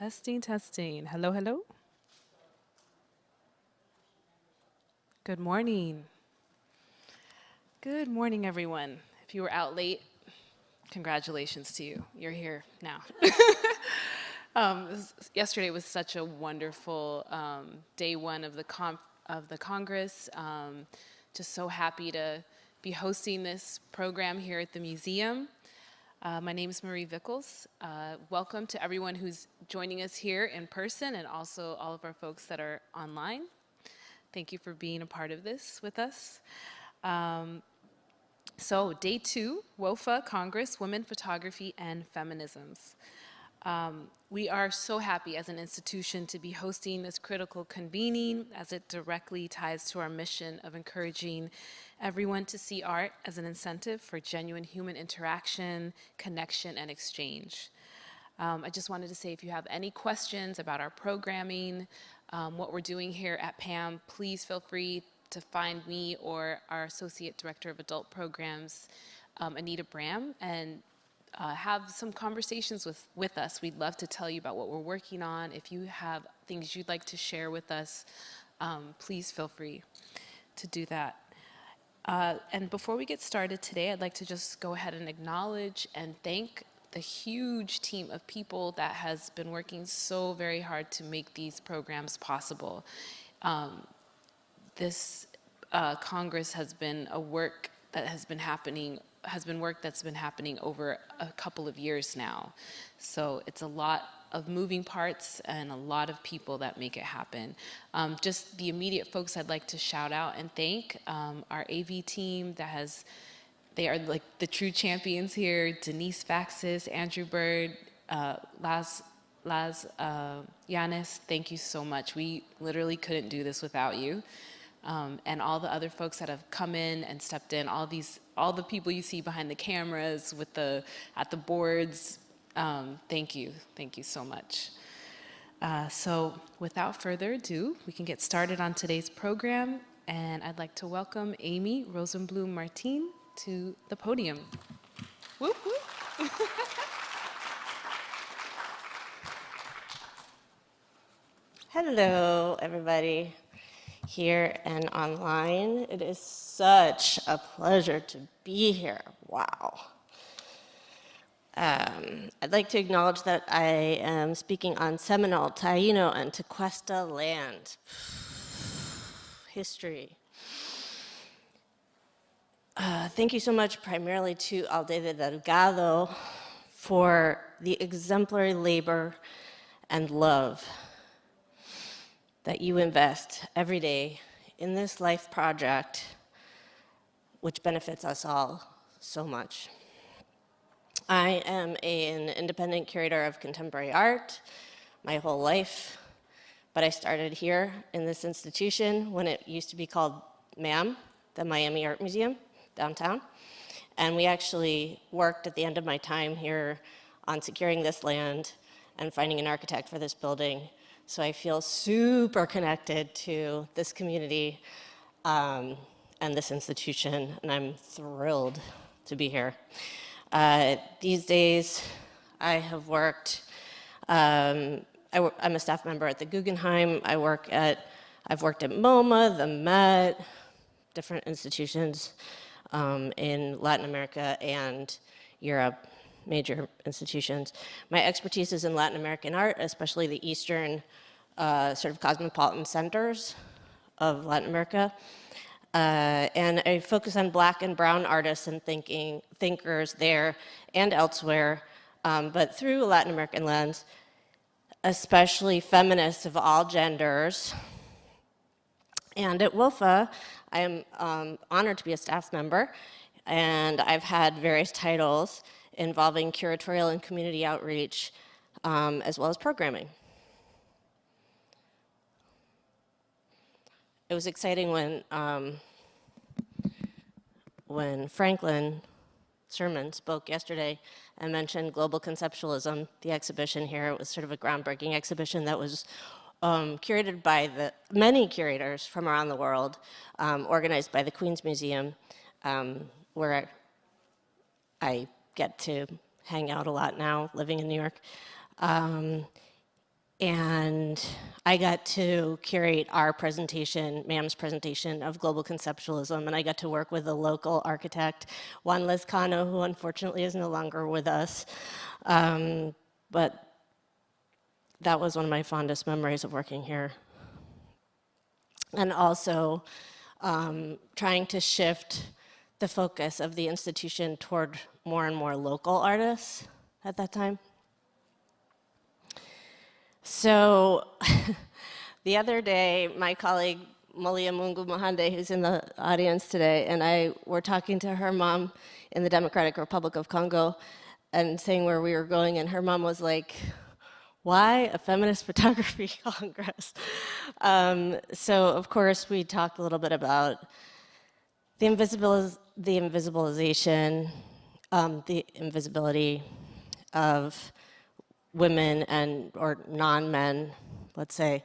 Testing, testing. Hello, hello. Good morning. Good morning, everyone. If you were out late, congratulations to you. You're here now. Yesterday was such a wonderful day one of the Congress. Just so happy to be hosting this program here at the museum. My name is Marie Vickles. Welcome to everyone who's joining us here in person and also all of our folks that are online. Thank you for being a part of this with us. So day two, WOPHA, Congress, Women, Photography, and Feminisms. We are so happy as an institution to be hosting this critical convening as it directly ties to our mission of encouraging everyone to see art as an incentive for genuine human interaction, connection, and exchange. I just wanted to say if you have any questions about our programming, what we're doing here at PAMM, please feel free to find me or our Associate Director of Adult Programs, Anita Bram, and have some conversations with us. We'd love to tell you about what we're working on. If you have things you'd like to share with us, please feel free to do that. And before we get started today, I'd like to just go ahead and acknowledge and thank the huge team of people that has been working so very hard to make these programs possible. This Congress has been work that's been happening over a couple of years now. So it's a lot of moving parts and a lot of people that make it happen. Just the immediate folks I'd like to shout out and thank, our AV team they are like the true champions here, Denise Faxis, Andrew Bird, Laz Yanis, thank you so much. We literally couldn't do this without you. And all the other folks that have come in and stepped in, all the people you see behind the cameras at the boards, thank you so much. So without further ado, we can get started on today's program, and I'd like to welcome Amy Rosenblum-Martin to the podium. Whoop, whoop. Hello, everybody here and online. It is such a pleasure to be here. Wow. I'd like to acknowledge that I am speaking on Seminole, Taino, and Tequesta land. History. Thank you so much primarily to Aldeide Delgado for the exemplary labor and love that you invest every day in this life project, which benefits us all so much. I am an independent curator of contemporary art my whole life, but I started here in this institution when it used to be called MAMM, the Miami Art Museum, downtown. And we actually worked at the end of my time here on securing this land and finding an architect for this building. So I feel super connected to this community and this institution, and I'm thrilled to be here. These days, I have worked, I'm a staff member at the Guggenheim. I've worked at MoMA, the Met, different institutions in Latin America and Europe, major institutions. My expertise is in Latin American art, especially the Eastern sort of cosmopolitan centers of Latin America. And I focus on Black and brown artists and thinkers there and elsewhere, but through a Latin American lens, especially feminists of all genders. And at WOPHA, I am honored to be a staff member, and I've had various titles involving curatorial and community outreach, as well as programming. It was exciting when Franklin Sherman spoke yesterday and mentioned global conceptualism, the exhibition here. It was sort of a groundbreaking exhibition that was curated by many curators from around the world, organized by the Queen's Museum, where I get to hang out a lot now, living in New York. and I got to curate our presentation, MAM's presentation of global conceptualism, and I got to work with a local architect, Juan Lezcano, who unfortunately is no longer with us. But that was one of my fondest memories of working here. And also trying to shift the focus of the institution toward more and more local artists at that time. So the other day, my colleague, Malia Mungu Mohande, who's in the audience today, and I were talking to her mom in the Democratic Republic of Congo and saying where we were going, and her mom was like, why a feminist photography congress? So of course we talked a little bit about the invisibilization, the invisibility of women and or non-men, let's say,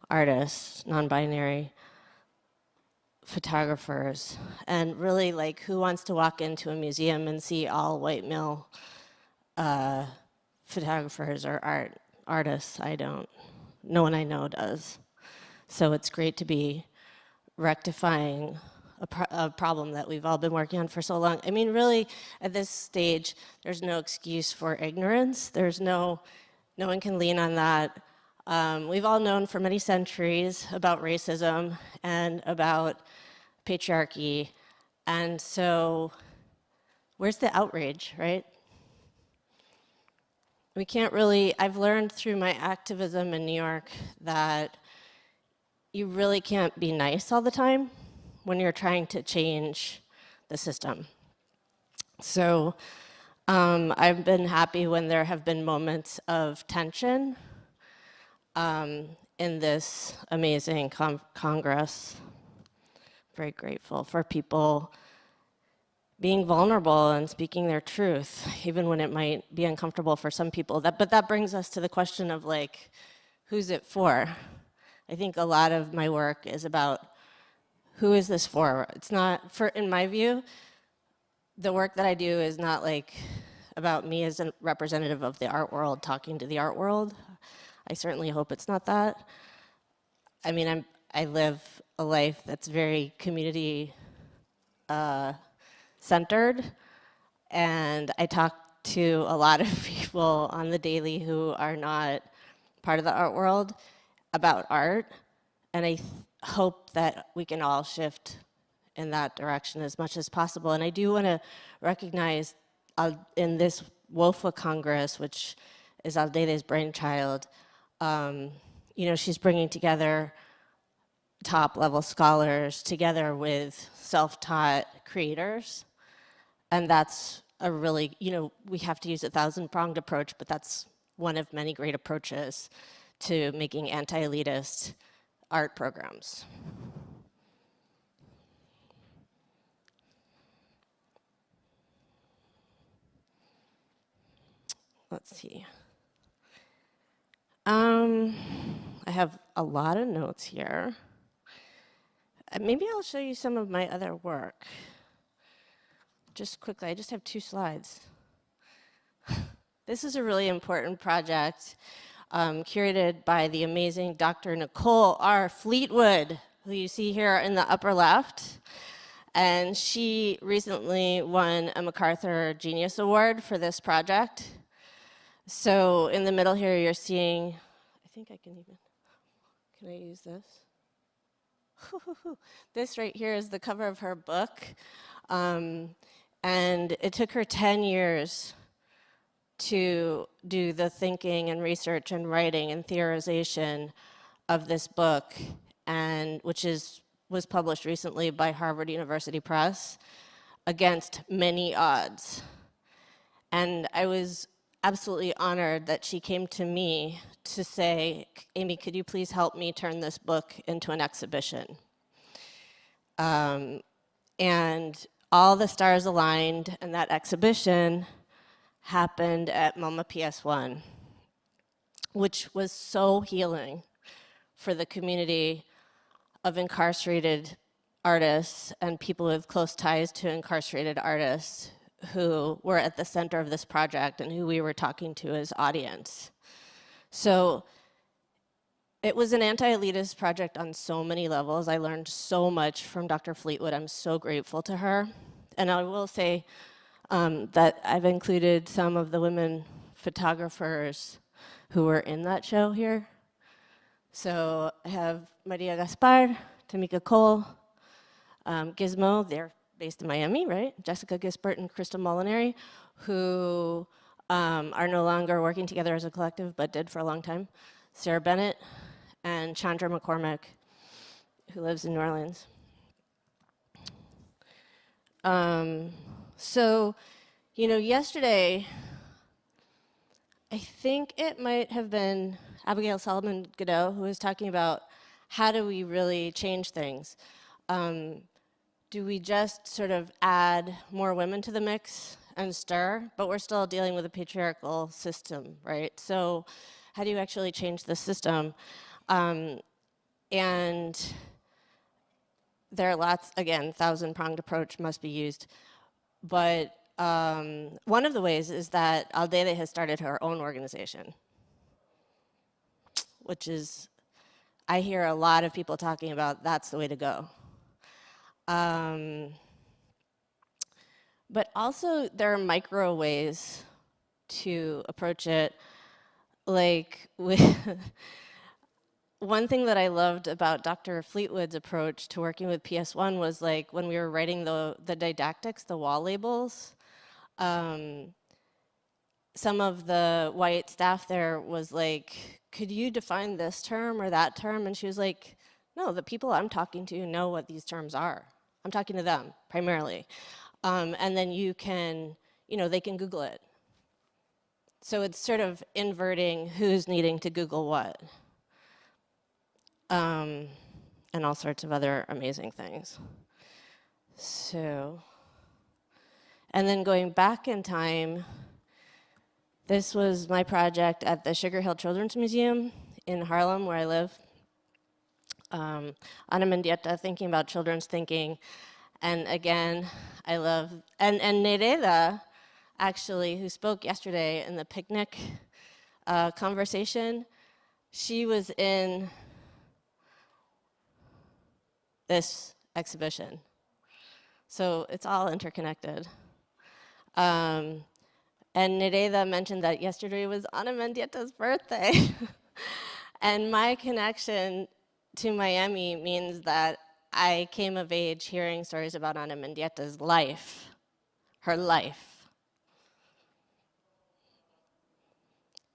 artists, non-binary photographers, and really like who wants to walk into a museum and see all white male photographers or artists? I don't. No one I know does. So it's great to be rectifying a problem that we've all been working on for so long. I mean, really, at this stage, there's no excuse for ignorance. No one can lean on that. We've all known for many centuries about racism and about patriarchy. And so, where's the outrage, right? We can't really, I've learned through my activism in New York that you really can't be nice all the time when you're trying to change the system. So I've been happy when there have been moments of tension in this amazing Congress. Very grateful for people being vulnerable and speaking their truth, even when it might be uncomfortable for some people. But that brings us to the question of like, who's it for? I think a lot of my work is about who is this for? It's not, in my view, the work that I do is not like about me as a representative of the art world talking to the art world. I certainly hope it's not that. I mean, I live a life that's very community centered, and I talk to a lot of people on the daily who are not part of the art world about art, and I hope that we can all shift in that direction as much as possible. And I do want to recognize in this WOPHA Congress, which is Aldede's brainchild, you know, she's bringing together top-level scholars together with self-taught creators. And that's a really, you know, we have to use a thousand-pronged approach, but that's one of many great approaches to making anti-elitist art programs. Let's see. I have a lot of notes here. Maybe I'll show you some of my other work. Just quickly, I just have 2 slides. This is a really important project curated by the amazing Dr. Nicole R. Fleetwood, who you see here in the upper left. And she recently won a MacArthur Genius Award for this project. So in the middle here, you're seeing, I think I can I use this? This right here is the cover of her book. And it took her 10 years to do the thinking and research and writing and theorization of this book, and which was published recently by Harvard University Press against many odds. And I was absolutely honored that she came to me to say, Amy, could you please help me turn this book into an exhibition? And all the stars aligned, and that exhibition happened at MoMA PS1, which was so healing for the community of incarcerated artists and people with close ties to incarcerated artists who were at the center of this project and who we were talking to as audience. So It was an anti-elitist project on so many levels. I learned so much from Dr. Fleetwood. I'm so grateful to her. And I will say that I've included some of the women photographers who were in that show here. So I have Maria Gaspar, Tamika Cole, Gizmo, they're based in Miami, right? Jessica Gispert and Crystal Molinari, who are no longer working together as a collective, but did for a long time. Sarah Bennett and Chandra McCormick, who lives in New Orleans. So, you know, yesterday, I think it might have been Abigail Solomon Godot who was talking about how do we really change things. Do we just sort of add more women to the mix and stir? But we're still dealing with a patriarchal system, right? So how do you actually change the system? And there are lots, again, thousand-pronged approach must be used. But one of the ways is that Aldede has started her own organization, which is, I hear a lot of people talking about that's the way to go. But also, there are micro ways to approach it. Like, one thing that I loved about Dr. Fleetwood's approach to working with PS1 was like when we were writing the didactics, the wall labels, some of the white staff there was like, could you define this term or that term? And she was like, no, the people I'm talking to know what these terms are. I'm talking to them, primarily. And then you can, you know, they can Google it. So it's sort of inverting who's needing to Google what. And all sorts of other amazing things. So, and then going back in time, this was my project at the Sugar Hill Children's Museum in Harlem, where I live. Ana Mendieta, thinking about children's thinking. And again, I love, and Nereda, actually, who spoke yesterday in the picnic conversation, she was in this exhibition. So it's all interconnected. And Nereda mentioned that yesterday was Ana Mendieta's birthday. And my connection to Miami means that I came of age hearing stories about Ana Mendieta's life, her life,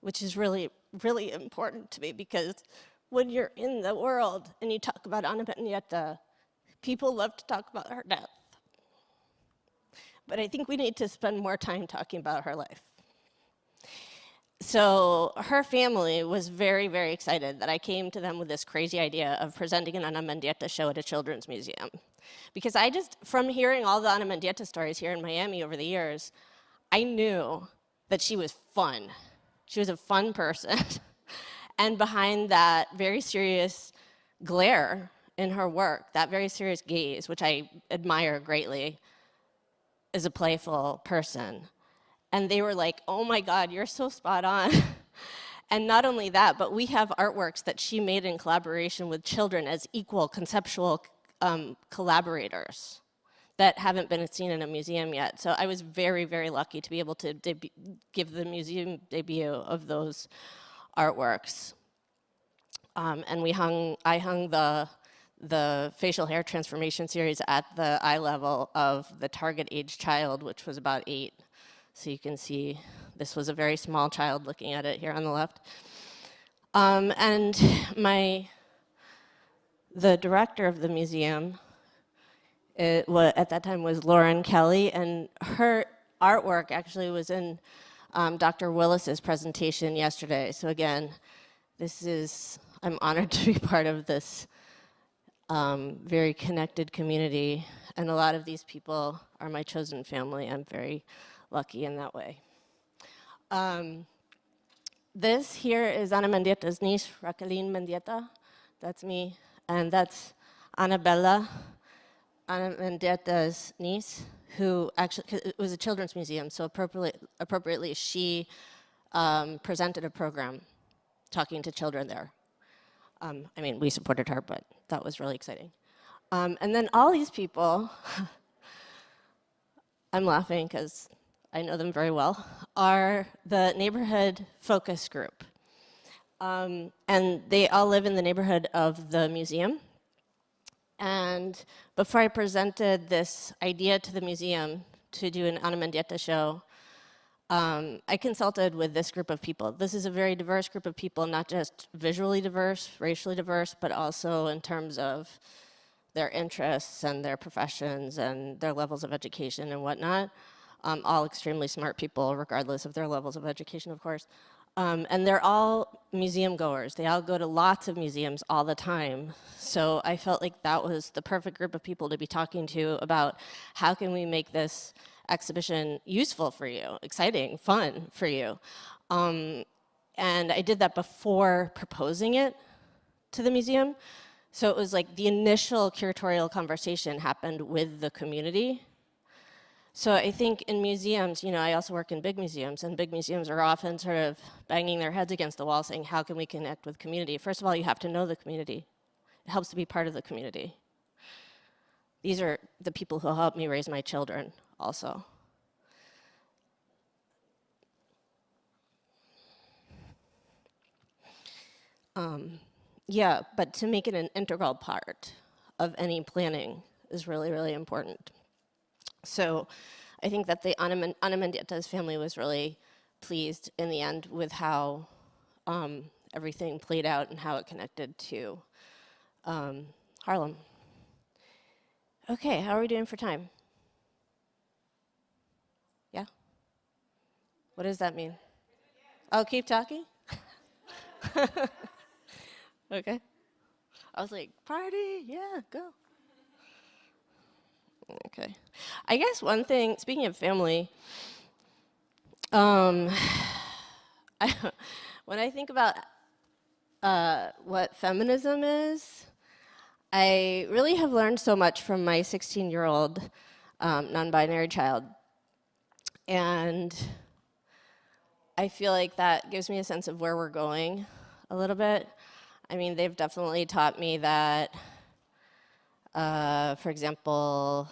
which is really, really important to me because when you're in the world and you talk about Ana Mendieta, people love to talk about her death. But I think we need to spend more time talking about her life. So her family was very, very excited that I came to them with this crazy idea of presenting an Ana Mendieta show at a children's museum. Because I just, from hearing all the Ana Mendieta stories here in Miami over the years, I knew that she was fun. She was a fun person. And behind that very serious glare in her work, that very serious gaze, which I admire greatly, is a playful person. And they were like, oh my God, you're so spot on. And not only that, but we have artworks that she made in collaboration with children as equal conceptual collaborators that haven't been seen in a museum yet. So I was very, very lucky to be able to give the museum debut of those artworks. And I hung the facial hair transformation series at the eye level of the target age child, which was about 8. So you can see this was a very small child looking at it here on the left. And the director of the museum at that time was Lauren Kelly, and her artwork actually was in Dr. Willis's presentation yesterday. So again, I'm honored to be part of this very connected community, and a lot of these people are my chosen family. I'm very lucky in that way. This here is Ana Mendieta's niece, Raqueline Mendieta. That's me, and that's Annabella, Ana Mendieta's niece, who actually, it was a children's museum, so appropriately she presented a program talking to children there. I mean, we supported her, but that was really exciting. And then all these people, I'm laughing because I know them very well, are the neighborhood focus group. And they all live in the neighborhood of the museum. And before I presented this idea to the museum to do an Ana Mendieta show, I consulted with this group of people. This is a very diverse group of people, not just visually diverse, racially diverse, but also in terms of their interests and their professions and their levels of education and whatnot. All extremely smart people, regardless of their levels of education, of course. And they're all museum goers. They all go to lots of museums all the time. So I felt like that was the perfect group of people to be talking to about how can we make this exhibition useful for you, exciting, fun for you. And I did that before proposing it to the museum. So it was like the initial curatorial conversation happened with the community. So I think in museums, you know, I also work in big museums, and big museums are often sort of banging their heads against the wall saying, how can we connect with community? First of all, you have to know the community. It helps to be part of the community. These are the people who helped me raise my children also. Yeah, but to make it an integral part of any planning is really, really important. So I think that the Ana Mendieta's family was really pleased in the end with how everything played out and how it connected to Harlem. Okay, how are we doing for time? Yeah? What does that mean? Oh, keep talking? Okay. I was like, party, yeah, go. Okay. I guess one thing, speaking of family, um, when I think about what feminism is, I really have learned so much from my 16-year-old non-binary child. And I feel like that gives me a sense of where we're going a little bit. I mean, they've definitely taught me that, for example,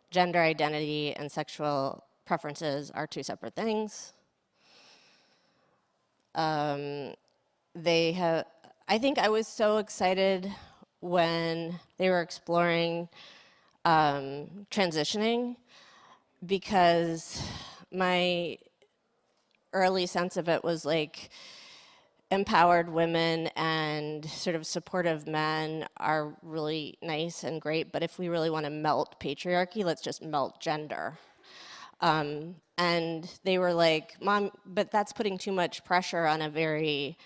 gender identity and sexual preferences are two separate things. They have, I think I was so excited when they were exploring transitioning because my early sense of it was like empowered women and sort of supportive men are really nice and great, but if we really want to melt patriarchy, let's just melt gender. And they were like, Mom, but that's putting too much pressure on a very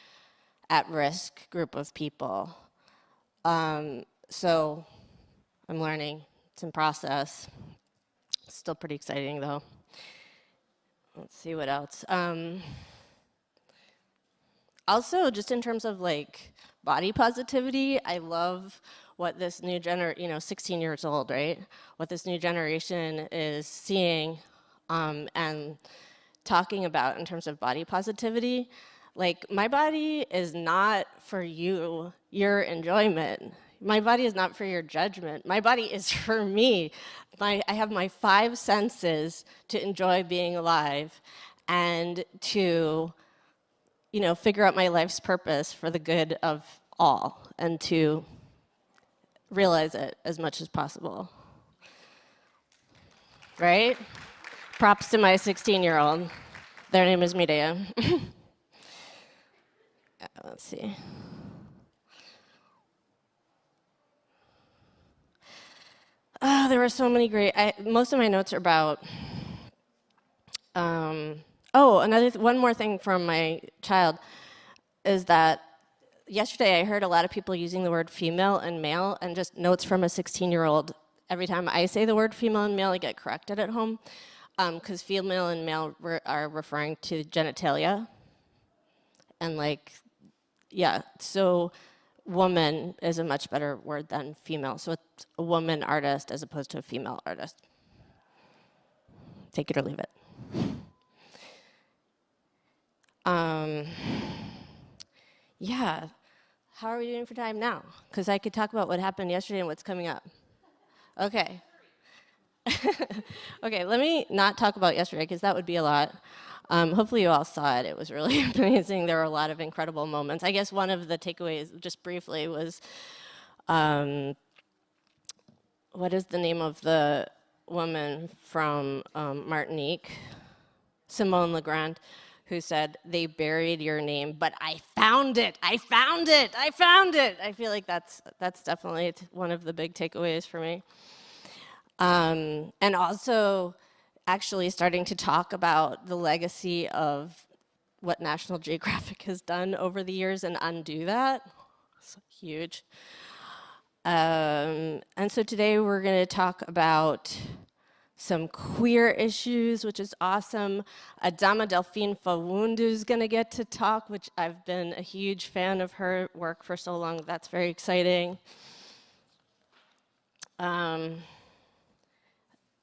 at-risk group of people. So I'm learning, it's in process. Still pretty exciting though. Let's see what else. Also, just in terms of like body positivity, I love what this new 16 years old, right? What this new generation is seeing and talking about in terms of body positivity. Like, my body is not for you, your enjoyment. My body is not for your judgment. My body is for me. I have my 5 senses to enjoy being alive and to, you know, figure out my life's purpose for the good of all and to realize it as much as possible. Right? Props to my 16-year-old. Their name is Mireya. Let's see. Oh, there were so many great. Most of my notes are about. One more thing from my child is that yesterday I heard a lot of people using the word female and male, and just notes from a 16-year-old. Every time I say the word female and male, I get corrected at home, because female and male are referring to genitalia, and like, yeah. So woman is a much better word than female. So it's a woman artist as opposed to a female artist. Take it or leave it. Yeah, How are we doing for time now? Because I could talk about what happened yesterday and what's coming up. Okay. Okay, let me not talk about yesterday because that would be a lot. Hopefully you all saw it. It was really amazing. There were a lot of incredible moments. I guess one of the takeaways, just briefly, was what is the name of the woman from Martinique? Simone Legrand, who said, "They buried your name, but I found it. I found it. I found it." I feel like that's definitely one of the big takeaways for me. And also, actually starting to talk about the legacy of what National Geographic has done over the years and undo that. It's huge. And so today we're going to talk about some queer issues, which is awesome. Adama Delphine Fawundu is going to get to talk, which I've been a huge fan of her work for so long. That's very exciting.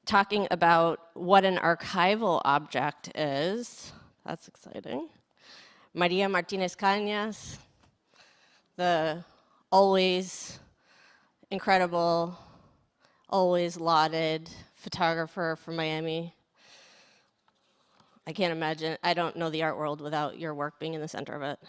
Talking about what an archival object is. That's exciting. Maria Martinez Cañas, the always incredible, always lauded photographer from Miami. I can't imagine, I don't know the art world without your work being in the center of it.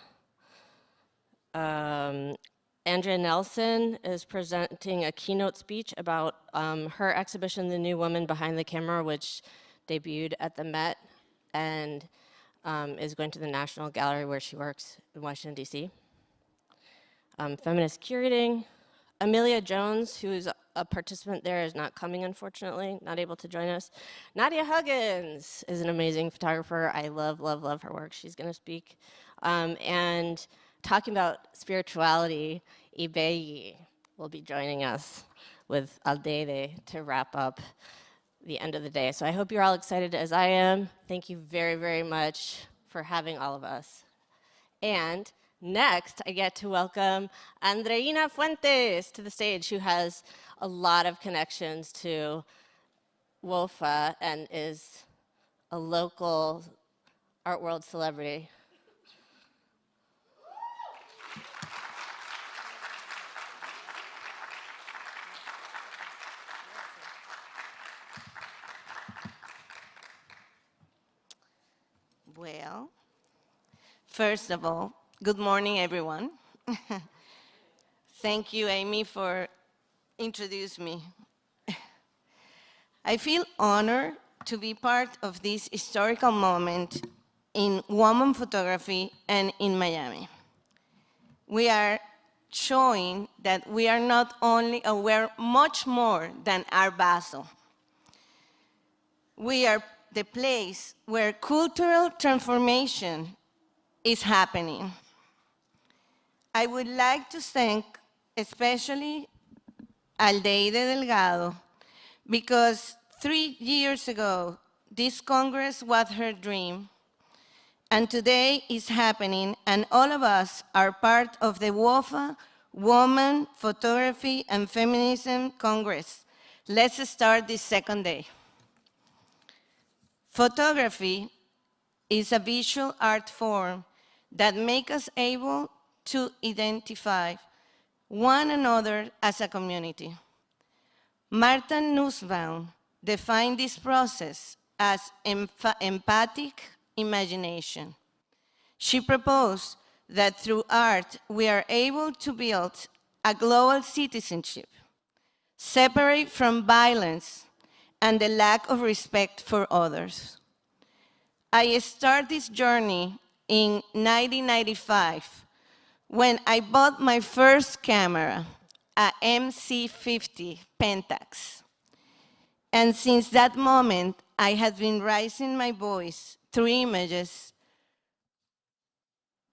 Andrea Nelson is presenting a keynote speech about her exhibition, The New Woman Behind the Camera, which debuted at the Met and is going to the National Gallery where she works in Washington, D.C. Feminist curating. Amelia Jones, who is a participant there, is not coming, unfortunately, not able to join us. Nadia Huggins is an amazing photographer. I love, love, love her work. She's going to speak. And talking about spirituality, Ibeyi will be joining us with Aldeide to wrap up the end of the day. So I hope you're all excited as I am. Thank you very, very much for having all of us. And next, I get to welcome Andreina Fuentes to the stage, who has a lot of connections to WOPHA and is a local art world celebrity. Well, first of all, good morning, everyone. Thank you, Amy, for introducing me. I feel honored to be part of this historical moment in woman photography and in Miami. We are showing that we are not only aware much more than Art Basel. We are the place where cultural transformation is happening. I would like to thank especially Aldeide Delgado, because 3 years ago, this Congress was her dream, and today is happening, and all of us are part of the WOPHA Woman, Photography, and Feminism Congress. Let's start this second day. Photography is a visual art form that makes us able to identify one another as a community. Martha Nussbaum defined this process as empathic imagination. She proposed that through art, we are able to build a global citizenship, separate from violence and the lack of respect for others. I started this journey in 1995 when I bought my first camera, a MC50 Pentax. And since that moment, I have been raising my voice through images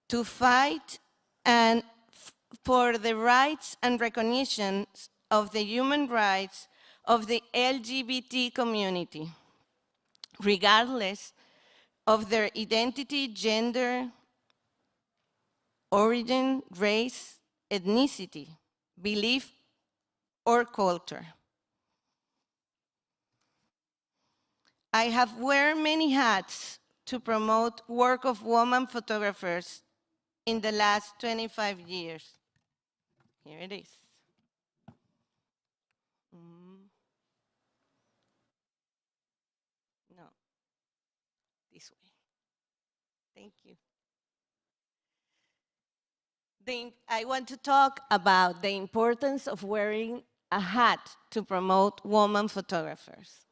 to fight and for the rights and recognition of the human rights of the LGBT community, regardless of their identity, gender, origin, race, ethnicity, belief, or culture. I have worn many hats to promote work of women photographers in the last 25 years. Here it is. No, this way. Thank you. I want to talk about the importance of wearing a hat to promote women photographers.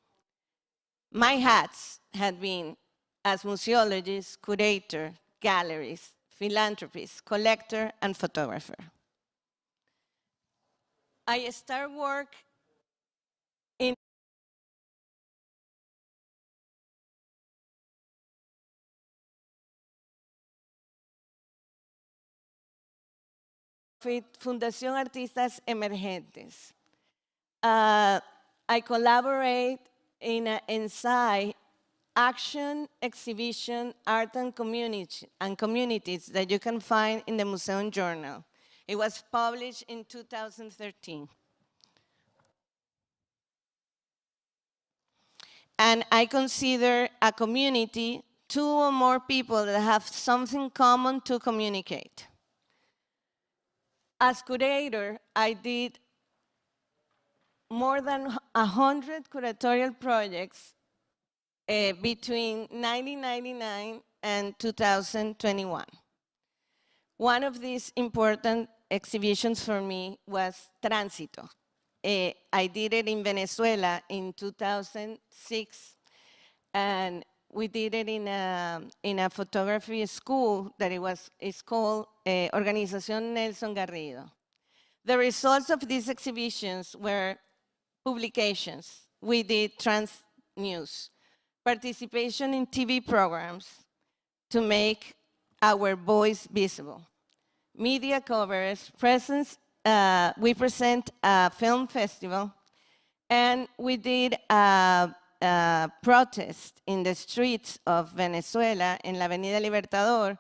My hats had been as museologist, curator, gallerist, philanthropist, collector, and photographer. I started work in Fundación Artistas Emergentes. I collaborate in an inside action, exhibition, art and communities that you can find in the Museum Journal. It was published in 2013. And I consider a community two or more people that have something common to communicate. As curator, I did more than 100 curatorial projects between 1999 and 2021. One of these important exhibitions for me was Tránsito. I did it in Venezuela in 2006, and we did it in a photography school that it's called Organización Nelson Garrido. The results of these exhibitions were publications. We did trans news, participation in TV programs to make our voice visible, media coverage, presence, we present a film festival, and we did a protest in the streets of Venezuela, in la Avenida Libertador,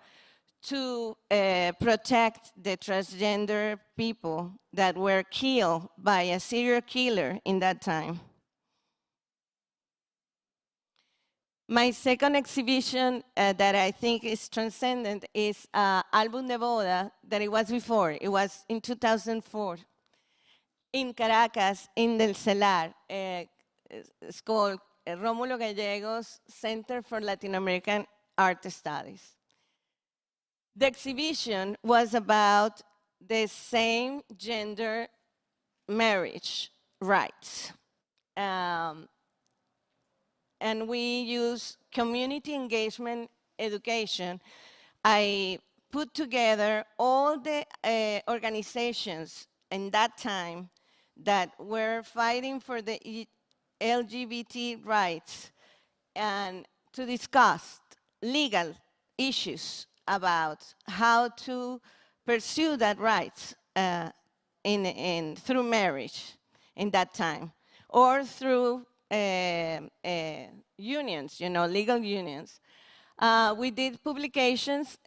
to protect the transgender people that were killed by a serial killer in that time. My second exhibition that I think is transcendent is Álbum de Boda, that it was before. It was in 2004 in Caracas, in Del Celar. It's called Rómulo Gallegos Center for Latin American Art Studies. The exhibition was about the same gender marriage rights. And we use community engagement education. I put together all the organizations in that time that were fighting for the LGBT rights and to discuss legal issues about how to pursue that rights through marriage in that time, or through unions, legal unions. We did publications.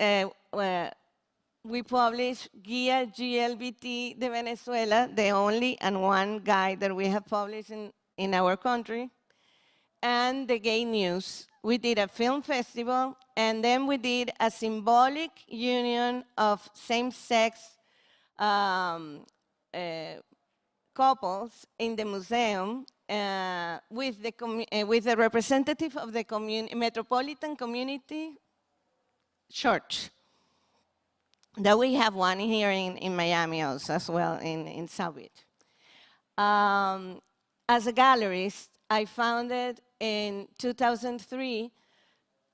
We published Guía GLBT de Venezuela, the only and one guide that we have published in our country, and the Gay News. We did a film festival, and then we did a symbolic union of same-sex couples in the museum with the representative of the Metropolitan Community Church. That we have one here in Miami also, as well, in South Beach. As a gallerist, I founded in 2003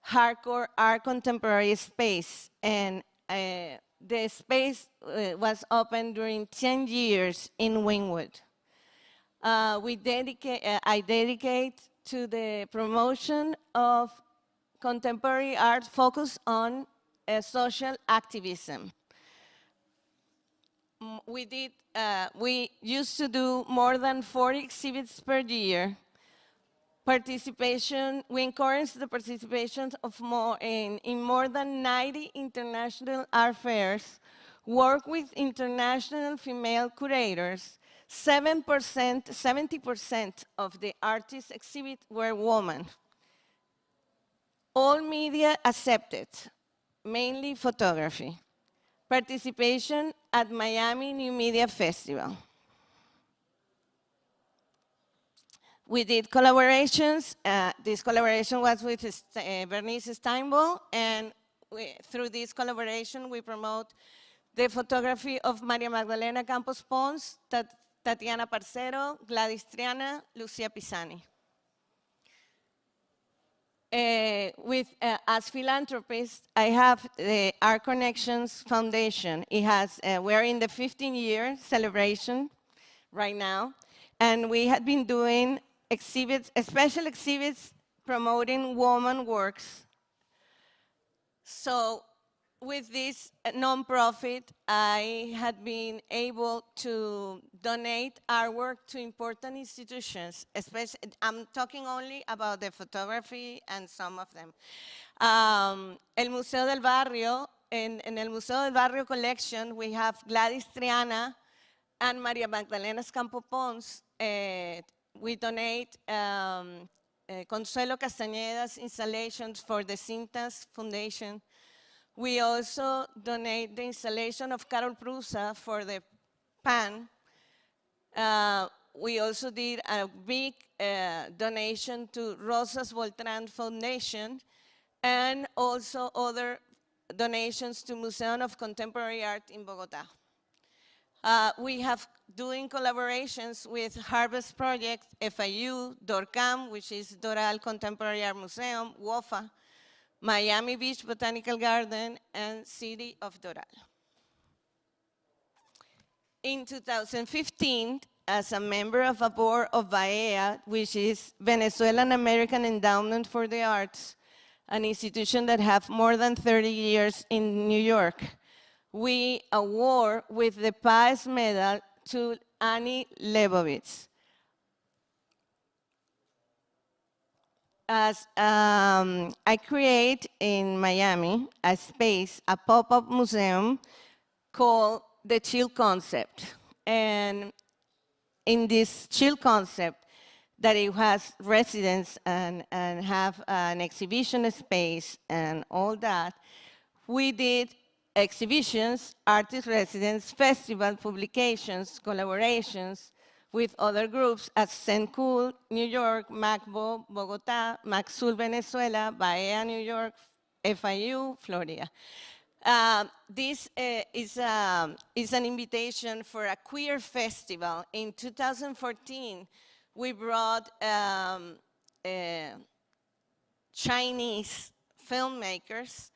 Hardcore Art Contemporary Space, and the space was open during 10 years in Wynwood. I dedicate to the promotion of contemporary art focused on social activism. We used to do more than 40 exhibits per year. We encourage the participation of in more than 90 international art fairs, work with international female curators. 70% of the artists exhibit were women. All media accepted, mainly photography. Participation at Miami New Media Festival. We did collaborations. This collaboration was with Bernice Steinball, and through this collaboration, we promote the photography of Maria Magdalena Campos Pons, Tatiana Parcero, Gladys Triana, Lucia Pisani. As philanthropists, I have the Art Connections Foundation. It has, we're in the 15-year celebration right now, and we have been doing exhibits, special exhibits promoting woman works. So with this nonprofit, I had been able to donate artwork to important institutions. Especially, I'm talking only about the photography and some of them. El Museo del Barrio, in el Museo del Barrio collection, we have Gladys Triana and Maria Magdalena Campos Pons. We donate Consuelo Castañeda's installations for the Cintas Foundation. We also donate the installation of Carol Prusa for the PAMM. We also did a big donation to Rosas Voltran Foundation, and also other donations to Museum of Contemporary Art in Bogota. We have doing collaborations with Harvest Project, FIU, DORCAM, which is Doral Contemporary Art Museum, WOPHA, Miami Beach Botanical Garden, and City of Doral. In 2015, as a member of a board of WOPHA, which is Venezuelan American Endowment for the Arts, an institution that have more than 30 years in New York, we award with the Paz Medal to Annie Leibovitz. As I create in Miami a space, a pop-up museum called the Chill Concept. And in this Chill Concept, that it has residents and have an exhibition space and all that, we did exhibitions, artist residence, festival, publications, collaborations with other groups at Sencool, New York, MacBo, Bogota, MacSul, Venezuela, Bahia, New York, FIU, Florida. This is an invitation for a queer festival. In 2014, we brought Chinese filmmakers,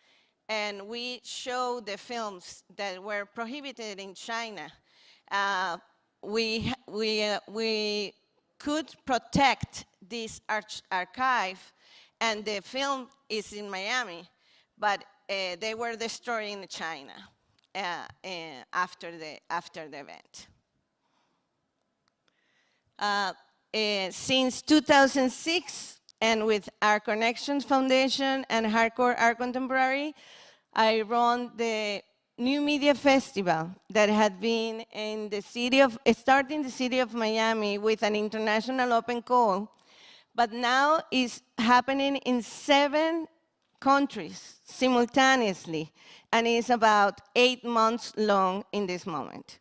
and we showed the films that were prohibited in China. We could protect this archive, and the film is in Miami, but they were destroyed in China after the event. Since 2006, and with our Connections Foundation and Hardcore Art Contemporary, I run the New Media Festival that had been in the city of, starting the city of Miami with an international open call, but now is happening in 7 countries simultaneously, and is about 8 months long in this moment.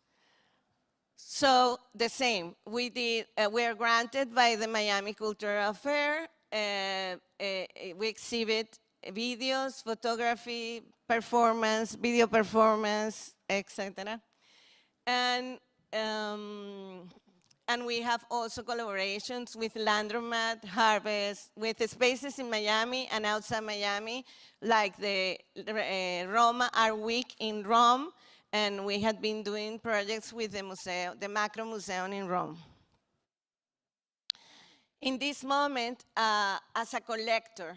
So the same, we are granted by the Miami Cultural Fair. We exhibit videos, photography, performance, video performance, etc. And we have also collaborations with Landromat, Harvest, with spaces in Miami and outside Miami, like the Roma Art Week in Rome, and we had been doing projects with the Museo, the Macro Museum in Rome. In this moment, as a collector,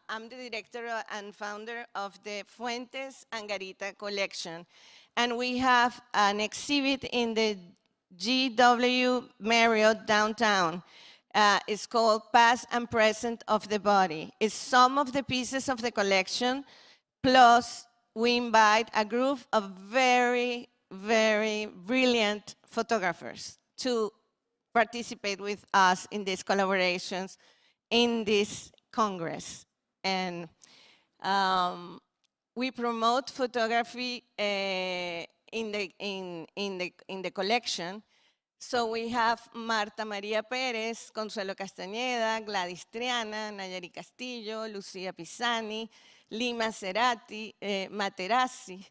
I'm the director and founder of the Fuentes and Garita collection, and we have an exhibit in the GW Marriott downtown. It's called Past and Present of the Body. It's some of the pieces of the collection, plus we invite a group of very, very brilliant photographers to participate with us in these collaborations in this Congress. And we promote photography in the collection. So we have Marta María Pérez, Consuelo Castañeda, Gladys Triana, Nayari Castillo, Lucía Pisani, Lima Cerati, Materazzi,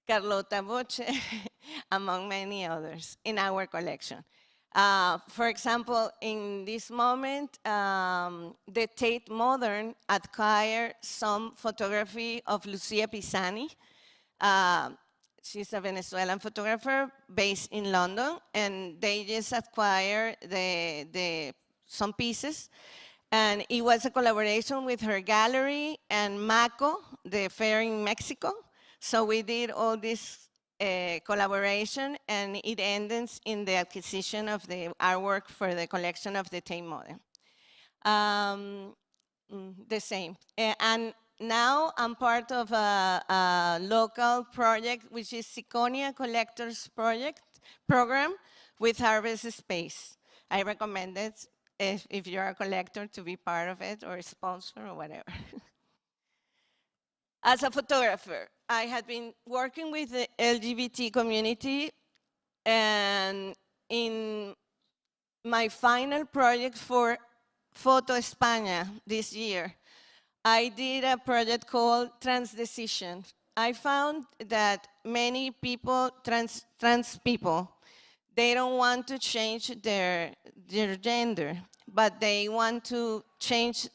Carlota Boche, among many others in our collection. For example, in this moment, the Tate Modern acquired some photography of Lucia Pisani. She's a Venezuelan photographer based in London, and they just acquired some pieces. And it was a collaboration with her gallery and MACO, the fair in Mexico. So we did all this collaboration, and it ends in the acquisition of the artwork for the collection of the Tate Modern. The same. And now I'm part of a local project, which is Siconia Collectors Program with Harvest Space. I recommend it if you're a collector to be part of it or a sponsor or whatever. As a photographer, I had been working with the LGBT community, and in my final project for Foto España this year, I did a project called Transdecision. I found that many people, trans people, they don't want to change their gender, but they want to change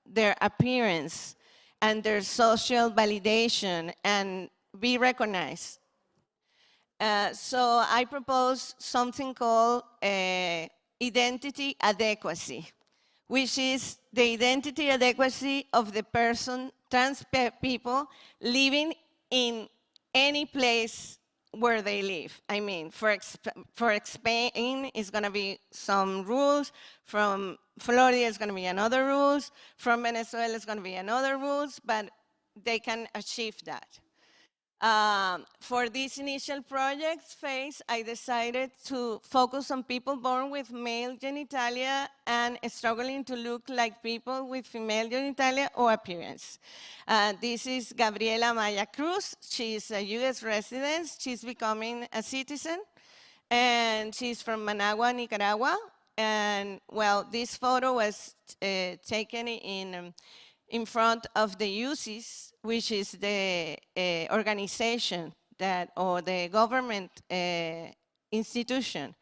their appearance and their social validation and be recognized. So I propose something called identity adequacy, which is the identity adequacy of the person, trans people, living in any place where they live. I mean, for Spain, it's going to be some rules. From Florida, it's going to be another rules. From Venezuela, it's going to be another rules, but they can achieve that. For this initial project phase, I decided to focus on people born with male genitalia and struggling to look like people with female genitalia or appearance. This is Gabriela Maya Cruz. She's a US resident. She's becoming a citizen. And she's from Managua, Nicaragua. And well, this photo was taken in front of the UCIS, which is the organization that, or the government institution,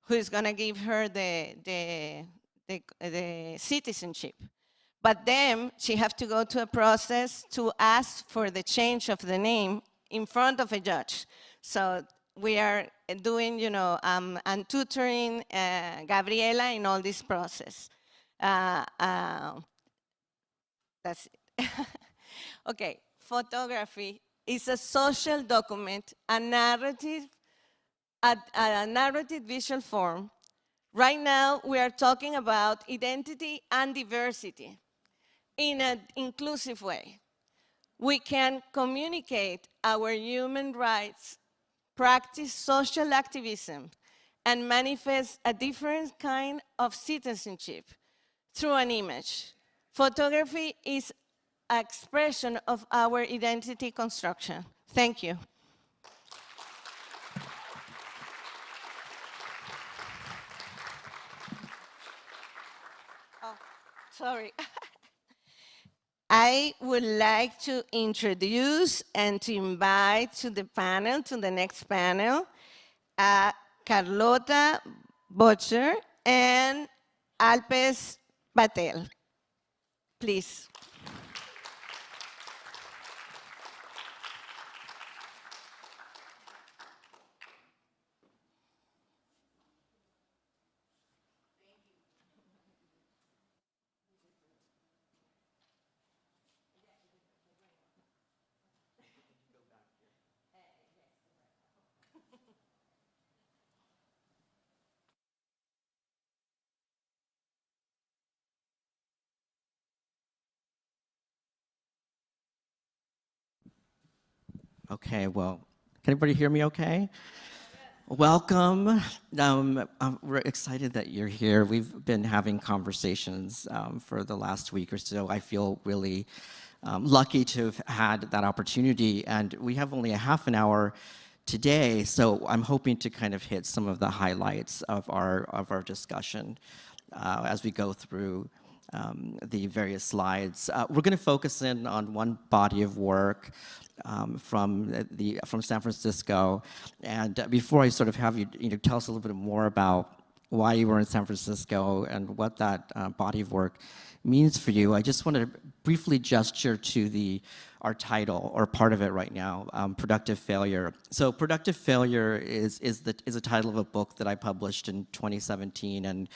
who is going to give her the citizenship. But then she has to go to a process to ask for the change of the name in front of a judge. So we are doing, you know, and tutoring Gabriela in all this process. That's it. Okay, photography is a social document, a narrative visual form. Right now, we are talking about identity and diversity in an inclusive way. We can communicate our human rights, practice social activism, and manifest a different kind of citizenship through an image. Photography is an expression of our identity construction. Thank you. Oh, sorry. I would like to introduce and to invite to the panel, to the next panel, Carlota Butcher and Alpes Patel. Please. Okay, well, can everybody hear me okay? Welcome. We're excited that you're here. We've been having conversations for the last week or so. I feel really lucky to have had that opportunity, and we have only a half an hour today, so I'm hoping to kind of hit some of the highlights of our discussion as we go through the various slides. We're going to focus in on one body of work from San Francisco. And before I sort of have you, tell us a little bit more about why you were in San Francisco and what that body of work means for you, I just want to briefly gesture to our title, or part of it right now, Productive Failure. So Productive Failure is a title of a book that I published in 2017, and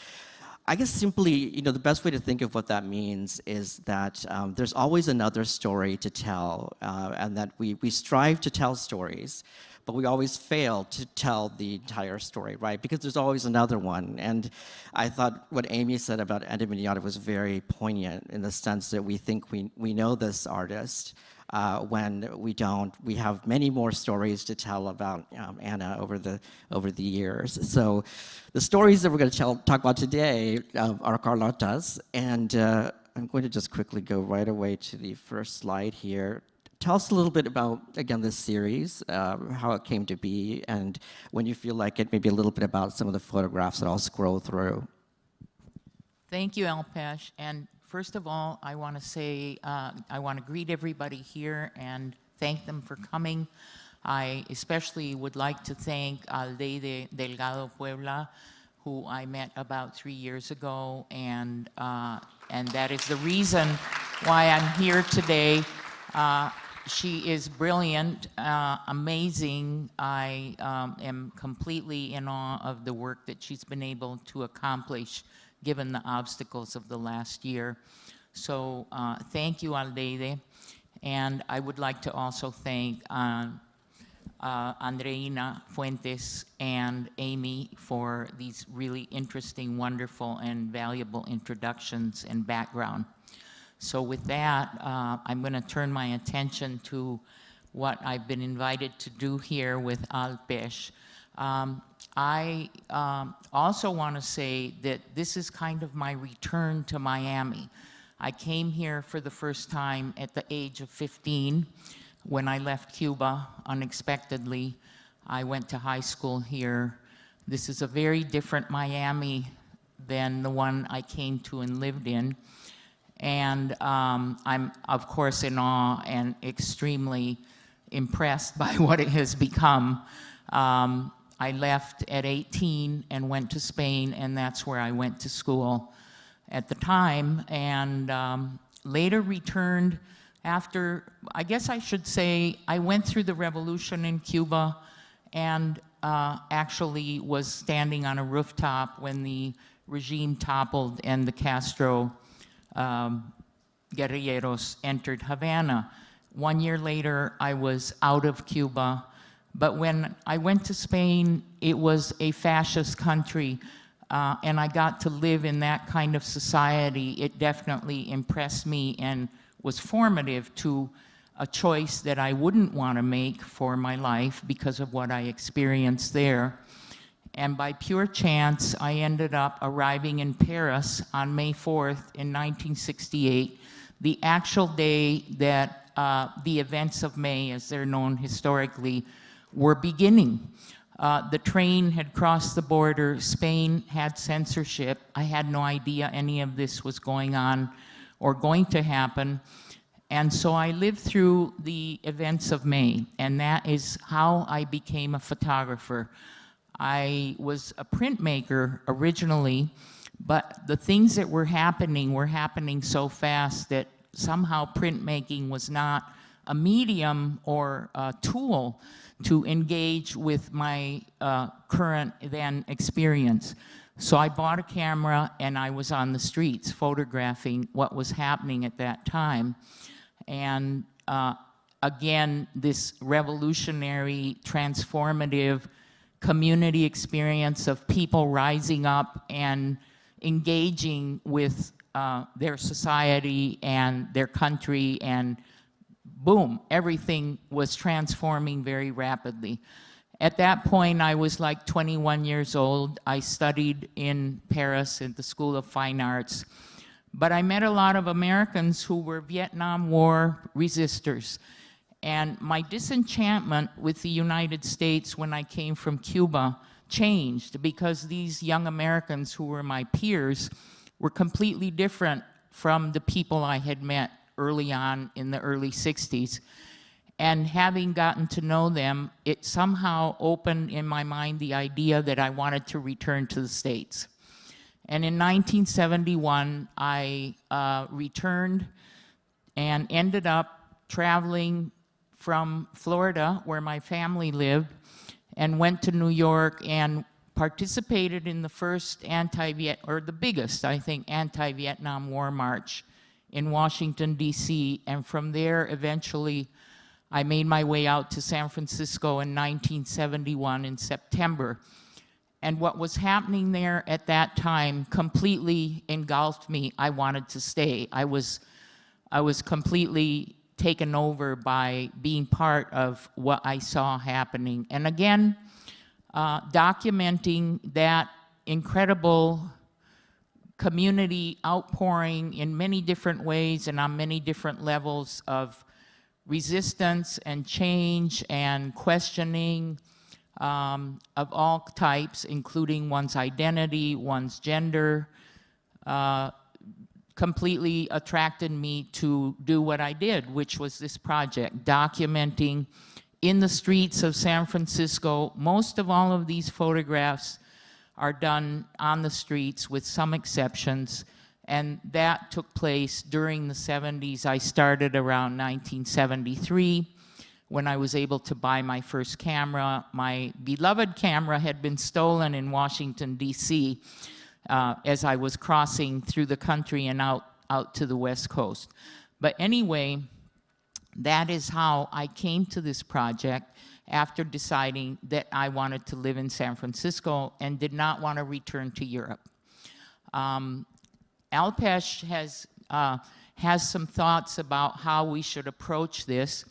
I guess simply, the best way to think of what that means is that there's always another story to tell, and that we strive to tell stories, but we always fail to tell the entire story, right? Because there's always another one. And I thought what Amy said about Endimignata was very poignant in the sense that we think we know this artist, when we don't. We have many more stories to tell about Anna over the years. So the stories that we're going to talk about today are Carlotta's, and I'm going to just quickly go right away to the first slide here. Tell us a little bit about, again, this series, how it came to be, and when you feel like it, maybe a little bit about some of the photographs that I'll scroll through. Thank you, Alpesh. And first of all, I want to say, I want to greet everybody here and thank them for coming. I especially would like to thank Aldeide Delgado Puebla, who I met about 3 years ago, and that is the reason why I'm here today. She is brilliant, amazing. I am completely in awe of the work that she's been able to accomplish given the obstacles of the last year. So thank you, Aldeide. And I would like to also thank Andreina Fuentes and Amy for these really interesting, wonderful, and valuable introductions and background. So with that, I'm going to turn my attention to what I've been invited to do here with Alpesh. I also want to say that this is kind of my return to Miami. I came here for the first time at the age of 15 when I left Cuba unexpectedly. I went to high school here. This is a very different Miami than the one I came to and lived in. And I'm, of course, in awe and extremely impressed by what it has become. I left at 18 and went to Spain, and that's where I went to school at the time, and later returned after, I guess I should say, I went through the revolution in Cuba and actually was standing on a rooftop when the regime toppled and the Castro guerrilleros entered Havana. 1 year later, I was out of Cuba, but when I went to Spain, it was a fascist country, and I got to live in that kind of society. It definitely impressed me and was formative to a choice that I wouldn't want to make for my life because of what I experienced there. And by pure chance, I ended up arriving in Paris on May 4th in 1968, the actual day that the events of May, as they're known historically, were beginning. The train had crossed the border. Spain had censorship. I had no idea any of this was going on or going to happen. And so I lived through the events of May, and that is how I became a photographer. I was a printmaker originally, but the things that were happening so fast that somehow printmaking was not a medium or a tool to engage with my current then experience. So I bought a camera and I was on the streets photographing what was happening at that time. And again, this revolutionary, transformative community experience of people rising up and engaging with their society and their country, and boom, everything was transforming very rapidly. At that point, I was like 21 years old. I studied in Paris at the School of Fine Arts. But I met a lot of Americans who were Vietnam War resistors. And my disenchantment with the United States when I came from Cuba changed, because these young Americans who were my peers were completely different from the people I had met early on in the early 60s. And having gotten to know them, it somehow opened in my mind the idea that I wanted to return to the States. And in 1971, I returned and ended up traveling from Florida, where my family lived, and went to New York and participated in the first the biggest, I think, anti-Vietnam War march in Washington, D.C. And from there, eventually, I made my way out to San Francisco in 1971 in September. And what was happening there at that time completely engulfed me. I wanted to stay. I was completely taken over by being part of what I saw happening. And again, documenting that incredible community outpouring in many different ways and on many different levels of resistance and change and questioning of all types, including one's identity, one's gender, completely attracted me to do what I did, which was this project, documenting in the streets of San Francisco. Most of all of these photographs are done on the streets with some exceptions, and that took place during the 70s. I started around 1973 when I was able to buy my first camera. My beloved camera had been stolen in Washington, D.C., as I was crossing through the country and out to the West Coast. But anyway, that is how I came to this project after deciding that I wanted to live in San Francisco and did not want to return to Europe. Alpesh has some thoughts about how we should approach this.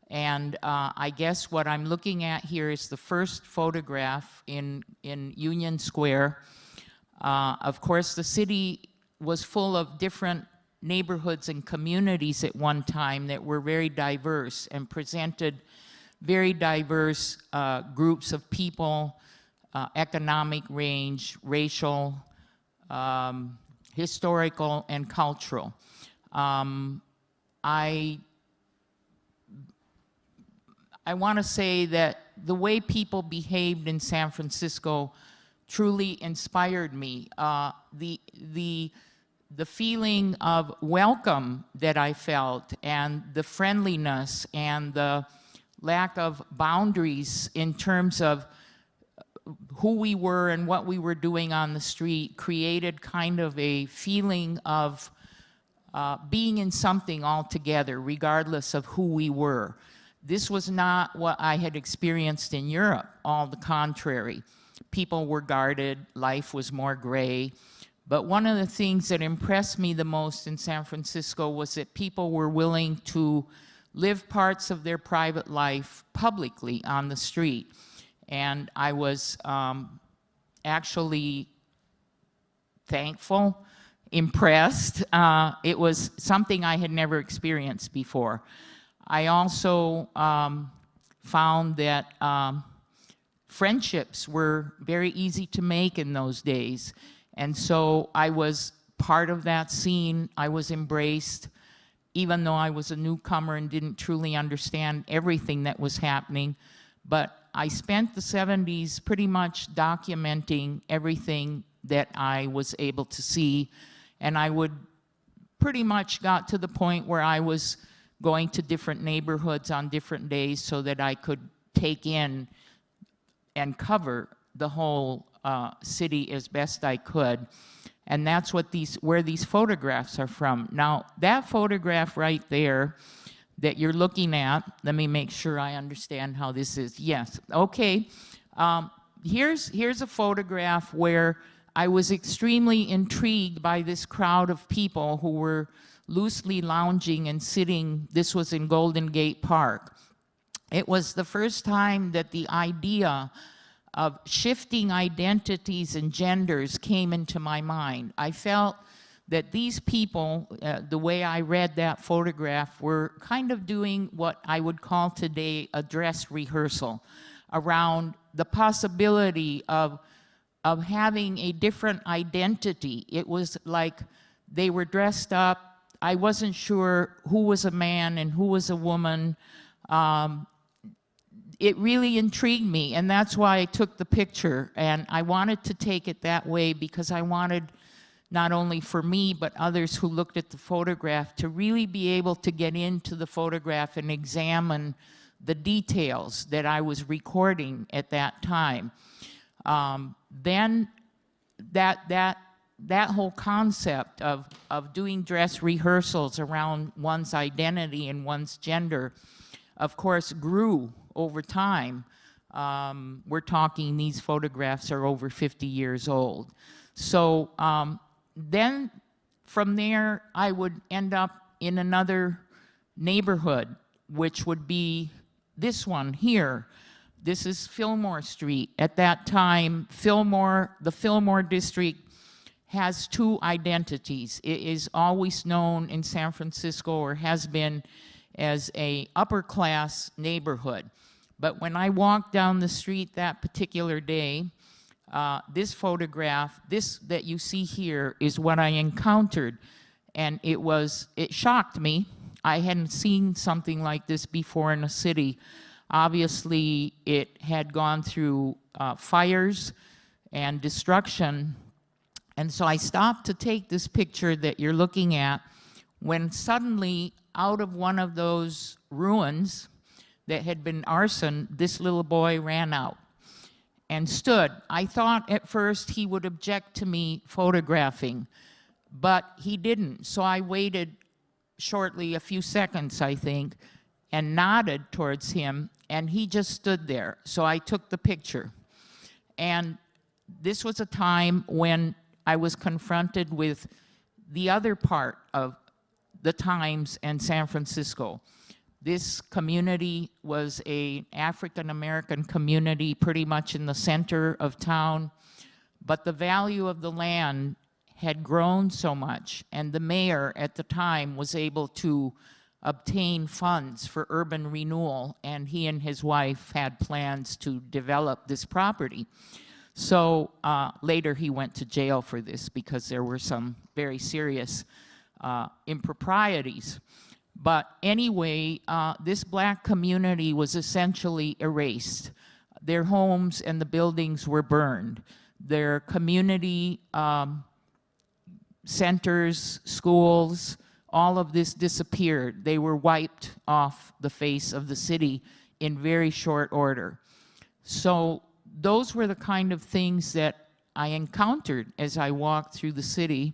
And I guess what I'm looking at here is the first photograph in Union Square. Of course, the city was full of different neighborhoods and communities at one time that were very diverse and presented very diverse groups of people, economic range, racial, historical, and cultural. I want to say that the way people behaved in San Francisco truly inspired me. The feeling of welcome that I felt, and the friendliness, and the lack of boundaries in terms of who we were and what we were doing on the street, created kind of a feeling of being in something altogether, regardless of who we were. This was not what I had experienced in Europe, all the contrary. People were guarded, life was more gray. But one of the things that impressed me the most in San Francisco was that people were willing to live parts of their private life publicly on the street. And I was actually thankful, impressed. It was something I had never experienced before. I also found that friendships were very easy to make in those days. And so I was part of that scene. I was embraced, even though I was a newcomer and didn't truly understand everything that was happening. But I spent the 70s pretty much documenting everything that I was able to see. And I would pretty much got to the point where I was going to different neighborhoods on different days so that I could take in and cover the whole city as best I could. And that's what where these photographs are from. Now, that photograph right there that you're looking at, let me make sure I understand how this is. Yes, okay. Here's a photograph where I was extremely intrigued by this crowd of people who were loosely lounging and sitting. This was in Golden Gate Park. It was the first time that the idea of shifting identities and genders came into my mind. I felt that these people, the way I read that photograph, were kind of doing what I would call today a dress rehearsal around the possibility of having a different identity. It was like they were dressed up. I wasn't sure who was a man and who was a woman. It really intrigued me, and that's why I took the picture. And I wanted to take it that way because I wanted, not only for me, but others who looked at the photograph, to really be able to get into the photograph and examine the details that I was recording at that time. Then that whole concept of doing dress rehearsals around one's identity and one's gender, of course, grew over time. We're talking, these photographs are over 50 years old. So then from there, I would end up in another neighborhood, which would be this one here. This is Fillmore Street. At that time, the Fillmore district has two identities. It is always known in San Francisco, or has been, as a upper class neighborhood. But when I walked down the street that particular day, this photograph, this that you see here, is what I encountered. And it shocked me. I hadn't seen something like this before in a city. Obviously, it had gone through fires and destruction. And so I stopped to take this picture that you're looking at, when suddenly, out of one of those ruins that had been arson, this little boy ran out and stood. I thought at first he would object to me photographing, but he didn't. So I waited shortly, a few seconds, I think, and nodded towards him, and he just stood there. So I took the picture. And this was a time when I was confronted with the other part of the Times and San Francisco. This community was an African-American community pretty much in the center of town, but the value of the land had grown so much, and the mayor at the time was able to obtain funds for urban renewal, and he and his wife had plans to develop this property. So later he went to jail for this because there were some very serious improprieties. But anyway, this black community was essentially erased. Their homes and the buildings were burned. Their community centers, schools, all of this disappeared. They were wiped off the face of the city in very short order. So those were the kind of things that I encountered as I walked through the city,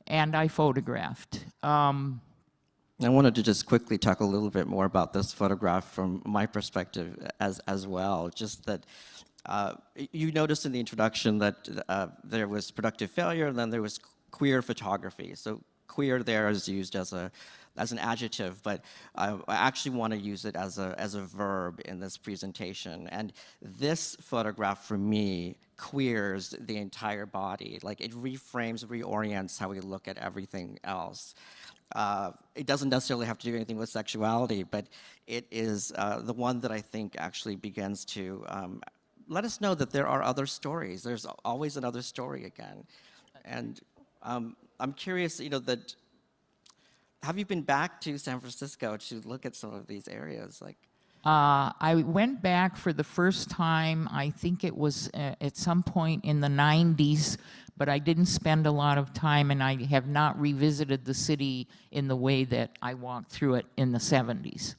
and I photographed. I wanted to just quickly talk a little bit more about this photograph from my perspective as well. Just that you noticed in the introduction that there was productive failure, and then there was queer photography. So queer there is used as an adjective, but I actually want to use it as a verb in this presentation. And this photograph, for me, queers the entire body. Like, it reframes, reorients how we look at everything else. It doesn't necessarily have to do anything with sexuality, but it is the one that I think actually begins to let us know that there are other stories. There's always another story again. And I'm curious, that have you been back to San Francisco to look at some of these areas? I went back for the first time, I think it was at some point in the 90s, but I didn't spend a lot of time, and I have not revisited the city in the way that I walked through it in the 70s.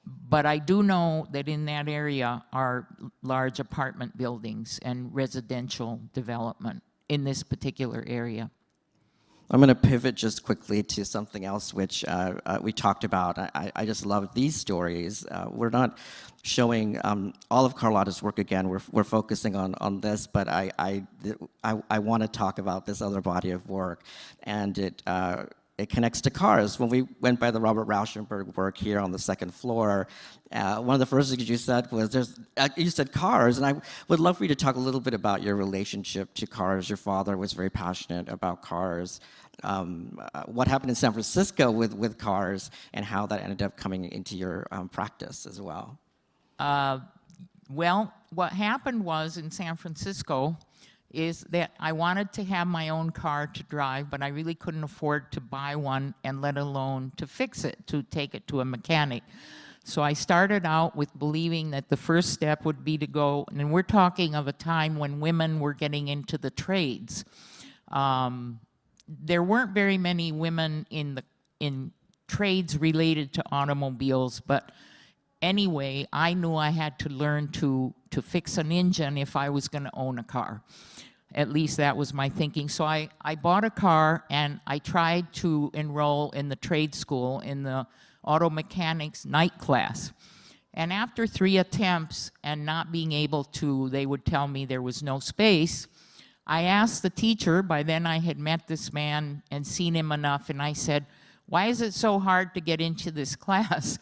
But I do know that in that area are large apartment buildings and residential development in this particular area. I'm going to pivot just quickly to something else which we talked about. I just love these stories. We're not showing all of Carlotta's work again. We're focusing on this, but I want to talk about this other body of work. And it it connects to cars. When we went by the Robert Rauschenberg work here on the second floor, one of the first things you said was, you said cars, and I would love for you to talk a little bit about your relationship to cars. Your father was very passionate about cars. What happened in San Francisco with cars, and how that ended up coming into your practice as well? Well, what happened was in San Francisco is that I wanted to have my own car to drive, but I really couldn't afford to buy one, and let alone to fix it, to take it to a mechanic. So I started out with believing that the first step would be to go, and we're talking of a time when women were getting into the trades. There weren't very many women in trades related to automobiles, but anyway, I knew I had to learn to fix an engine if I was going to own a car. At least that was my thinking. So I bought a car, and I tried to enroll in the trade school in the auto mechanics night class. And after 3 attempts and not being able to, they would tell me there was no space, I asked the teacher. By then I had met this man and seen him enough, and I said, "Why is it so hard to get into this class?"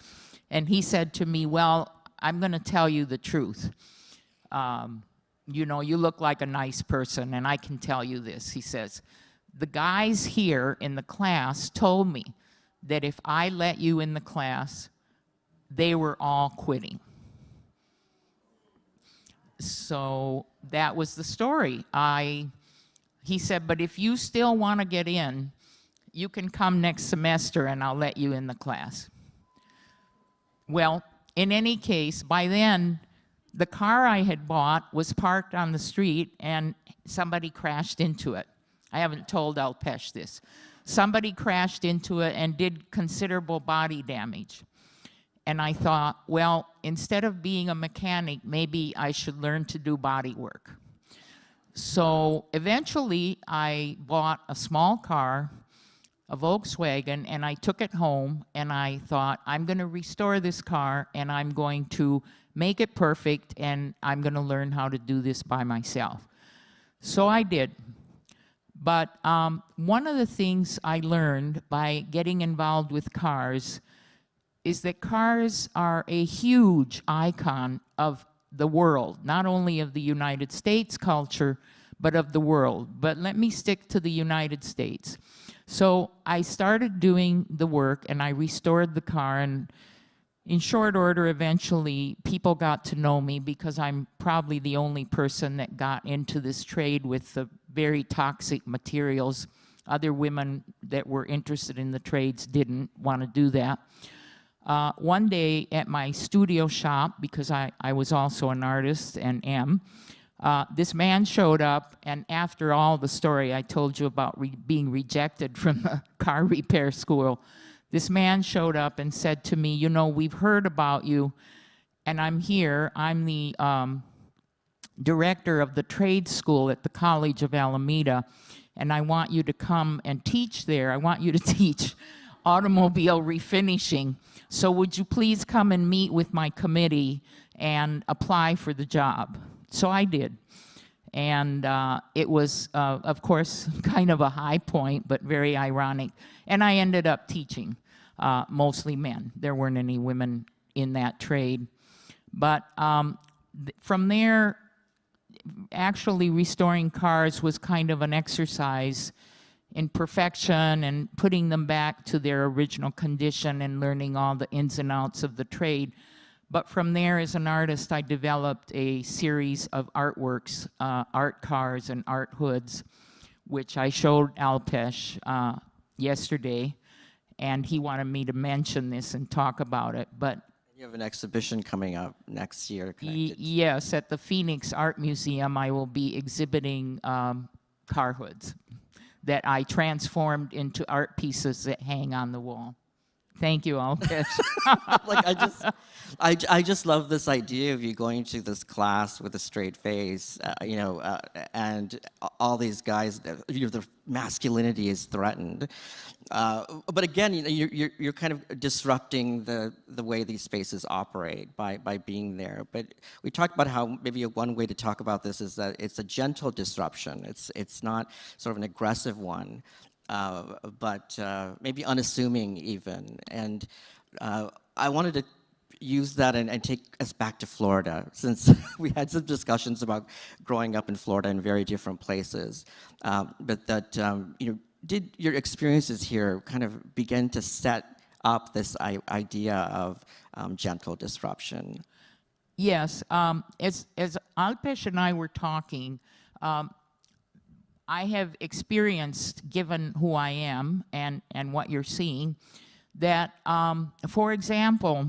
And he said to me, "Well, I'm going to tell you the truth. You know, you look like a nice person, and I can tell you this." He says, "The guys here in the class told me that if I let you in the class, they were all quitting." So that was the story. He said, "But if you still want to get in, you can come next semester, and I'll let you in the class." Well, in any case, by then, the car I had bought was parked on the street, and somebody crashed into it. I haven't told Alpesh this. Somebody crashed into it and did considerable body damage. And I thought, well, instead of being a mechanic, maybe I should learn to do body work. So eventually, I bought a small car, a Volkswagen, and I took it home, and I thought, I'm going to restore this car, and I'm going to make it perfect, and I'm going to learn how to do this by myself. So I did. But one of the things I learned by getting involved with cars is that cars are a huge icon of the world, not only of the United States culture, but of the world. But let me stick to the United States. So I started doing the work, and I restored the car, and in short order, eventually, people got to know me because I'm probably the only person that got into this trade with the very toxic materials. Other women that were interested in the trades didn't want to do that. One day at my studio shop, because I was also an artist and am, this man showed up, and after all the story I told you about being rejected from the car repair school, this man showed up and said to me, "You know, we've heard about you, and I'm here. I'm the director of the trade school at the College of Alameda, and I want you to come and teach there. I want you to teach automobile refinishing. So would you please come and meet with my committee and apply for the job?" So I did. And it was, of course, kind of a high point, but very ironic. And I ended up teaching, mostly men. There weren't any women in that trade. But from there, actually restoring cars was kind of an exercise in perfection and putting them back to their original condition and learning all the ins and outs of the trade. But from there, as an artist, I developed a series of artworks, art cars and art hoods, which I showed Alpesh yesterday, and he wanted me to mention this and talk about it. But You have an exhibition coming up next year. Yes, at the Phoenix Art Museum, I will be exhibiting car hoods that I transformed into art pieces that hang on the wall. Thank you, Alpesh. Like I just love this idea of you going to this class with a straight face, and all these guys, the masculinity is threatened. But again, you're kind of disrupting the way these spaces operate by being there. But we talked about how maybe one way to talk about this is that it's a gentle disruption. It's not sort of an aggressive one. but maybe unassuming even. And I wanted to use that and take us back to Florida, since we had some discussions about growing up in Florida in very different places. But that, did your experiences here kind of begin to set up this idea of gentle disruption? Yes, as Alpesh and I were talking, I have experienced, given who I am and what you're seeing, that, for example,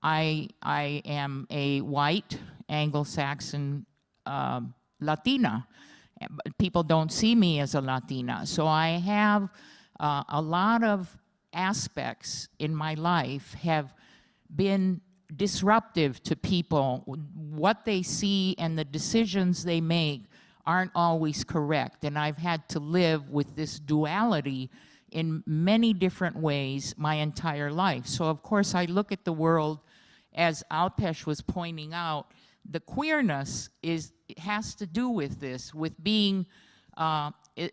I am a white Anglo-Saxon Latina. People don't see me as a Latina. So I have a lot of aspects in my life have been disruptive to people. What they see and the decisions they make aren't always correct. And I've had to live with this duality in many different ways my entire life. So of course I look at the world, as Alpesh was pointing out, the queerness has to do with this, with being,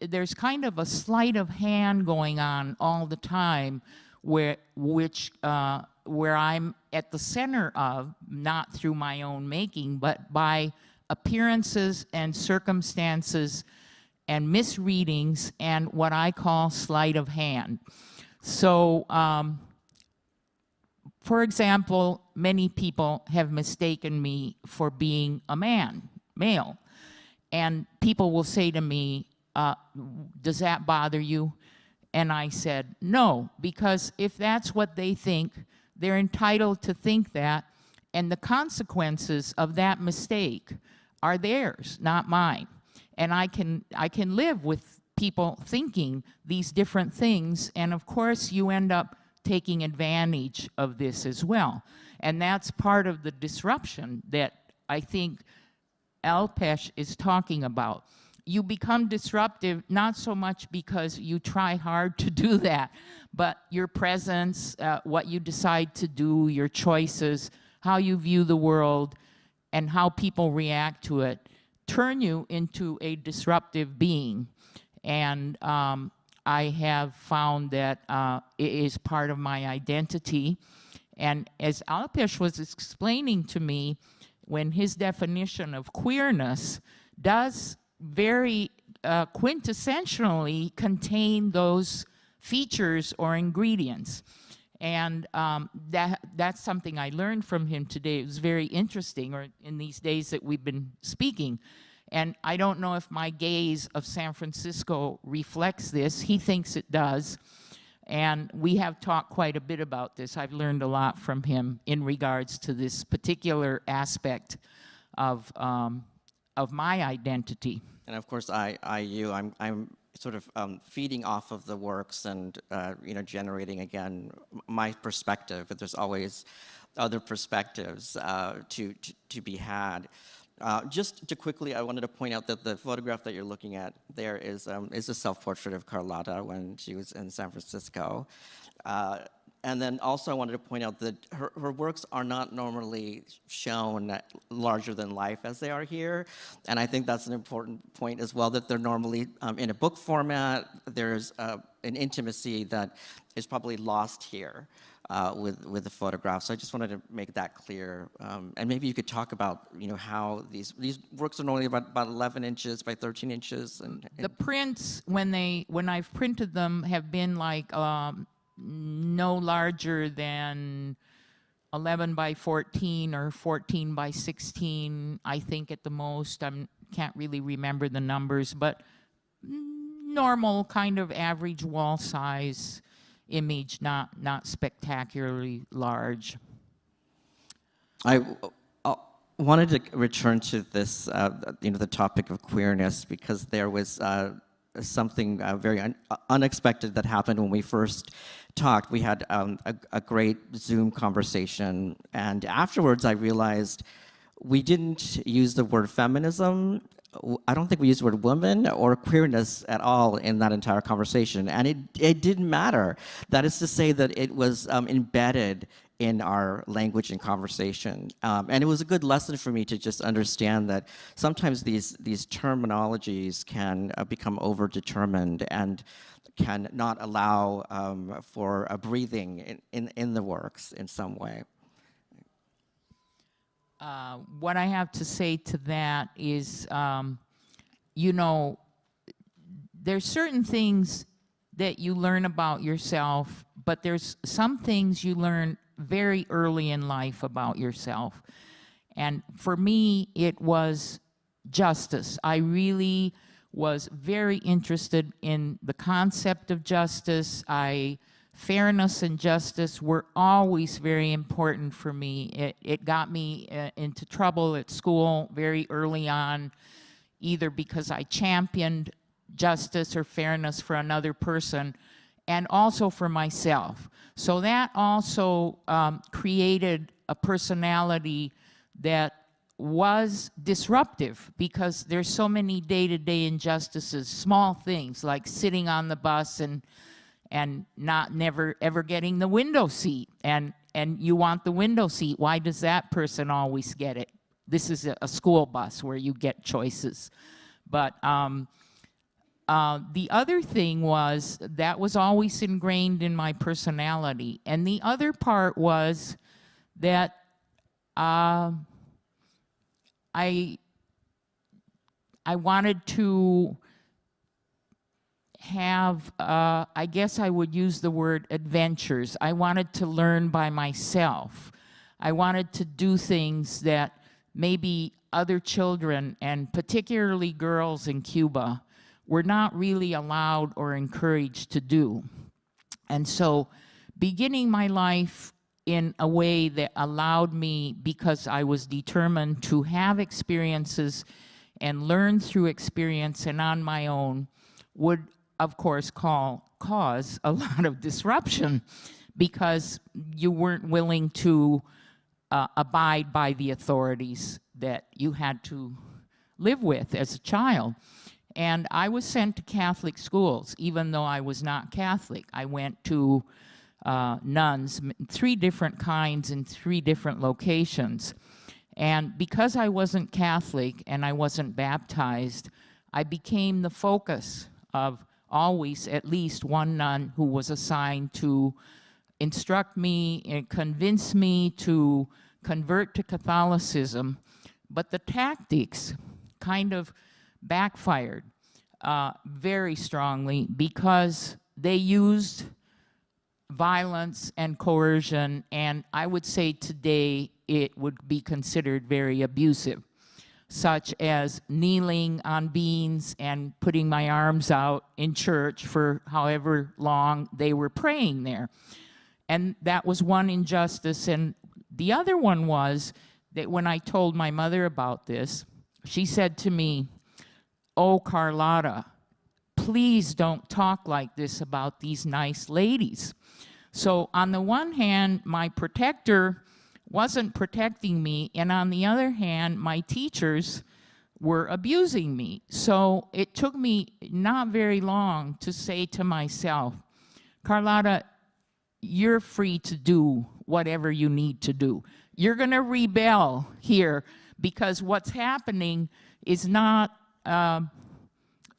there's kind of a sleight of hand going on all the time where I'm at the center of, not through my own making, but by appearances and circumstances and misreadings and what I call sleight of hand. So, for example, many people have mistaken me for being a male. And people will say to me, does that bother you? And I said, no, because if that's what they think, they're entitled to think that, and the consequences of that mistake are theirs, not mine. And I can live with people thinking these different things, and of course you end up taking advantage of this as well. And that's part of the disruption that I think Alpesh is talking about. You become disruptive not so much because you try hard to do that, but your presence, what you decide to do, your choices, how you view the world, and how people react to it turn you into a disruptive being. And I have found that it is part of my identity. And as Alpesh was explaining to me, when his definition of queerness does very quintessentially contain those features or ingredients. And that's something I learned from him today. It was very interesting, or in these days that we've been speaking. And I don't know if my gaze of San Francisco reflects this. He thinks it does. And we have talked quite a bit about this. I've learned a lot from him in regards to this particular aspect of my identity. And of course, I'm sort of feeding off of the works and generating again my perspective. But there's always other perspectives to be had. Just to quickly, I wanted to point out that the photograph that you're looking at there is a self-portrait of Carlotta when she was in San Francisco. And then also I wanted to point out that her works are not normally shown larger than life as they are here. And I think that's an important point as well, that they're normally in a book format. There's an intimacy that is probably lost here with the photographs. So I just wanted to make that clear. And maybe you could talk about how these works are normally about 11 inches by 13 inches. And the prints, when I've printed them, have been like no larger than 11 by 14 or 14 by 16, I think at the most. I can't really remember the numbers, but normal kind of average wall size image, not spectacularly large. I wanted to return to this, the topic of queerness, because there was something very unexpected that happened when we first talked. We had a great Zoom conversation, and afterwards I realized we didn't use the word feminism. I don't think we used the word woman or queerness at all in that entire conversation, and it didn't matter. That is to say that it was embedded in our language and conversation. And it was a good lesson for me to just understand that sometimes these terminologies can become over-determined, and can not allow for a breathing in the works in some way. What I have to say to that is, you know, there's certain things that you learn about yourself, but there's some things you learn very early in life about yourself. And for me, it was justice. I really was very interested in the concept of justice. Fairness and justice were always very important for me. It got me into trouble at school very early on, either because I championed justice or fairness for another person, and also for myself. So that also created a personality that was disruptive, because there's so many day-to-day injustices, small things like sitting on the bus and never ever getting the window seat, and you want the window seat. Why does that person always get it? This is a school bus where you get choices. But the other thing was that was always ingrained in my personality. And the other part was that I wanted to have, I guess I would use the word adventures. I wanted to learn by myself. I wanted to do things that maybe other children, and particularly girls in Cuba, were not really allowed or encouraged to do. And so beginning my life in a way that allowed me, because I was determined to have experiences and learn through experience and on my own, would of course cause a lot of disruption, because you weren't willing to abide by the authorities that you had to live with as a child. And I was sent to Catholic schools, even though I was not Catholic. I went to nuns, 3 different kinds in 3 different locations. And because I wasn't Catholic and I wasn't baptized, I became the focus of always at least one nun who was assigned to instruct me and convince me to convert to Catholicism. But the tactics kind of backfired very strongly, because they used violence and coercion, and I would say today it would be considered very abusive, such as kneeling on beans and putting my arms out in church for however long they were praying there. And that was one injustice. And the other one was that when I told my mother about this, she said to me, "Oh, Carlotta, please don't talk like this about these nice ladies." So on the one hand, my protector wasn't protecting me, and on the other hand, my teachers were abusing me. So it took me not very long to say to myself, "Carlotta, you're free to do whatever you need to do. You're going to rebel here, because what's happening is not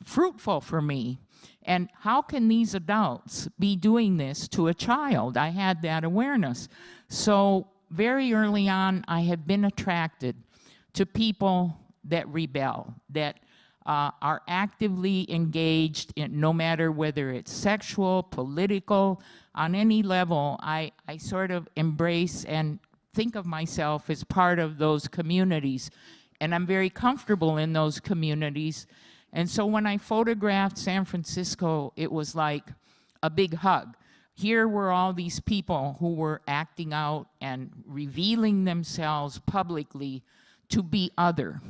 fruitful for me. And how can these adults be doing this to a child?" I had that awareness. So very early on, I had been attracted to people that rebel, that are actively engaged in, no matter whether it's sexual, political, on any level. I sort of embrace and think of myself as part of those communities. And I'm very comfortable in those communities. And so when I photographed San Francisco, it was like a big hug. Here were all these people who were acting out and revealing themselves publicly to be other,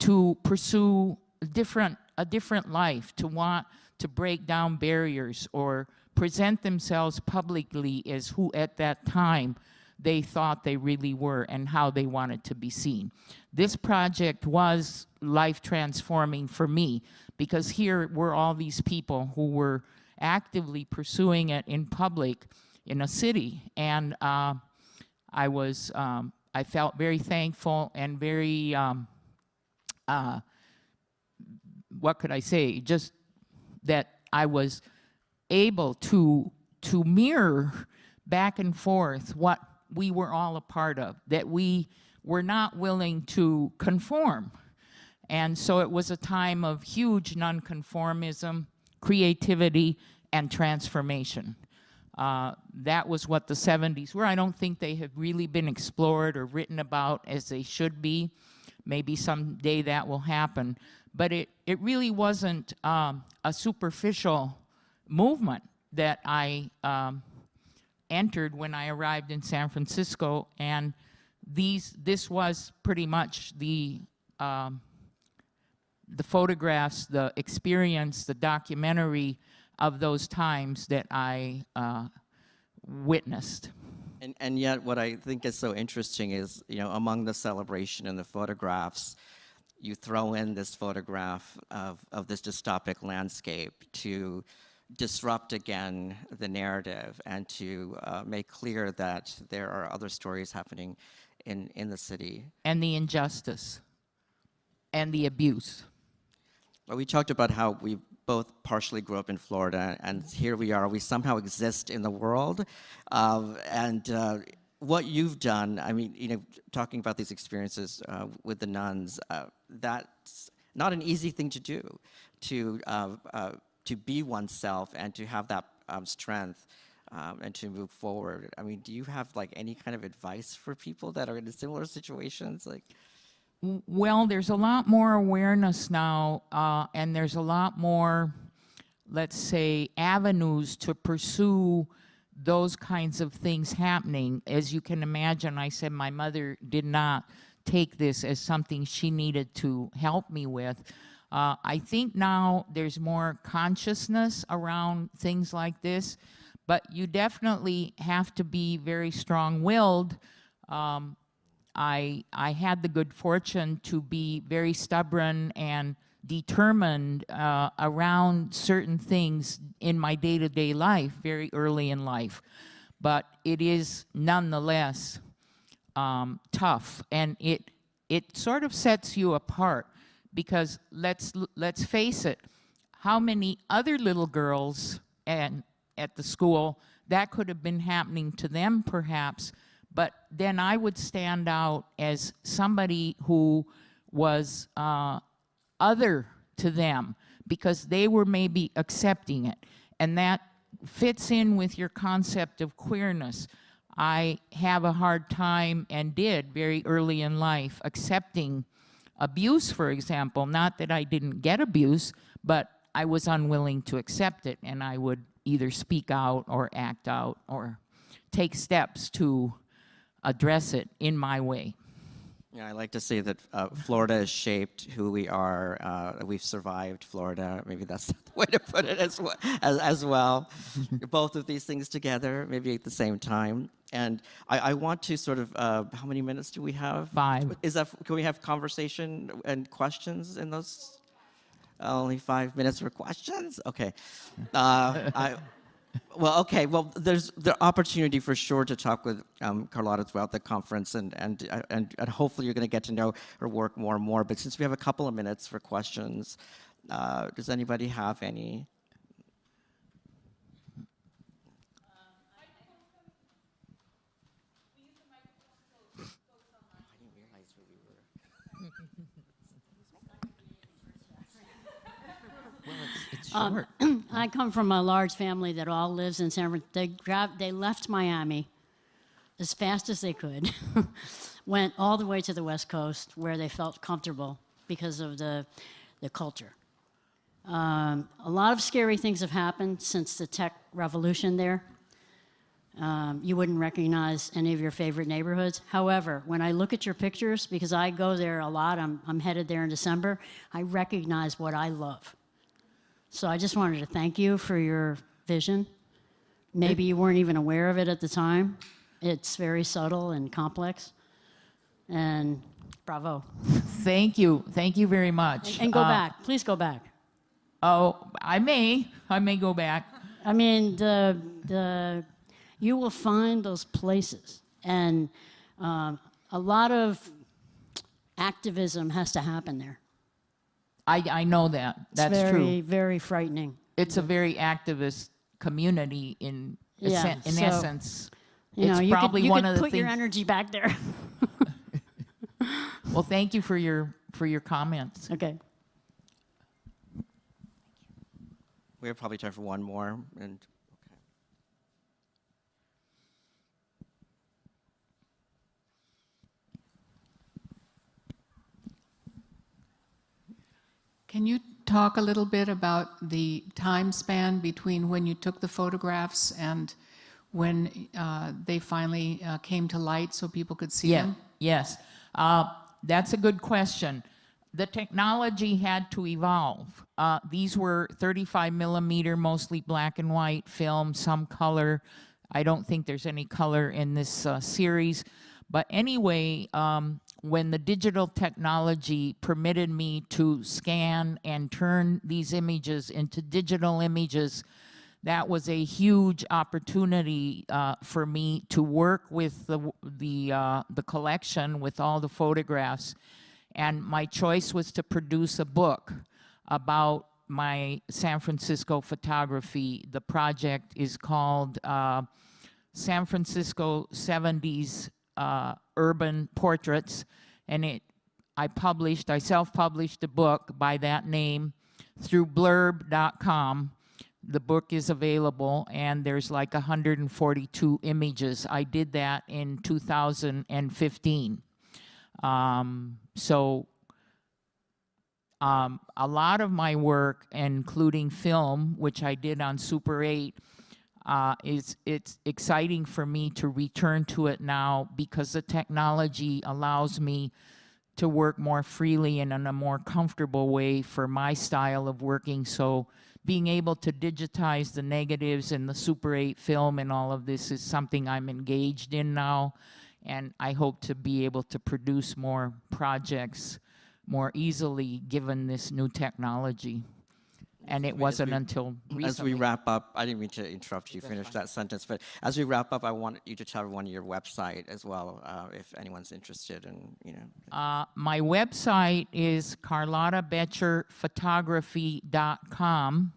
to pursue a different life, to want to break down barriers or present themselves publicly as who at that time they thought they really were and how they wanted to be seen. This project was life-transforming for me, because here were all these people who were actively pursuing it in public in a city. And I felt very thankful and very, what could I say, just that I was able to mirror back and forth what we were all a part of, that we were not willing to conform. And so it was a time of huge nonconformism, creativity, and transformation. That was what the 70s were. I don't think they have really been explored or written about as they should be. Maybe someday that will happen. But it really wasn't a superficial movement that I entered when I arrived in San Francisco, and this was pretty much the photographs, the experience, the documentary of those times that I witnessed. And yet, what I think is so interesting is, among the celebration and the photographs, you throw in this photograph of this dystopic landscape to disrupt again the narrative and to make clear that there are other stories happening in the city. And the injustice and the abuse. Well, we talked about how we both partially grew up in Florida, and here we are. We somehow exist in the world. What you've done, I mean, talking about these experiences with the nuns, that's not an easy thing to do, to be oneself and to have that strength and to move forward. I mean, do you have like any kind of advice for people that are in similar situations? Well, there's a lot more awareness now, and there's a lot more, let's say, avenues to pursue those kinds of things happening. As you can imagine, I said my mother did not take this as something she needed to help me with. I think now there's more consciousness around things like this, but you definitely have to be very strong-willed. I had the good fortune to be very stubborn and determined around certain things in my day-to-day life very early in life. But it is nonetheless tough, and it sort of sets you apart, because let's face it, how many other little girls at the school, that could have been happening to them perhaps, but then I would stand out as somebody who was other to them because they were maybe accepting it. And that fits in with your concept of queerness. I have a hard time, and did very early in life, accepting abuse, for example. Not that I didn't get abuse, but I was unwilling to accept it, and I would either speak out or act out or take steps to address it in my way. Yeah, I like to say that Florida has shaped who we are. We've survived Florida. Maybe that's the way to put it as well. Both of these things together, maybe at the same time. And I want to sort of, how many minutes do we have? 5. Can we have conversation and questions in those? Only 5 minutes for questions? Okay. Well, there's the opportunity for sure to talk with Carlotta throughout the conference, and hopefully you're going to get to know her work more and more. But since we have a couple of minutes for questions, does anybody have any? It's short. I come from a large family that all lives in San Francisco. They left Miami as fast as they could, went all the way to the West Coast where they felt comfortable because of the culture. A lot of scary things have happened since the tech revolution there. You wouldn't recognize any of your favorite neighborhoods. However, when I look at your pictures, because I go there a lot, I'm headed there in December, I recognize what I love. So I just wanted to thank you for your vision. Maybe you weren't even aware of it at the time. It's very subtle and complex. And bravo. Thank you. Thank you very much. And go back. Please go back. Oh, I may go back. I mean, you will find those places. And a lot of activism has to happen there. I know that. That's it's very, true. very frightening. It's a very activist community in Yeah, so, essence. You know, It's you probably could one of the put your things. energy back there. Well, thank you for your comments. Okay. We have probably time for one more. And okay. Can you talk a little bit about the time span between when you took the photographs and when they finally came to light so people could see them? Yes. That's a good question. The technology had to evolve. These were 35 millimeter, mostly black and white film, some color. I don't think there's any color in this series. But anyway, when the digital technology permitted me to scan and turn these images into digital images, that was a huge opportunity for me to work with the collection, with all the photographs. And my choice was to produce a book about my San Francisco photography. The project is called San Francisco 70s Urban Portraits, and I self-published a book by that name through blurb.com. The book is available, and there's like 142 images. I did that in 2015. A lot of my work, including film, which I did on Super 8, it's exciting for me to return to it now because the technology allows me to work more freely and in a more comfortable way for my style of working. So being able to digitize the negatives and the Super 8 film and all of this is something I'm engaged in now. And I hope to be able to produce more projects more easily given this new technology. And it wasn't until recently. As we wrap up, I didn't mean to interrupt you, finish that sentence, but as we wrap up, I want you to tell everyone your website as well, if anyone's interested in, you know. My website is carlottabecherphotography.com,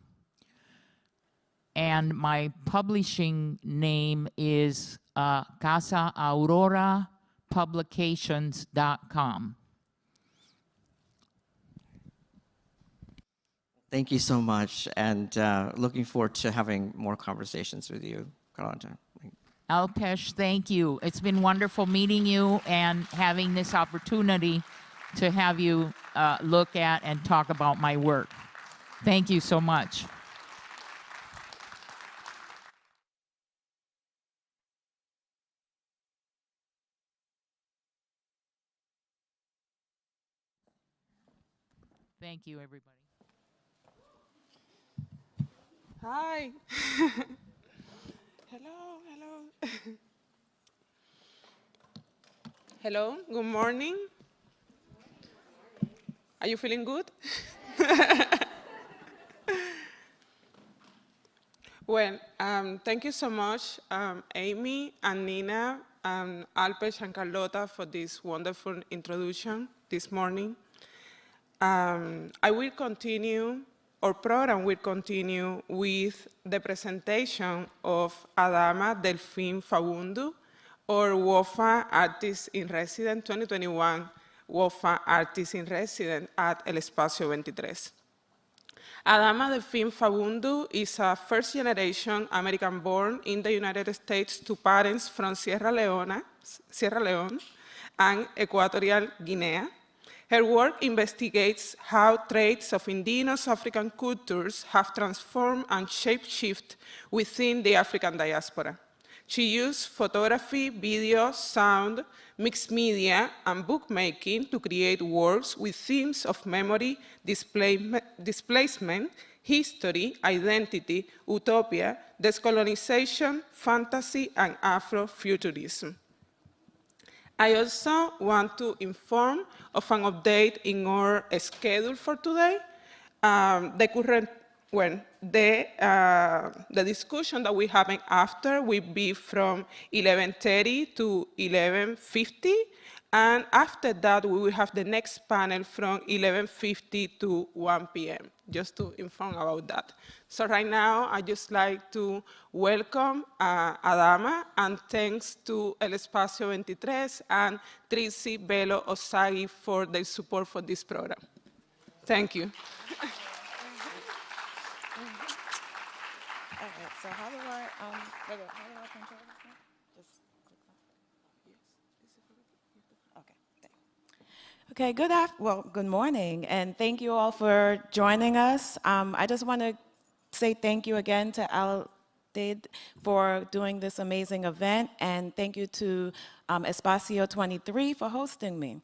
and my publishing name is CasaAuroraPublications.com. Thank you so much, and looking forward to having more conversations with you, Carlotta. Alpesh, thank you. It's been wonderful meeting you and having this opportunity to have you look at and talk about my work. Thank you so much. Thank you, everybody. Hi. Hello, hello. Hello, good morning. Are you feeling good? Well, thank you so much, Amy and Nina, and Alpesh and Carlotta for this wonderful introduction this morning. I will continue, our program will continue with the presentation of Adama Delfín Fabundu, or WOPHA Artist in Residence 2021, WOPHA Artist in Residence at El Espacio 23. Adama Delfín Fabundu is a first-generation American-born in the United States to parents from Sierra Leone and Equatorial Guinea. Her work investigates how traits of indigenous African cultures have transformed and shape-shifted within the African diaspora. She used photography, video, sound, mixed media, and bookmaking to create works with themes of memory, displacement, history, identity, utopia, decolonization, fantasy, and Afrofuturism. I also want to inform of an update in our schedule for today. The discussion that we're having after will be from 11:30 to 11:50, And after that, we will have the next panel from 11:50 to 1 p.m., just to inform about that. So right now, I just like to welcome Adama, and thanks to El Espacio 23 and Trisi Belo Osagi for their support for this program. Thank you. Okay, so how do I control this now? Just click on. Okay, thanks. Okay, good morning, and thank you all for joining us. I just want to say thank you again to Al Did for doing this amazing event, and thank you to Espacio 23 for hosting me.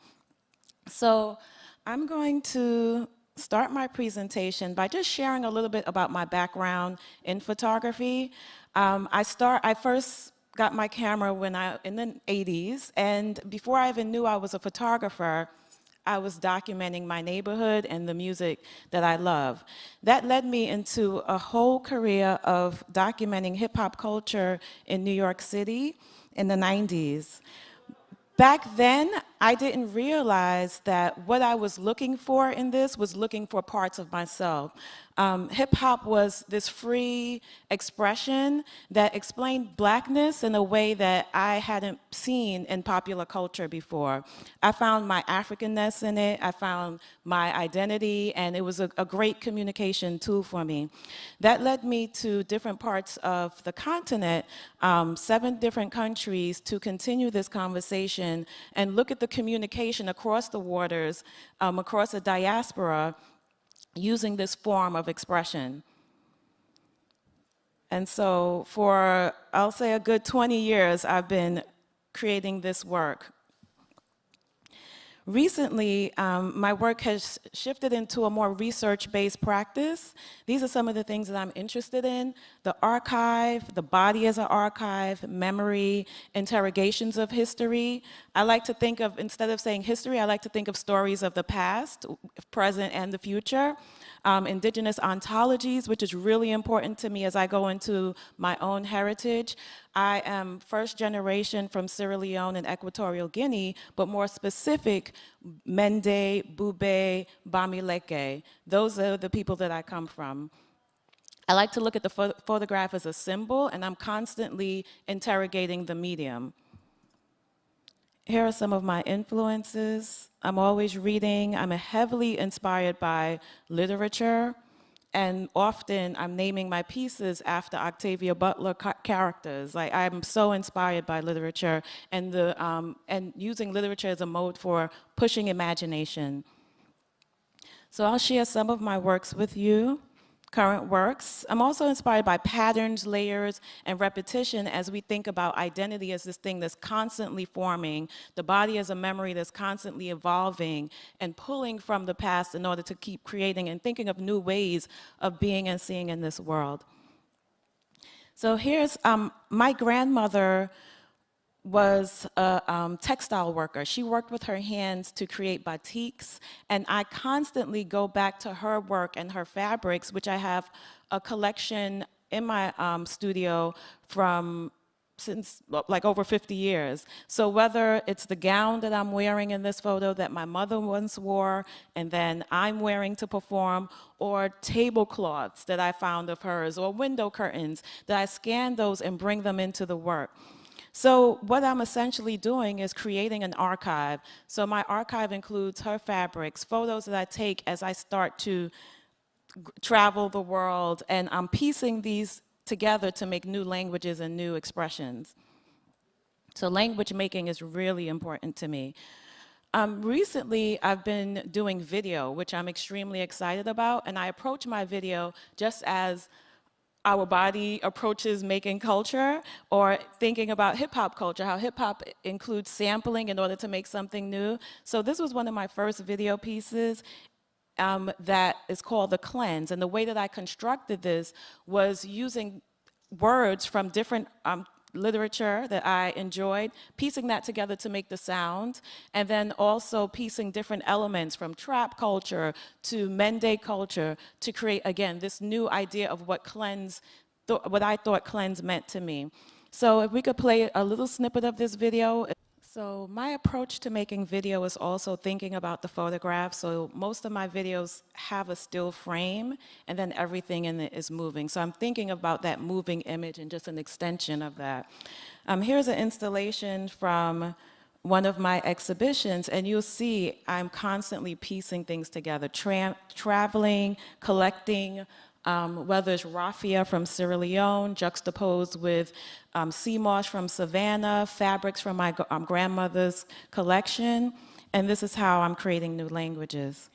So I'm going to start my presentation by just sharing a little bit about my background in photography. I first got my camera in the 80s, and before I even knew I was a photographer, I was documenting my neighborhood and the music that I love. That led me into a whole career of documenting hip hop culture in New York City in the 90s. Back then, I didn't realize that what I was looking for in this was looking for parts of myself. Hip hop was this free expression that explained blackness in a way that I hadn't seen in popular culture before. I found my Africanness in it, I found my identity, and it was a great communication tool for me. That led me to different parts of the continent, 7 different countries, to continue this conversation and look at the communication across the waters, across the diaspora, using this form of expression. And so for, I'll say, a good 20 years, I've been creating this work. Recently, my work has shifted into a more research-based practice. These are some of the things that I'm interested in: the archive, the body as an archive, memory, interrogations of history. I like to think of, instead of saying history, I like to think of stories of the past, present, and the future. Indigenous ontologies, which is really important to me as I go into my own heritage. I am first generation from Sierra Leone and Equatorial Guinea, but more specific, Mende, Bube, Bamileke. Those are the people that I come from. I like to look at the photograph as a symbol, and I'm constantly interrogating the medium. Here are some of my influences. I'm always reading. I'm heavily inspired by literature, and often I'm naming my pieces after Octavia Butler characters. Like, I'm so inspired by literature and using literature as a mode for pushing imagination. So I'll share some of my works with you. Current works. I'm also inspired by patterns, layers, and repetition as we think about identity as this thing that's constantly forming, the body as a memory that's constantly evolving and pulling from the past in order to keep creating and thinking of new ways of being and seeing in this world. So here's my grandmother was a textile worker. She worked with her hands to create batiks, and I constantly go back to her work and her fabrics, which I have a collection in my studio from since like over 50 years. So whether it's the gown that I'm wearing in this photo that my mother once wore and then I'm wearing to perform, or tablecloths that I found of hers, or window curtains, that I scan those and bring them into the work. So what I'm essentially doing is creating an archive. So my archive includes her fabrics, photos that I take as I start to travel the world, and I'm piecing these together to make new languages and new expressions. So language making is really important to me. Recently, I've been doing video, which I'm extremely excited about, and I approach my video just as our body approaches making culture, or thinking about hip hop culture, how hip hop includes sampling in order to make something new. So this was one of my first video pieces that is called The Cleanse. And the way that I constructed this was using words from different literature that I enjoyed, piecing that together to make the sound, and then also piecing different elements from trap culture to Mende culture to create, again, this new idea of what what I thought cleanse meant to me. So if we could play a little snippet of this video. So my approach to making video is also thinking about the photograph. So most of my videos have a still frame and then everything in it is moving. So I'm thinking about that moving image and just an extension of that. Here's an installation from one of my exhibitions, and you'll see I'm constantly piecing things together, traveling, collecting, whether it's raffia from Sierra Leone juxtaposed with sea moss from Savannah, fabrics from my grandmother's collection, and this is how I'm creating new languages.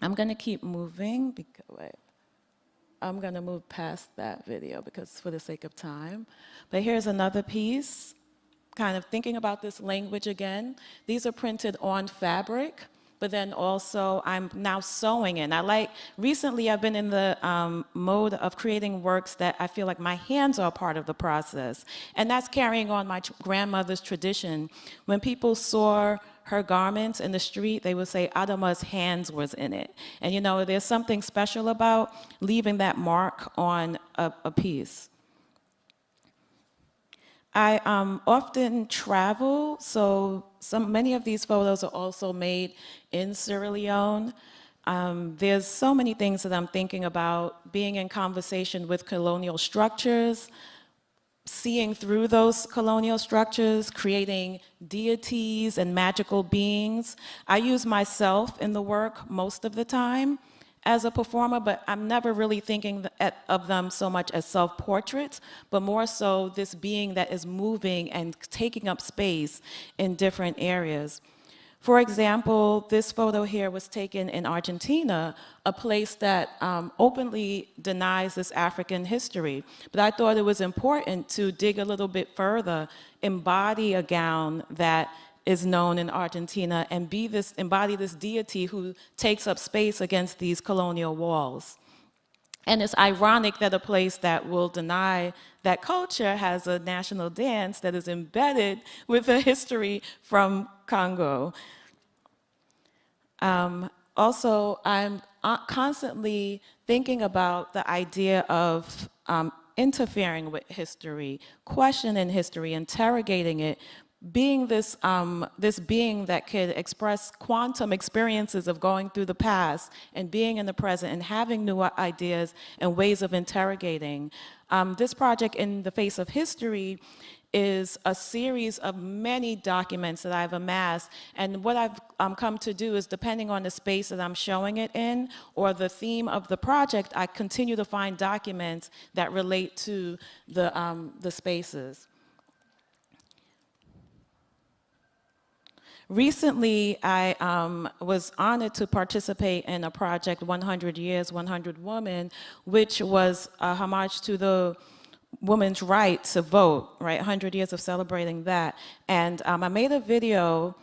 I'm gonna keep moving because, wait, I'm gonna move past that video because for the sake of time. But here's another piece, kind of thinking about this language again. These are printed on fabric, but then also I'm now sewing in. Recently I've been in the mode of creating works that I feel like my hands are part of the process. And that's carrying on my grandmother's tradition. When people saw her garments in the street, they would say Adama's hands was in it. And you know, there's something special about leaving that mark on a piece. I often travel, so many of these photos are also made in Sierra Leone. There's so many things that I'm thinking about, being in conversation with colonial structures, seeing through those colonial structures, creating deities and magical beings. I use myself in the work most of the time as a performer, but I'm never really thinking of them so much as self-portraits, but more so this being that is moving and taking up space in different areas. For example, this photo here was taken in Argentina, a place that openly denies this African history. But I thought it was important to dig a little bit further, embody a gown that is known in Argentina and embody this deity who takes up space against these colonial walls. And it's ironic that a place that will deny that culture has a national dance that is embedded with a history from Congo. Also, I'm constantly thinking about the idea of interfering with history, questioning history, interrogating it, being this being that could express quantum experiences of going through the past and being in the present and having new ideas and ways of interrogating. This project, In the Face of History, is a series of many documents that I've amassed. And what I've come to do is, depending on the space that I'm showing it in or the theme of the project, I continue to find documents that relate to the spaces. Recently, I was honored to participate in a project, 100 Years, 100 Women, which was a homage to the women's right to vote, right? 100 years of celebrating that. And I made a video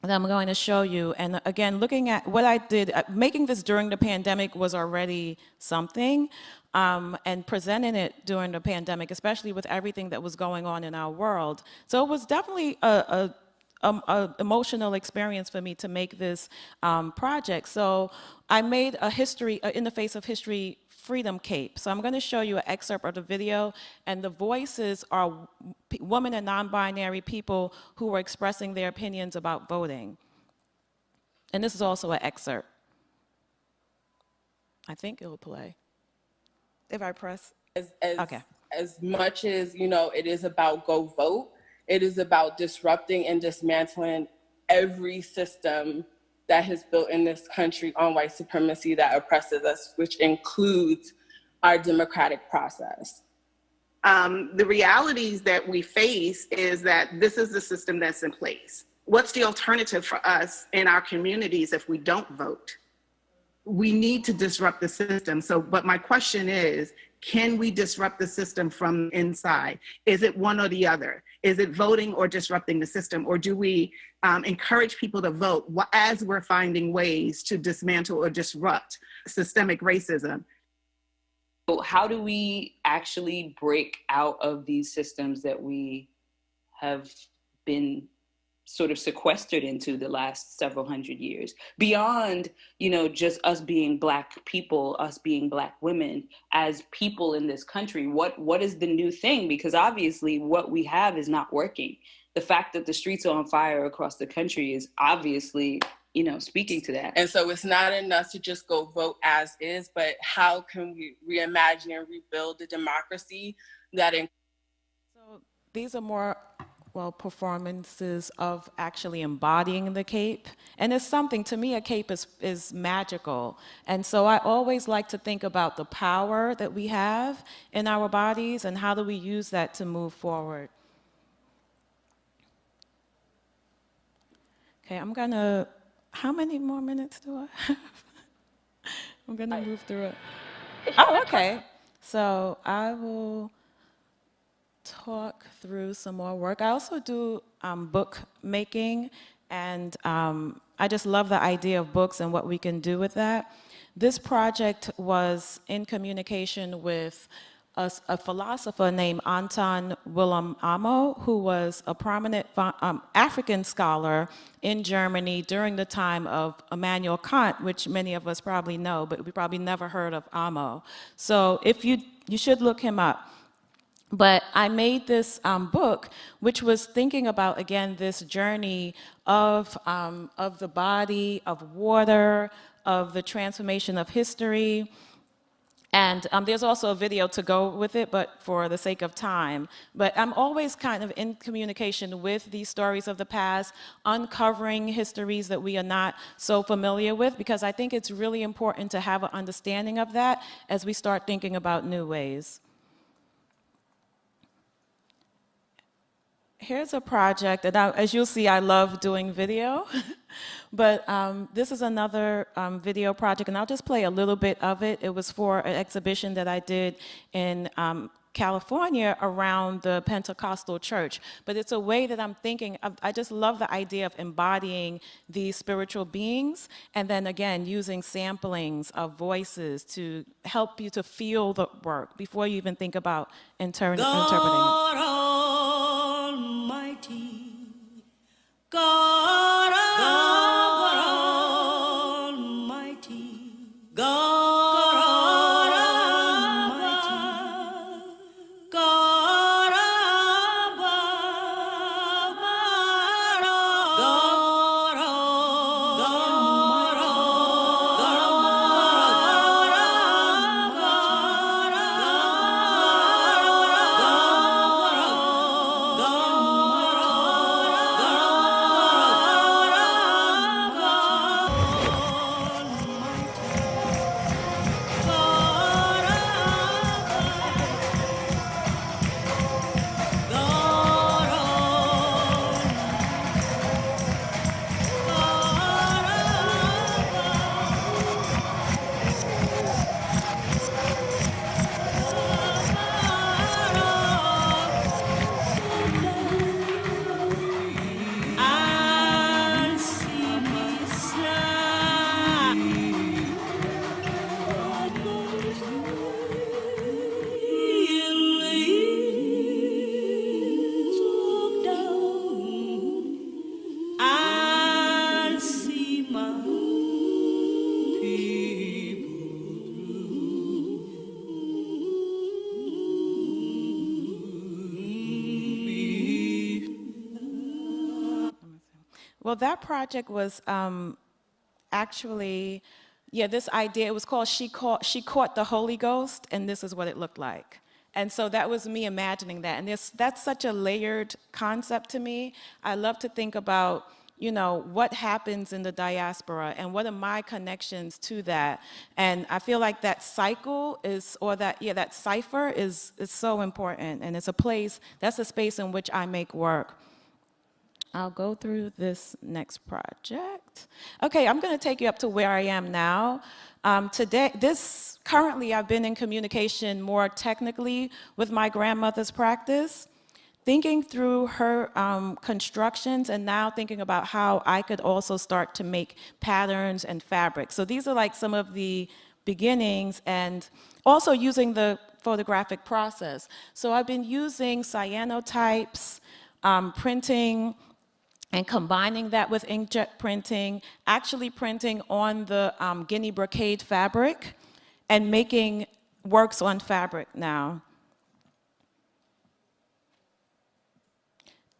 that I'm going to show you. And again, looking at what I did, making this during the pandemic was already something. And presenting it during the pandemic, especially with everything that was going on in our world. So it was definitely a emotional experience for me to make this project. So I made a history, In the Face of History freedom cape. So I'm going to show you an excerpt of the video, and the voices are women and non-binary people who were expressing their opinions about voting. And this is also an excerpt. I think it'll play. If I press. Okay. As much as, you know, it is about go vote, it is about disrupting and dismantling every system that has built in this country on white supremacy that oppresses us, which includes our democratic process. The realities that we face is that this is the system that's in place. What's the alternative for us in our communities if we don't vote? We need to disrupt the system. So, but my question is, can we disrupt the system from inside? Is it one or the other? Is it voting or disrupting the system? Or do we encourage people to vote as we're finding ways to dismantle or disrupt systemic racism? So how do we actually break out of these systems that we have been sort of sequestered into the last several hundred years, beyond, just us being Black people, us being Black women as people in this country? What is the new thing? Because obviously what we have is not working. The fact that the streets are on fire across the country is obviously, speaking to that. And so it's not enough to just go vote as is, but how can we reimagine and rebuild the democracy that So these are more, well, performances of actually embodying the cape. And it's something, to me, a cape is magical. And so I always like to think about the power that we have in our bodies and how do we use that to move forward. Okay, I'm gonna, how many more minutes do I have? I'm gonna move through it. Oh, okay. So I will talk through some more work. I also do book making, and I just love the idea of books and what we can do with that. This project was in communication with a philosopher named Anton Willem Amo, who was a prominent African scholar in Germany during the time of Immanuel Kant, which many of us probably know, but we probably never heard of Amo. So if you should look him up. But I made this book, which was thinking about, again, this journey of the body, of water, of the transformation of history. And there's also a video to go with it, but for the sake of time. But I'm always kind of in communication with these stories of the past, uncovering histories that we are not so familiar with, because I think it's really important to have an understanding of that as we start thinking about new ways. Here's a project, and as you'll see, I love doing video. But this is another video project, and I'll just play a little bit of it. It was for an exhibition that I did in California around the Pentecostal church. But it's a way that I'm thinking of, I just love the idea of embodying these spiritual beings, and then again, using samplings of voices to help you to feel the work before you even think about interpreting it. Almighty, God Almighty, God Almighty, God Well, that project was actually, yeah, this idea, it was called She Caught the Holy Ghost, and this is what it looked like. And so that was me imagining that. And that's such a layered concept to me. I love to think about, what happens in the diaspora and what are my connections to that. And I feel like that cycle is, or that cipher is so important. And it's a place, that's a space in which I make work. I'll go through this next project. Okay, I'm going to take you up to where I am now. Currently, I've been in communication more technically with my grandmother's practice, thinking through her constructions, and now thinking about how I could also start to make patterns and fabrics. So these are like some of the beginnings, and also using the photographic process. So I've been using cyanotypes, printing, and combining that with inkjet printing, actually printing on the Guinea brocade fabric and making works on fabric now.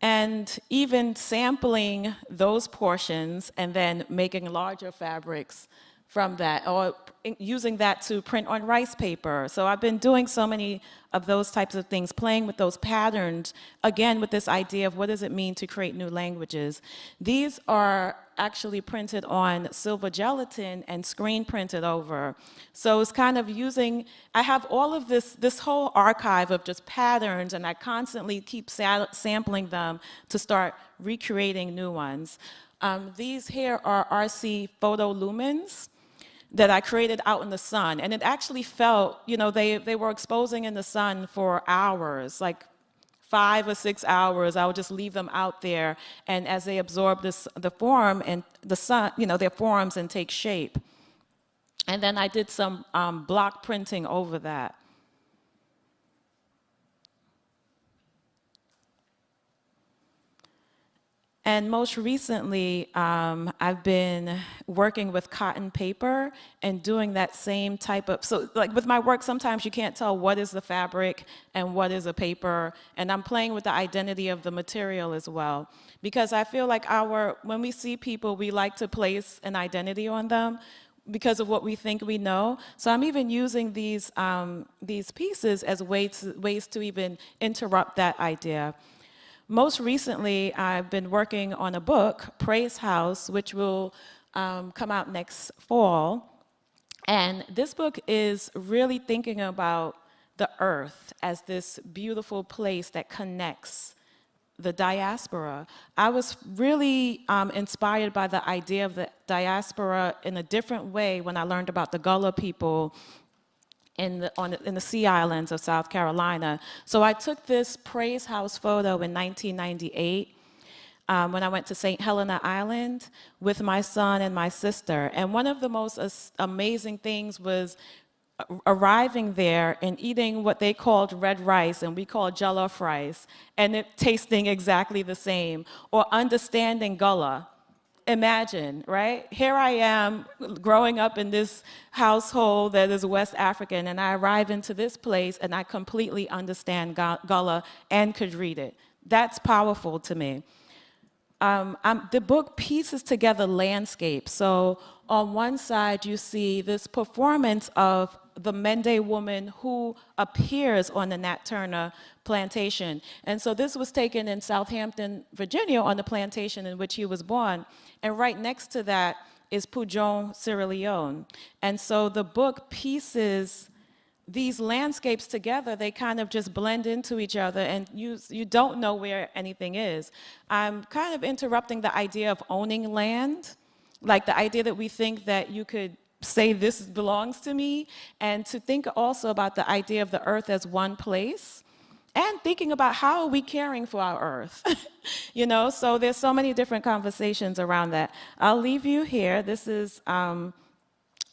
And even sampling those portions and then making larger fabrics from that, or using that to print on rice paper. So I've been doing so many of those types of things, playing with those patterns, again, with this idea of what does it mean to create new languages. These are actually printed on silver gelatin and screen printed over. So it's kind of using, I have all of this whole archive of just patterns, and I constantly keep sampling them to start recreating new ones. These here are RC photo lumens that I created out in the sun. And it actually felt, you know, they were exposing in the sun for hours, like 5 or 6 hours. I would just leave them out there, and as they absorb the form and the sun, you know, their forms and take shape. And then I did some block printing over that. And most recently, I've been working with cotton paper and doing that same type of, so like with my work, sometimes you can't tell what is the fabric and what is a paper, and I'm playing with the identity of the material as well. Because I feel like when we see people, we like to place an identity on them because of what we think we know. So I'm even using these pieces as ways to even interrupt that idea. Most recently, I've been working on a book, Praise House, which will come out next fall. And this book is really thinking about the earth as this beautiful place that connects the diaspora. I was really inspired by the idea of the diaspora in a different way when I learned about the Gullah people in the Sea Islands of South Carolina. So I took this Praise House photo in 1998 when I went to St. Helena Island with my son and my sister. And one of the most amazing things was arriving there and eating what they called red rice and we call jollof rice, and it tasting exactly the same, or understanding Gullah. Imagine, right? Here I am growing up in this household that is West African, and I arrive into this place and I completely understand Gullah and could read it. That's powerful to me. The book pieces together landscapes. So on one side, you see this performance of the Mende woman who appears on the Nat Turner plantation. And so this was taken in Southampton, Virginia, on the plantation in which he was born. And right next to that is Pujon, Sierra Leone. And so the book pieces these landscapes together. They kind of just blend into each other, and you don't know where anything is. I'm kind of interrupting the idea of owning land, like the idea that we think that you could say this belongs to me, and to think also about the idea of the earth as one place, and thinking about how are we caring for our earth. You know, so there's so many different conversations around that. I'll leave you here. This is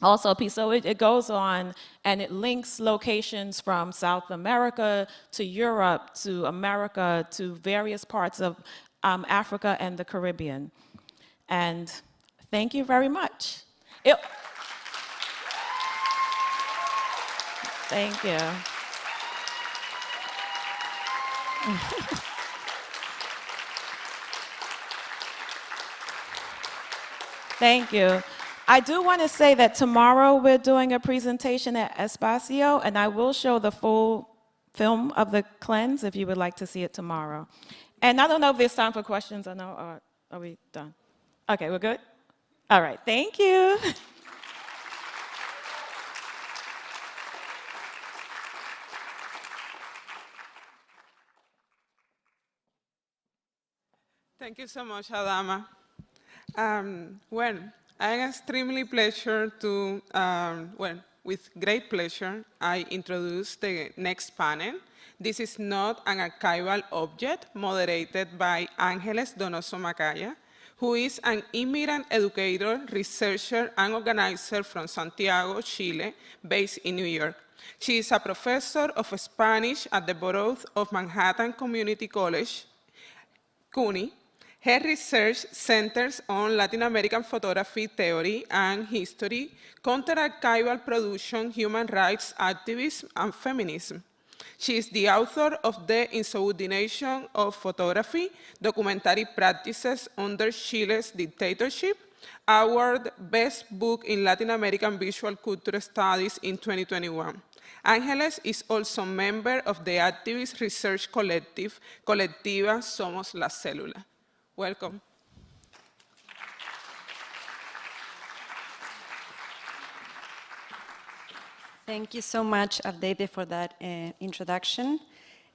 also a piece, so it goes on and it links locations from South America to Europe to America to various parts of Africa and the Caribbean. And thank you very much. Thank you. Thank you. I do want to say that tomorrow we're doing a presentation at Espacio, and I will show the full film of the cleanse if you would like to see it tomorrow. And I don't know if there's time for questions or no, or are we done? Okay, we're good? All right, thank you. Thank you so much, Adama. Well, I am extremely pleasure to, with great pleasure, I introduce the next panel. This is not an archival object moderated by Ángeles Donoso Macaya, who is an immigrant educator, researcher, and organizer from Santiago, Chile, based in New York. She is a professor of Spanish at the Borough of Manhattan Community College, CUNY, Her research centers on Latin American photography theory and history, counter-archival production, human rights activism, and feminism. She is the author of The Insubordination of Photography, Documentary Practices Under Chile's Dictatorship, award Best Book in Latin American Visual Culture Studies in 2021. Ángeles is also a member of the activist research collective, Colectiva Somos la Célula. Welcome. Thank you so much, Abdeide, for that introduction.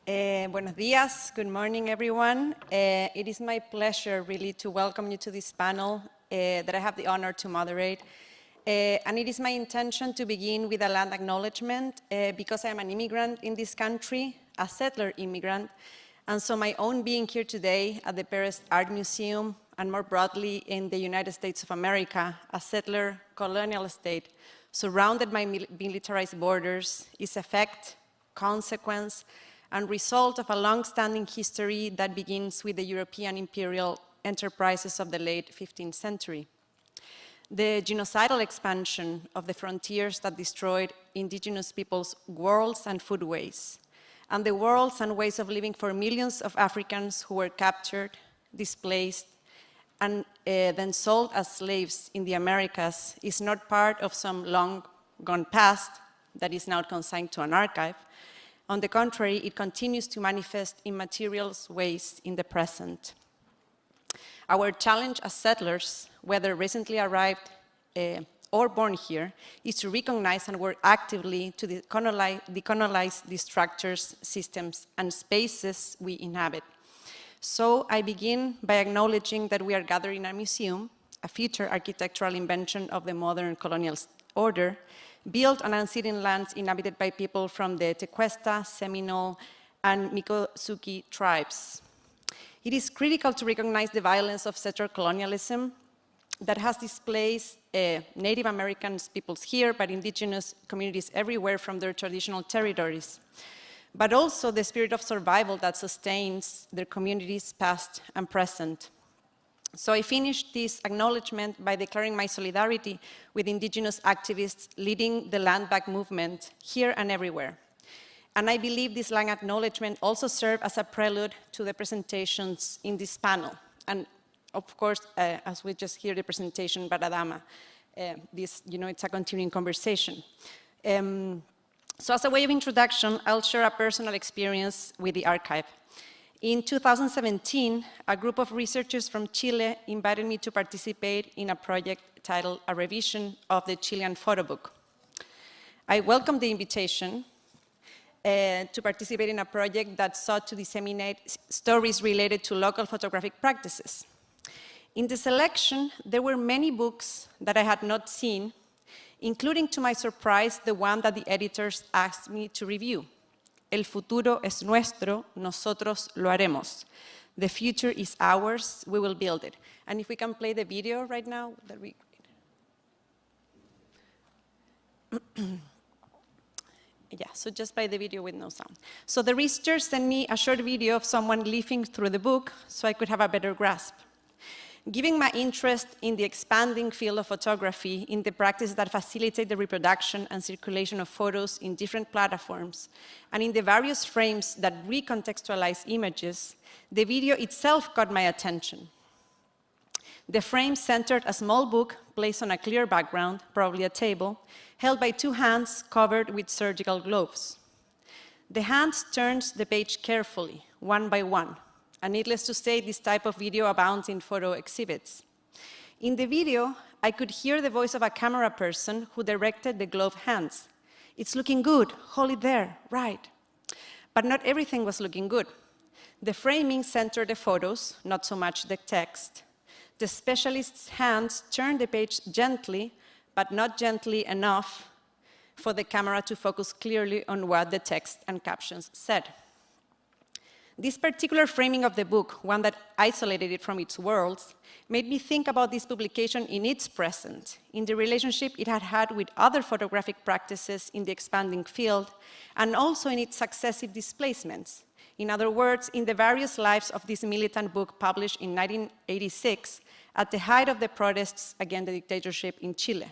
Buenos días, good morning, everyone. It is my pleasure, really, to welcome you to this panel that I have the honor to moderate. And it is my intention to begin with a land acknowledgement because I am an immigrant in this country, a settler immigrant, and so my own being here today at the Paris Art Museum and more broadly in the United States of America, a settler colonial state surrounded by militarized borders, is effect, consequence, and result of a long-standing history that begins with the European imperial enterprises of the late 15th century. The genocidal expansion of the frontiers that destroyed indigenous peoples' worlds and foodways, and the worlds and ways of living for millions of Africans who were captured, displaced, and then sold as slaves in the Americas is not part of some long gone past that is now consigned to an archive. On the contrary, it continues to manifest in material ways in the present. Our challenge as settlers, whether recently arrived or born here, is to recognize and work actively to decolonize the structures, systems, and spaces we inhabit. So I begin by acknowledging that we are gathered in a museum, a future architectural invention of the modern colonial order, built on unceded lands inhabited by people from the Tequesta, Seminole, and Miccosukee tribes. It is critical to recognize the violence of settler colonialism that has displaced Native American peoples here, but indigenous communities everywhere from their traditional territories, but also the spirit of survival that sustains their communities past and present. So I finished this acknowledgement by declaring my solidarity with indigenous activists leading the land back movement here and everywhere. And I believe this land acknowledgement also served as a prelude to the presentations in this panel. And of course, as we just heard the presentation by Adama, it's a continuing conversation. So as a way of introduction, I'll share a personal experience with the archive. In 2017, a group of researchers from Chile invited me to participate in a project titled A Revision of the Chilean Photo Book. I welcomed the invitation to participate in a project that sought to disseminate stories related to local photographic practices. In the selection, there were many books that I had not seen, including, to my surprise, the one that the editors asked me to review. El futuro es nuestro, nosotros lo haremos. The future is ours, we will build it. And if we can play the video right now, that'd be great. Yeah, so just play the video with no sound. So the researchers sent me a short video of someone leafing through the book so I could have a better grasp. Given my interest in the expanding field of photography, in the practice that facilitate the reproduction and circulation of photos in different platforms, and in the various frames that recontextualize images, the video itself caught my attention. The frame centered a small book placed on a clear background, probably a table, held by two hands covered with surgical gloves. The hands turns the page carefully, one by one. And needless to say, this type of video abounds in photo exhibits. In the video, I could hear the voice of a camera person who directed the gloved hands. It's looking good, hold it there, right. But not everything was looking good. The framing centered the photos, not so much the text. The specialist's hands turned the page gently, but not gently enough for the camera to focus clearly on what the text and captions said. This particular framing of the book, one that isolated it from its worlds, made me think about this publication in its present, in the relationship it had had with other photographic practices in the expanding field, and also in its successive displacements, In other words, in the various lives of this militant book published in 1986 at the height of the protests against the dictatorship in Chile.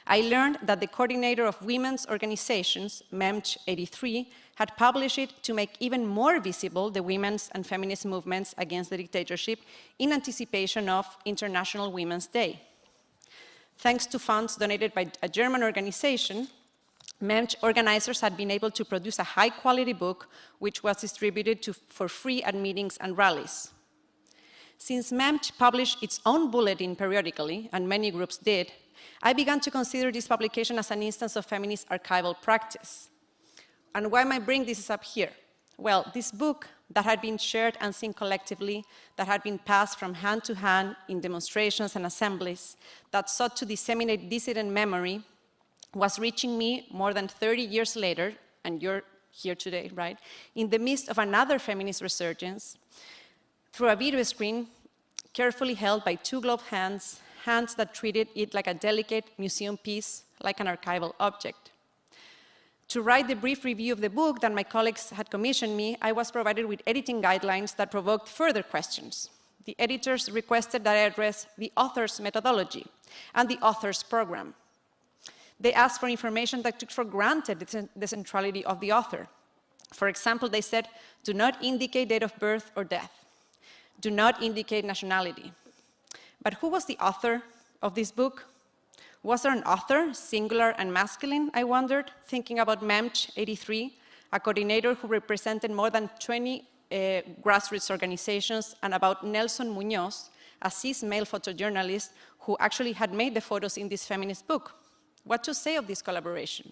I learned that the coordinator of women's organizations, MEMCH 83, had published it to make even more visible the women's and feminist movements against the dictatorship in anticipation of International Women's Day. Thanks to funds donated by a German organization, MEMCH organizers had been able to produce a high-quality book which was distributed for free at meetings and rallies. Since MEMCH published its own bulletin periodically, and many groups did, I began to consider this publication as an instance of feminist archival practice. And why am I bringing this up here? Well, this book that had been shared and seen collectively, that had been passed from hand to hand in demonstrations and assemblies, that sought to disseminate dissident memory, was reaching me more than 30 years later, and you're here today, right, in the midst of another feminist resurgence, through a video screen carefully held by two gloved hands, hands that treated it like a delicate museum piece, like an archival object. To write the brief review of the book that my colleagues had commissioned me, I was provided with editing guidelines that provoked further questions. The editors requested that I address the author's methodology and the author's program. They asked for information that took for granted the centrality of the author. For example, they said, do not indicate date of birth or death. Do not indicate nationality. But who was the author of this book? Was there an author, singular and masculine, I wondered, thinking about MEMCH 83, a coordinator who represented more than 20 grassroots organizations, and about Nelson Muñoz, a cis male photojournalist who actually had made the photos in this feminist book. What to say of this collaboration?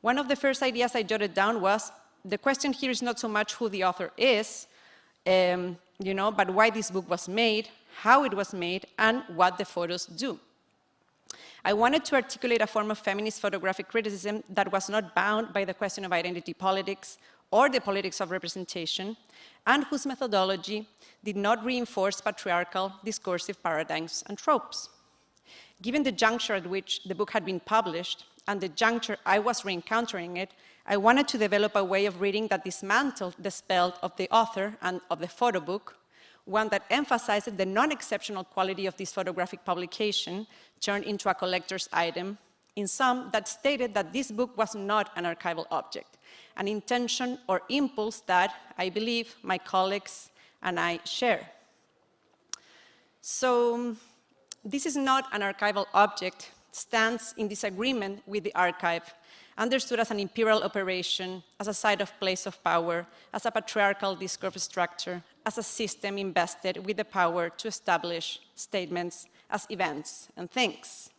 One of the first ideas I jotted down was, the question here is not so much who the author is, but why this book was made, how it was made, and what the photos do. I wanted to articulate a form of feminist photographic criticism that was not bound by the question of identity politics or the politics of representation, and whose methodology did not reinforce patriarchal discursive paradigms and tropes. Given the juncture at which the book had been published, and the juncture I was re-encountering it, I wanted to develop a way of reading that dismantled the spell of the author and of the photo book, one that emphasized the non-exceptional quality of this photographic publication turned into a collector's item, in some that stated that this book was not an archival object, an intention or impulse that I believe my colleagues and I share. So this is not an archival object, stands in disagreement with the archive, understood as an imperial operation, as a site of place of power, as a patriarchal discourse structure, as a system invested with the power to establish statements as events and things.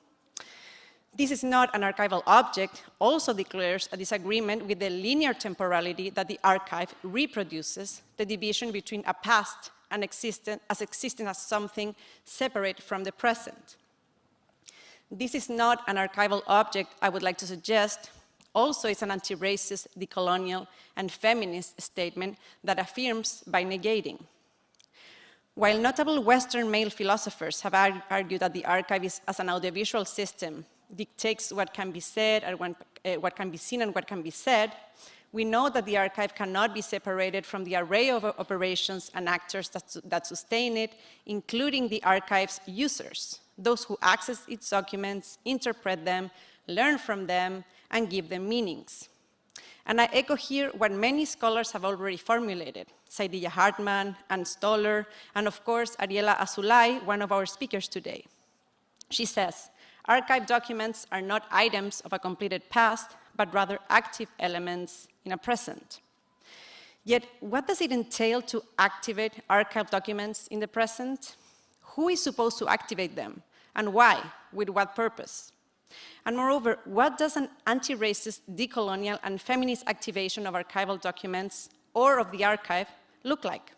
This is not an archival object also declares a disagreement with the linear temporality that the archive reproduces, the division between a past and existing as something separate from the present. This is not an archival object, I would like to suggest. Also, it's an anti-racist, decolonial, and feminist statement that affirms by negating. While notable Western male philosophers have argued that the archive is, as an audiovisual system, dictates what can be said, and what can be seen and what can be said, we know that the archive cannot be separated from the array of operations and actors that sustain it, including the archive's users, those who access its documents, interpret them, learn from them, and give them meanings. And I echo here what many scholars have already formulated, Saidiya Hartman, Ann Stoller, and of course, Ariela Azulay, one of our speakers today. She says, archive documents are not items of a completed past, but rather active elements in a present. Yet, what does it entail to activate archive documents in the present? Who is supposed to activate them, and why, with what purpose? And moreover, what does an anti-racist, decolonial, and feminist activation of archival documents or of the archive look like?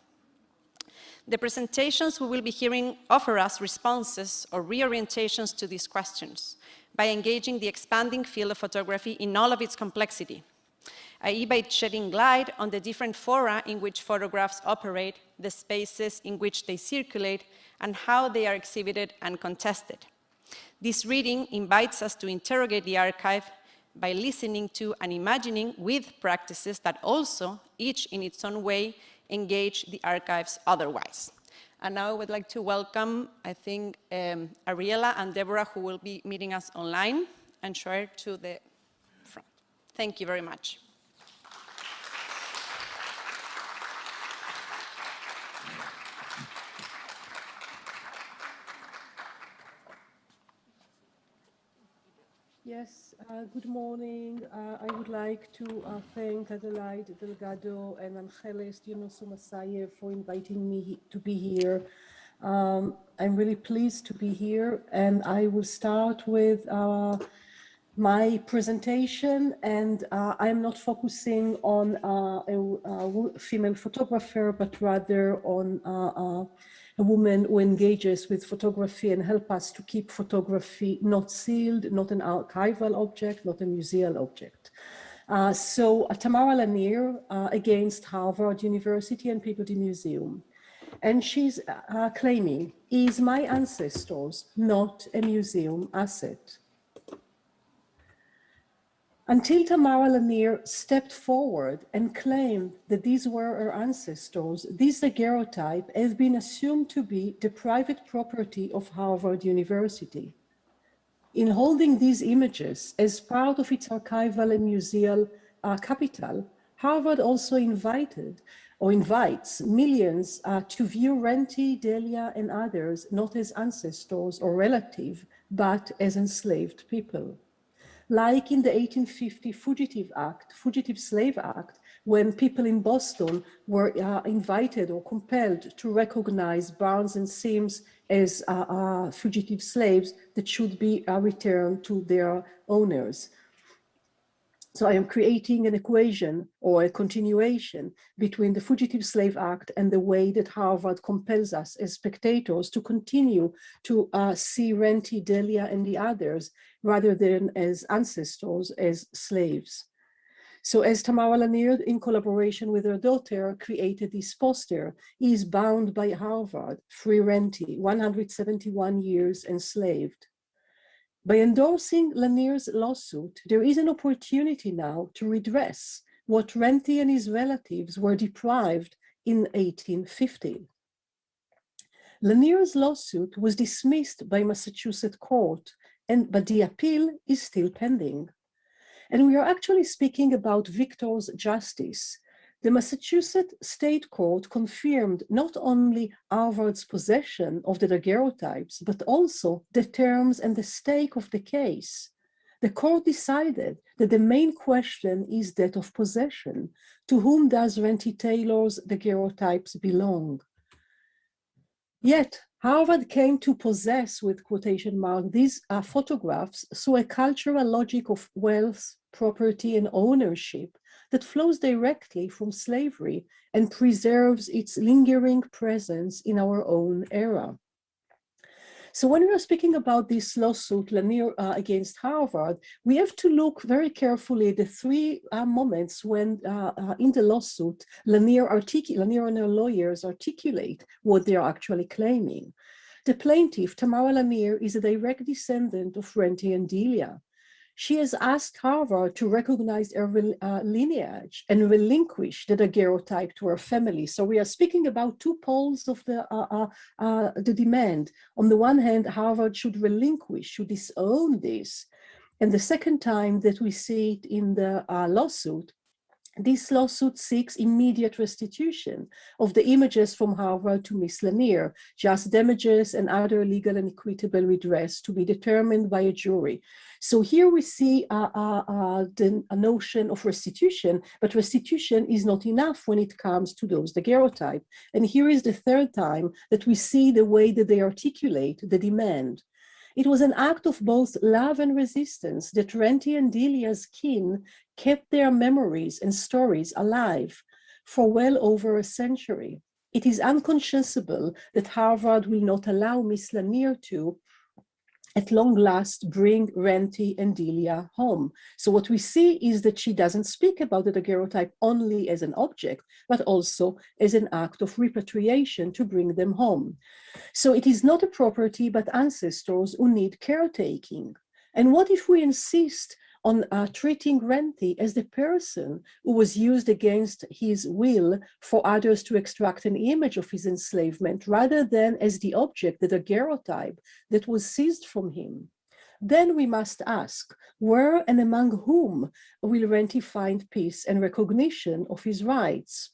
The presentations we will be hearing offer us responses or reorientations to these questions by engaging the expanding field of photography in all of its complexity, i.e. by shedding light on the different fora in which photographs operate, the spaces in which they circulate, and how they are exhibited and contested. This reading invites us to interrogate the archive by listening to and imagining with practices that also, each in its own way, engage the archives otherwise. And now I would like to welcome, I think, Ariela and Deborah, who will be meeting us online, and share to the front. Thank you very much. Yes, good morning. I would like to thank Adelaide Delgado and Angeles Dionoso-Masaye for inviting me to be here. I'm really pleased to be here, and I will start with my presentation, and I am not focusing on a female photographer, but rather on a woman who engages with photography and help us to keep photography not sealed, not an archival object, not a museal object. So Tamara Lanier against Harvard University and Peabody Museum. And she's claiming, is my ancestors not a museum asset? Until Tamara Lanier stepped forward and claimed that these were her ancestors, these daguerreotypes have been assumed to be the private property of Harvard University. In holding these images as part of its archival and museal capital, Harvard also invited or invites millions to view Renty, Delia, and others not as ancestors or relatives, but as enslaved people. Like in the 1850 Fugitive Slave Act, when people in Boston were invited or compelled to recognize Barnes and Sims as fugitive slaves that should be returned to their owners. So I am creating an equation or a continuation between the Fugitive Slave Act and the way that Harvard compels us as spectators to continue to see Renty, Delia, and the others rather than as ancestors, as slaves. So as Tamara Lanier, in collaboration with her daughter, created this poster, he is bound by Harvard, Free Renty, 171 years enslaved. By endorsing Lanier's lawsuit, there is an opportunity now to redress what Renty and his relatives were deprived in 1850. Lanier's lawsuit was dismissed by Massachusetts court, but the appeal is still pending. And we are actually speaking about Victor's justice. The Massachusetts State Court confirmed not only Harvard's possession of the daguerreotypes, but also the terms and the stake of the case. The court decided that the main question is that of possession. To whom does Renty Taylor's daguerreotypes belong? Yet, Harvard came to possess, with quotation marks, these photographs through a cultural logic of wealth, property, and ownership that flows directly from slavery and preserves its lingering presence in our own era. So when we are speaking about this lawsuit, Lanier against Harvard, we have to look very carefully at the three moments when in the lawsuit, Lanier and her lawyers articulate what they are actually claiming. The plaintiff, Tamara Lanier, is a direct descendant of Renty and Delia. She has asked Harvard to recognize her lineage and relinquish the daguerreotype to her family. So we are speaking about two poles of the demand. On the one hand, Harvard should relinquish, should disown this. And the second time that we see it in the lawsuit, this lawsuit seeks immediate restitution of the images from Harvard to Miss Lanier, just damages and other legal and equitable redress to be determined by a jury. So here we see a notion of restitution, but restitution is not enough when it comes to those daguerreotypes. And here is the third time that we see the way that they articulate the demand. It was an act of both love and resistance that Renty and Delia's kin kept their memories and stories alive for well over a century. It is unconscionable that Harvard will not allow Miss Lanier to, at long last, bring Renty and Delia home. So what we see is that she doesn't speak about the daguerreotype only as an object, but also as an act of repatriation to bring them home. So it is not a property, but ancestors who need caretaking. And what if we insist on treating Renty as the person who was used against his will for others to extract an image of his enslavement, rather than as the object, the daguerreotype, that was seized from him. Then we must ask, where and among whom will Renty find peace and recognition of his rights?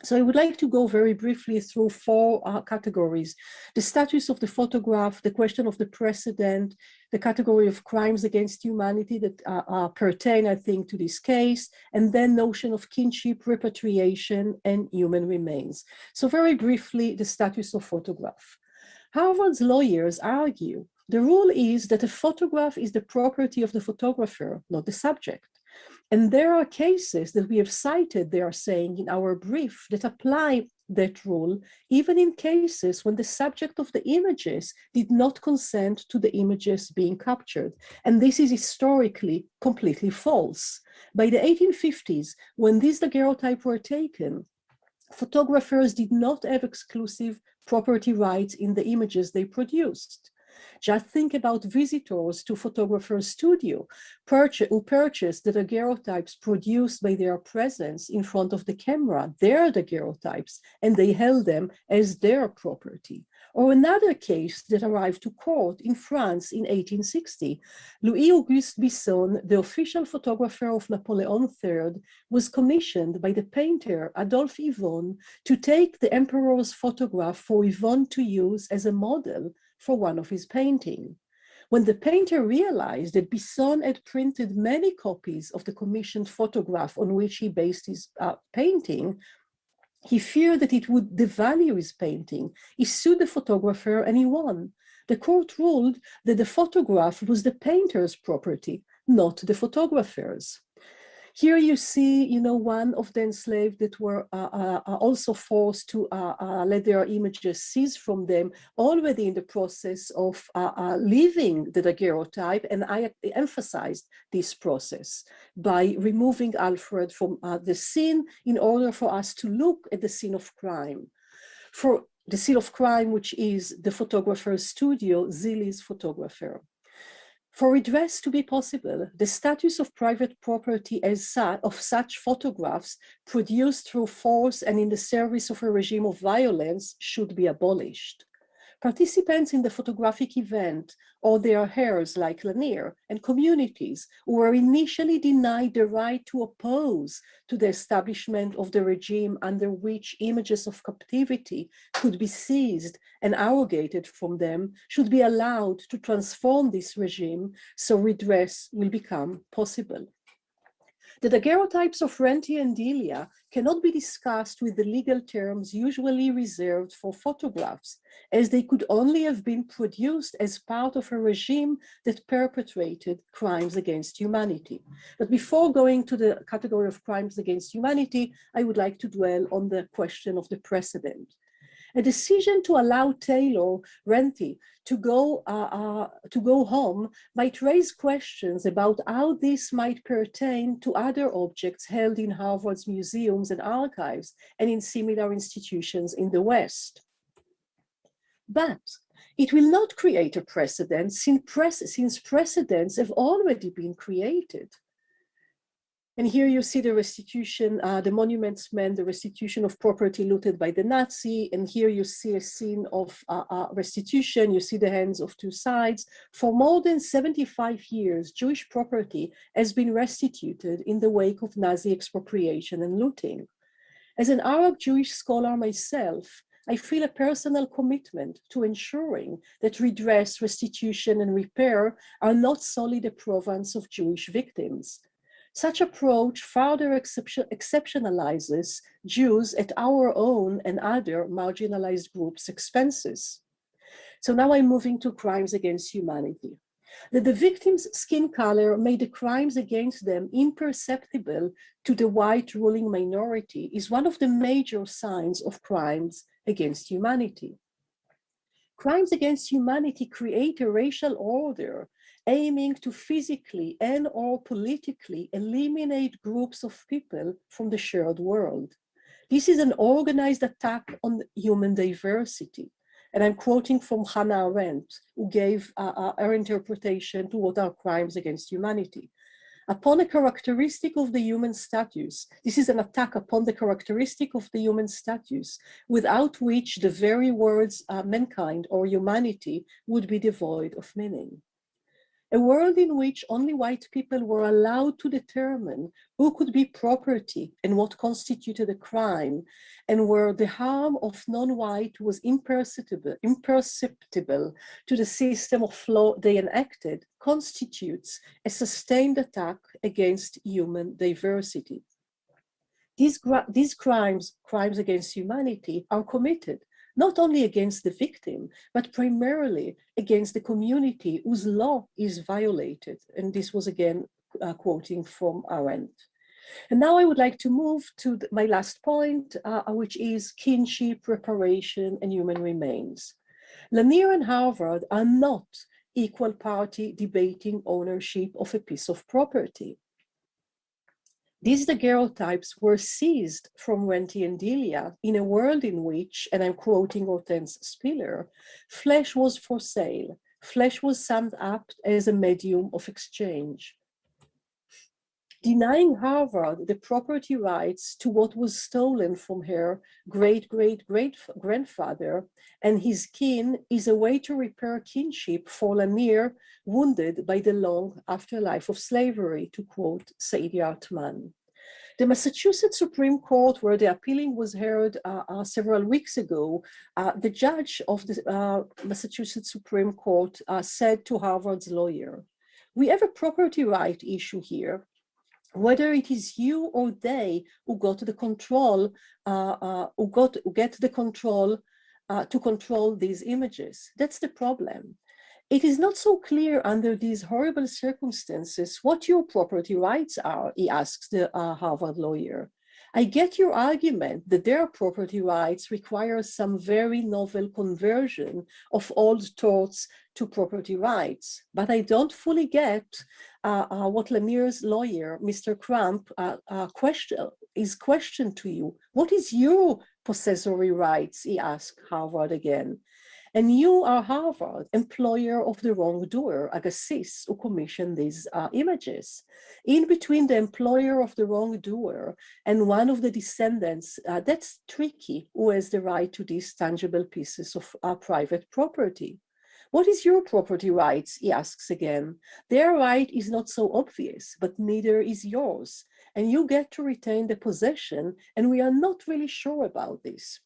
So I would like to go very briefly through four categories: the status of the photograph, the question of the precedent, the category of crimes against humanity that pertain, I think, to this case, and then notion of kinship, repatriation, and human remains. So very briefly, the status of photograph. Harvard's lawyers argue the rule is that a photograph is the property of the photographer, not the subject. And there are cases that we have cited, they are saying in our brief, that apply that rule, even in cases when the subject of the images did not consent to the images being captured. And this is historically completely false. By the 1850s, when these daguerreotypes were taken, photographers did not have exclusive property rights in the images they produced. Just think about visitors to photographers' studio who purchased the daguerreotypes produced by their presence in front of the camera, their daguerreotypes, and they held them as their property. Or another case that arrived to court in France in 1860, Louis-Auguste Bisson, the official photographer of Napoleon III, was commissioned by the painter Adolphe Yvon to take the emperor's photograph for Yvon to use as a model for one of his paintings. When the painter realized that Bisson had printed many copies of the commissioned photograph on which he based his painting, he feared that it would devalue his painting. He sued the photographer and he won. The court ruled that the photograph was the painter's property, not the photographer's. Here you see, one of the enslaved that were also forced to let their images cease from them, already in the process of leaving the daguerreotype, and I emphasized this process by removing Alfred from the scene in order for us to look at the scene of crime. For the scene of crime, which is the photographer's studio, Zilli's photographer. For redress to be possible, the status of private property of such photographs produced through force and in the service of a regime of violence should be abolished. Participants in the photographic event, or their heirs like Lanier, and communities who were initially denied the right to oppose to the establishment of the regime under which images of captivity could be seized and arrogated from them, should be allowed to transform this regime so redress will become possible. The daguerreotypes of Renty and Delia cannot be discussed with the legal terms usually reserved for photographs, as they could only have been produced as part of a regime that perpetrated crimes against humanity. But before going to the category of crimes against humanity, I would like to dwell on the question of the precedent. A decision to allow Taylor Renty to go home might raise questions about how this might pertain to other objects held in Harvard's museums and archives and in similar institutions in the West. But it will not create a precedent since precedents have already been created. And here you see the restitution, the monuments meant the restitution of property looted by the Nazi. And here you see a scene of restitution. You see the hands of two sides. For more than 75 years, Jewish property has been restituted in the wake of Nazi expropriation and looting. As an Arab Jewish scholar myself, I feel a personal commitment to ensuring that redress, restitution, and repair are not solely the province of Jewish victims. Such approach further exceptionalizes Jews at our own and other marginalized groups' expenses. So now I'm moving to crimes against humanity. That the victim's skin color made the crimes against them imperceptible to the white ruling minority is one of the major signs of crimes against humanity. Crimes against humanity create a racial order aiming to physically and/or politically eliminate groups of people from the shared world. This is an organized attack on human diversity. And I'm quoting from Hannah Arendt, who gave her interpretation to what are crimes against humanity. upon a characteristic of the human status. This is an attack upon the characteristic of the human status, without which the very words mankind or humanity would be devoid of meaning. A world in which only white people were allowed to determine who could be property and what constituted a crime, and where the harm of non-white was imperceptible to the system of law they enacted, constitutes a sustained attack against human diversity. These crimes against humanity, are committed not only against the victim, but primarily against the community whose law is violated. And this was again quoting from Arendt. And now I would like to move to my last point, which is kinship, reparation, and human remains. Lanier and Harvard are not equal party debating ownership of a piece of property. These daguerreotypes were seized from Renti and Delia in a world in which, and I'm quoting Hortense Spiller, flesh was for sale. Flesh was summed up as a medium of exchange. Denying Harvard the property rights to what was stolen from her great-great-great-grandfather and his kin is a way to repair kinship for Lanier, wounded by the long afterlife of slavery, to quote Saidiya Hartman. The Massachusetts Supreme Court, where the appealing was heard several weeks ago, the judge of the Massachusetts Supreme Court said to Harvard's lawyer, "We have a property right issue here. Whether it is you or they who got the control, who get the control to control these images. That's the problem. It is not so clear under these horrible circumstances what your property rights are," he asks the Harvard lawyer. "I get your argument that their property rights require some very novel conversion of old torts to property rights, but I don't fully get what Lanier's lawyer, Mr. Crump, questioned to you. What is your possessory rights?" he asked Harvard again. "And you are Harvard, employer of the wrongdoer, Agassiz, who commissioned these images. In between the employer of the wrongdoer and one of the descendants, that's tricky, who has the right to these tangible pieces of private property. What is your property rights?" he asks again. "Their right is not so obvious, but neither is yours. And you get to retain the possession, and we are not really sure about this."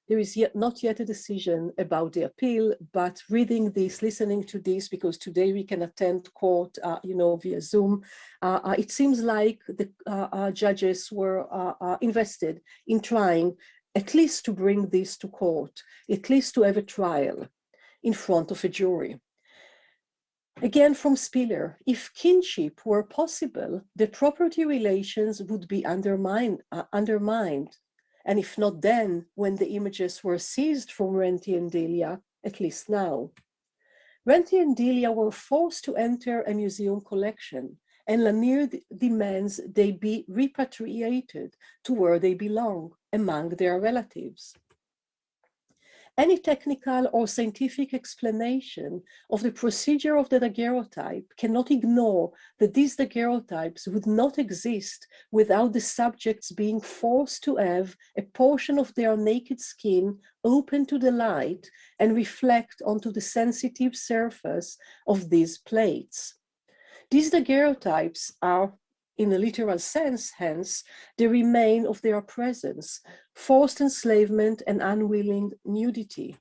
There is not yet a decision about the appeal, but reading this, listening to this, because today we can attend court, via Zoom, it seems like the judges were invested in trying at least to bring this to court, at least to have a trial in front of a jury. Again, from Spiller, if kinship were possible, the property relations would be undermined. And if not then, when the images were seized from Renti and Delia, at least now. Renti and Delia were forced to enter a museum collection, and Lanier demands they be repatriated to where they belong, among their relatives. Any technical or scientific explanation of the procedure of the daguerreotype cannot ignore that these daguerreotypes would not exist without the subjects being forced to have a portion of their naked skin open to the light and reflect onto the sensitive surface of these plates. These daguerreotypes are, in a literal sense, hence, the remain of their presence, forced enslavement and unwilling nudity.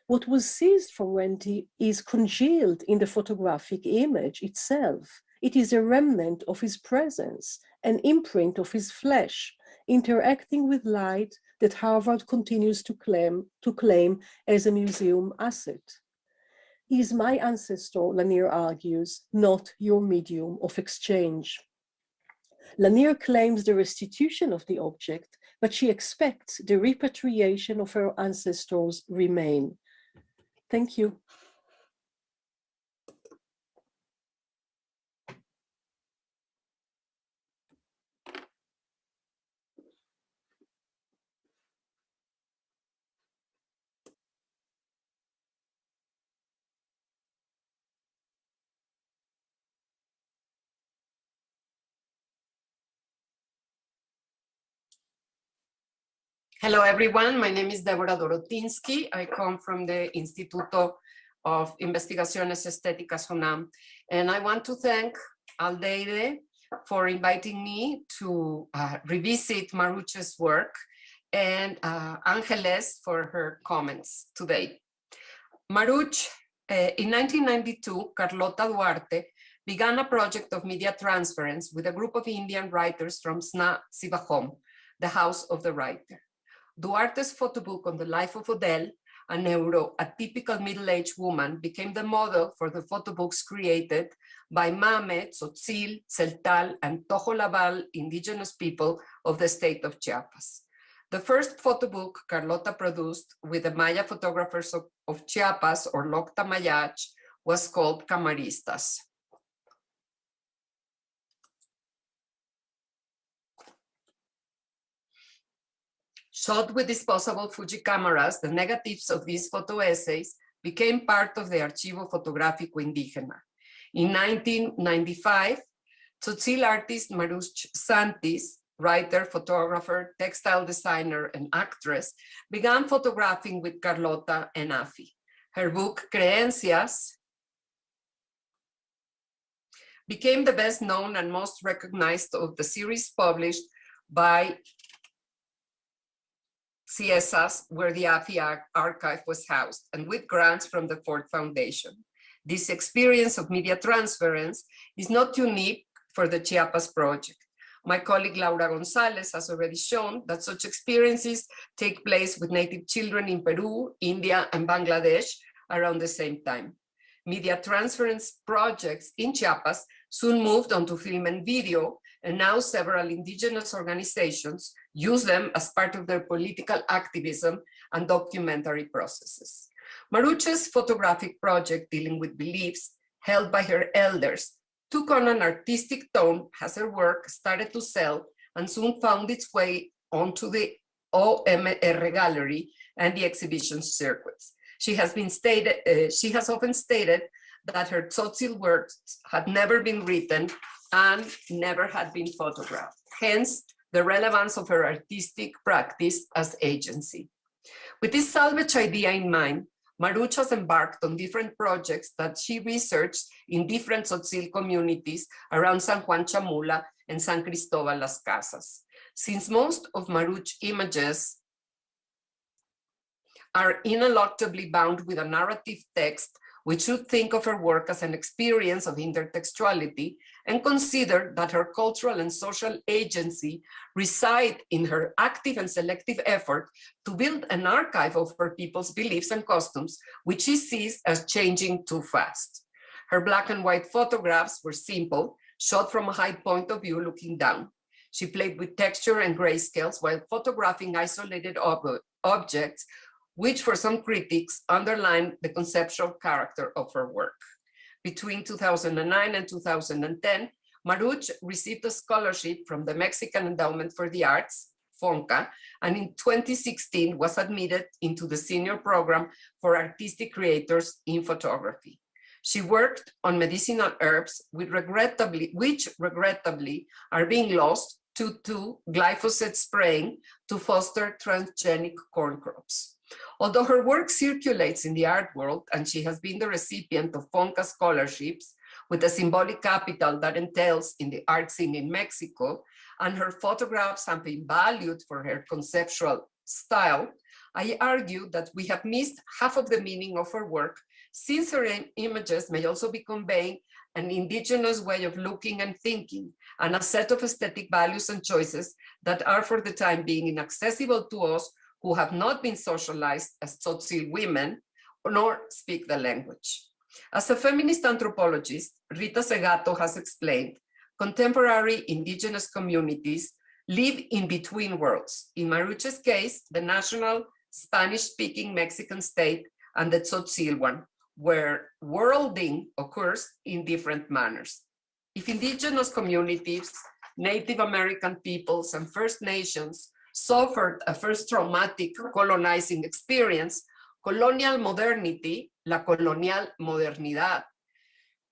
What was seized from Renti is congealed in the photographic image itself. It is a remnant of his presence, an imprint of his flesh, interacting with light that Harvard continues to claim as a museum asset. He is my ancestor, Lanier argues, not your medium of exchange. Lanier claims the restitution of the object, but she expects the repatriation of her ancestors' remain. Thank you. Hello, everyone. My name is Deborah Dorotinsky. I come from the Instituto of Investigaciones Estéticas UNAM. And I want to thank Aldeide for inviting me to revisit Maruche's work and Angeles for her comments today. Maruch, in 1992, Carlota Duarte began a project of media transference with a group of Indian writers from Sna Sivahom, the House of the Writer. Duarte's photo book on the life of Odelle, a neuroatypical middle-aged woman, became the model for the photo books created by Mame, Tzotzil, Celtal, and Tojolabal indigenous people of the state of Chiapas. The first photo book Carlota produced with the Maya photographers of Chiapas, or Locta Mayach, was called Camaristas. Shot with disposable Fuji cameras, the negatives of these photo essays became part of the Archivo Fotográfico Indígena. In 1995, Tzotzil artist Maruch Santis, writer, photographer, textile designer, and actress, began photographing with Carlota and Afi. Her book, Creencias, became the best known and most recognized of the series published by CIESAS, where the Afi archive was housed, and with grants from the Ford Foundation. This experience of media transference is not unique for the Chiapas project. My colleague Laura Gonzalez has already shown that such experiences take place with Native children in Peru, India, and Bangladesh around the same time. Media transference projects in Chiapas soon moved on to film and video, and now several indigenous organizations use them as part of their political activism and documentary processes. Maruche's photographic project dealing with beliefs held by her elders took on an artistic tone as her work started to sell and soon found its way onto the OMR gallery and the exhibition circuits. She has often stated that her Tzotzil works had never been written and never had been photographed. Hence, the relevance of her artistic practice as agency. With this salvage idea in mind, Maruch has embarked on different projects that she researched in different Tzotzil communities around San Juan Chamula and San Cristobal Las Casas. Since most of Maruch's images are ineluctably bound with a narrative text, we should think of her work as an experience of intertextuality and consider that her cultural and social agency reside in her active and selective effort to build an archive of her people's beliefs and customs, which she sees as changing too fast. Her black and white photographs were simple, shot from a high point of view looking down. She played with texture and grayscales while photographing isolated objects, which for some critics underline the conceptual character of her work. Between 2009 and 2010, Maruch received a scholarship from the Mexican Endowment for the Arts, FONCA, and in 2016 was admitted into the senior program for artistic creators in photography. She worked on medicinal herbs which regrettably are being lost to glyphosate spraying to foster transgenic corn crops. Although her work circulates in the art world and she has been the recipient of FONCA scholarships with the symbolic capital that entails in the art scene in Mexico, and her photographs have been valued for her conceptual style, I argue that we have missed half of the meaning of her work, since her images may also be conveying an indigenous way of looking and thinking, and a set of aesthetic values and choices that are for the time being inaccessible to us who have not been socialized as Tzotzil women, nor speak the language. As a feminist anthropologist, Rita Segato has explained, contemporary indigenous communities live in between worlds. In Maruch's case, the national Spanish-speaking Mexican state and the Tzotzil one, where worlding occurs in different manners. If indigenous communities, Native American peoples, and First Nations suffered a first traumatic colonizing experience, colonial modernity, la colonial modernidad,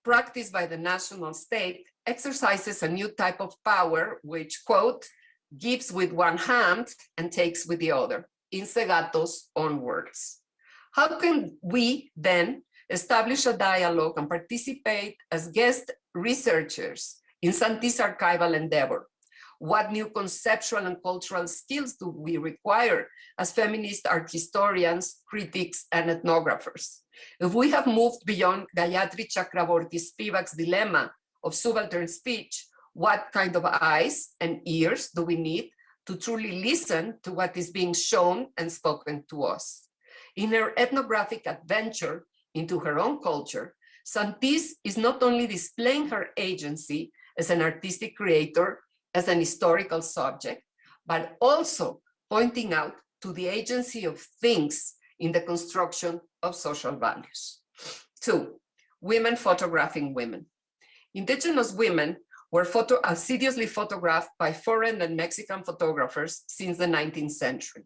practiced by the national state, exercises a new type of power which, quote, gives with one hand and takes with the other, in Segato's own words. How can we then establish a dialogue and participate as guest researchers in Santi's archival endeavor? What new conceptual and cultural skills do we require as feminist art historians, critics, and ethnographers? If we have moved beyond Gayatri Chakraborty Spivak's dilemma of subaltern speech, what kind of eyes and ears do we need to truly listen to what is being shown and spoken to us? In her ethnographic adventure into her own culture, Santis is not only displaying her agency as an artistic creator, as an historical subject, but also pointing out to the agency of things in the construction of social values. 2, women photographing women. Indigenous women were assiduously photographed by foreign and Mexican photographers since the 19th century.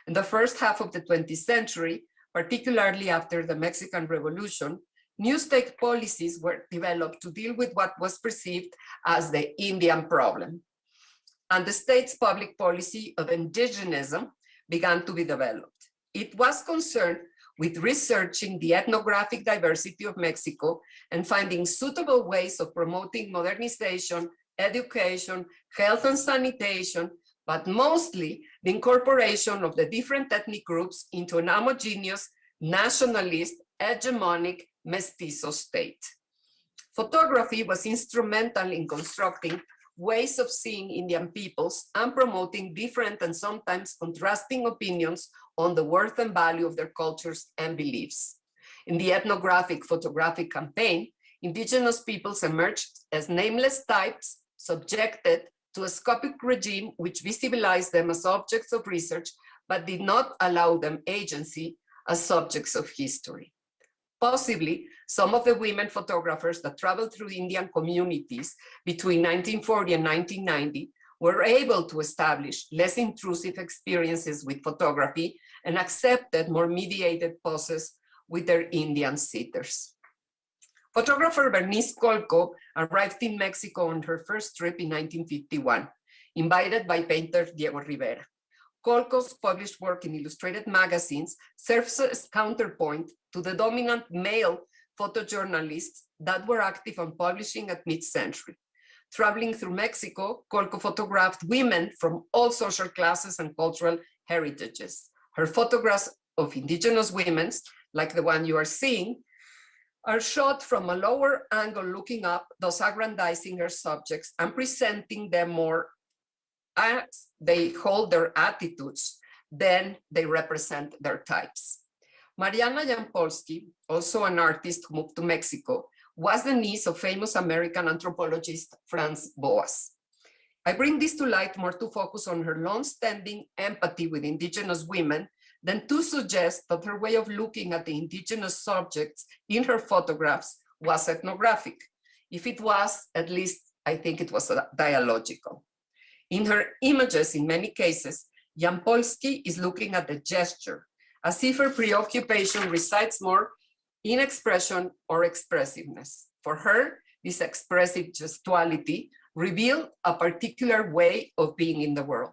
In the first half of the 20th century, particularly after the Mexican Revolution, new state policies were developed to deal with what was perceived as the Indian problem. And the state's public policy of indigenism began to be developed. It was concerned with researching the ethnographic diversity of Mexico and finding suitable ways of promoting modernization, education, health and sanitation, but mostly the incorporation of the different ethnic groups into an homogeneous, nationalist, hegemonic, mestizo state. Photography was instrumental in constructing ways of seeing Indian peoples and promoting different and sometimes contrasting opinions on the worth and value of their cultures and beliefs. In the ethnographic photographic campaign, indigenous peoples emerged as nameless types subjected to a scopic regime which visibilized them as objects of research, but did not allow them agency as subjects of history. Possibly, some of the women photographers that traveled through Indian communities between 1940 and 1990 were able to establish less intrusive experiences with photography and accepted more mediated poses with their Indian sitters. Photographer Bernice Colco arrived in Mexico on her first trip in 1951, invited by painter Diego Rivera. Colco's published work in illustrated magazines serves as counterpoint to the dominant male photojournalists that were active on publishing at mid-century. Traveling through Mexico, Colco photographed women from all social classes and cultural heritages. Her photographs of indigenous women, like the one you are seeing, are shot from a lower angle looking up, thus aggrandizing her subjects and presenting them more as they hold their attitudes than they represent their types. Mariana Jampolsky, also an artist who moved to Mexico, was the niece of famous American anthropologist Franz Boas. I bring this to light more to focus on her long-standing empathy with indigenous women than to suggest that her way of looking at the indigenous subjects in her photographs was ethnographic. If it was, at least I think it was dialogical. In her images, in many cases, Jampolsky is looking at the gesture, as if her preoccupation resides more in expression or expressiveness. For her, this expressive gestuality revealed a particular way of being in the world.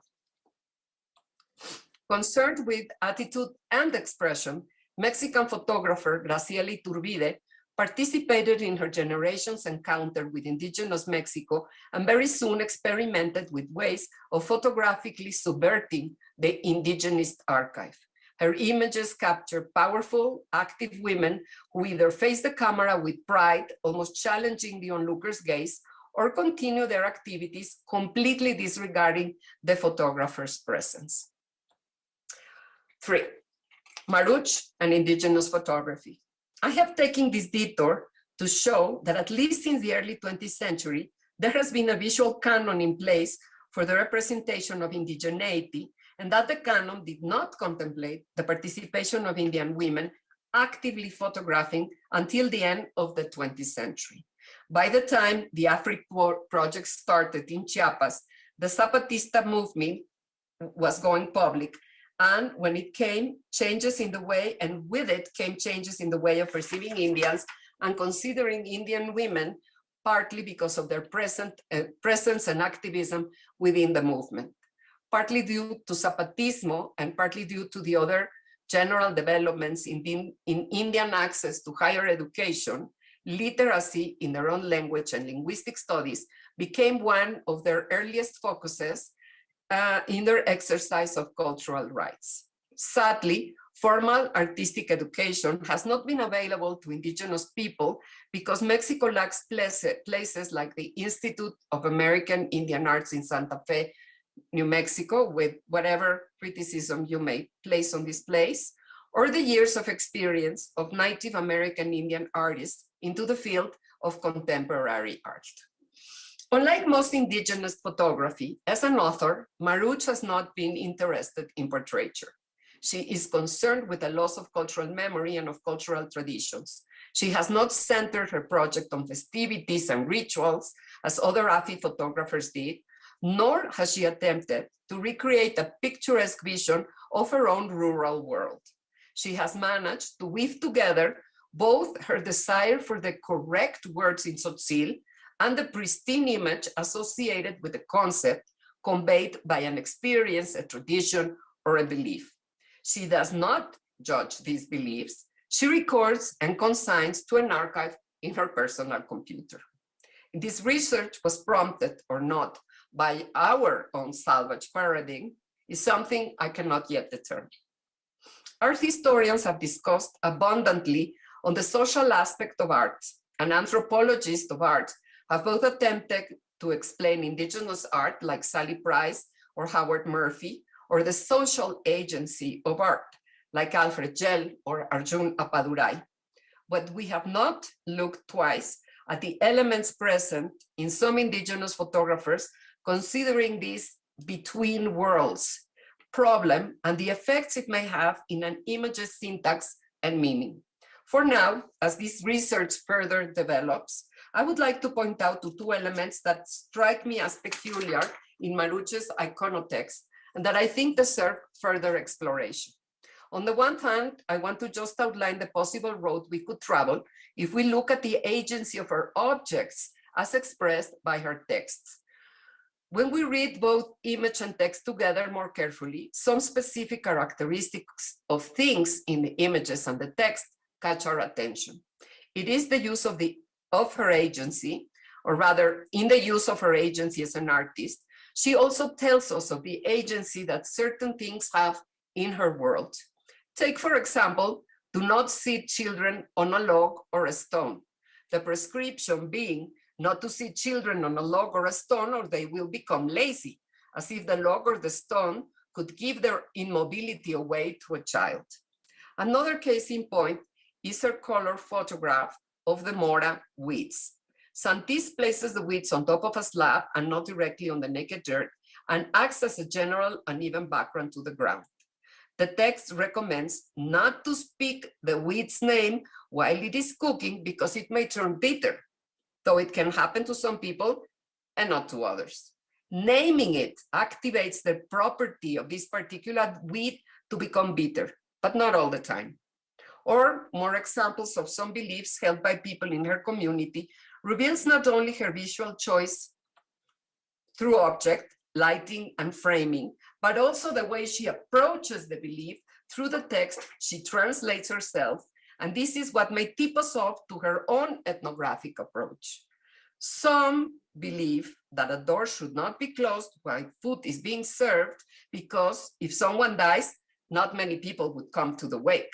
Concerned with attitude and expression, Mexican photographer Graciela Iturbide participated in her generation's encounter with indigenous Mexico and very soon experimented with ways of photographically subverting the indigenous archive. Her images capture powerful, active women who either face the camera with pride, almost challenging the onlooker's gaze, or continue their activities completely disregarding the photographer's presence. 3, Maruch and indigenous photography. I have taken this detour to show that at least since the early 20th century, there has been a visual canon in place for the representation of indigeneity, and that the canon did not contemplate the participation of Indian women actively photographing until the end of the 20th century. By the time the Afric project started in Chiapas, the Zapatista movement was going public, and when it came, changes in the way, and with it came changes in the way of perceiving Indians and considering Indian women, partly because of their presence and activism within the movement. partly due to Zapatismo and partly due to the other general developments in Indian access to higher education, literacy in their own language and linguistic studies became one of their earliest focuses in their exercise of cultural rights. Sadly, formal artistic education has not been available to indigenous people because Mexico lacks places like the Institute of American Indian Arts in Santa Fe, New Mexico, with whatever criticism you may place on this place, or the years of experience of Native American Indian artists into the field of contemporary art. Unlike most indigenous photography, as an author, Maruch has not been interested in portraiture. She is concerned with the loss of cultural memory and of cultural traditions. She has not centered her project on festivities and rituals, as other Afi photographers did, nor has she attempted to recreate a picturesque vision of her own rural world. She has managed to weave together both her desire for the correct words in Tzotzil and the pristine image associated with the concept conveyed by an experience, a tradition, or a belief. She does not judge these beliefs. She records and consigns to an archive in her personal computer. This research was prompted or not by our own salvage paradigm is something I cannot yet determine. Art historians have discussed abundantly on the social aspect of art, and anthropologists of art have both attempted to explain indigenous art like Sally Price or Howard Murphy, or the social agency of art like Alfred Gell or Arjun Appadurai. But we have not looked twice at the elements present in some indigenous photographers, considering this between worlds problem and the effects it may have in an image's syntax and meaning. For now, as this research further develops, I would like to point out to two elements that strike me as peculiar in Maruch's iconotext and that I think deserve further exploration. On the one hand, I want to just outline the possible road we could travel if we look at the agency of her objects as expressed by her texts. When we read both image and text together more carefully, some specific characteristics of things in the images and the text catch our attention. It is the use of her agency, or rather, in the use of her agency as an artist, she also tells us of the agency that certain things have in her world. Take, for example, do not sit children on a log or a stone. The prescription being not to sit children on a log or a stone or they will become lazy, as if the log or the stone could give their immobility away to a child. Another case in point is her color photograph of the Mora weeds. Santis places the weeds on top of a slab and not directly on the naked dirt, and acts as a general uneven background to the ground. The text recommends not to speak the weed's name while it is cooking because it may turn bitter, though it can happen to some people and not to others. Naming it activates the property of this particular weed to become bitter, but not all the time. Or more examples of some beliefs held by people in her community reveals not only her visual choice through object, lighting, and framing, but also the way she approaches the belief through the text she translates herself, and this is what may tip us off to her own ethnographic approach. Some believe that a door should not be closed while food is being served because if someone dies, not many people would come to the wake.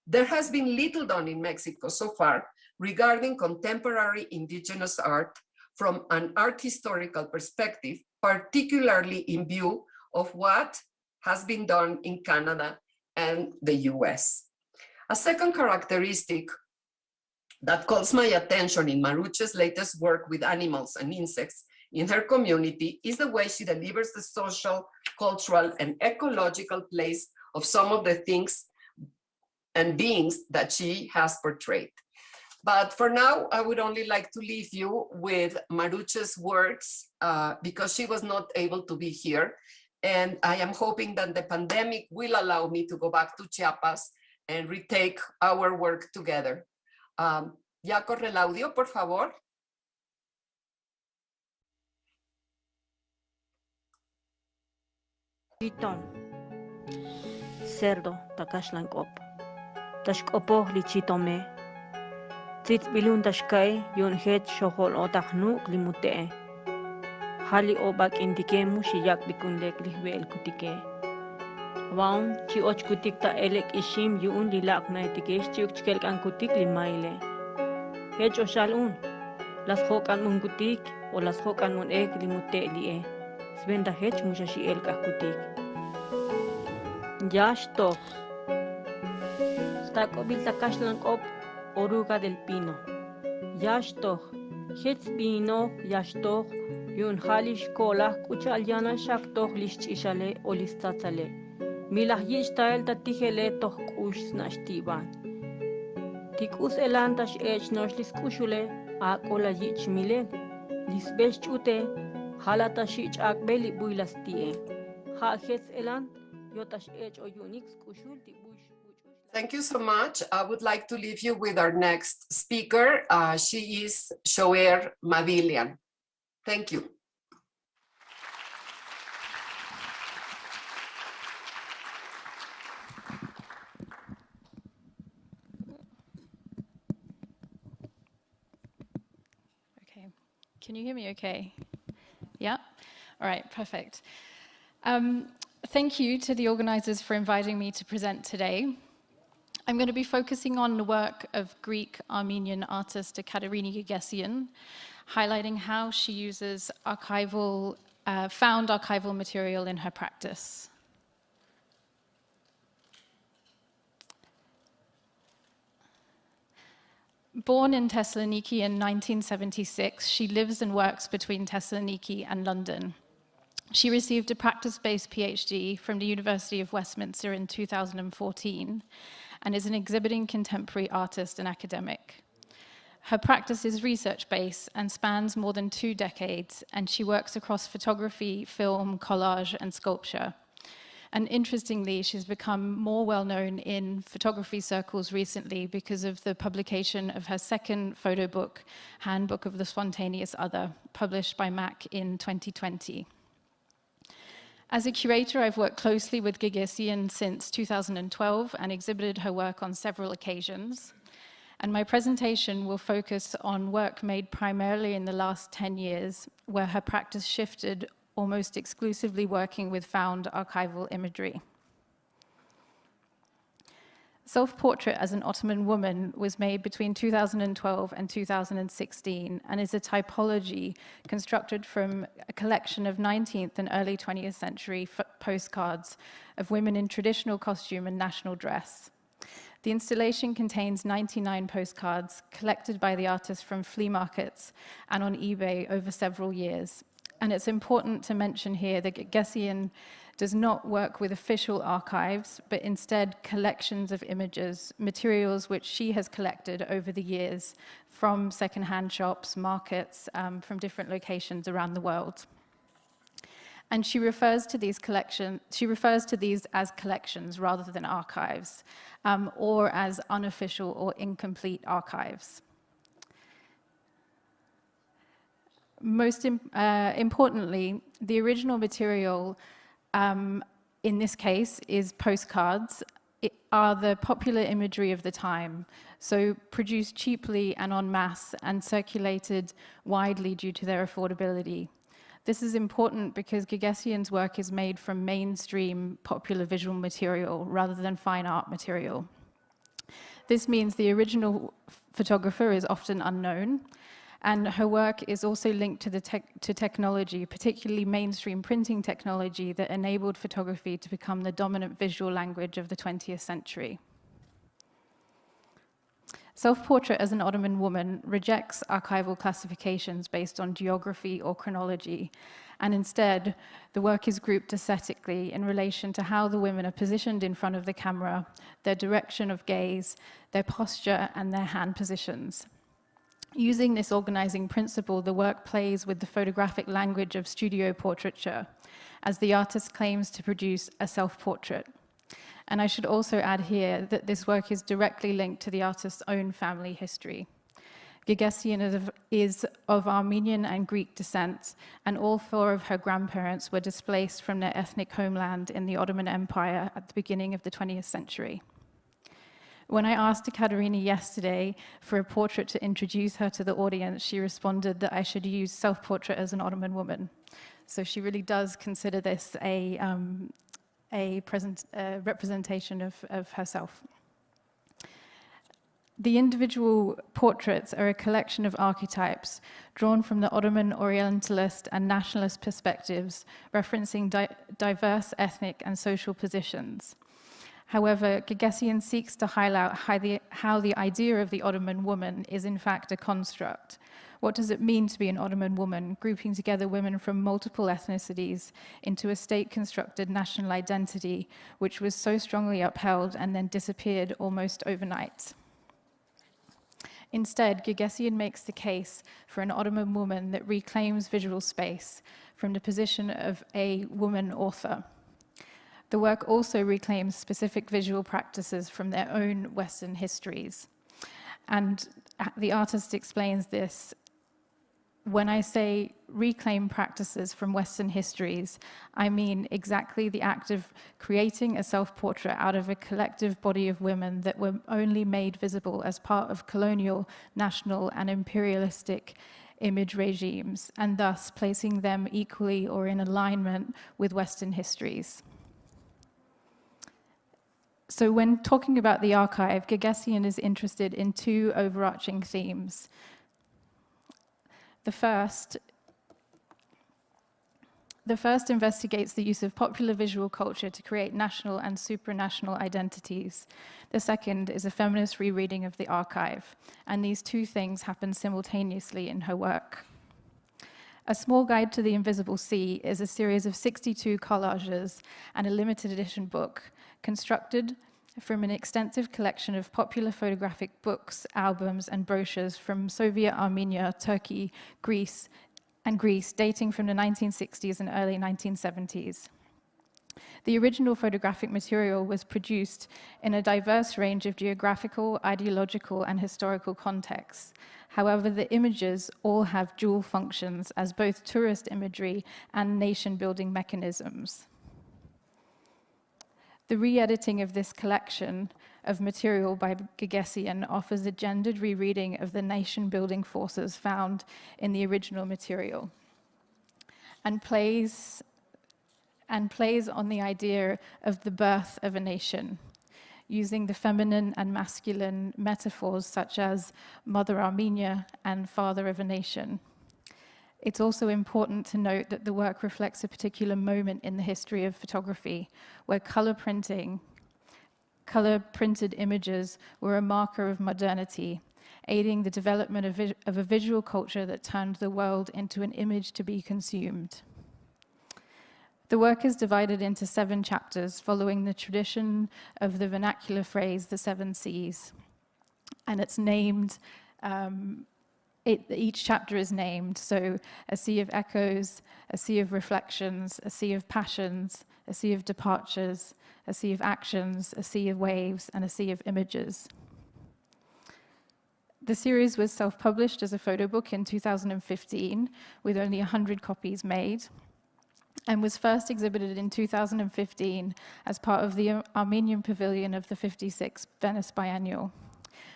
There has been little done in Mexico so far regarding contemporary indigenous art from an art historical perspective, particularly in view of what has been done in Canada and the US. A second characteristic that calls my attention in Maruch's latest work with animals and insects in her community is the way she delivers the social, cultural, and ecological place of some of the things and beings that she has portrayed. But for now, I would only like to leave you with Maruch's works because she was not able to be here. And I am hoping that the pandemic will allow me to go back to Chiapas and retake our work together. Ya corre el audio, por favor. Liton. Cerdo, takashlan op. Tashkopo lichitome. Tzitz bilun tashkai yon het shohol otaknu limute. Hali obak indikemu shiyak bikundek lihbel kutike. Waun chi och kutik ta elek ishim yun lilak na etikesh chiuk chkelk an kutik limaile. Hech oshalun. Las hokan mun kutik o las hokan mun ek limute lie. Svenda hech mushashi el kutik. Yash toch. Stakobil takashlan op oruga del pino. Yash toch. Hech pino yash toch. Yun halish kolah kuchal yana shak toch lish ishale o listatzale. Milah yish tael tatihele toch kush snashtiban. Tikus elantash ech nosh liskushule akola yich mile. Lisbesh chute halatashich akbeli builastie. Ha hets elan yotash ech o unix kushulti bush. Thank you so much. I would like to leave you with our next speaker. She is Shoer Madilian. Thank you. Okay, can you hear me okay? Yeah? All right, perfect. Thank you to the organizers for inviting me to present today. I'm going to be focusing on the work of Greek-Armenian artist Ekaterini Gagesian, highlighting how she uses found archival material in her practice. Born in Thessaloniki in 1976, she lives and works between Thessaloniki and London. She received a practice-based PhD from the University of Westminster in 2014 and is an exhibiting contemporary artist and academic. Her practice is research-based and spans more than 2 decades, and she works across photography, film, collage, and sculpture. And interestingly, she's become more well-known in photography circles recently because of the publication of her second photo book, Handbook of the Spontaneous Other, published by MAC in 2020. As a curator, I've worked closely with Gagesian since 2012 and exhibited her work on several occasions. And my presentation will focus on work made primarily in the last 10 years, where her practice shifted almost exclusively working with found archival imagery. Self-portrait as an Ottoman woman was made between 2012 and 2016 and is a typology constructed from a collection of 19th and early 20th century postcards of women in traditional costume and national dress. The installation contains 99 postcards collected by the artist from flea markets and on eBay over several years. And it's important to mention here that Gagesian does not work with official archives, but instead collections of images, materials which she has collected over the years from secondhand shops, markets, from different locations around the world. And she refers to these as collections rather than archives, or as unofficial or incomplete archives. Most importantly, the original material in this case is postcards. Are the popular imagery of the time, so produced cheaply and en masse and circulated widely due to their affordability. This is important because Gagesian's work is made from mainstream popular visual material rather than fine art material. This means the original photographer is often unknown, and her work is also linked to technology, particularly mainstream printing technology that enabled photography to become the dominant visual language of the 20th century. Self-portrait as an Ottoman woman rejects archival classifications based on geography or chronology, and instead, the work is grouped aesthetically in relation to how the women are positioned in front of the camera, their direction of gaze, their posture, and their hand positions. Using this organizing principle, the work plays with the photographic language of studio portraiture, as the artist claims to produce a self-portrait. And I should also add here that this work is directly linked to the artist's own family history. Gagesian is of Armenian and Greek descent, and all 4 of her grandparents were displaced from their ethnic homeland in the Ottoman Empire at the beginning of the 20th century. When I asked Ekaterina yesterday for a portrait to introduce her to the audience, she responded that I should use self-portrait as an Ottoman woman. So she really does consider this a representation of herself. The individual portraits are a collection of archetypes drawn from the Ottoman Orientalist and nationalist perspectives, referencing diverse ethnic and social positions. However, Gagesian seeks to highlight how the idea of the Ottoman woman is in fact a construct. What does it mean to be an Ottoman woman, grouping together women from multiple ethnicities into a state-constructed national identity, which was so strongly upheld and then disappeared almost overnight? Instead, Gagesian makes the case for an Ottoman woman that reclaims visual space from the position of a woman author. The work also reclaims specific visual practices from their own Western histories. And the artist explains this. When I say reclaim practices from Western histories, I mean exactly the act of creating a self-portrait out of a collective body of women that were only made visible as part of colonial, national, and imperialistic image regimes, and thus placing them equally or in alignment with Western histories. So when talking about the archive, Gagesian is interested in 2 overarching themes. The first investigates the use of popular visual culture to create national and supranational identities. The second is a feminist rereading of the archive, and these 2 things happen simultaneously in her work. A Small Guide to the Invisible Sea is a series of 62 collages and a limited edition book constructed from an extensive collection of popular photographic books, albums, and brochures from Soviet Armenia, Turkey, Greece, dating from the 1960s and early 1970s. The original photographic material was produced in a diverse range of geographical, ideological, and historical contexts. However, the images all have dual functions as both tourist imagery and nation-building mechanisms. The re-editing of this collection of material by Gagesian offers a gendered rereading of the nation-building forces found in the original material, and plays on the idea of the birth of a nation, using the feminine and masculine metaphors such as Mother Armenia and Father of a Nation. It's also important to note that the work reflects a particular moment in the history of photography, where color-printed images were a marker of modernity, aiding the development of a visual culture that turned the world into an image to be consumed. The work is divided into 7 chapters, following the tradition of the vernacular phrase, the 7 Cs. And it's named, each chapter is named, so a sea of echoes, a sea of reflections, a sea of passions, a sea of departures, a sea of actions, a sea of waves, and a sea of images. The series was self-published as a photo book in 2015, with only 100 copies made, and was first exhibited in 2015 as part of the Armenian Pavilion of the 56th Venice Biennial,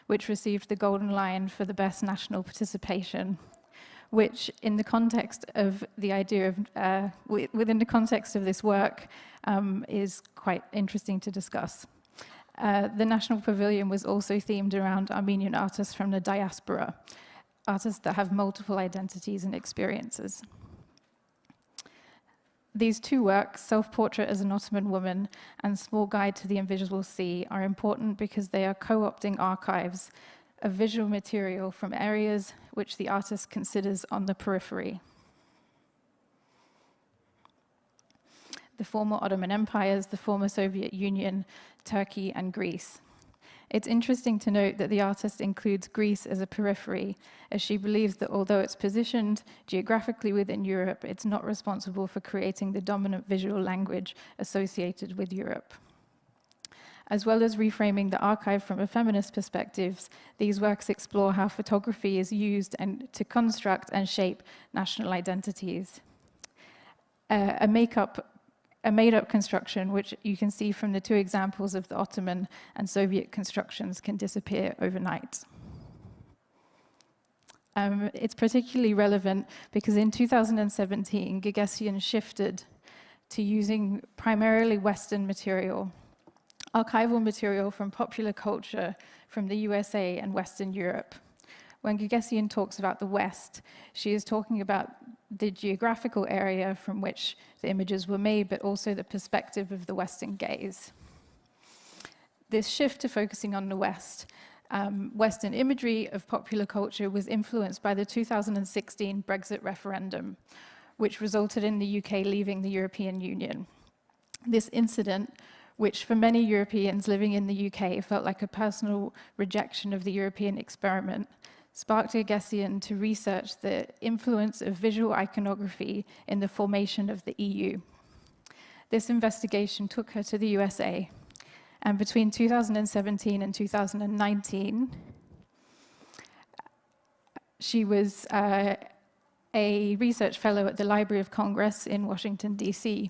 which received the Golden Lion for the best national participation, which in the context of the idea of, within the context of this work, is quite interesting to discuss. The National Pavilion was also themed around Armenian artists from the diaspora, artists that have multiple identities and experiences. These 2 works, Self-Portrait as an Ottoman Woman and Small Guide to the Invisible Sea, are important because they are co-opting archives of visual material from areas which the artist considers on the periphery. The former Ottoman empires, the former Soviet Union, Turkey, and Greece. It's interesting to note that the artist includes Greece as a periphery, as she believes that although it's positioned geographically within Europe, it's not responsible for creating the dominant visual language associated with Europe. As well as reframing the archive from a feminist perspective, these works explore how photography is used to construct and shape national identities. A made-up construction, which you can see from the two examples of the Ottoman and Soviet constructions, can disappear overnight. It's particularly relevant because in 2017, Gagosian shifted to using primarily Western material, archival material from popular culture from the USA and Western Europe. When Gagosian talks about the West, she is talking about the geographical area from which the images were made, but also the perspective of the Western gaze. This shift to focusing on the West, Western imagery of popular culture was influenced by the 2016 Brexit referendum, which resulted in the UK leaving the European Union. This incident, which for many Europeans living in the UK felt like a personal rejection of the European experiment, sparked Gagosian to research the influence of visual iconography in the formation of the EU. This investigation took her to the USA, and between 2017 and 2019, she was a research fellow at the Library of Congress in Washington, DC,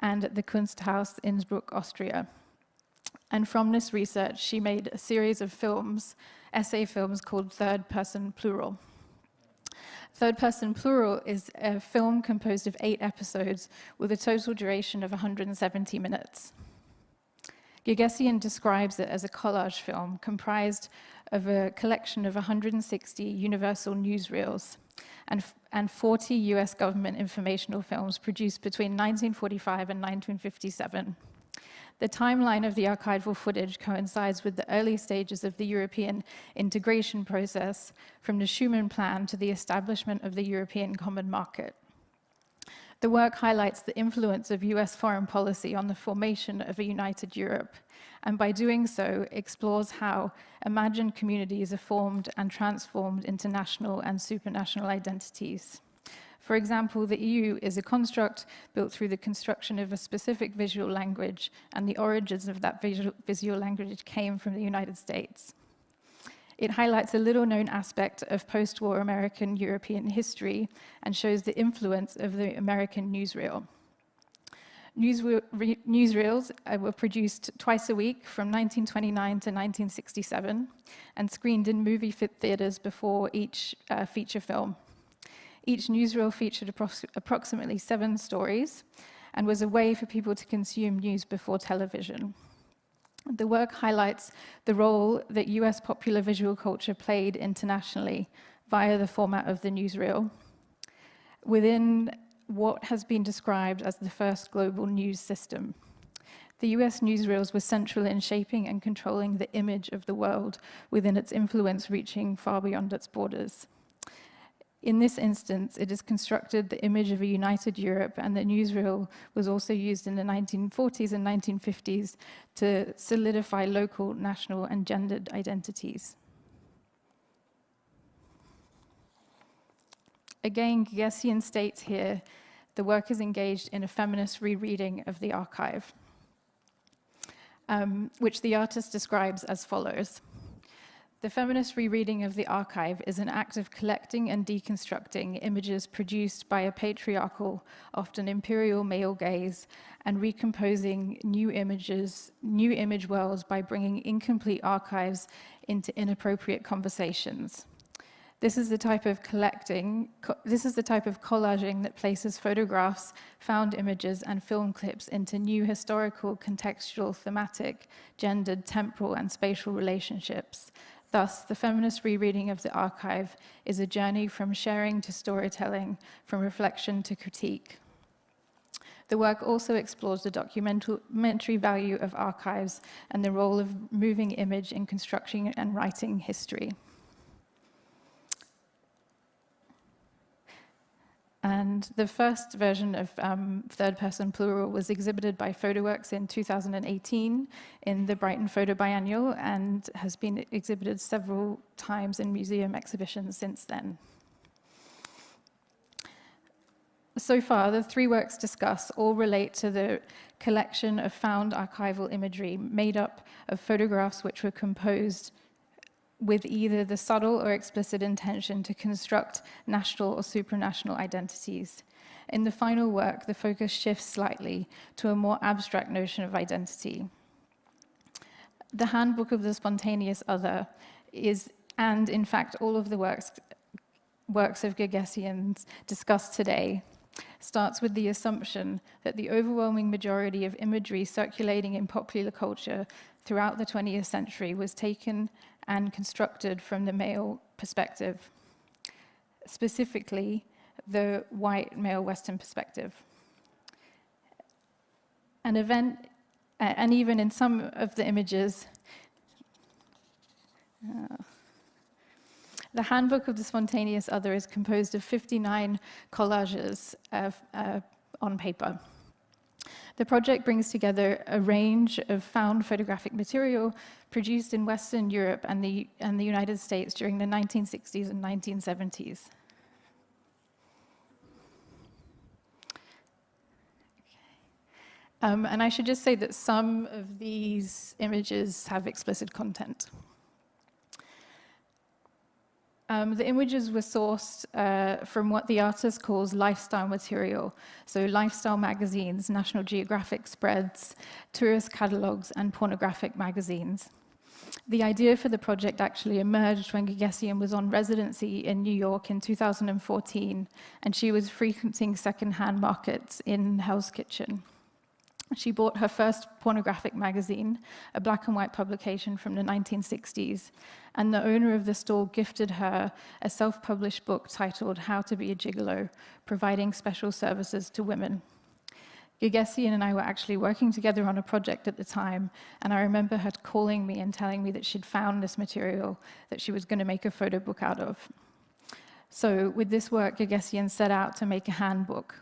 and at the Kunsthaus Innsbruck, Austria. And from this research, she made a series of films, essay films called Third Person Plural. Third Person Plural is a film composed of 8 episodes with a total duration of 170 minutes. Gagosian describes it as a collage film comprised of a collection of 160 universal newsreels and 40 US government informational films produced between 1945 and 1957. The timeline of the archival footage coincides with the early stages of the European integration process, from the Schuman Plan to the establishment of the European Common Market. The work highlights the influence of US foreign policy on the formation of a united Europe, and by doing so, explores how imagined communities are formed and transformed into national and supranational identities. For example, the EU is a construct built through the construction of a specific visual language, and the origins of that visual language came from the United States. It highlights a little-known aspect of post-war American European history and shows the influence of the American newsreel. Newsreels were produced twice a week from 1929 to 1967 and screened in movie theaters before each feature film. Each newsreel featured approximately 7 stories and was a way for people to consume news before television. The work highlights the role that US popular visual culture played internationally via the format of the newsreel within what has been described as the first global news system. The US newsreels were central in shaping and controlling the image of the world within its influence reaching far beyond its borders. In this instance, it is constructed the image of a united Europe, and the newsreel was also used in the 1940s and 1950s to solidify local, national, and gendered identities. Again, Gagosian states here, the work is engaged in a feminist rereading of the archive, which the artist describes as follows. The feminist rereading of the archive is an act of collecting and deconstructing images produced by a patriarchal, often imperial male gaze, and recomposing new image worlds by bringing incomplete archives into inappropriate conversations. This is the type of collaging that places photographs, found images, and film clips into new historical, contextual, thematic, gendered, temporal, and spatial relationships. Thus, the feminist rereading of the archive is a journey from sharing to storytelling, from reflection to critique. The work also explores the documentary value of archives and the role of moving image in constructing and writing history. And the first version of Third Person Plural was exhibited by PhotoWorks in 2018 in the Brighton Photo Biennial and has been exhibited several times in museum exhibitions since then. So far, the 3 works discussed all relate to the collection of found archival imagery made up of photographs which were composed with either the subtle or explicit intention to construct national or supranational identities. In the final work, the focus shifts slightly to a more abstract notion of identity. The Handbook of the Spontaneous Other is, and in fact all of the works of Gagesians discussed today, starts with the assumption that the overwhelming majority of imagery circulating in popular culture throughout the 20th century was taken and constructed from the male perspective, specifically the white male Western perspective. And even in some of the images, the Handbook of the Spontaneous Other is composed of 59 collages on paper. The project brings together a range of found photographic material produced in Western Europe and the United States during the 1960s and 1970s. And I should just say that some of these images have explicit content. The images were sourced from what the artist calls lifestyle material, so lifestyle magazines, National Geographic spreads, tourist catalogs, and pornographic magazines. The idea for the project actually emerged when Gagesian was on residency in New York in 2014, and she was frequenting secondhand markets in Hell's Kitchen. She bought her first pornographic magazine, a black and white publication from the 1960s, and the owner of the store gifted her a self-published book titled How to Be a Gigolo, providing special services to women. Gagesian and I were actually working together on a project at the time, and I remember her calling me and telling me that she'd found this material that she was going to make a photo book out of. So with this work, Gagesian set out to make a handbook,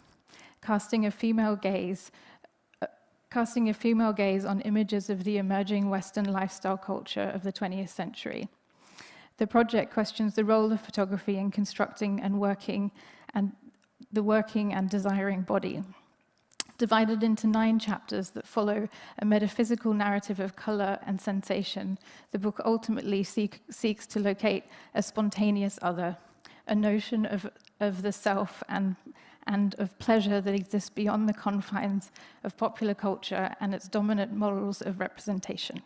casting a female gaze on images of the emerging Western lifestyle culture of the 20th century. The project questions the role of photography in constructing and working and the working and desiring body. Divided into 9 chapters that follow a metaphysical narrative of color and sensation, the book ultimately seeks to locate a spontaneous other, a notion of the self and of pleasure that exists beyond the confines of popular culture and its dominant models of representation.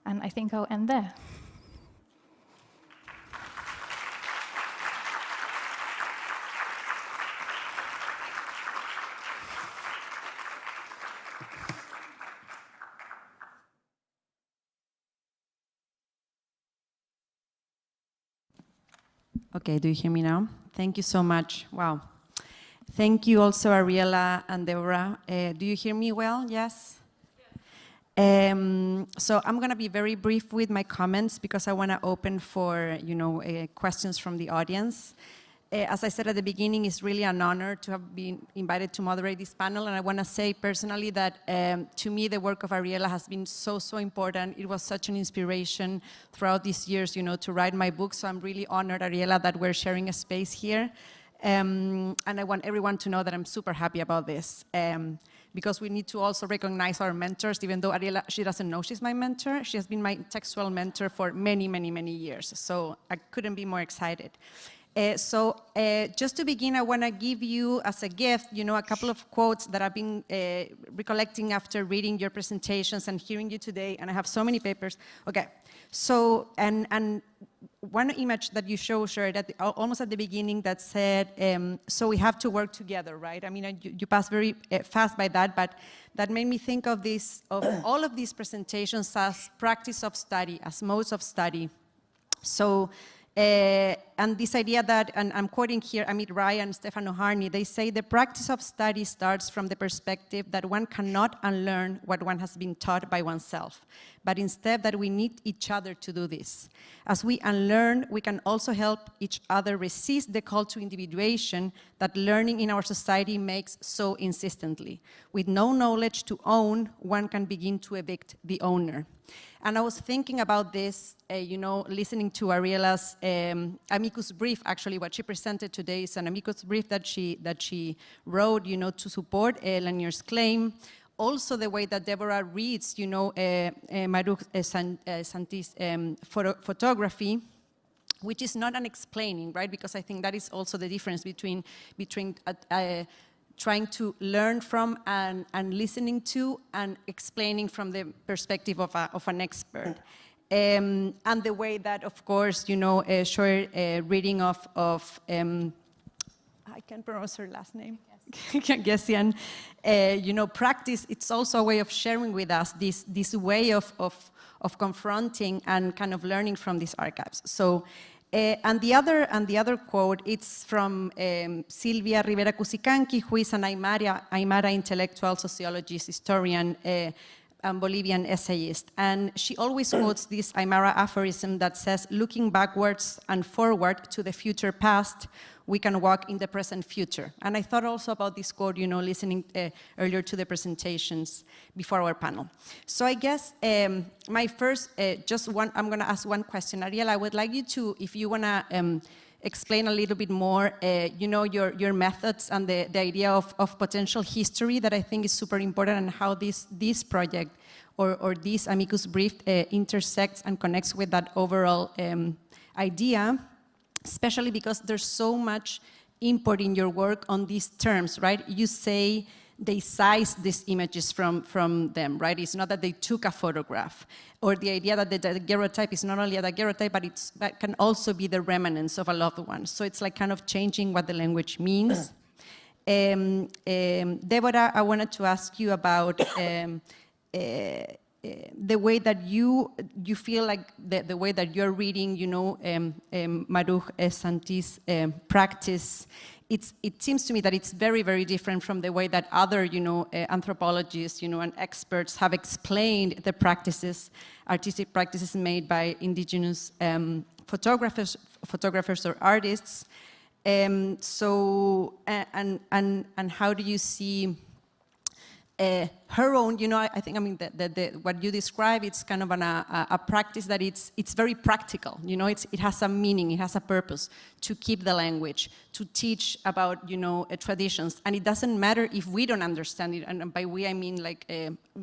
And I think I'll end there. Okay, do you hear me now? Thank you so much. Wow. Thank you also, Ariela and Deborah. Do you hear me well? Yes? So I'm going to be very brief with my comments because I want to open for, questions from the audience. As I said at the beginning, it's really an honor to have been invited to moderate this panel, and I want to say personally that to me the work of Ariela has been so important. It was such an inspiration throughout these years, to write my book, so I'm really honored, Ariela, that we're sharing a space here. And I want everyone to know that I'm super happy about this, because we need to also recognize our mentors, even though Ariela, she doesn't know she's my mentor. She has been my textual mentor for many, many, many years, so I couldn't be more excited. Just to begin, I want to give you as a gift, a couple of quotes that I've been recollecting after reading your presentations and hearing you today, and I have so many papers. Okay, so, and one image that you shared almost at the beginning that said, so we have to work together, right? I mean, you passed very fast by that, but that made me think of all of these presentations as practice of study, as modes of study. So, and this idea that, and I'm quoting here Amit Rai and Stefano Harney, they say the practice of study starts from the perspective that one cannot unlearn what one has been taught by oneself, but instead that we need each other to do this. As we unlearn, we can also help each other resist the call to individuation that learning in our society makes so insistently. With no knowledge to own, one can begin to evict the owner. And I was thinking about this, listening to Ariela's amicus brief. Actually, what she presented today is an amicus brief that she wrote, to support Lanier's claim. also the way that Deborah reads, Maruch Santi's photography, which is not an explaining, right? Because I think that is also the difference between trying to learn from and listening to, and explaining from the perspective of an expert. And the way that, of course, a short reading of I can't pronounce her last name. Gessian, practice, it's also a way of sharing with us this way of confronting and kind of learning from these archives. So, and the other quote, it's from Silvia Rivera Cusicanqui, who is an Aymara intellectual, sociologist, historian, and Bolivian essayist. And she always quotes this Aymara aphorism that says, looking backwards and forward to the future past, we can walk in the present future. And I thought also about this quote, listening earlier to the presentations before our panel. So I guess my first, I'm gonna ask one question. Ariel, I would like you to, if you wanna explain a little bit more, your methods and the idea of potential history that I think is super important, and how this project or this amicus brief intersects and connects with that overall idea, especially because there's so much import in your work on these terms, right? You say they size these images from them, right? It's not that they took a photograph, or the idea that the daguerreotype is not only a daguerreotype, but that can also be the remnants of a loved one. So it's like kind of changing what the language means. Deborah, I wanted to ask you about the way that you feel like the way that you're reading, Maruch Santi's practice. It seems to me that it's very, very different from the way that other, anthropologists, and experts have explained the practices, artistic practices made by indigenous photographers or artists. So, and how do you see her own, I think, what you describe, it's kind of a practice that it's very practical, it has a meaning, it has a purpose to keep the language, to teach about, traditions, and it doesn't matter if we don't understand it, and by we I mean like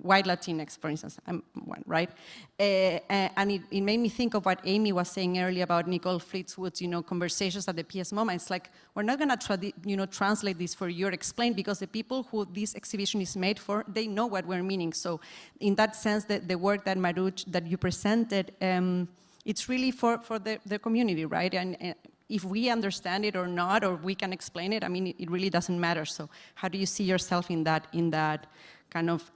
white Latinx, for instance, I'm one, right? And it made me think of what Amy was saying earlier about Nicole Fleetwood's, conversations at the PS MoMA. It's like, we're not gonna translate this for you or explain, because the people who this exhibition is made for, they know what we're meaning. So in that sense, the work that Maruch, that you presented, it's really for the community, right? And if we understand it or not, or we can explain it, it really doesn't matter. So how do you see yourself in that kind of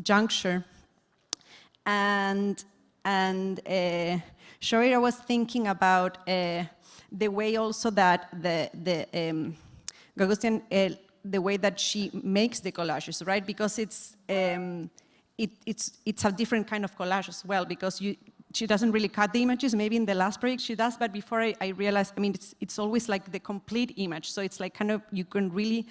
juncture? And Shoira was thinking about the way also that Gagosian, the way that she makes the collages, right? Because it's a different kind of collage as well, because she doesn't really cut the images. Maybe in the last project she does, but before I realized, it's always like the complete image. So it's like kind of, you can really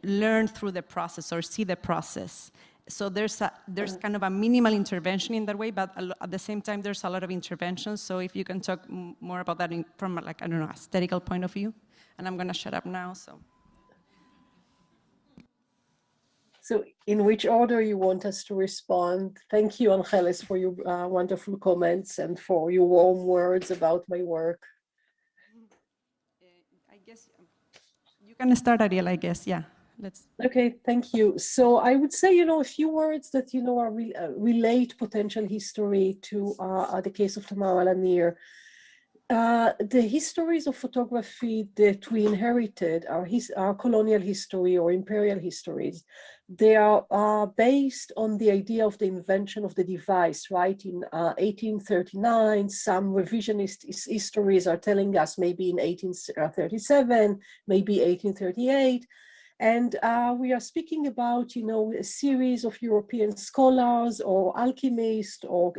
learn through the process or see the process. So there's kind of a minimal intervention in that way, but at the same time, there's a lot of interventions. So if you can talk more about that from like, I don't know, aesthetical point of view. And I'm gonna shut up now, so. So in which order you want us to respond? Thank you, Angeles, for your wonderful comments and for your warm words about my work. I guess you can start, Ariel, I guess, yeah. Okay, thank you. So I would say, a few words that, are relate potential history to the case of Tamara Lanier. The histories of photography that we inherited, our colonial history or imperial histories, they are based on the idea of the invention of the device, right? In 1839, some revisionist histories are telling us maybe in 1837, maybe 1838. And we are speaking about, a series of European scholars or alchemists or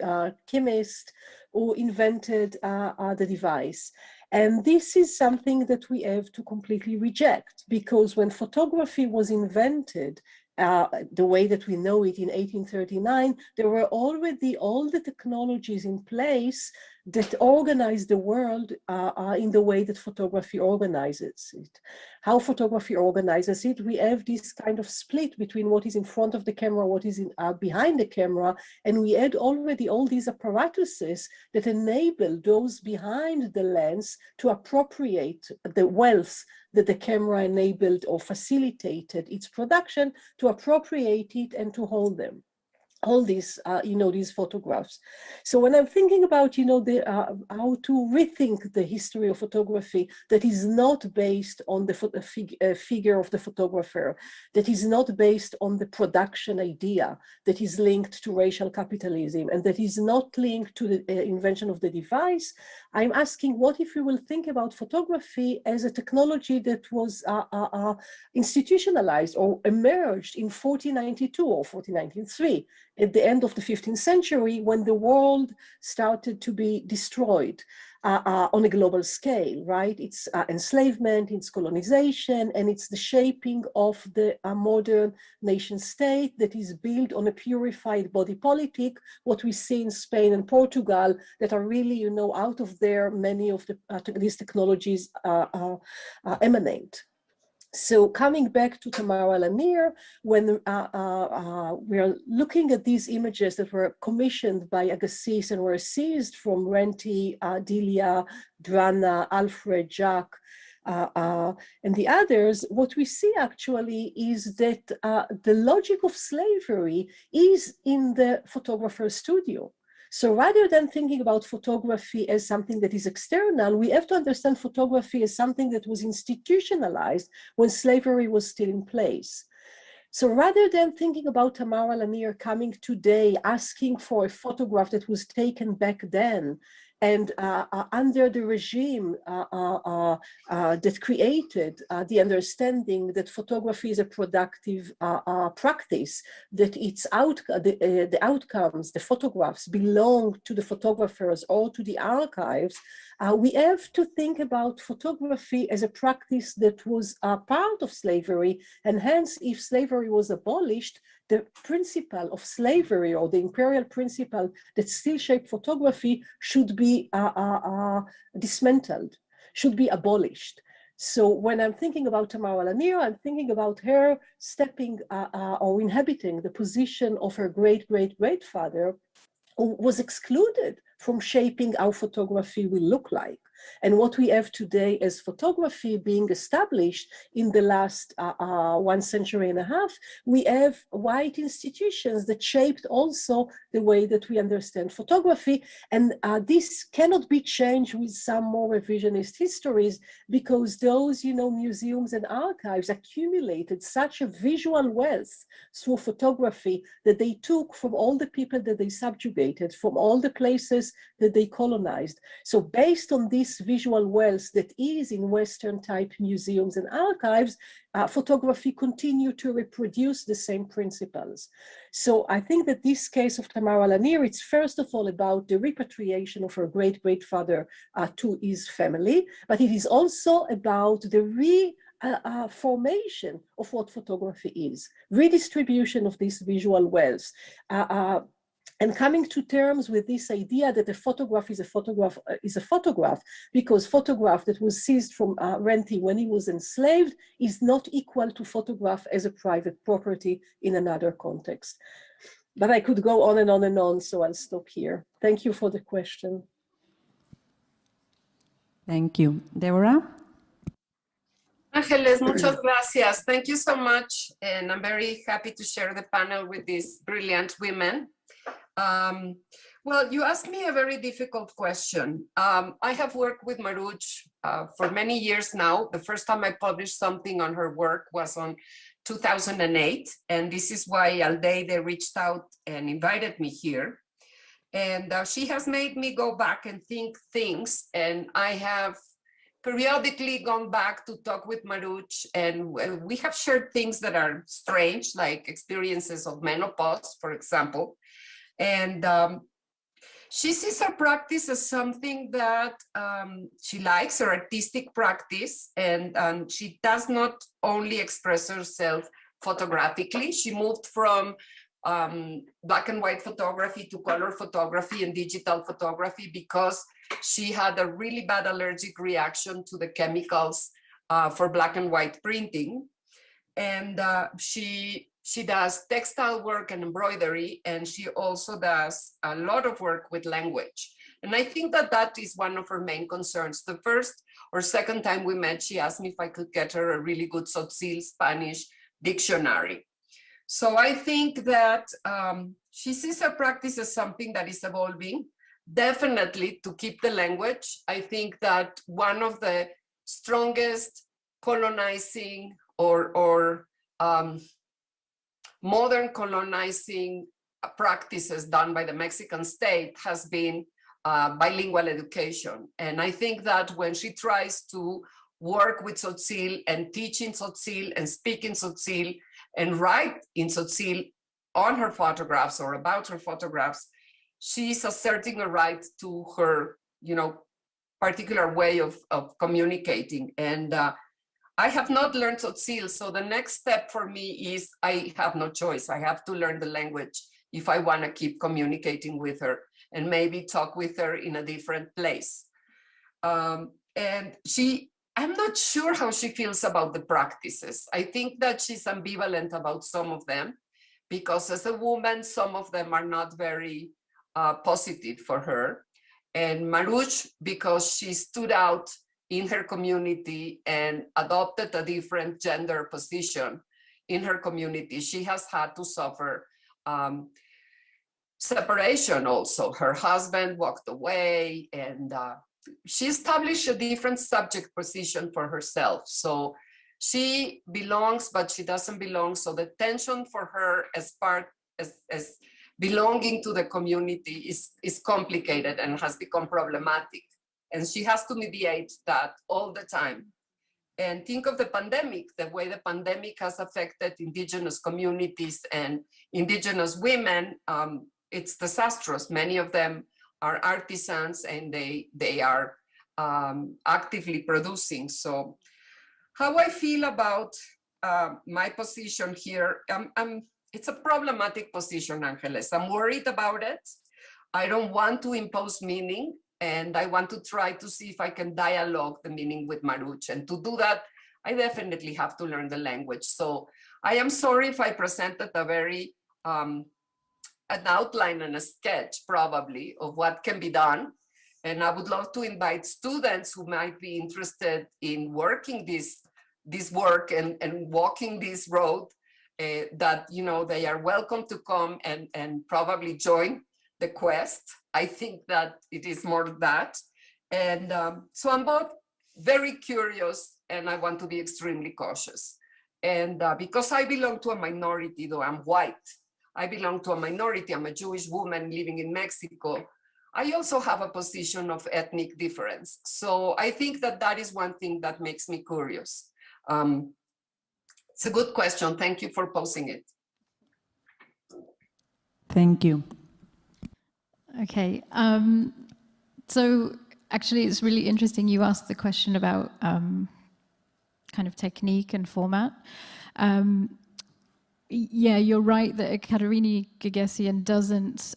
chemists who invented the device. And this is something that we have to completely reject, because when photography was invented, the way that we know it in 1839, there were already all the technologies in place that organize the world in the way that photography organizes it. How photography organizes it, we have this kind of split between what is in front of the camera, what is behind the camera, and we had already all these apparatuses that enable those behind the lens to appropriate the wealth that the camera enabled or facilitated its production, to appropriate it and to hold them. All these, these photographs. So when I'm thinking about, how to rethink the history of photography that is not based on the figure of the photographer, that is not based on the production idea, that is linked to racial capitalism, and that is not linked to the invention of the device, I'm asking, what if we will think about photography as a technology that was institutionalized or emerged in 1492 or 1493? At the end of the 15th century, when the world started to be destroyed on a global scale, right? It's enslavement, it's colonization, and it's the shaping of the modern nation state that is built on a purified body politic, what we see in Spain and Portugal that are really, out of there, many of these technologies emanate. So coming back to Tamara Lanier, when we are looking at these images that were commissioned by Agassiz and were seized from Renty, Delia, Drana, Alfred, Jacques, and the others, what we see actually is that the logic of slavery is in the photographer's studio. So rather than thinking about photography as something that is external, we have to understand photography as something that was institutionalized when slavery was still in place. So rather than thinking about Tamara Lanier coming today, asking for a photograph that was taken back then, and under the regime that created the understanding that photography is a productive practice, that the outcomes, the photographs belong to the photographers or to the archives, we have to think about photography as a practice that was part of slavery, and hence if slavery was abolished, the principle of slavery or the imperial principle that still shaped photography should be dismantled, should be abolished. So when I'm thinking about Tamara Lanier, I'm thinking about her stepping or inhabiting the position of her great-great-grandfather, who was excluded from shaping how photography will look like. And what we have today as photography being established in the last 1.5 centuries, we have white institutions that shaped also the way that we understand photography. And this cannot be changed with some more revisionist histories, because those, museums and archives accumulated such a visual wealth through photography that they took from all the people that they subjugated, from all the places that they colonized. So based on this visual wealth that is in Western type museums and archives, photography continued to reproduce the same principles. So I think that this case of Tamara Lanier, it's first of all about the repatriation of her great-grandfather to his family, but it is also about the formation of what photography is, redistribution of this visual wealth, and coming to terms with this idea that a photograph is a photograph, because photograph that was seized from Renty when he was enslaved is not equal to photograph as a private property in another context. But I could go on and on and on, so I'll stop here. Thank you for the question. Thank you. Deborah? Ángeles, muchas gracias. Thank you so much. And I'm very happy to share the panel with these brilliant women. Well, you asked me a very difficult question. I have worked with Maruch for many years now. The first time I published something on her work was on 2008. And this is why Aldeide reached out and invited me here. And she has made me go back and think things. And I have periodically gone back to talk with Maruch, and we have shared things that are strange, like experiences of menopause, for example. And she sees her practice as something that she likes, her artistic practice, and she does not only express herself photographically. She moved from black and white photography to color photography and digital photography because she had a really bad allergic reaction to the chemicals for black and white printing. And she does textile work and embroidery, and she also does a lot of work with language. And I think that that is one of her main concerns. The first or second time we met, she asked me if I could get her a really good Tzotzil Spanish dictionary. So I think that she sees her practice as something that is evolving, definitely to keep the language. I think that one of the strongest colonizing or modern colonizing practices done by the Mexican state has been bilingual education. And I think that when she tries to work with Tzotzil and teach in Tzotzil and speak in Tzotzil and write in Tzotzil on her photographs or about her photographs, she's asserting a right to her, particular way of communicating. And I have not learned Tzotzil, so the next step for me is I have no choice. I have to learn the language if I want to keep communicating with her and maybe talk with her in a different place. And I'm not sure how she feels about the practices. I think that she's ambivalent about some of them because as a woman, some of them are not very positive for her. And Maruch, because she stood out in her community and adopted a different gender position in her community, she has had to suffer separation also. Her husband walked away and she established a different subject position for herself. So she belongs, but she doesn't belong. So the tension for her as belonging to the community is complicated and has become problematic. And she has to mediate that all the time. And think of the pandemic, the way the pandemic has affected indigenous communities and indigenous women. It's disastrous. Many of them are artisans and they are actively producing. So how I feel about my position here, it's a problematic position, Angeles. I'm worried about it. I don't want to impose meaning. And I want to try to see if I can dialogue the meaning with Maruch. And to do that, I definitely have to learn the language. So I am sorry if I presented a very, an outline and a sketch probably of what can be done. And I would love to invite students who might be interested in working this work and walking this road, that, they are welcome to come and probably join the quest. I think that it is more that. And so I'm both very curious and I want to be extremely cautious. And because I belong to a minority, though I'm white, I belong to a minority, I'm a Jewish woman living in Mexico, I also have a position of ethnic difference. So I think that that is one thing that makes me curious. It's a good question. Thank you for posing it. Thank you. Okay, so actually it's really interesting you asked the question about kind of technique and format. Yeah, you're right that Ekaterini Gagesian doesn't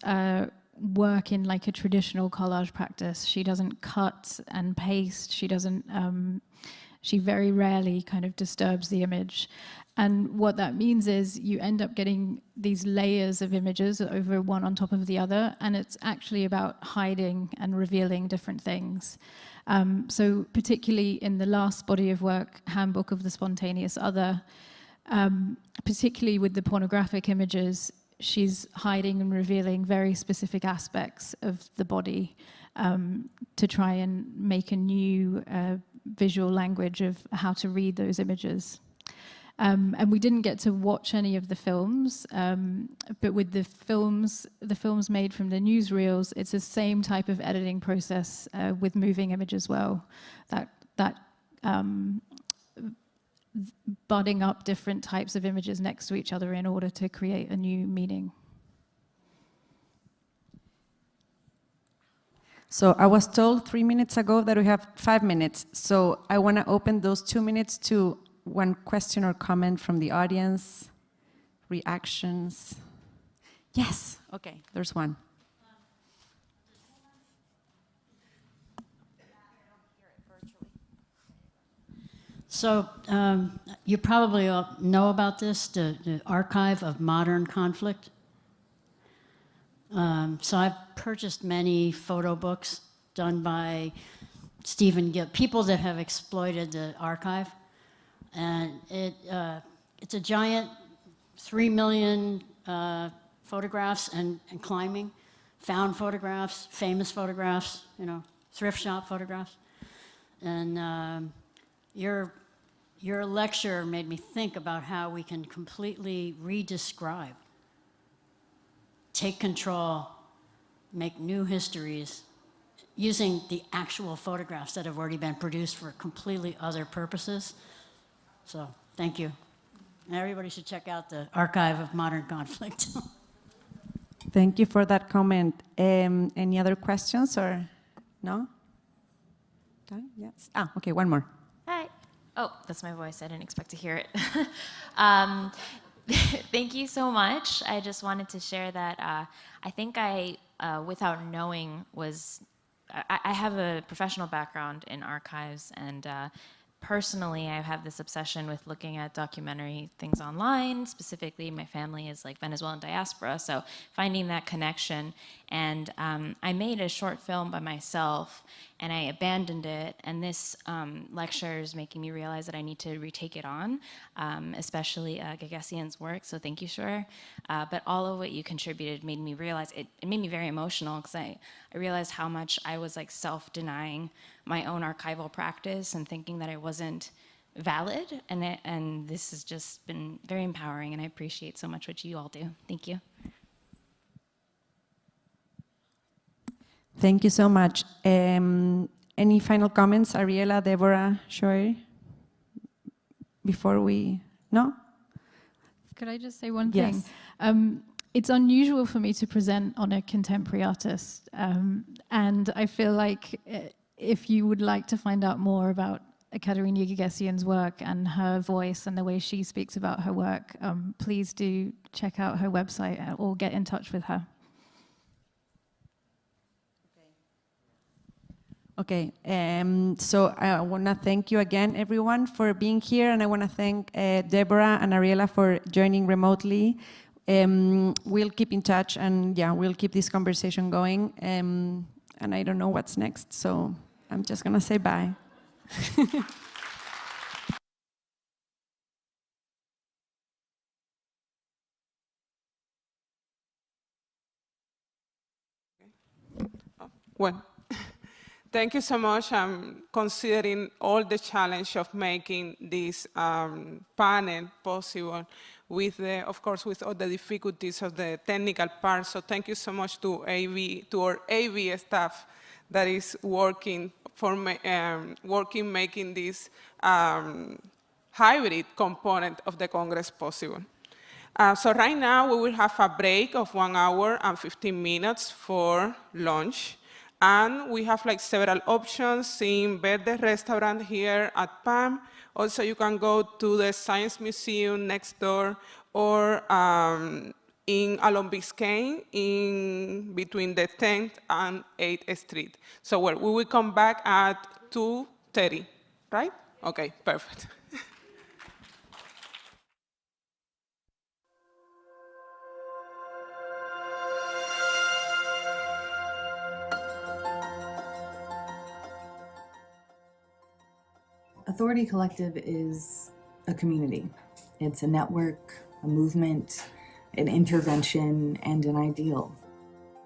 work in like a traditional collage practice. She doesn't cut and paste, she doesn't, she very rarely kind of disturbs the image. And what that means is you end up getting these layers of images over one on top of the other, and it's actually about hiding and revealing different things. So particularly in the last body of work, Handbook of the Spontaneous Other, particularly with the pornographic images, she's hiding and revealing very specific aspects of the body to try and make a new visual language of how to read those images. And we didn't get to watch any of the films, but with the films made from the newsreels, it's the same type of editing process with moving image as well. That budding up different types of images next to each other in order to create a new meaning. So I was told 3 minutes ago that we have 5 minutes. So I want to open those 2 minutes to one question or comment from the audience, reactions. Yes, okay, there's one. So you probably all know about this, the Archive of Modern Conflict. So I've purchased many photo books done by Stephen Gill, people that have exploited the archive. And it's a giant 3 million photographs and climbing, found photographs, famous photographs, you know, thrift shop photographs. And your lecture made me think about how we can completely redescribe, take control, make new histories, using the actual photographs that have already been produced for completely other purposes. So, thank you. Everybody should check out the Archive of Modern Conflict. Thank you for that comment. Any other questions or no? Done? Yes. Ah, okay, one more. Hi. Oh, that's my voice. I didn't expect to hear it. Thank you so much. I just wanted to share that I think I, without knowing, I have a professional background in archives, and personally, I have this obsession with looking at documentary things online. Specifically, my family is like Venezuelan diaspora, so finding that connection. And I made a short film by myself, and I abandoned it. And this lecture is making me realize that I need to retake it on, especially Gagesian's work. So thank you, Shur. But all of what you contributed made me realize, it made me very emotional, because I realized how much I was like self-denying my own archival practice and thinking that I wasn't valid. And this has just been very empowering, and I appreciate so much what you all do. Thank you. Thank you so much. Any final comments, Ariela, Deborah, Shoer, before we, no? Could I just say one Yes. thing? It's unusual for me to present on a contemporary artist, and I feel like if you would like to find out more about Ekaterina Gagesian's work and her voice and the way she speaks about her work, please do check out her website or get in touch with her. Okay, so I want to thank you again, everyone, for being here, and I want to thank Deborah and Ariela for joining remotely. We'll keep in touch, and yeah, we'll keep this conversation going, and I don't know what's next, so I'm just going to say bye. Well, thank you so much. I'm considering all the challenge of making this panel possible with of course, with all the difficulties of the technical part. So thank you so much to our AV staff that is working for making this hybrid component of the Congress possible. So right now we will have a break of 1 hour and 15 minutes for lunch. And we have like several options in Verde restaurant here at PAMM. Also, you can go to the Science Museum next door, or in along Biscayne, in between the 10th and 8th Street. So we will come back at 2:30, right? Okay, perfect. Authority Collective is a community. It's a network, a movement, an intervention, and an ideal.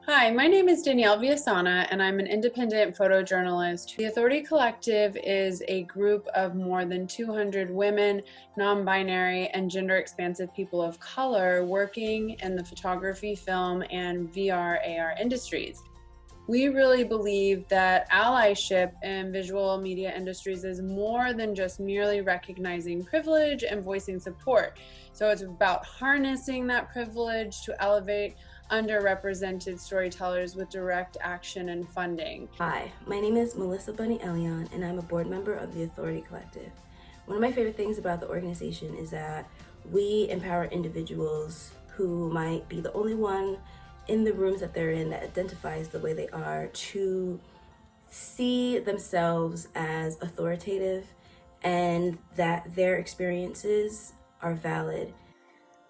Hi, my name is Danielle Villasana, and I'm an independent photojournalist. The Authority Collective is a group of more than 200 women, non-binary, and gender-expansive people of color working in the photography, film, and VR/AR industries. We really believe that allyship in visual media industries is more than just merely recognizing privilege and voicing support. So it's about harnessing that privilege to elevate underrepresented storytellers with direct action and funding. Hi, my name is Melissa Bunny Elion, and I'm a board member of the Authority Collective. One of my favorite things about the organization is that we empower individuals who might be the only one in the rooms that they're in that identifies the way they are to see themselves as authoritative and that their experiences are valid.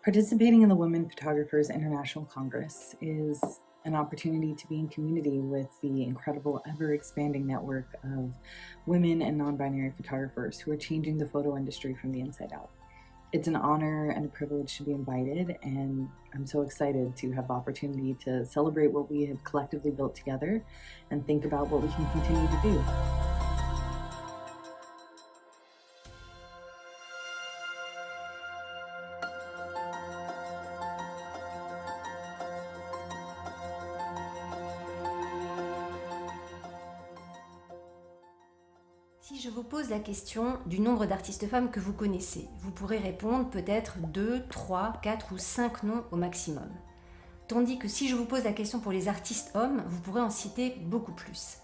Participating in the Women Photographers International Congress is an opportunity to be in community with the incredible, ever-expanding network of women and non-binary photographers who are changing the photo industry from the inside out. It's an honor and a privilege to be invited, and I'm so excited to have the opportunity to celebrate what we have collectively built together and think about what we can continue to do. Si je vous pose la question du nombre d'artistes femmes que vous connaissez, vous pourrez répondre peut-être 2, 3, 4 ou 5 noms au maximum. Tandis que si je vous pose la question pour les artistes hommes, vous pourrez en citer beaucoup plus.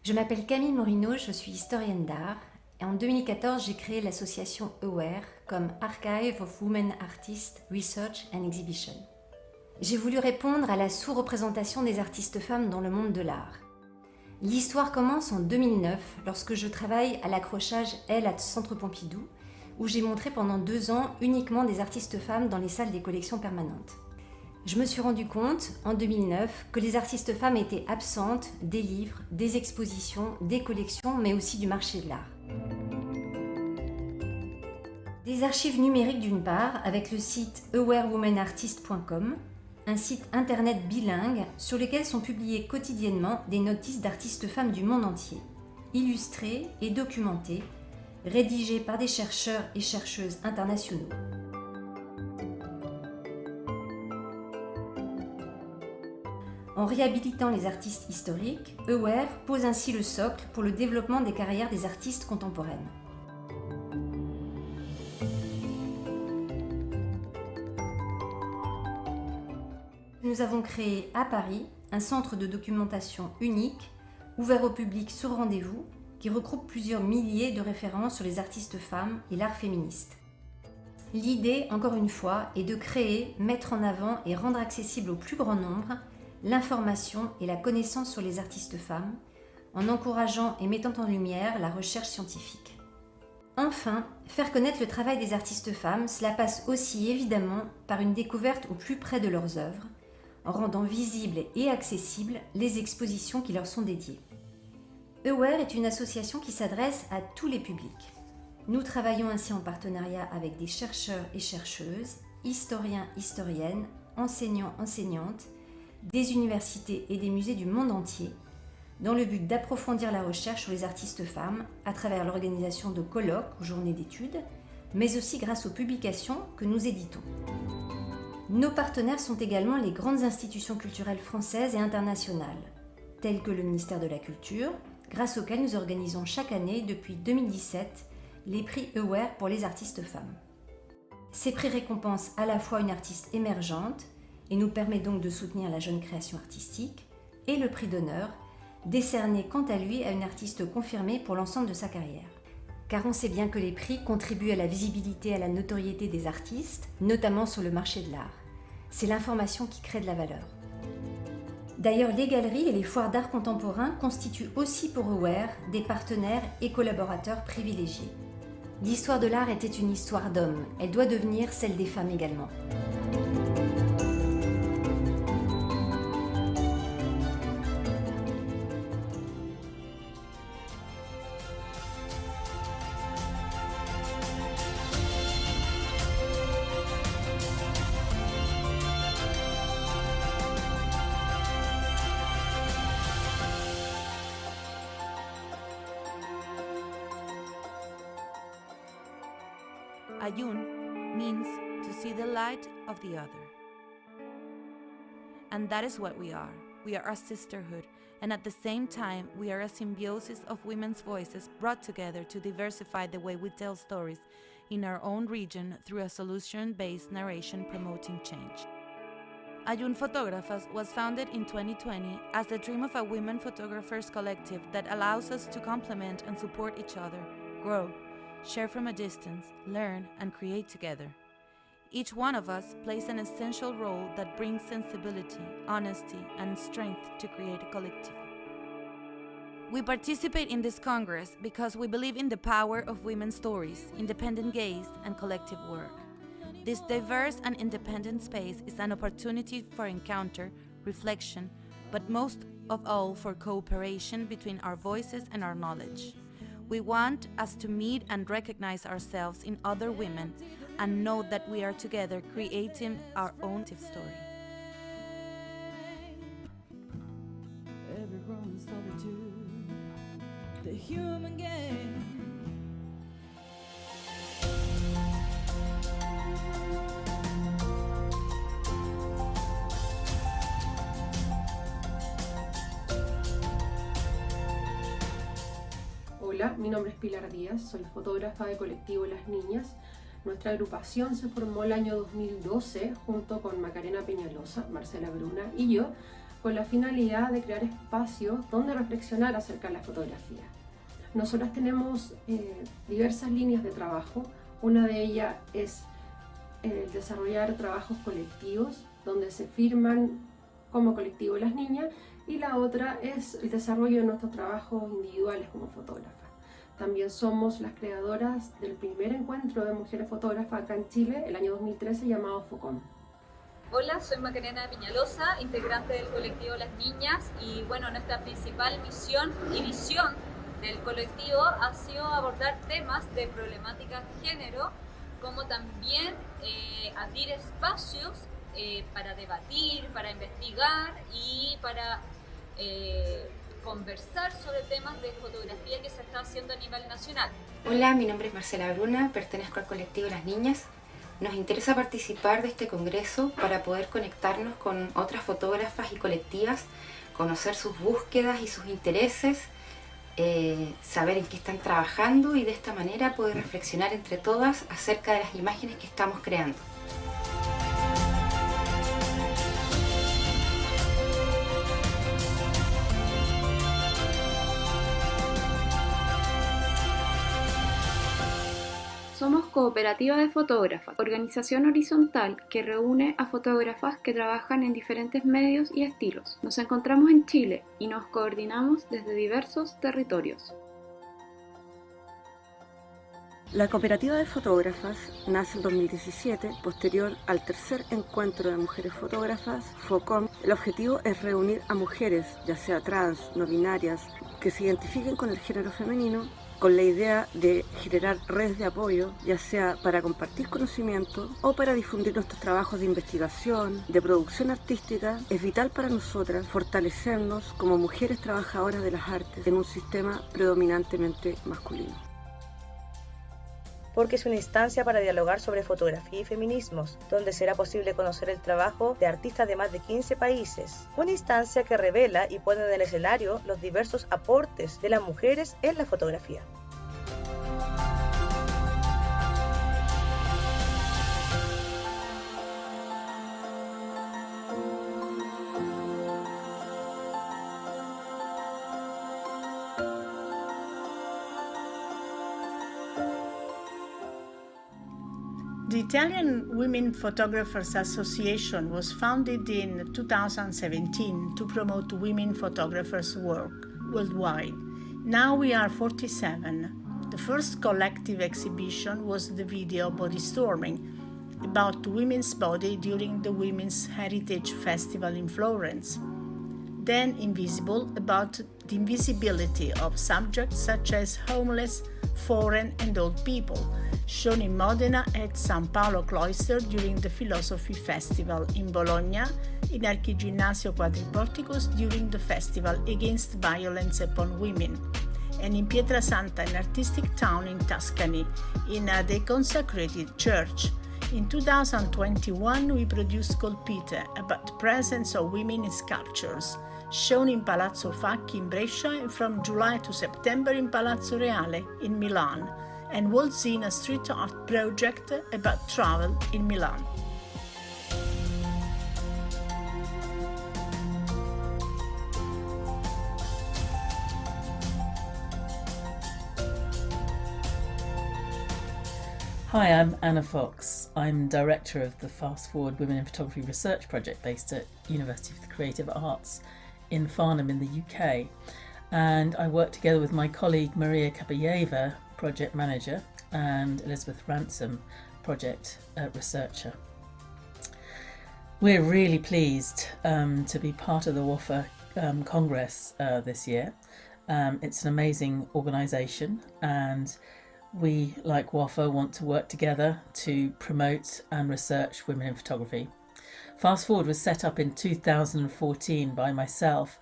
Je m'appelle Camille Morino, je suis historienne d'art et en 2014 j'ai créé l'association AWARE comme Archive of Women Artists Research and Exhibition. J'ai voulu répondre à la sous-représentation des artistes femmes dans le monde de l'art. L'histoire commence en 2009 lorsque je travaille à l'accrochage L à Centre Pompidou où j'ai montré pendant 2 ans uniquement des artistes femmes dans les salles des collections permanentes. Je me suis rendu compte en 2009 que les artistes femmes étaient absentes des livres, des expositions, des collections mais aussi du marché de l'art. Des archives numériques d'une part avec le site awarewomenartists.com, un site internet bilingue sur lequel sont publiées quotidiennement des notices d'artistes femmes du monde entier, illustrées et documentées, rédigées par des chercheurs et chercheuses internationaux. En réhabilitant les artistes historiques, AWARE pose ainsi le socle pour le développement des carrières des artistes contemporaines. Nous avons créé à Paris un centre de documentation unique, ouvert au public sur rendez-vous, qui regroupe plusieurs milliers de références sur les artistes femmes et l'art féministe. L'idée, encore une fois, est de créer, mettre en avant et rendre accessible au plus grand nombre l'information et la connaissance sur les artistes femmes, en encourageant et mettant en lumière la recherche scientifique. Enfin, faire connaître le travail des artistes femmes, cela passe aussi évidemment par une découverte au plus près de leurs œuvres, en rendant visibles et accessibles les expositions qui leur sont dédiées. AWARE est une association qui s'adresse à tous les publics. Nous travaillons ainsi en partenariat avec des chercheurs et chercheuses, historiens, historiennes, enseignants, enseignantes, des universités et des musées du monde entier, dans le but d'approfondir la recherche sur les artistes femmes à travers l'organisation de colloques ou journées d'études, mais aussi grâce aux publications que nous éditons. Nos partenaires sont également les grandes institutions culturelles françaises et internationales, telles que le ministère de la Culture, grâce auquel nous organisons chaque année depuis 2017 les prix AWARE pour les artistes femmes. Ces prix récompensent à la fois une artiste émergente et nous permet donc de soutenir la jeune création artistique, et le prix d'honneur, décerné quant à lui à une artiste confirmée pour l'ensemble de sa carrière. Car on sait bien que les prix contribuent à la visibilité et à la notoriété des artistes, notamment sur le marché de l'art. C'est l'information qui crée de la valeur. D'ailleurs, les galeries et les foires d'art contemporain constituent aussi pour AWARE des partenaires et collaborateurs privilégiés. L'histoire de l'art était une histoire d'hommes, elle doit devenir celle des femmes également. Ayun means to see the light of the other. And that is what we are. We are a sisterhood, and at the same time, we are a symbiosis of women's voices brought together to diversify the way we tell stories in our own region through a solution-based narration promoting change. Ayun Fotógrafas was founded in 2020 as the dream of a women photographers collective that allows us to complement and support each other, grow, share from a distance, learn, and create together. Each one of us plays an essential role that brings sensibility, honesty, and strength to create a collective. We participate in this Congress because we believe in the power of women's stories, independent gaze, and collective work. This diverse and independent space is an opportunity for encounter, reflection, but most of all for cooperation between our voices and our knowledge. We want us to meet and recognize ourselves in other women and know that we are together creating our own story. Every growing solitude, the human game. Hola, mi nombre es Pilar Díaz, soy fotógrafa de colectivo Las Niñas. Nuestra agrupación se formó el año 2012 junto con Macarena Peñalosa, Marcela Bruna y yo, con la finalidad de crear espacios donde reflexionar acerca de la fotografía. Nosotras tenemos diversas líneas de trabajo. Una de ellas es desarrollar trabajos colectivos donde se firman como colectivo Las Niñas, y la otra es el desarrollo de nuestros trabajos individuales como fotógrafas. También somos las creadoras del primer encuentro de mujeres fotógrafas acá en Chile, el año 2013, llamado FOCOM. Hola, soy Macarena Peñalosa, integrante del colectivo Las Niñas, y bueno, nuestra principal misión y visión del colectivo ha sido abordar temas de problemática de género, como también abrir espacios para debatir, para investigar y para conversar sobre temas de fotografía que se está haciendo a nivel nacional. Hola, mi nombre es Marcela Bruna, pertenezco al colectivo Las Niñas. Nos interesa participar de este congreso para poder conectarnos con otras fotógrafas y colectivas, conocer sus búsquedas y sus intereses, saber en qué están trabajando y de esta manera poder reflexionar entre todas acerca de las imágenes que estamos creando. Somos Cooperativa de Fotógrafas, organización horizontal que reúne a fotógrafas que trabajan en diferentes medios y estilos. Nos encontramos en Chile y nos coordinamos desde diversos territorios. La Cooperativa de Fotógrafas nace en 2017, posterior al tercer encuentro de mujeres fotógrafas, FOCOM. El objetivo es reunir a mujeres, ya sea trans, no binarias, que se identifiquen con el género femenino, con la idea de generar redes de apoyo, ya sea para compartir conocimiento o para difundir nuestros trabajos de investigación, de producción artística. Es vital para nosotras fortalecernos como mujeres trabajadoras de las artes en un sistema predominantemente masculino. Porque es una instancia para dialogar sobre fotografía y feminismos, donde será posible conocer el trabajo de artistas de más de 15 países. Una instancia que revela y pone en el escenario los diversos aportes de las mujeres en la fotografía. The Italian Women Photographers Association was founded in 2017 to promote women photographers' work worldwide. Now we are 47. The first collective exhibition was the video Body Storming, about women's body during the Women's Heritage Festival in Florence. Then Invisible, about the invisibility of subjects such as homeless, foreign and old people, shown in Modena at San Paolo Cloister during the Philosophy Festival, in Bologna in Archiginnasio Quadriporticus during the festival against violence upon women, and in Pietrasanta, an artistic town in Tuscany, in the consecrated church. In 2021 we produced Colpite, about the presence of women in sculptures, shown in Palazzo Facchi in Brescia and from July to September in Palazzo Reale in Milan, and Waltzina street art project about travel in Milan. Hi, I'm Anna Fox. I'm director of the Fast Forward Women in Photography Research Project based at University of the Creative Arts in Farnham in the UK. And I work together with my colleague Maria Kabayeva, project manager, and Elizabeth Ransom, project researcher. We're really pleased to be part of the WOPHA Congress this year. It's an amazing organisation, and we, like WOPHA, want to work together to promote and research women in photography. Fast Forward was set up in 2014 by myself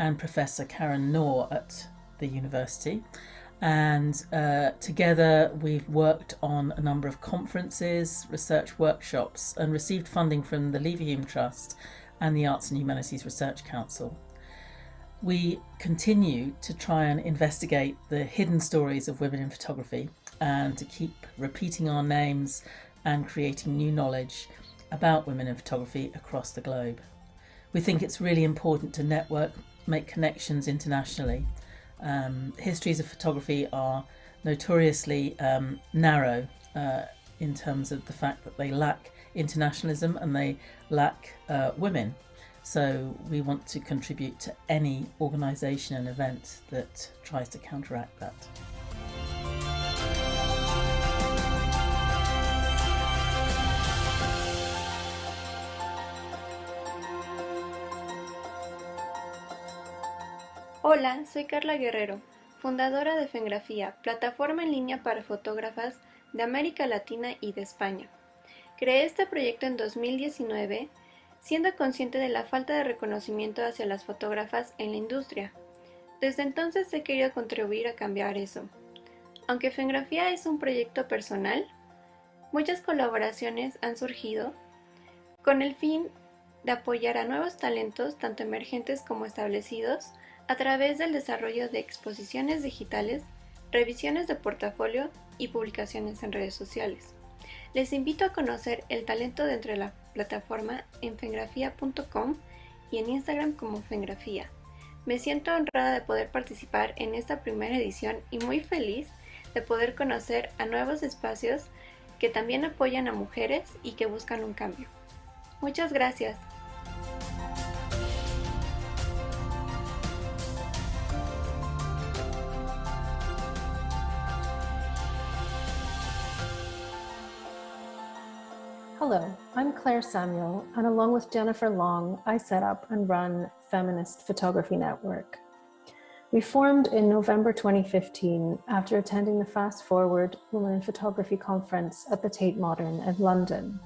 and Professor Karen Knorr at the university, and together we've worked on a number of conferences, research workshops, and received funding from the Leverhulme Trust and the Arts and Humanities Research Council. We continue to try and investigate the hidden stories of women in photography and to keep repeating our names and creating new knowledge about women in photography across the globe. We think it's really important to network, make connections internationally. Histories of photography are notoriously narrow in terms of the fact that they lack internationalism and they lack women. So we want to contribute to any organisation and event that tries to counteract that. Hola, soy Carla Guerrero, fundadora de Fengrafía, plataforma en línea para fotógrafas de América Latina y de España. Creé este proyecto en 2019, siendo consciente de la falta de reconocimiento hacia las fotógrafas en la industria. Desde entonces he querido contribuir a cambiar eso. Aunque Fengrafía es un proyecto personal, muchas colaboraciones han surgido con el fin de apoyar a nuevos talentos, tanto emergentes como establecidos, a través del desarrollo de exposiciones digitales, revisiones de portafolio y publicaciones en redes sociales. Les invito a conocer el talento dentro de la plataforma en fengrafía.com y en Instagram como Fengrafía. Me siento honrada de poder participar en esta primera edición y muy feliz de poder conocer a nuevos espacios que también apoyan a mujeres y que buscan un cambio. Muchas gracias. Hello, I'm Claire Samuel, and along with Jennifer Long, I set up and run Feminist Photography Network. We formed in November 2015 after attending the Fast Forward Women in Photography Conference at the Tate Modern in London.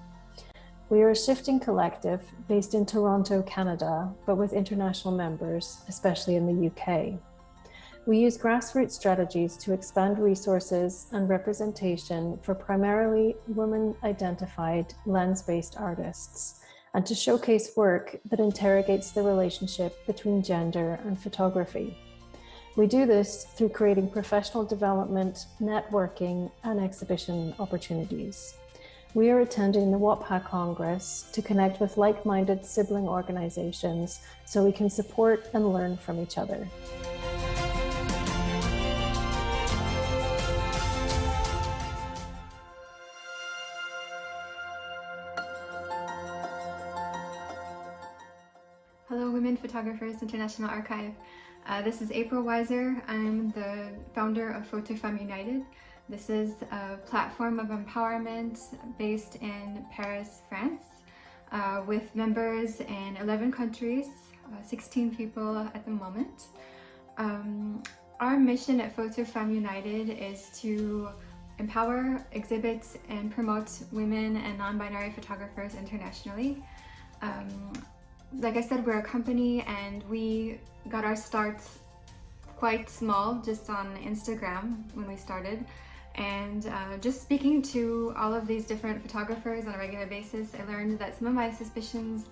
We are a shifting collective based in Toronto, Canada, but with international members, especially in the UK. We use grassroots strategies to expand resources and representation for primarily women-identified lens-based artists, and to showcase work that interrogates the relationship between gender and photography. We do this through creating professional development, networking, and exhibition opportunities. We are attending the WOPHA Congress to connect with like-minded sibling organizations so we can support and learn from each other. Hello, Women Photographers International Archive. This is April Weiser. I'm the founder of PhotoFemme United. This is a platform of empowerment based in Paris, France, with members in 11 countries, 16 people at the moment. Our mission at PhotoFemme United is to empower, exhibit, and promote women and non-binary photographers internationally. Like I said, we're a company and we got our start quite small, just on Instagram when we started. And just speaking to all of these different photographers on a regular basis, I learned that some of my suspicions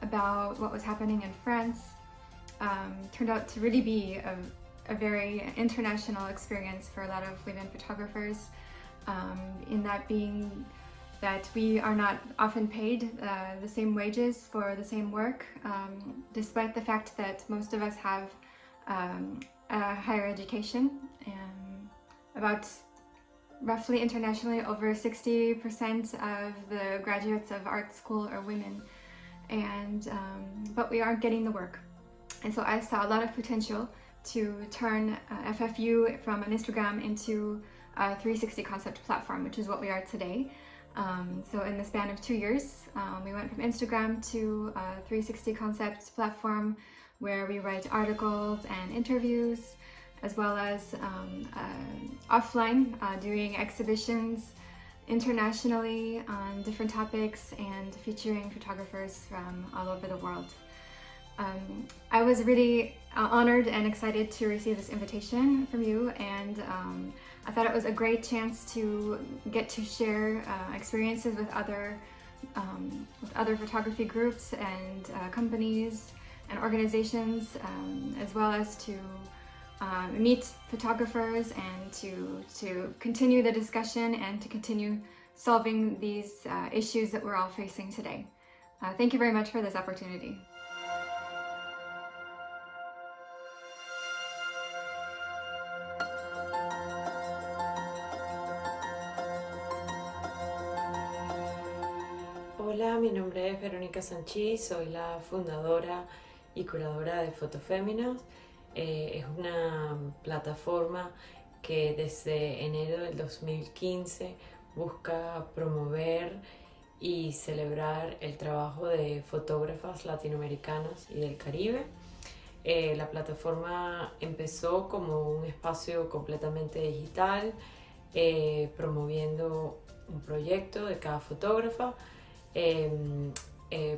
about what was happening in France turned out to really be a very international experience for a lot of women photographers, in that being that we are not often paid the same wages for the same work, despite the fact that most of us have a higher education. About roughly internationally, over 60% of the graduates of art school are women, but we aren't getting the work. And so I saw a lot of potential to turn FFU from an Instagram into a 360 concept platform, which is what we are today. So in the span of 2 years, we went from Instagram to a 360 concepts platform where we write articles and interviews, as well as offline, doing exhibitions internationally on different topics and featuring photographers from all over the world. I was really honored and excited to receive this invitation from you, and I thought it was a great chance to get to share experiences with other photography groups and companies and organizations, as well as to meet photographers and to continue the discussion and to continue solving these issues that we're all facing today. Thank you very much for this opportunity. Hola, mi nombre es Verónica Sanchís, soy la fundadora y curadora de Fotoféminas. Es una plataforma que desde enero del 2015 busca promover y celebrar el trabajo de fotógrafas latinoamericanas y del Caribe. La plataforma empezó como un espacio completamente digital, promoviendo un proyecto de cada fotógrafa.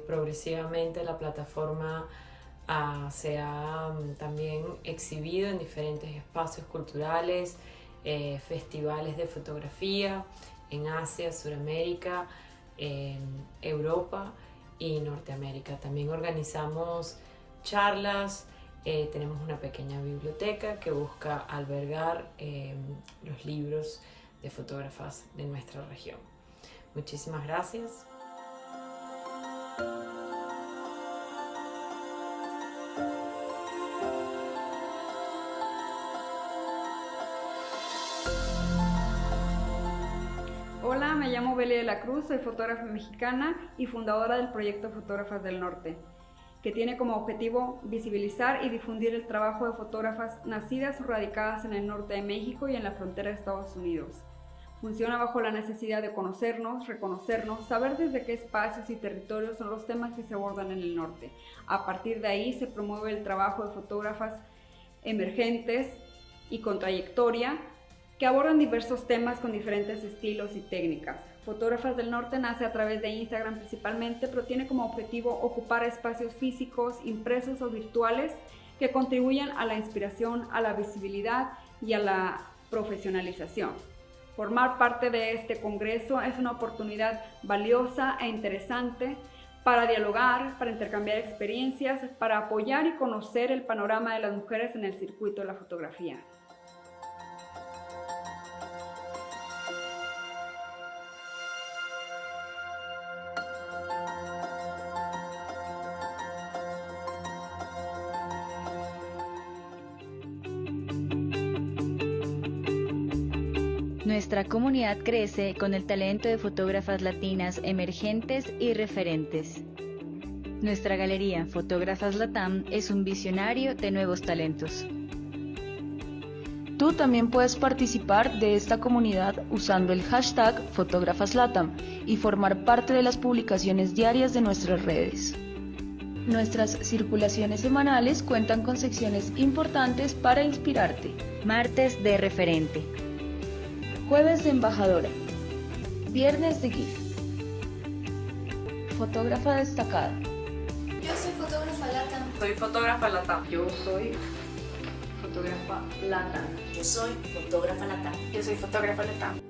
Progresivamente la plataforma se ha también exhibido en diferentes espacios culturales, festivales de fotografía en Asia, Sudamérica, Europa y Norteamérica. También organizamos charlas, tenemos una pequeña biblioteca que busca albergar los libros de fotógrafas de nuestra región. Muchísimas gracias. Hola, me llamo Beli de la Cruz, soy fotógrafa mexicana y fundadora del proyecto Fotógrafas del Norte, que tiene como objetivo visibilizar y difundir el trabajo de fotógrafas nacidas o radicadas en el norte de México y en la frontera de Estados Unidos. Funciona bajo la necesidad de conocernos, reconocernos, saber desde qué espacios y territorios son los temas que se abordan en el norte. A partir de ahí se promueve el trabajo de fotógrafas emergentes y con trayectoria que abordan diversos temas con diferentes estilos y técnicas. Fotógrafas del Norte nace a través de Instagram principalmente, pero tiene como objetivo ocupar espacios físicos, impresos o virtuales que contribuyan a la inspiración, a la visibilidad y a la profesionalización. Formar parte de este congreso es una oportunidad valiosa e interesante para dialogar, para intercambiar experiencias, para apoyar y conocer el panorama de las mujeres en el circuito de la fotografía. Nuestra comunidad crece con el talento de fotógrafas latinas emergentes y referentes. Nuestra galería Fotógrafas Latam es un visionario de nuevos talentos. Tú también puedes participar de esta comunidad usando el hashtag FotógrafasLatam y formar parte de las publicaciones diarias de nuestras redes. Nuestras circulaciones semanales cuentan con secciones importantes para inspirarte. Martes de referente. Jueves de embajadora. Viernes de GIF. Fotógrafa destacada. Yo soy fotógrafa LATAM. Soy fotógrafa LATAM. Yo soy fotógrafa LATAM. Yo soy fotógrafa LATAM. Yo soy fotógrafa LATAM.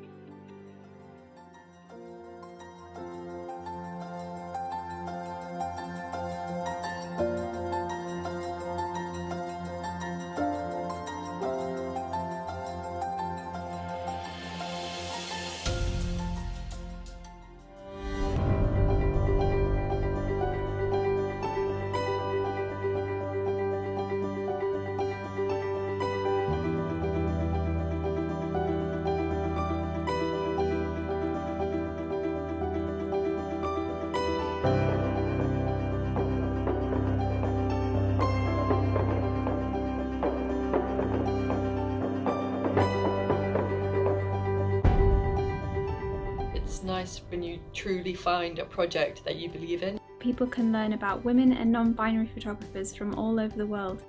is when you truly find a project that you believe in. People can learn about women and non-binary photographers from all over the world.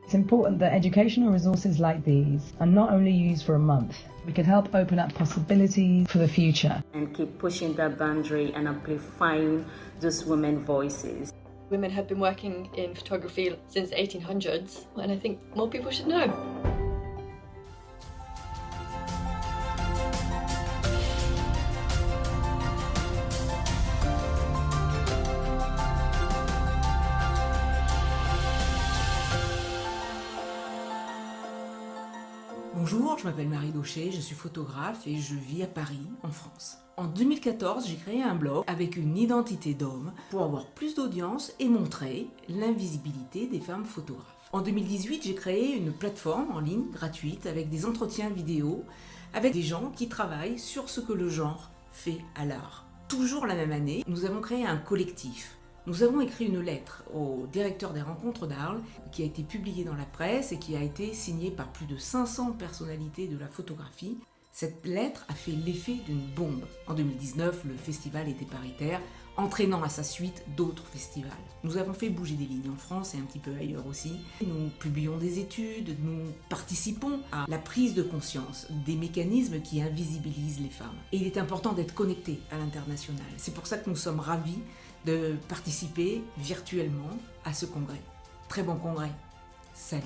It's important that educational resources like these are not only used for a month. We can help open up possibilities for the future. And keep pushing that boundary and amplifying those women's voices. Women have been working in photography since the 1800s, and I think more people should know. Bonjour, je m'appelle Marie Daucher, je suis photographe et je vis à Paris, en France. En 2014, j'ai créé un blog avec une identité d'homme pour avoir plus d'audience et montrer l'invisibilité des femmes photographes. En 2018, j'ai créé une plateforme en ligne gratuite avec des entretiens vidéo avec des gens qui travaillent sur ce que le genre fait à l'art. Toujours la même année, nous avons créé un collectif. Nous avons écrit une lettre au directeur des rencontres d'Arles qui a été publiée dans la presse et qui a été signée par plus de 500 personnalités de la photographie. Cette lettre a fait l'effet d'une bombe. En 2019, le festival était paritaire, entraînant à sa suite d'autres festivals. Nous avons fait bouger des lignes en France et un petit peu ailleurs aussi. Nous publions des études, nous participons à la prise de conscience des mécanismes qui invisibilisent les femmes. Et il est important d'être connecté à l'international. C'est pour ça que nous sommes ravis de participer virtuellement à ce congrès. Très bon congrès. Salut.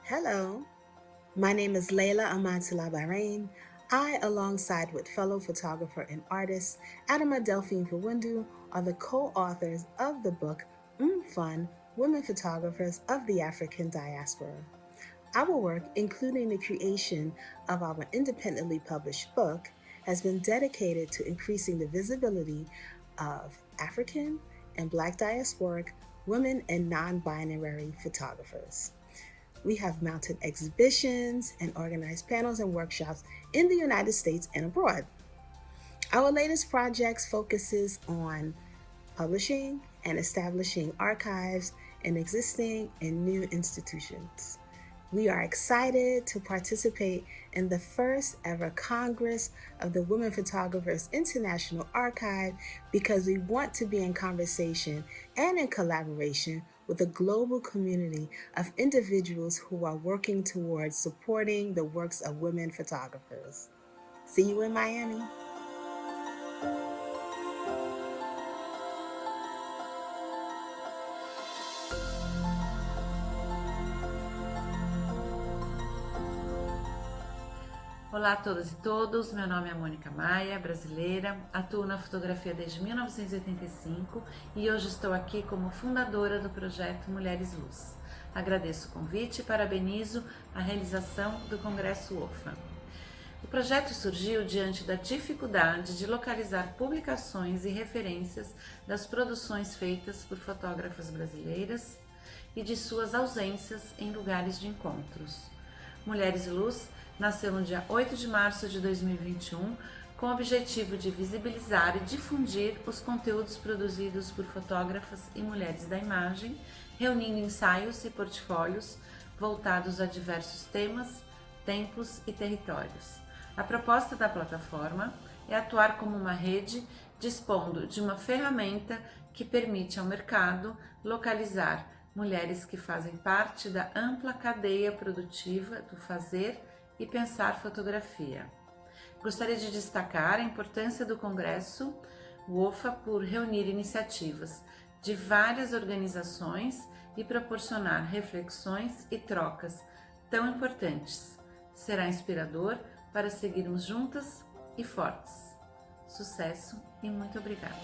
Hello, my name is Layla Amatullah Bahrain. I, alongside with fellow photographer and artist Adama Delphine Fawundu, are the co-authors of the book Fun, Women Photographers of the African Diaspora. Our work, including the creation of our independently published book, has been dedicated to increasing the visibility of African and Black diasporic women and non-binary photographers. We have mounted exhibitions and organized panels and workshops in the United States and abroad. Our latest projects focuses on publishing and establishing archives in existing and new institutions. We are excited to participate in the first ever Congress of the Women Photographers International Archive because we want to be in conversation and in collaboration with a global community of individuals who are working towards supporting the works of women photographers. See you in Miami. Olá a todas e todos, meu nome é Mônica Maia, brasileira, atuo na fotografia desde 1985 e hoje estou aqui como fundadora do projeto Mulheres Luz. Agradeço o convite e parabenizo a realização do Congresso WOPHA. O projeto surgiu diante da dificuldade de localizar publicações e referências das produções feitas por fotógrafas brasileiras e de suas ausências em lugares de encontros. Mulheres Luz nasceu no dia 8 de março de 2021 com o objetivo de visibilizar e difundir os conteúdos produzidos por fotógrafas e mulheres da imagem, reunindo ensaios e portfólios voltados a diversos temas, tempos e territórios. A proposta da plataforma é atuar como uma rede, dispondo de uma ferramenta que permite ao mercado localizar mulheres que fazem parte da ampla cadeia produtiva do fazer e pensar fotografia. Gostaria de destacar a importância do Congresso WOPHA por reunir iniciativas de várias organizações e proporcionar reflexões e trocas tão importantes. Será inspirador para seguirmos juntas e fortes. Sucesso e muito obrigada!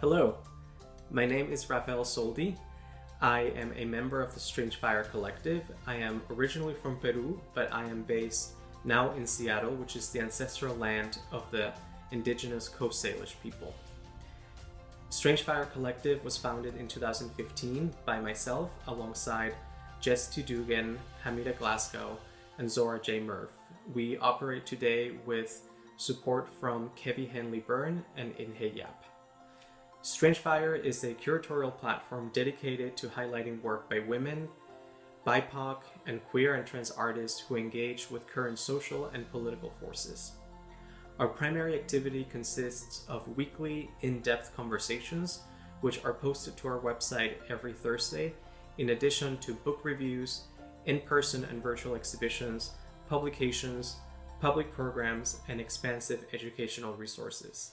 Hello, my name is Rafael Soldi. I am a member of the Strange Fire Collective. I am originally from Peru, but I am based now in Seattle, which is the ancestral land of the indigenous Coast Salish people. Strange Fire Collective was founded in 2015 by myself alongside Jess T. Dugan, Hamida Glasgow, and Zora J. Murph. We operate today with support from Kevi Henley-Byrne and Inhe Yap. Strange Fire is a curatorial platform dedicated to highlighting work by women, BIPOC, and queer and trans artists who engage with current social and political forces. Our primary activity consists of weekly, in-depth conversations, which are posted to our website every Thursday, in addition to book reviews, in-person and virtual exhibitions, publications, public programs, and expansive educational resources.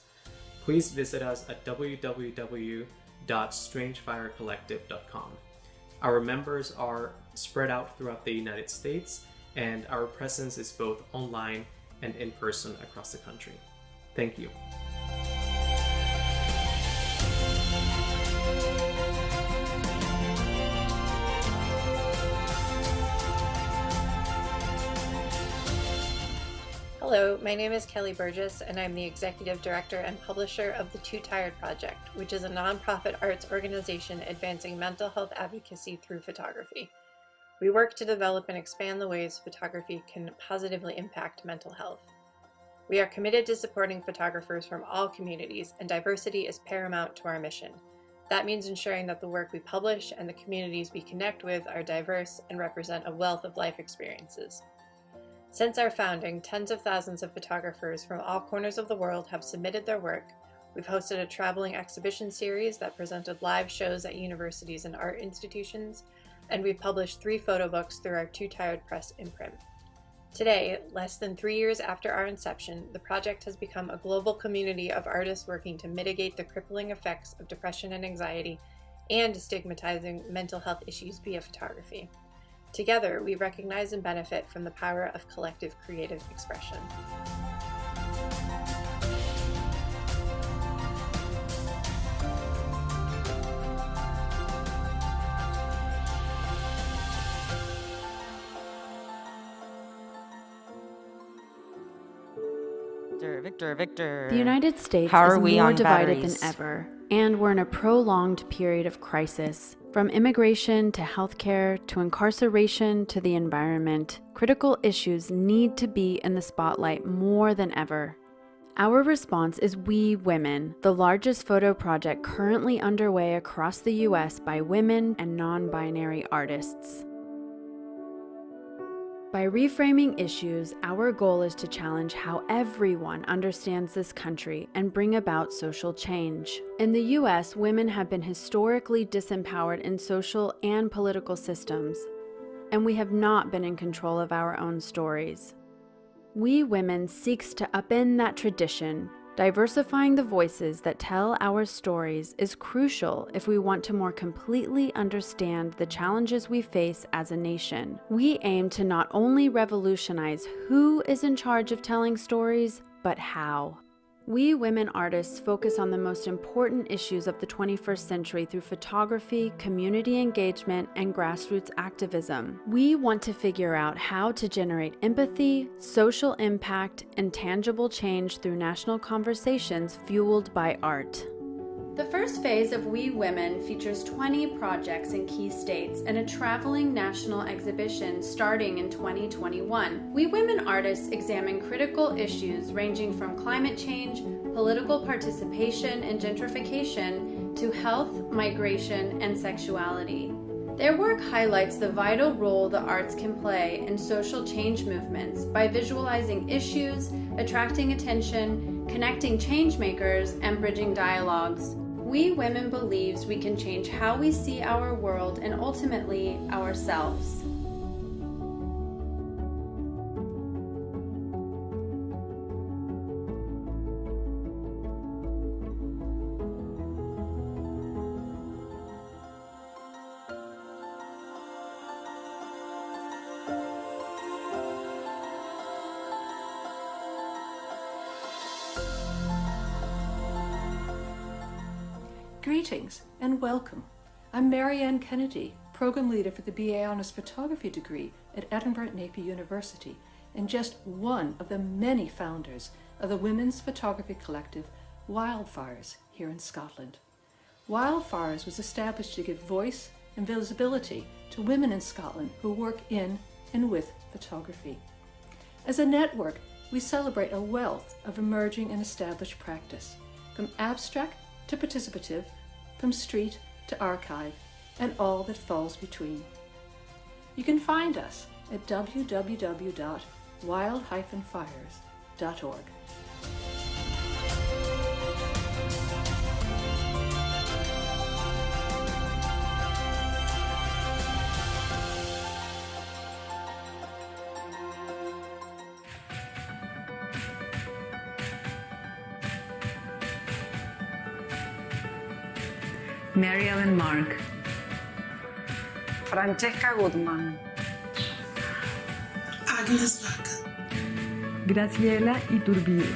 Please visit us at www.strangefirecollective.com. Our members are spread out throughout the United States, and our presence is both online and in person across the country. Thank you. Hello, my name is Kelly Burgess, and I'm the Executive Director and Publisher of the Too Tired Project, which is a nonprofit arts organization advancing mental health advocacy through photography. We work to develop and expand the ways photography can positively impact mental health. We are committed to supporting photographers from all communities, and diversity is paramount to our mission. That means ensuring that the work we publish and the communities we connect with are diverse and represent a wealth of life experiences. Since our founding, tens of thousands of photographers from all corners of the world have submitted their work. We've hosted a traveling exhibition series that presented live shows at universities and art institutions, and we've published 3 photo books through our Too Tired Press imprint. Today, less than 3 years after our inception, the project has become a global community of artists working to mitigate the crippling effects of depression and anxiety and destigmatizing mental health issues via photography. Together, we recognize and benefit from the power of collective creative expression. Victor. The United States is more divided than ever, and we're in a prolonged period of crisis. From immigration to healthcare to incarceration to the environment, critical issues need to be in the spotlight more than ever. Our response is We Women, the largest photo project currently underway across the U.S. by women and non-binary artists. By reframing issues, our goal is to challenge how everyone understands this country and bring about social change. In the U.S., women have been historically disempowered in social and political systems, and we have not been in control of our own stories. We Women seeks to upend that tradition. Diversifying the voices that tell our stories is crucial if we want to more completely understand the challenges we face as a nation. We aim to not only revolutionize who is in charge of telling stories, but how. We Women artists focus on the most important issues of the 21st century through photography, community engagement, and grassroots activism. We want to figure out how to generate empathy, social impact, and tangible change through national conversations fueled by art. The first phase of We Women features 20 projects in key states and a traveling national exhibition starting in 2021. We Women artists examine critical issues ranging from climate change, political participation and gentrification, to health, migration, and sexuality. Their work highlights the vital role the arts can play in social change movements by visualizing issues, attracting attention, connecting changemakers, and bridging dialogues. We Women believes we can change how we see our world and ultimately ourselves. Greetings and welcome. I'm Marianne Kennedy, Program Leader for the BA Honours Photography degree at Edinburgh Napier University, and just one of the many founders of the women's photography collective Wildfires here in Scotland. Wildfires was established to give voice and visibility to women in Scotland who work in and with photography. As a network, we celebrate a wealth of emerging and established practice, from abstract to participative, from street to archive, and all that falls between. You can find us at www.wild-fires.org. Mary Ellen Mark, Francesca Goodman, Agnes Vaca, Graciela Iturbide,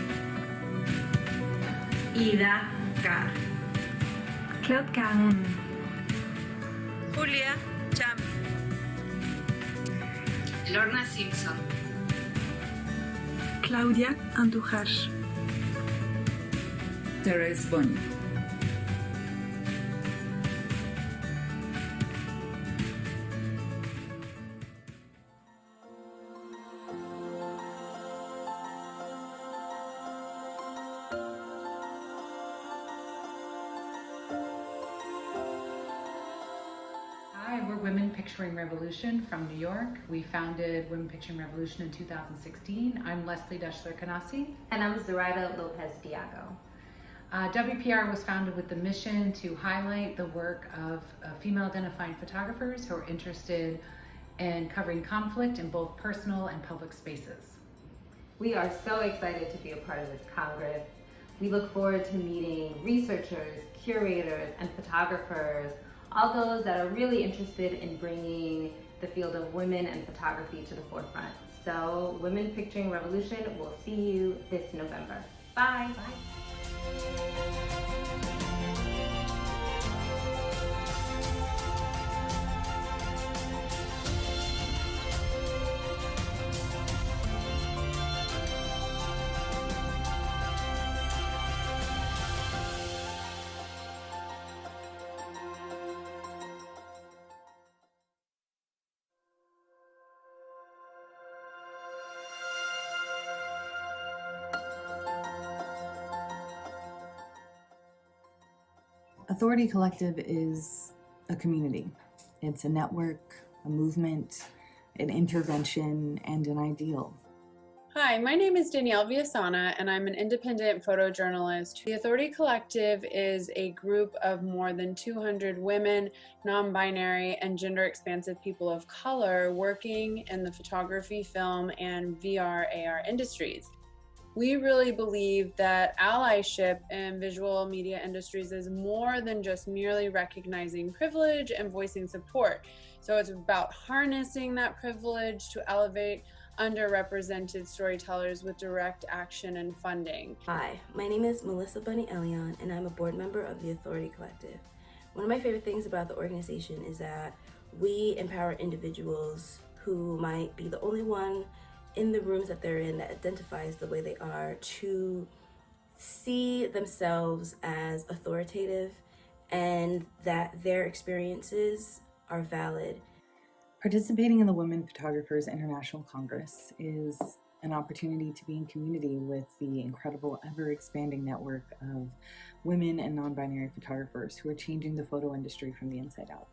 Ida Carr, Claude Caron, Julia Cham, Lorna Simpson, Claudia Andujar, Therese Bond. Hi, we're Women Picturing Revolution from New York. We founded Women Picturing Revolution in 2016. I'm Leslie Deschler-Canasi. And I'm Zoraida Lopez-Diago. WPR was founded with the mission to highlight the work of female identifying photographers who are interested in covering conflict in both personal and public spaces. We are so excited to be a part of this Congress. We look forward to meeting researchers, curators, and photographers, all those that are really interested in bringing the field of women and photography to the forefront. So, Women Picturing Revolution, we'll see you this November. Bye. Bye. Authority Collective is a community. It's a network, a movement, an intervention, and an ideal. Hi, my name is Danielle Villasana, and I'm an independent photojournalist. The Authority Collective is a group of more than 200 women, non-binary, and gender-expansive people of color working in the photography, film, and VR/AR industries. We really believe that allyship in visual media industries is more than just merely recognizing privilege and voicing support. So it's about harnessing that privilege to elevate underrepresented storytellers with direct action and funding. Hi, my name is Melissa Bunny Elion, and I'm a board member of the Authority Collective. One of my favorite things about the organization is that we empower individuals who might be the only one in the rooms that they're in that identifies the way they are to see themselves as authoritative and that their experiences are valid. Participating in the Women Photographers International Congress is an opportunity to be in community with the incredible, ever-expanding network of women and non-binary photographers who are changing the photo industry from the inside out.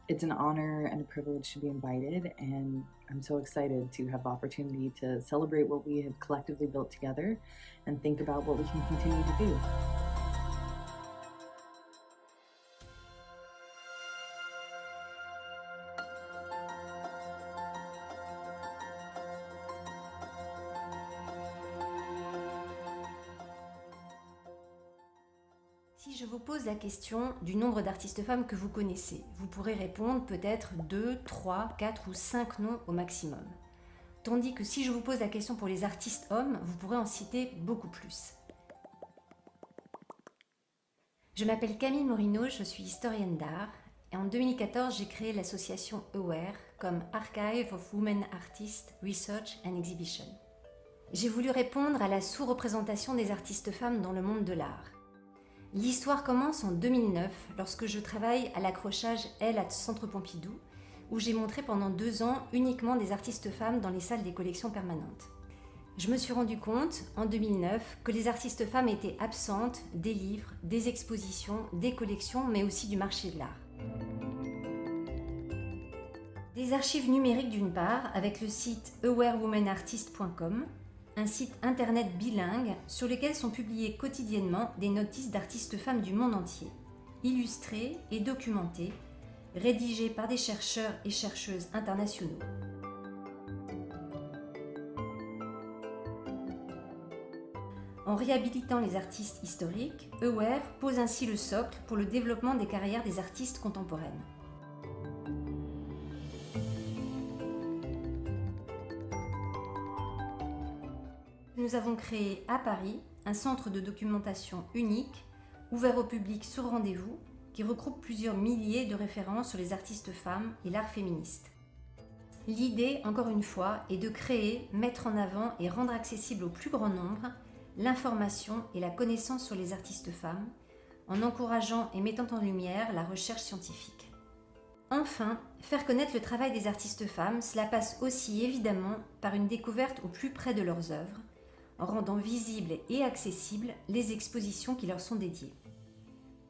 It's an honor and a privilege to be invited, and I'm so excited to have the opportunity to celebrate what we have collectively built together and think about what we can continue to do. Si je vous pose la question du nombre d'artistes femmes que vous connaissez, vous pourrez répondre peut-être 2, 3, 4 ou 5 noms au maximum. Tandis que si je vous pose la question pour les artistes hommes, vous pourrez en citer beaucoup plus. Je m'appelle Camille Morino, je suis historienne d'art et en 2014 j'ai créé l'association AWARE comme Archive of Women Artists, Research and Exhibition. J'ai voulu répondre à la sous-représentation des artistes femmes dans le monde de l'art. L'histoire commence en 2009, lorsque je travaille à l'accrochage L à Centre Pompidou, où j'ai montré pendant 2 ans uniquement des artistes femmes dans les salles des collections permanentes. Je me suis rendu compte, en 2009, que les artistes femmes étaient absentes des livres, des expositions, des collections, mais aussi du marché de l'art. Des archives numériques d'une part, avec le site awarewomenartist.com, un site internet bilingue sur lequel sont publiées quotidiennement des notices d'artistes femmes du monde entier, illustrées et documentées, rédigées par des chercheurs et chercheuses internationaux. En réhabilitant les artistes historiques, Aware pose ainsi le socle pour le développement des carrières des artistes contemporaines. Nous avons créé à Paris un centre de documentation unique, ouvert au public sur rendez-vous, qui regroupe plusieurs milliers de références sur les artistes femmes et l'art féministe. L'idée, encore une fois, est de créer, mettre en avant et rendre accessible au plus grand nombre l'information et la connaissance sur les artistes femmes, en encourageant et mettant en lumière la recherche scientifique. Enfin, faire connaître le travail des artistes femmes, cela passe aussi évidemment par une découverte au plus près de leurs œuvres, en rendant visibles et accessibles les expositions qui leur sont dédiées.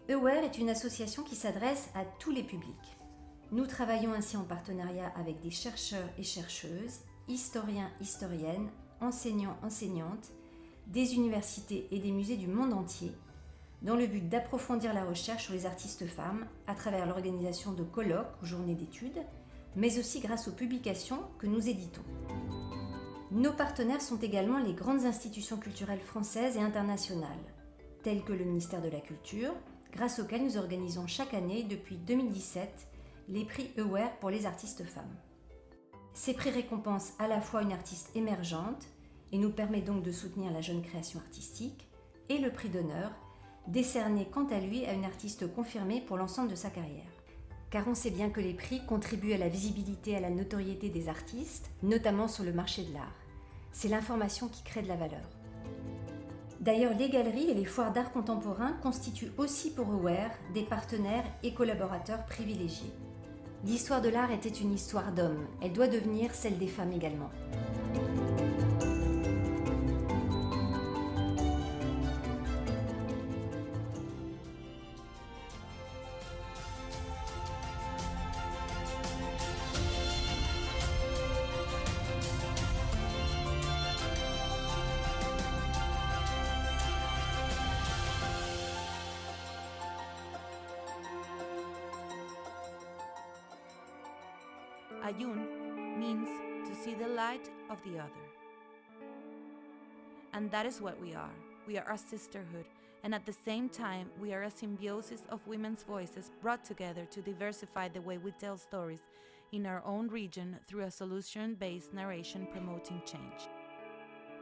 Aware est une association qui s'adresse à tous les publics. Nous travaillons ainsi en partenariat avec des chercheurs et chercheuses, historiens, historiennes, enseignants, enseignantes, des universités et des musées du monde entier, dans le but d'approfondir la recherche sur les artistes femmes à travers l'organisation de colloques ou journées d'études, mais aussi grâce aux publications que nous éditons. Nos partenaires sont également les grandes institutions culturelles françaises et internationales, telles que le ministère de la Culture, grâce auquel nous organisons chaque année depuis 2017 les prix Aware pour les artistes femmes. Ces prix récompensent à la fois une artiste émergente et nous permet donc de soutenir la jeune création artistique, et le prix d'honneur, décerné quant à lui à une artiste confirmée pour l'ensemble de sa carrière. Car on sait bien que les prix contribuent à la visibilité et à la notoriété des artistes, notamment sur le marché de l'art. C'est l'information qui crée de la valeur. D'ailleurs, les galeries et les foires d'art contemporain constituent aussi pour Aware des partenaires et collaborateurs privilégiés. L'histoire de l'art était une histoire d'hommes, elle doit devenir celle des femmes également. Ayun means to see the light of the other. And that is what we are. We are a sisterhood, and at the same time, we are a symbiosis of women's voices brought together to diversify the way we tell stories in our own region through a solution-based narration promoting change.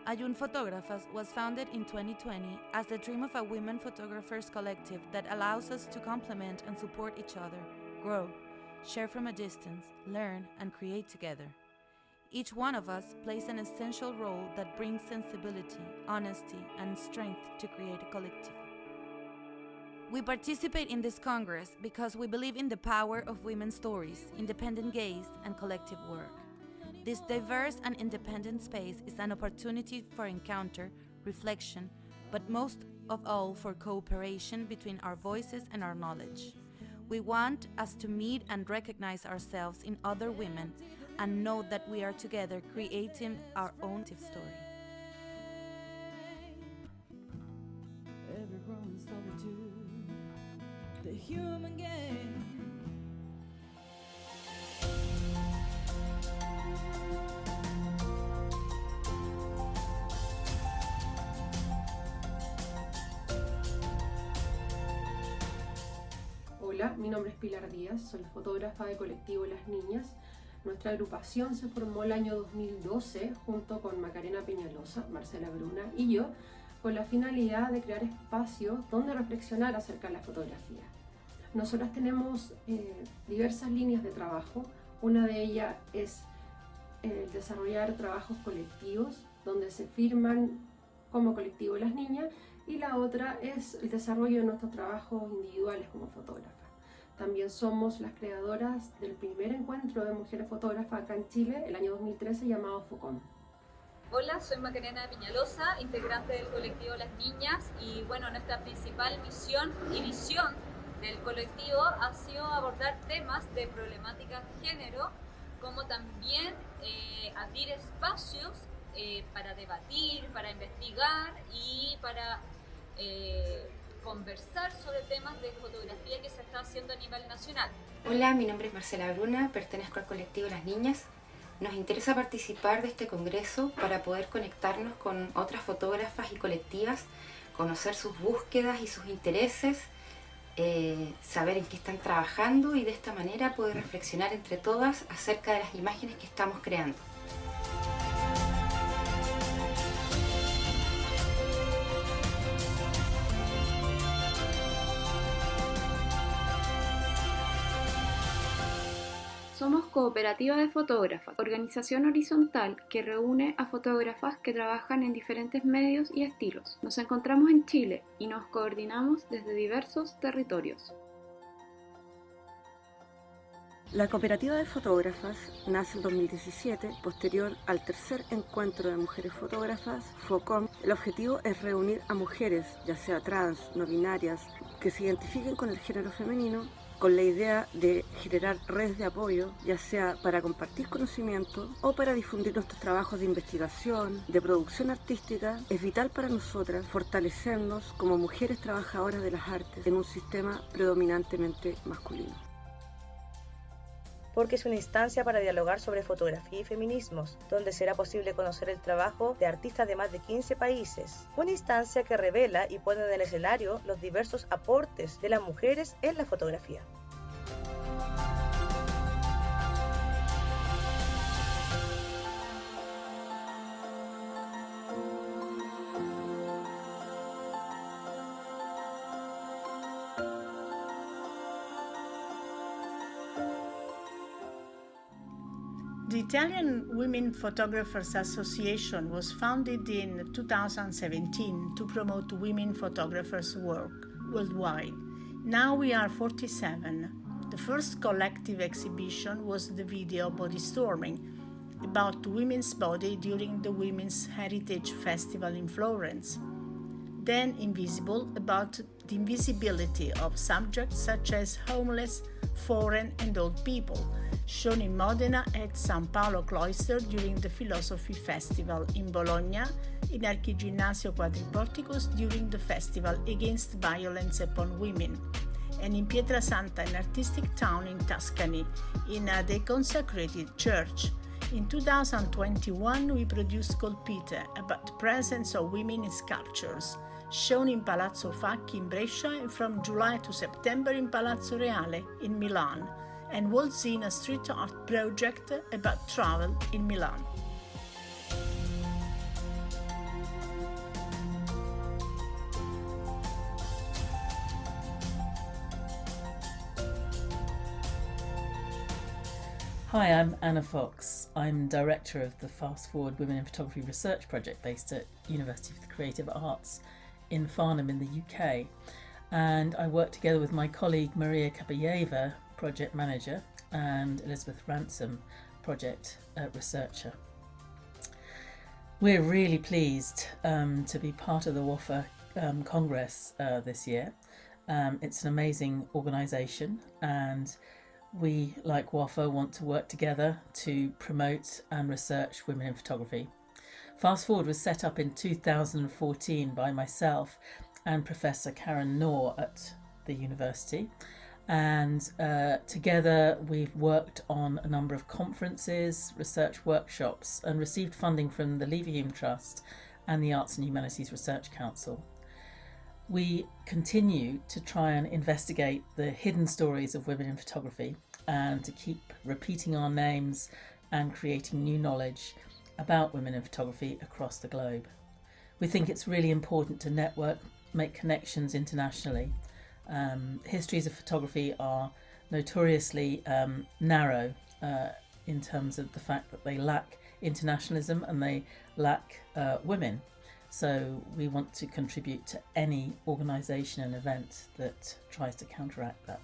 Ayun Fotógrafas was founded in 2020 as the dream of a women photographers collective that allows us to complement and support each other, grow, share from a distance, learn, and create together. Each one of us plays an essential role that brings sensibility, honesty, and strength to create a collective. We participate in this Congress because we believe in the power of women's stories, independent gaze, and collective work. This diverse and independent space is an opportunity for encounter, reflection, but most of all for cooperation between our voices and our knowledge. We want us to meet and recognize ourselves in other women and know that we are together creating our own story. Every growing solitude, the human game. Hola, mi nombre es Pilar Díaz, soy fotógrafa de colectivo Las Niñas. Nuestra agrupación se formó el año 2012 junto con Macarena Peñalosa, Marcela Bruna y yo, con la finalidad de crear espacios donde reflexionar acerca de la fotografía. Nosotras tenemos diversas líneas de trabajo. Una de ellas es desarrollar trabajos colectivos donde se firman como colectivo Las Niñas, y la otra es el desarrollo de nuestros trabajos individuales como fotógrafas. También somos las creadoras del primer encuentro de mujeres fotógrafas acá en Chile, el año 2013, llamado FOCOM. Hola, soy Macarena Piñalosa, integrante del colectivo Las Niñas, y bueno, nuestra principal misión y visión del colectivo ha sido abordar temas de problemática género, como también abrir espacios para debatir, para investigar y para conversar sobre temas de fotografía que se está haciendo a nivel nacional. Hola, mi nombre es Marcela Bruna, pertenezco al colectivo Las Niñas. Nos interesa participar de este congreso para poder conectarnos con otras fotógrafas y colectivas, conocer sus búsquedas y sus intereses, saber en qué están trabajando y de esta manera poder reflexionar entre todas acerca de las imágenes que estamos creando. Somos Cooperativa de Fotógrafas, organización horizontal que reúne a fotógrafas que trabajan en diferentes medios y estilos. Nos encontramos en Chile y nos coordinamos desde diversos territorios. La Cooperativa de Fotógrafas nace en 2017, posterior al tercer encuentro de mujeres fotógrafas, FOCOM. El objetivo es reunir a mujeres, ya sea trans, no binarias, que se identifiquen con el género femenino, con la idea de generar redes de apoyo, ya sea para compartir conocimiento o para difundir nuestros trabajos de investigación, de producción artística. Es vital para nosotras fortalecernos como mujeres trabajadoras de las artes en un sistema predominantemente masculino. Porque es una instancia para dialogar sobre fotografía y feminismos, donde será posible conocer el trabajo de artistas de más de 15 países. Una instancia que revela y pone en el escenario los diversos aportes de las mujeres en la fotografía. The Italian Women Photographers Association was founded in 2017 to promote women photographers' work worldwide. Now we are 47. The first collective exhibition was the video Body Storming, about women's body during the Women's Heritage Festival in Florence. Then Invisible, about the invisibility of subjects such as homeless, foreign and old people, shown in Modena at San Paolo Cloister during the Philosophy Festival, in Bologna, in Archiginnasio Quadriporticus during the Festival Against Violence Upon Women, and in Pietrasanta, an artistic town in Tuscany, in a deconsecrated church. In 2021, we produced Colpite, about the presence of women in sculptures, shown in Palazzo Facchi in Brescia and from July to September in Palazzo Reale in Milan, and Waltzina, a street art project about travel in Milan. Hi, I'm Anna Fox. I'm Director of the Fast Forward Women in Photography Research Project based at University of the Creative Arts in Farnham in the UK. And I work together with my colleague Maria Kapayeva, Project Manager, and Elizabeth Ransom, Project Researcher. We're really pleased to be part of the WOPHA Congress this year. It's an amazing organisation, and we, like WOPHA, want to work together to promote and research women in photography. Fast Forward was set up in 2014 by myself and Professor Karen Knorr at the university, and together we've worked on a number of conferences, research workshops, and received funding from the Leverhulme Trust and the Arts and Humanities Research Council. We continue to try and investigate the hidden stories of women in photography and to keep repeating our names and creating new knowledge about women in photography across the globe. We think it's really important to network, make connections internationally. Histories of photography are notoriously narrow in terms of the fact that they lack internationalism and they lack women. So we want to contribute to any organisation and event that tries to counteract that.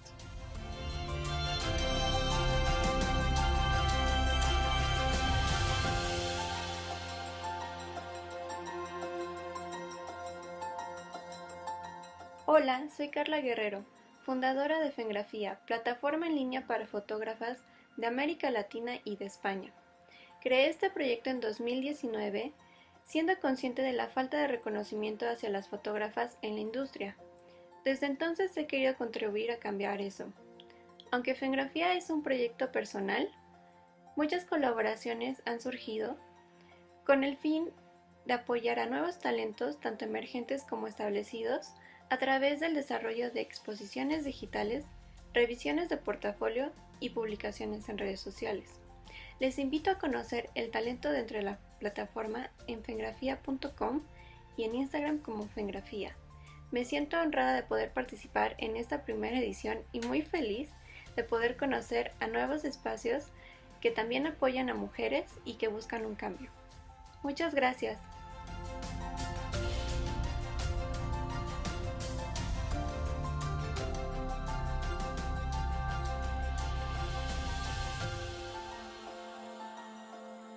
Hola, soy Carla Guerrero, fundadora de Fengrafía, plataforma en línea para fotógrafas de América Latina y de España. Creé este proyecto en 2019, siendo consciente de la falta de reconocimiento hacia las fotógrafas en la industria. Desde entonces he querido contribuir a cambiar eso. Aunque Fengrafía es un proyecto personal, muchas colaboraciones han surgido con el fin de apoyar a nuevos talentos, tanto emergentes como establecidos, a través del desarrollo de exposiciones digitales, revisiones de portafolio y publicaciones en redes sociales. Les invito a conocer el talento dentro de la plataforma en fengrafía.com y en Instagram como Fengrafía. Me siento honrada de poder participar en esta primera edición y muy feliz de poder conocer a nuevos espacios que también apoyan a mujeres y que buscan un cambio. Muchas gracias.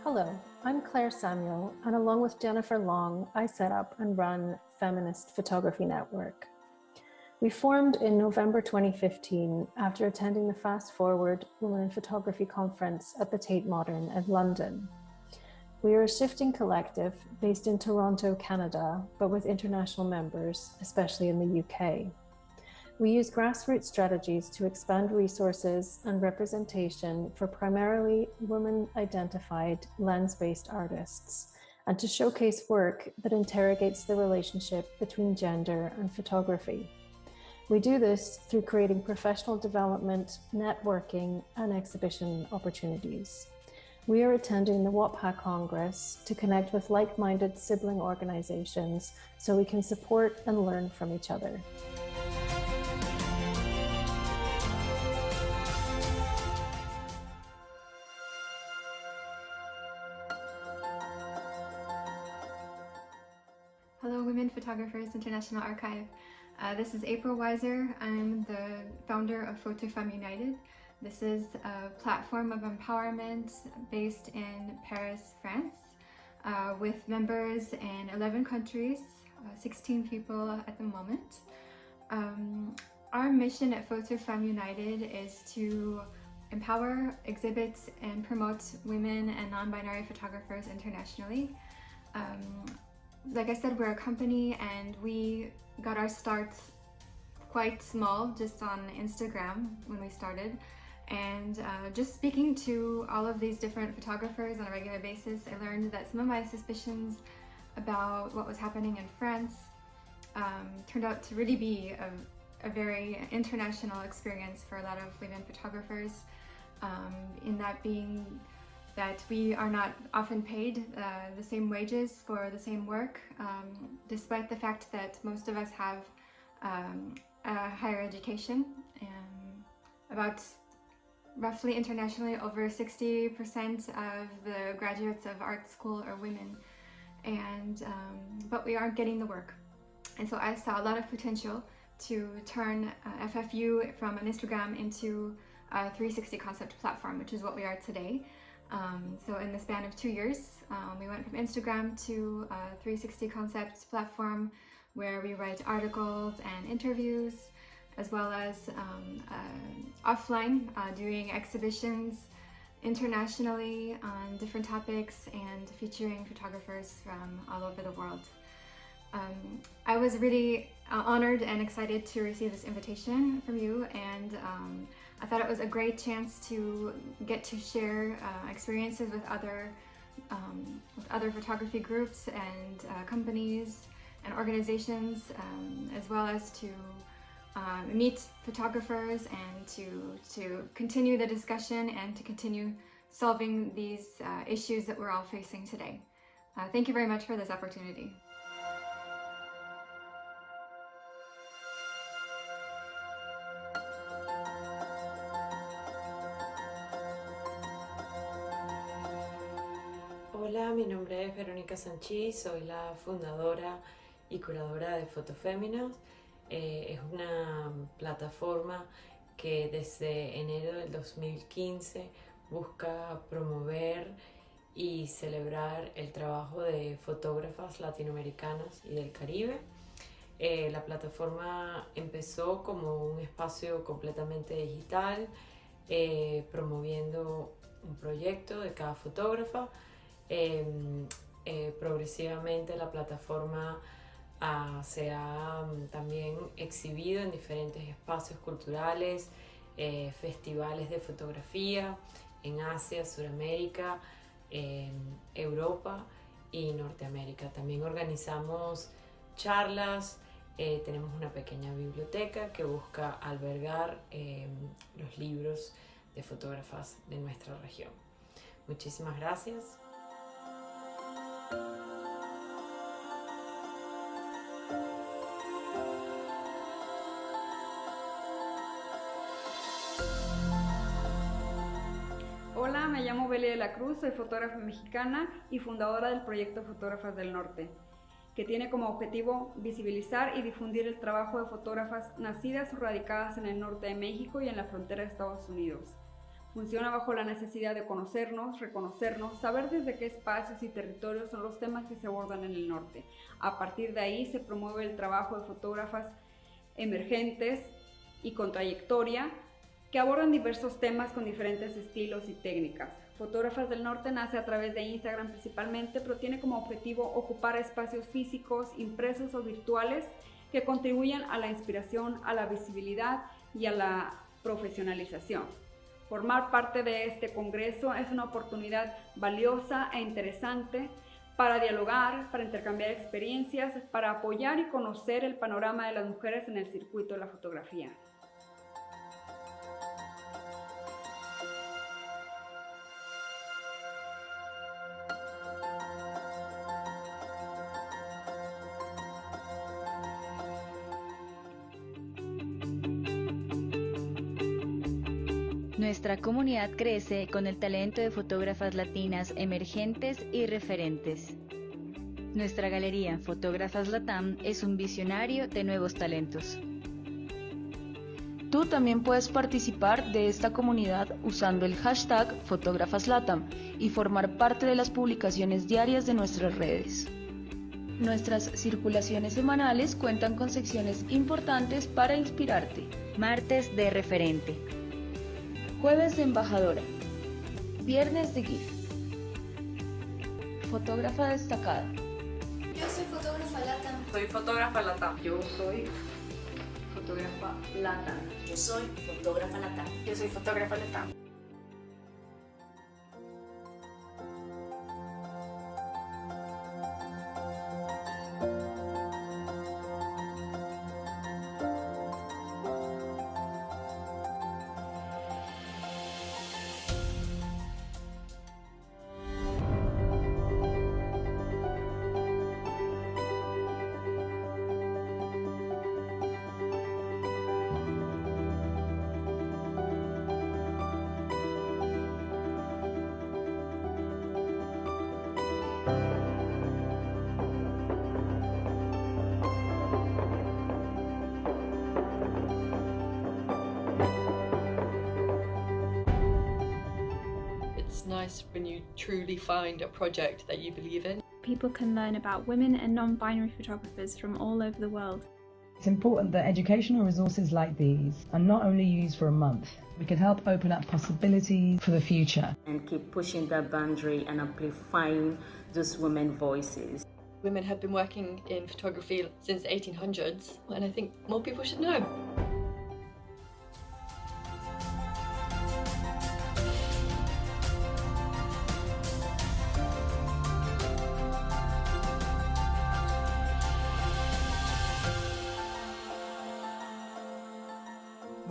Hello, I'm Claire Samuel, and along with Jennifer Long, I set up and run Feminist Photography Network. We formed in November 2015 after attending the Fast Forward Women in Photography conference at the Tate Modern in London. We are a shifting collective based in Toronto, Canada, but with international members, especially in the UK. We use grassroots strategies to expand resources and representation for primarily women-identified lens-based artists, and to showcase work that interrogates the relationship between gender and photography. We do this through creating professional development, networking, and exhibition opportunities. We are attending the WOPHA Congress to connect with like-minded sibling organizations so we can support and learn from each other. Hello, Women Photographers International Archive. This is April Weiser. I'm the founder of PhotoFemme United. This is a platform of empowerment based in Paris, France, with members in 11 countries, 16 people at the moment. Our mission at PhotoFemme United is to empower, exhibit, and promote women and non-binary photographers internationally. Like I said, we're a company and we got our start quite small, just on Instagram when we started. And just speaking to all of these different photographers on a regular basis, I learned that some of my suspicions about what was happening in France turned out to really be a very international experience for a lot of women photographers, in that being that we are not often paid the same wages for the same work, despite the fact that most of us have a higher education. About roughly internationally, over 60% of the graduates of art school are women, and but we aren't getting the work. And so I saw a lot of potential to turn FFU from an Instagram into a 360 concept platform, which is what we are today. So in the span of 2 years, we went from Instagram to a 360 concepts platform where we write articles and interviews, as well as offline, doing exhibitions internationally on different topics and featuring photographers from all over the world. I was really honored and excited to receive this invitation from you, and I thought it was a great chance to get to share experiences with other photography groups and companies and organizations, as well as to meet photographers and to continue the discussion and to continue solving these issues that we're all facing today. Thank you very much for this opportunity. Hola, mi nombre es Verónica Sanchís, soy la fundadora y curadora de Fotoféminas. Es una plataforma que desde enero del 2015 busca promover y celebrar el trabajo de fotógrafas latinoamericanas y del Caribe. La plataforma empezó como un espacio completamente digital, promoviendo un proyecto de cada fotógrafa. Progresivamente la plataforma se ha también exhibido en diferentes espacios culturales, festivales de fotografía en Asia, Sudamérica, Europa y Norteamérica. También organizamos charlas, tenemos una pequeña biblioteca que busca albergar los libros de fotógrafas de nuestra región. Muchísimas gracias. Hola, me llamo Beli de la Cruz, soy fotógrafa mexicana y fundadora del proyecto Fotógrafas del Norte, que tiene como objetivo visibilizar y difundir el trabajo de fotógrafas nacidas o radicadas en el norte de México y en la frontera de Estados Unidos. Funciona bajo la necesidad de conocernos, reconocernos, saber desde qué espacios y territorios son los temas que se abordan en el norte. A partir de ahí se promueve el trabajo de fotógrafas emergentes y con trayectoria que abordan diversos temas con diferentes estilos y técnicas. Fotógrafas del Norte nace a través de Instagram principalmente, pero tiene como objetivo ocupar espacios físicos, impresos o virtuales que contribuyan a la inspiración, a la visibilidad y a la profesionalización. Formar parte de este congreso es una oportunidad valiosa e interesante para dialogar, para intercambiar experiencias, para apoyar y conocer el panorama de las mujeres en el circuito de la fotografía. Nuestra comunidad crece con el talento de fotógrafas latinas emergentes y referentes. Nuestra galería Fotógrafas Latam es un visionario de nuevos talentos. Tú también puedes participar de esta comunidad usando el hashtag FotógrafasLatam y formar parte de las publicaciones diarias de nuestras redes. Nuestras circulaciones semanales cuentan con secciones importantes para inspirarte. Martes de referente. Jueves de embajadora. Viernes de GIF. Fotógrafa destacada. Yo soy fotógrafa LATAM. Soy fotógrafa LATAM. Yo soy fotógrafa LATAM. Yo soy fotógrafa LATAM. Yo soy fotógrafa LATAM. It's nice when you truly find a project that you believe in. People can learn about women and non-binary photographers from all over the world. It's important that educational resources like these are not only used for a month. We can help open up possibilities for the future. And keep pushing that boundary and amplifying those women's voices. Women have been working in photography since the 1800s, and I think more people should know.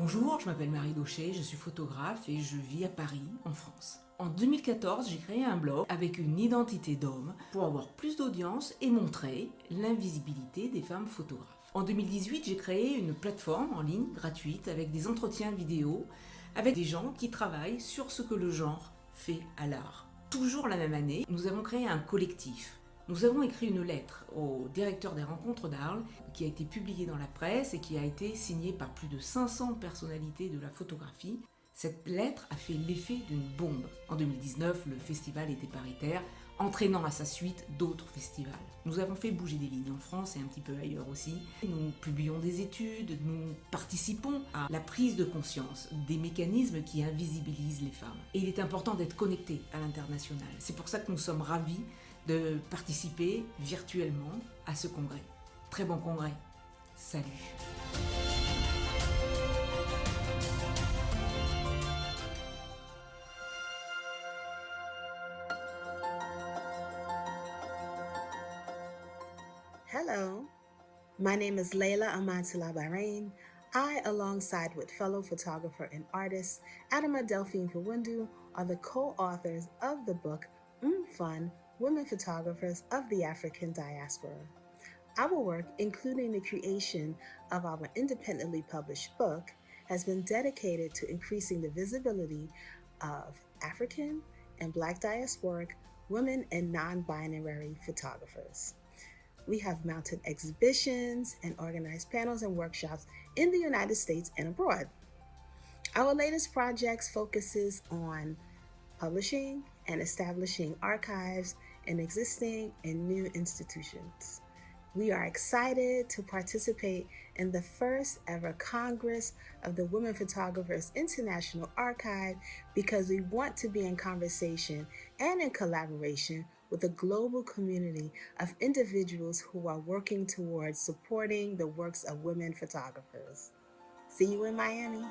Bonjour, je m'appelle Marie Daucher, je suis photographe et je vis à Paris, en France. En 2014, j'ai créé un blog avec une identité d'homme pour avoir plus d'audience et montrer l'invisibilité des femmes photographes. En 2018, j'ai créé une plateforme en ligne gratuite avec des entretiens vidéo avec des gens qui travaillent sur ce que le genre fait à l'art. Toujours la même année, nous avons créé un collectif. Nous avons écrit une lettre au directeur des rencontres d'Arles qui a été publiée dans la presse et qui a été signée par plus de 500 personnalités de la photographie. Cette lettre a fait l'effet d'une bombe. En 2019, le festival était paritaire, entraînant à sa suite d'autres festivals. Nous avons fait bouger des lignes en France et un petit peu ailleurs aussi. Nous publions des études, nous participons à la prise de conscience des mécanismes qui invisibilisent les femmes. Et il est important d'être connecté à l'international. C'est pour ça que nous sommes ravis de participer virtuellement à ce congrès. Très bon congrès. Salut. Hello, my name is Layla Amantula Bahrain. I, alongside with fellow photographer and artist Adama Delphine Fawundu, are the co-authors of the book Fun, Women Photographers of the African Diaspora. Our work, including the creation of our independently published book, has been dedicated to increasing the visibility of African and Black diasporic women and non-binary photographers. We have mounted exhibitions and organized panels and workshops in the United States and abroad. Our latest projects focuses on publishing and establishing archives in existing and new institutions. We are excited to participate in the first ever Congress of the Women Photographers International Archive because we want to be in conversation and in collaboration with a global community of individuals who are working towards supporting the works of women photographers. See you in Miami.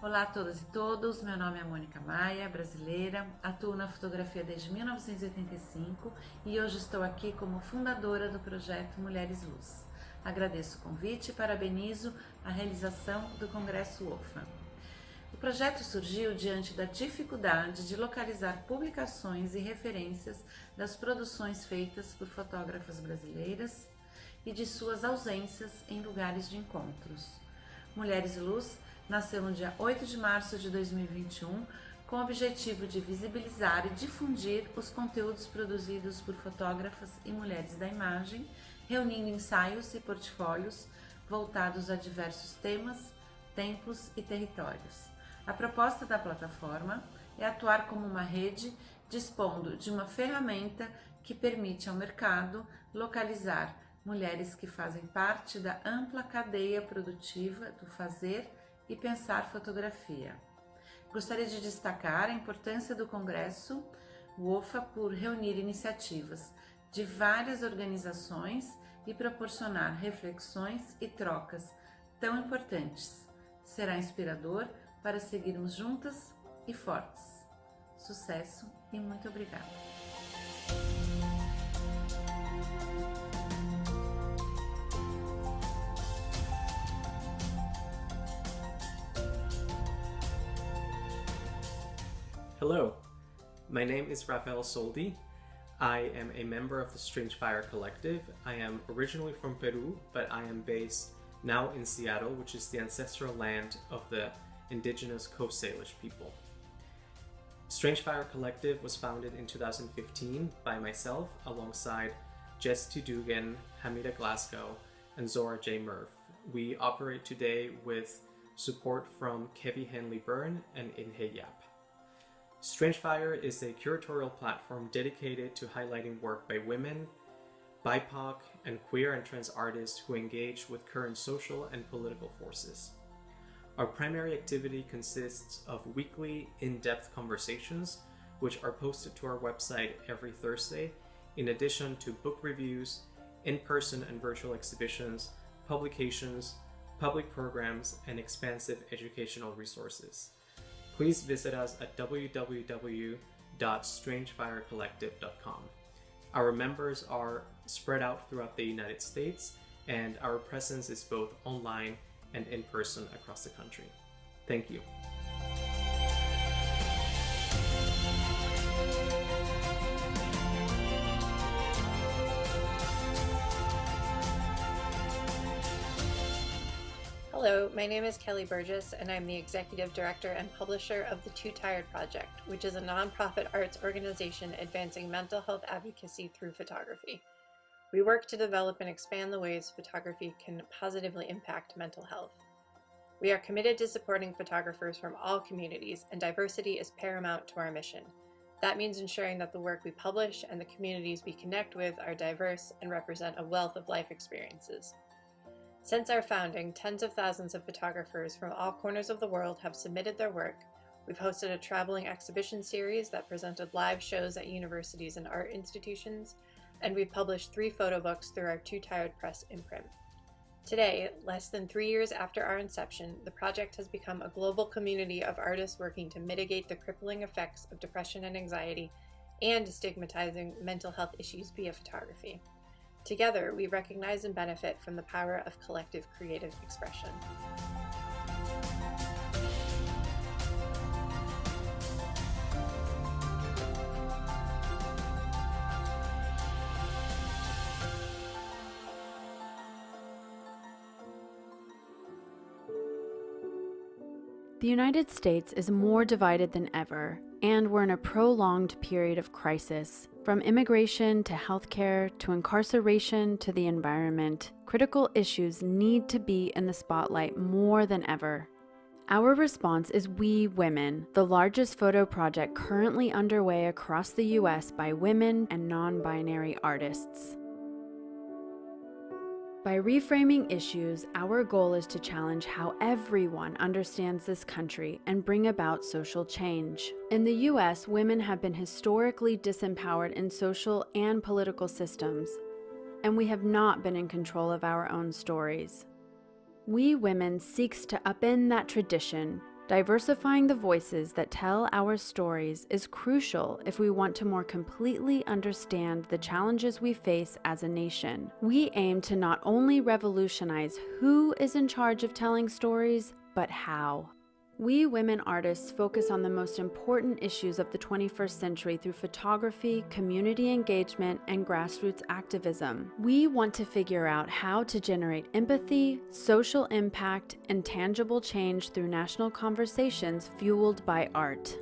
Olá a todas e todos, meu nome é Mônica Maia, brasileira, atuo na fotografia desde 1985 e hoje estou aqui como fundadora do projeto Mulheres Luz. Agradeço o convite e parabenizo a realização do Congresso WOPHA. O projeto surgiu diante da dificuldade de localizar publicações e referências das produções feitas por fotógrafas brasileiras e de suas ausências em lugares de encontros. Mulheres Luz nasceu no dia 8 de março de 2021 com o objetivo de visibilizar e difundir os conteúdos produzidos por fotógrafas e mulheres da imagem, reunindo ensaios e portfólios voltados a diversos temas, tempos e territórios. A proposta da plataforma é atuar como uma rede, dispondo de uma ferramenta que permite ao mercado localizar mulheres que fazem parte da ampla cadeia produtiva do fazer e pensar fotografia. Gostaria de destacar a importância do Congresso WOPHA por reunir iniciativas de várias organizações e proporcionar reflexões e trocas tão importantes. Será inspirador para seguirmos juntas e fortes. Sucesso e muito obrigada! Hello, my name is Rafael Soldi. I am a member of the Strange Fire Collective. I am originally from Peru, but I am based now in Seattle, which is the ancestral land of the indigenous Coast Salish people. Strange Fire Collective was founded in 2015 by myself alongside Jess T. Dugan, Hamida Glasgow, and Zora J. Murph. We operate today with support from Kevi Henley Byrne and Inhe Yap. Strange Fire is a curatorial platform dedicated to highlighting work by women, BIPOC, and queer and trans artists who engage with current social and political forces. Our primary activity consists of weekly, in-depth conversations, which are posted to our website every Thursday, in addition to book reviews, in-person and virtual exhibitions, publications, public programs, and expansive educational resources. Please visit us at www.strangefirecollective.com. Our members are spread out throughout the United States, and our presence is both online and in person across the country. Thank you. Hello, my name is Kelly Burgess, and I'm the Executive Director and Publisher of the Too Tired Project, which is a nonprofit arts organization advancing mental health advocacy through photography. We work to develop and expand the ways photography can positively impact mental health. We are committed to supporting photographers from all communities, and diversity is paramount to our mission. That means ensuring that the work we publish and the communities we connect with are diverse and represent a wealth of life experiences. Since our founding, tens of thousands of photographers from all corners of the world have submitted their work. We've hosted a traveling exhibition series that presented live shows at universities and art institutions, and we've published 3 photo books through our Too Tired Press imprint. Today, less than 3 years after our inception, the project has become a global community of artists working to mitigate the crippling effects of depression and anxiety and stigmatizing mental health issues via photography. Together, we recognize and benefit from the power of collective creative expression. The United States is more divided than ever, and we're in a prolonged period of crisis. From immigration to healthcare to incarceration to the environment, critical issues need to be in the spotlight more than ever. Our response is We Women, the largest photo project currently underway across the U.S. by women and non-binary artists. By reframing issues, our goal is to challenge how everyone understands this country and bring about social change. In the U.S., women have been historically disempowered in social and political systems, and we have not been in control of our own stories. We Women seeks to upend that tradition. Diversifying the voices that tell our stories is crucial if we want to more completely understand the challenges we face as a nation. We aim to not only revolutionize who is in charge of telling stories, but how. We women artists focus on the most important issues of the 21st century through photography, community engagement, and grassroots activism. We want to figure out how to generate empathy, social impact, and tangible change through national conversations fueled by art.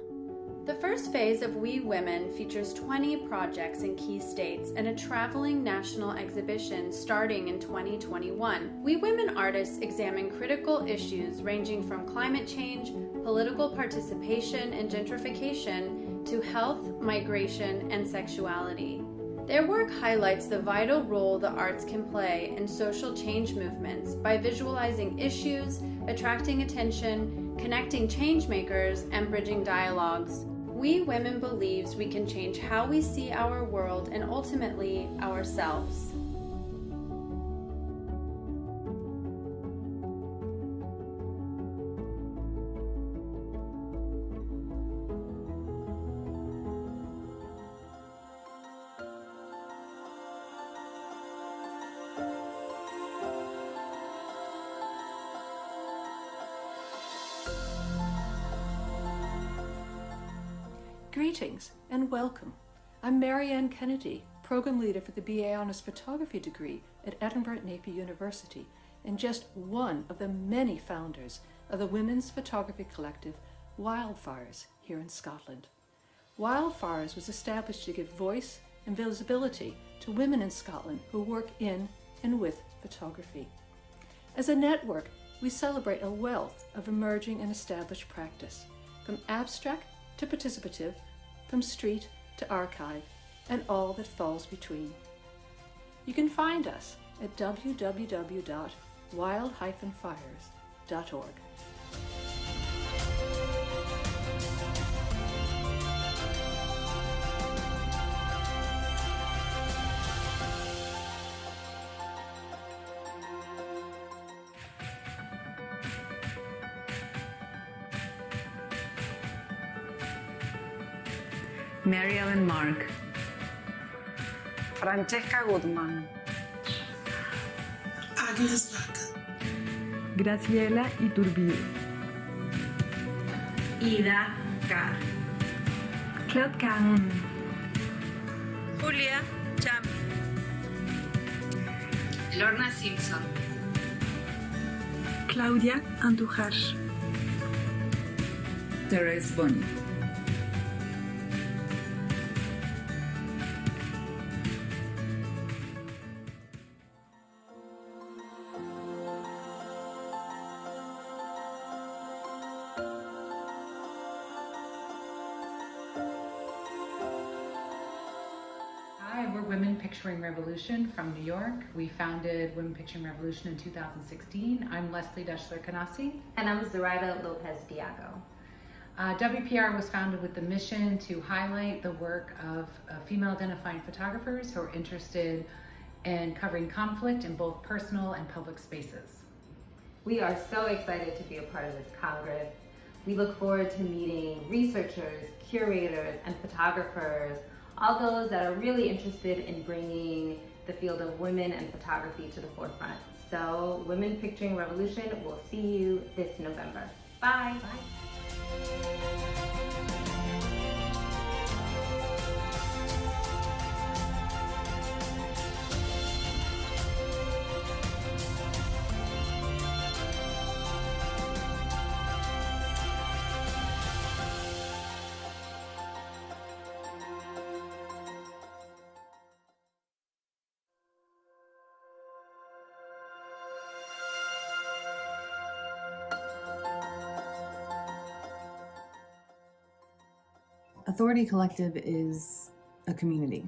The first phase of We Women features 20 projects in key states and a traveling national exhibition starting in 2021. We Women artists examine critical issues ranging from climate change, political participation and gentrification, to health, migration, and sexuality. Their work highlights the vital role the arts can play in social change movements by visualizing issues, attracting attention, connecting changemakers, and bridging dialogues. We Women believes we can change how we see our world and ultimately ourselves. Greetings and welcome. I'm Marianne Kennedy, Program Leader for the BA Honours Photography degree at Edinburgh Napier University, and just one of the many founders of the women's photography collective Wildfires here in Scotland. Wildfires was established to give voice and visibility to women in Scotland who work in and with photography. As a network, we celebrate a wealth of emerging and established practice, from abstract to participative, from street to archive, and all that falls between. You can find us at www.wild-fires.org. Mary Ellen Mark, Francesca Goodman, Agnes Vaca, Graciela Iturbide, Ida Carr, Claude Caron, Julia Cham, Lorna Simpson, Claudia Andújar. Therese Boni. Hi, we're Women Picturing Revolution from New York. We founded Women Picturing Revolution in 2016. I'm Leslie Deschler-Canasi. And I'm Zoraida Lopez-Diago. WPR was founded with the mission to highlight the work of female-identifying photographers who are interested in covering conflict in both personal and public spaces. We are so excited to be a part of this Congress. We look forward to meeting researchers, curators, and photographers, all those that are really interested in bringing the field of women and photography to the forefront. So, Women Picturing Revolution, we'll see you this November. Bye. Bye. Authority Collective is a community.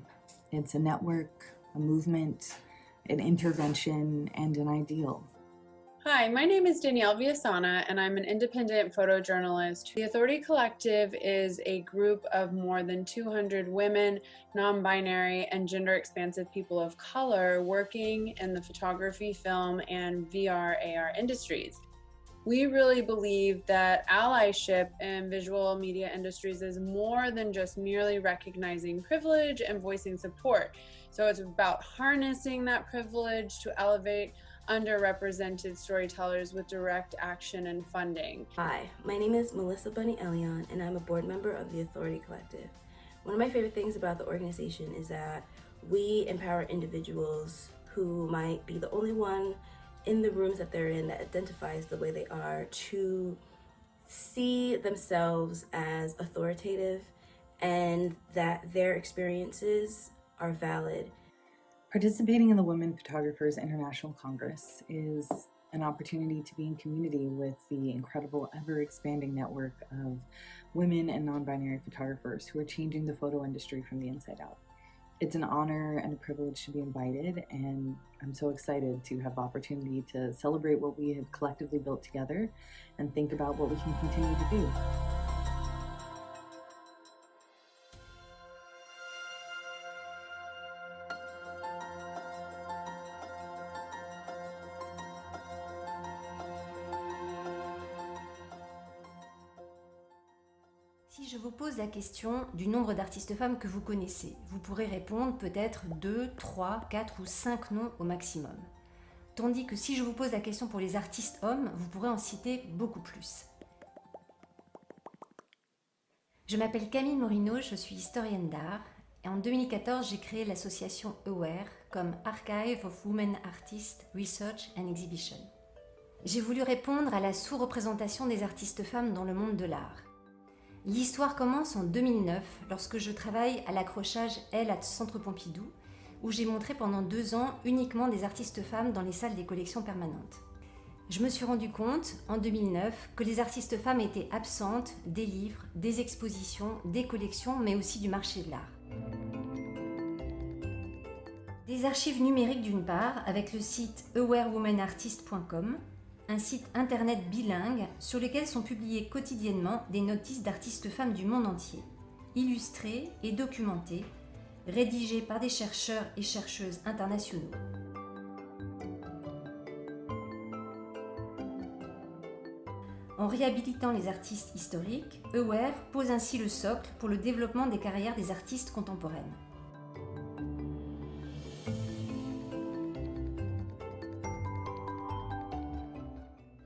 It's a network, a movement, an intervention, and an ideal. Hi, my name is Danielle Villasana, and I'm an independent photojournalist. The Authority Collective is a group of more than 200 women, non-binary, and gender-expansive people of color working in the photography, film, and VR/AR industries. We really believe that allyship in visual media industries is more than just merely recognizing privilege and voicing support. So it's about harnessing that privilege to elevate underrepresented storytellers with direct action and funding. Hi, my name is Melissa Bunny Elion, and I'm a board member of the Authority Collective. One of my favorite things about the organization is that we empower individuals who might be the only one in the rooms that they're in that identifies the way they are to see themselves as authoritative and that their experiences are valid. Participating in the Women Photographers International Congress is an opportunity to be in community with the incredible, ever-expanding network of women and non-binary photographers who are changing the photo industry from the inside out. It's an honor and a privilege to be invited, and I'm so excited to have the opportunity to celebrate what we have collectively built together and think about what we can continue to do. Si je vous pose la question du nombre d'artistes femmes que vous connaissez, vous pourrez répondre peut-être 2, 3, 4 ou 5 noms au maximum. Tandis que si je vous pose la question pour les artistes hommes, vous pourrez en citer beaucoup plus. Je m'appelle Camille Morino, je suis historienne d'art et en 2014 j'ai créé l'association AWARE comme Archive of Women Artists Research and Exhibition. J'ai voulu répondre à la sous-représentation des artistes femmes dans le monde de l'art. L'histoire commence en 2009 lorsque je travaille à l'accrochage L à Centre Pompidou où j'ai montré pendant 2 ans uniquement des artistes femmes dans les salles des collections permanentes. Je me suis rendu compte en 2009 que les artistes femmes étaient absentes des livres, des expositions, des collections mais aussi du marché de l'art. Des archives numériques d'une part avec le site awarewomenartists.com, un site internet bilingue sur lequel sont publiées quotidiennement des notices d'artistes femmes du monde entier, illustrées et documentées, rédigées par des chercheurs et chercheuses internationaux. En réhabilitant les artistes historiques, AWARE pose ainsi le socle pour le développement des carrières des artistes contemporaines.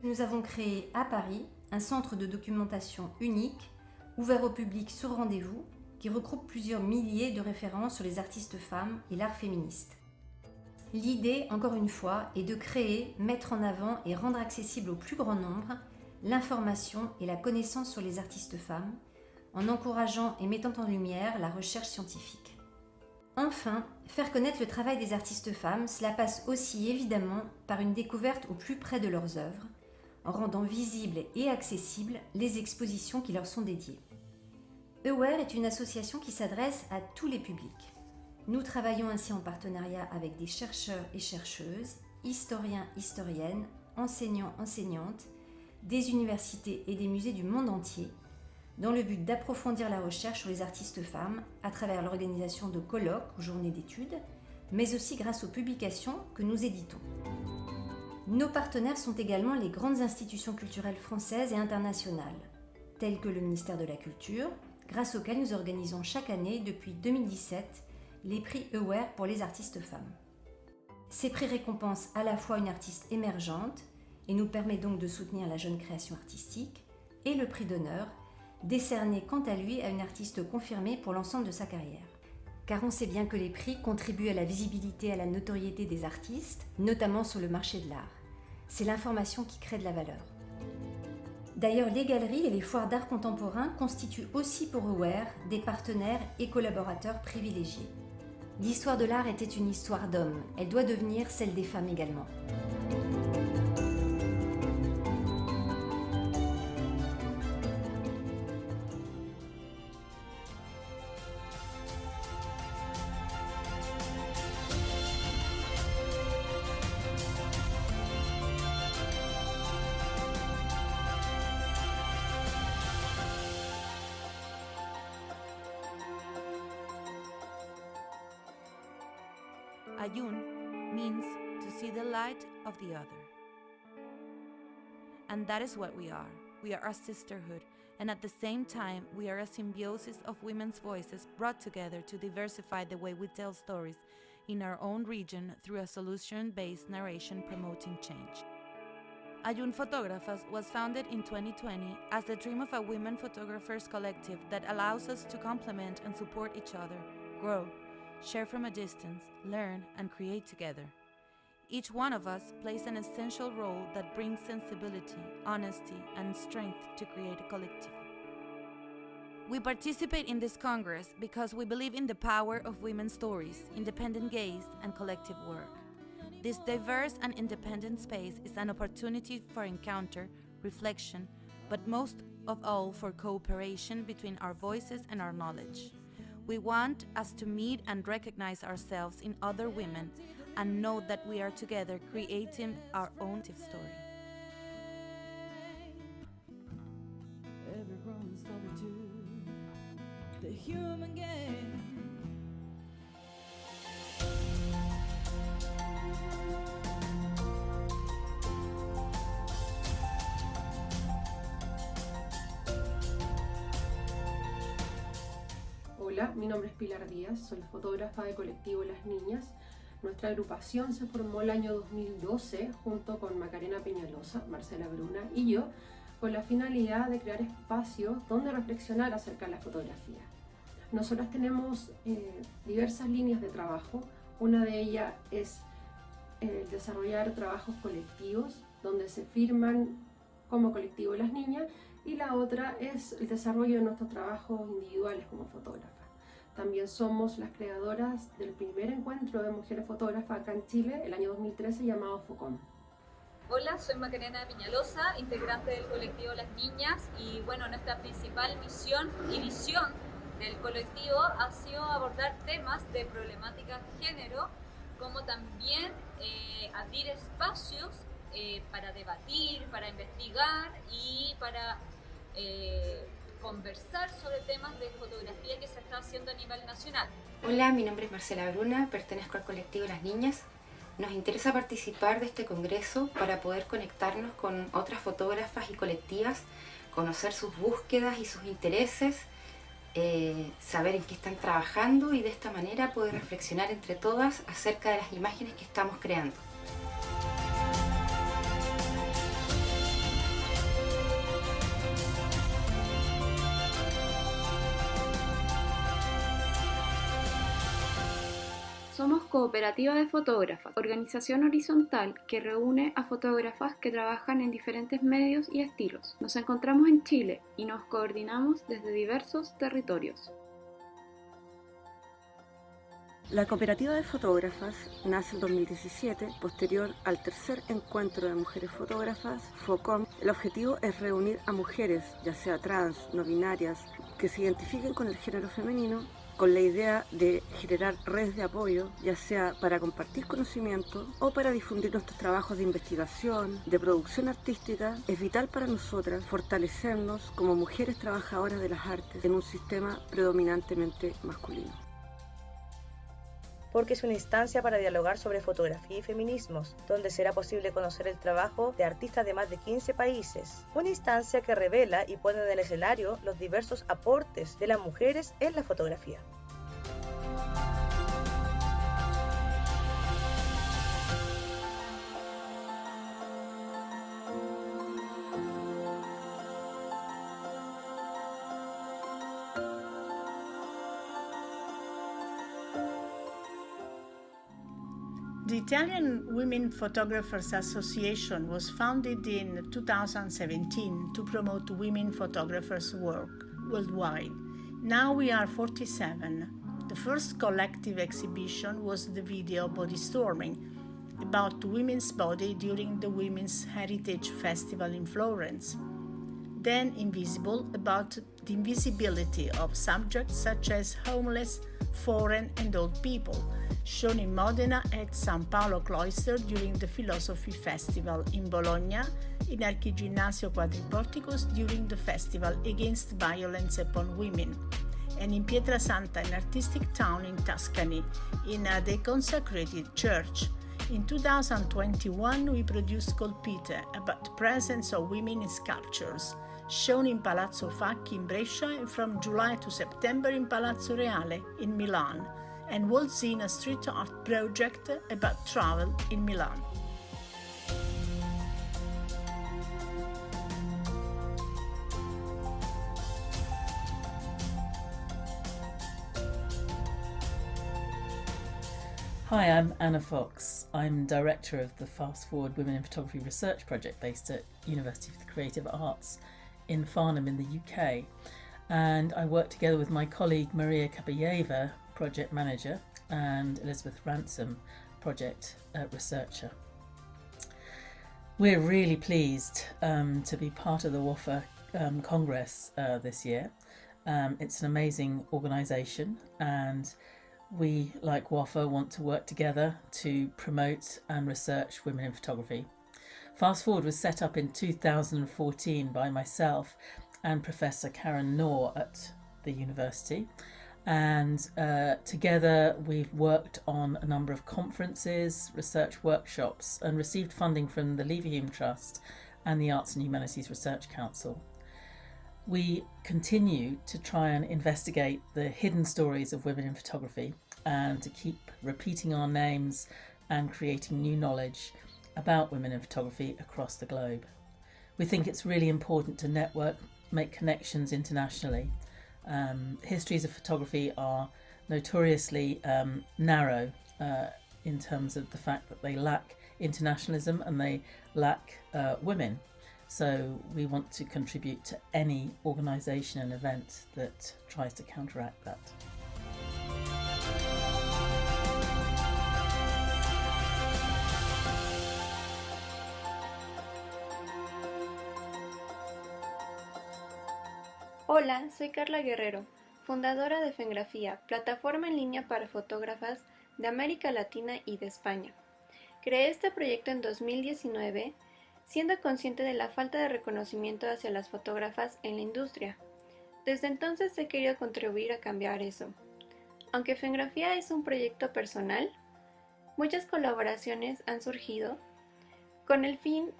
Nous avons créé à Paris un centre de documentation unique, ouvert au public sur rendez-vous, qui regroupe plusieurs milliers de références sur les artistes femmes et l'art féministe. L'idée, encore une fois, est de créer, mettre en avant et rendre accessible au plus grand nombre l'information et la connaissance sur les artistes femmes, en encourageant et mettant en lumière la recherche scientifique. Enfin, faire connaître le travail des artistes femmes, cela passe aussi évidemment par une découverte au plus près de leurs œuvres, en rendant visibles et accessibles les expositions qui leur sont dédiées. Aware est une association qui s'adresse à tous les publics. Nous travaillons ainsi en partenariat avec des chercheurs et chercheuses, historiens, historiennes, enseignants, enseignantes, des universités et des musées du monde entier, dans le but d'approfondir la recherche sur les artistes femmes à travers l'organisation de colloques ou journées d'études, mais aussi grâce aux publications que nous éditons. Nos partenaires sont également les grandes institutions culturelles françaises et internationales, telles que le ministère de la Culture, grâce auquel nous organisons chaque année depuis 2017 les prix Aware pour les artistes femmes. Ces prix récompensent à la fois une artiste émergente et nous permet donc de soutenir la jeune création artistique, et le prix d'honneur, décerné quant à lui à une artiste confirmée pour l'ensemble de sa carrière. Car on sait bien que les prix contribuent à la visibilité et à la notoriété des artistes, notamment sur le marché de l'art. C'est l'information qui crée de la valeur. D'ailleurs, les galeries et les foires d'art contemporain constituent aussi pour Aware des partenaires et collaborateurs privilégiés. L'histoire de l'art était une histoire d'hommes, elle doit devenir celle des femmes également. Ayun means to see the light of the other. And that is what we are. We are a sisterhood, and at the same time, we are a symbiosis of women's voices brought together to diversify the way we tell stories in our own region through a solution-based narration promoting change. Ayun Fotógrafas was founded in 2020 as the dream of a women photographers collective that allows us to complement and support each other, grow, share from a distance, learn, and create together. Each one of us plays an essential role that brings sensibility, honesty, and strength to create a collective. We participate in this Congress because we believe in the power of women's stories, independent gaze, and collective work. This diverse and independent space is an opportunity for encounter, reflection, but most of all for cooperation between our voices and our knowledge. We want us to meet and recognize ourselves in other women and know that we are together creating our own story. Every growing solitude, the human game. Hola, mi nombre es Pilar Díaz, soy fotógrafa de colectivo Las Niñas. Nuestra agrupación se formó el año 2012 junto con Macarena Peñalosa, Marcela Bruna y yo, con la finalidad de crear espacios donde reflexionar acerca de la fotografía. Nosotras tenemos diversas líneas de trabajo. Una de ellas es desarrollar trabajos colectivos donde se firman como colectivo Las Niñas, y la otra es el desarrollo de nuestros trabajos individuales como fotógrafas. También somos las creadoras del primer encuentro de mujeres fotógrafas acá en Chile, el año 2013, llamado FOCOM. Hola, soy Macarena Peñalosa, integrante del colectivo Las Niñas, y bueno, nuestra principal misión y visión del colectivo ha sido abordar temas de problemática de género, como también abrir espacios para debatir, para investigar y para conversar sobre temas de fotografía que se está haciendo a nivel nacional. Hola, mi nombre es Marcela Bruna, pertenezco al colectivo Las Niñas. Nos interesa participar de este congreso para poder conectarnos con otras fotógrafas y colectivas, conocer sus búsquedas y sus intereses, saber en qué están trabajando y de esta manera poder reflexionar entre todas acerca de las imágenes que estamos creando. Somos Cooperativa de Fotógrafas, organización horizontal que reúne a fotógrafas que trabajan en diferentes medios y estilos. Nos encontramos en Chile y nos coordinamos desde diversos territorios. La Cooperativa de Fotógrafas nace en 2017, posterior al tercer encuentro de mujeres fotógrafas, FOCOM. El objetivo es reunir a mujeres, ya sea trans, no binarias, que se identifiquen con el género femenino, con la idea de generar redes de apoyo, ya sea para compartir conocimiento o para difundir nuestros trabajos de investigación, de producción artística. Es vital para nosotras fortalecernos como mujeres trabajadoras de las artes en un sistema predominantemente masculino. Porque es una instancia para dialogar sobre fotografía y feminismos, donde será posible conocer el trabajo de artistas de más de 15 países. Una instancia que revela y pone en el escenario los diversos aportes de las mujeres en la fotografía. The Italian Women Photographers Association was founded in 2017 to promote women photographers' work worldwide. Now we are 47. The first collective exhibition was the video Body Storming, about women's body during the Women's Heritage Festival in Florence. Then Invisible, about the invisibility of subjects such as homeless, foreign and old people, shown in Modena at San Paolo Cloister during the Philosophy Festival, in Bologna in Archiginnasio Quadriporticos during the festival against violence upon women, and in Pietrasanta, an artistic town in Tuscany, in a deconsecrated church. In 2021 we produced Colpite, about the presence of women in sculptures, shown in Palazzo Facchi in Brescia and from July to September in Palazzo Reale in Milan, and Walzina, a street art project about travel in Milan. Hi, I'm Anna Fox. I'm director of the Fast Forward Women in Photography Research Project based at University of the Creative Arts in Farnham in the UK. And I work together with my colleague Maria Kabayeva, project manager, and Elizabeth Ransom, project researcher. We're really pleased to be part of the WOPHA Congress this year. It's an amazing organisation, and we, like WOPHA, want to work together to promote and research women in photography. Fast Forward was set up in 2014 by myself and Professor Karen Knorr at the university, and together we've worked on a number of conferences, research workshops, and received funding from the Leverhulme Trust and the Arts and Humanities Research Council. We continue to try and investigate the hidden stories of women in photography and to keep repeating our names and creating new knowledge about women in photography across the globe. We think it's really important to network, make connections internationally. Histories of photography are notoriously narrow in terms of the fact that they lack internationalism and they lack women. So we want to contribute to any organisation and event that tries to counteract that. Hola, soy Carla Guerrero, fundadora de Fengrafía, plataforma en línea para fotógrafas de América Latina y de España. Creé este proyecto en 2019, siendo consciente de la falta de reconocimiento hacia las fotógrafas en la industria. Desde entonces he querido contribuir a cambiar eso. Aunque Fengrafía es un proyecto personal, muchas colaboraciones han surgido con el fin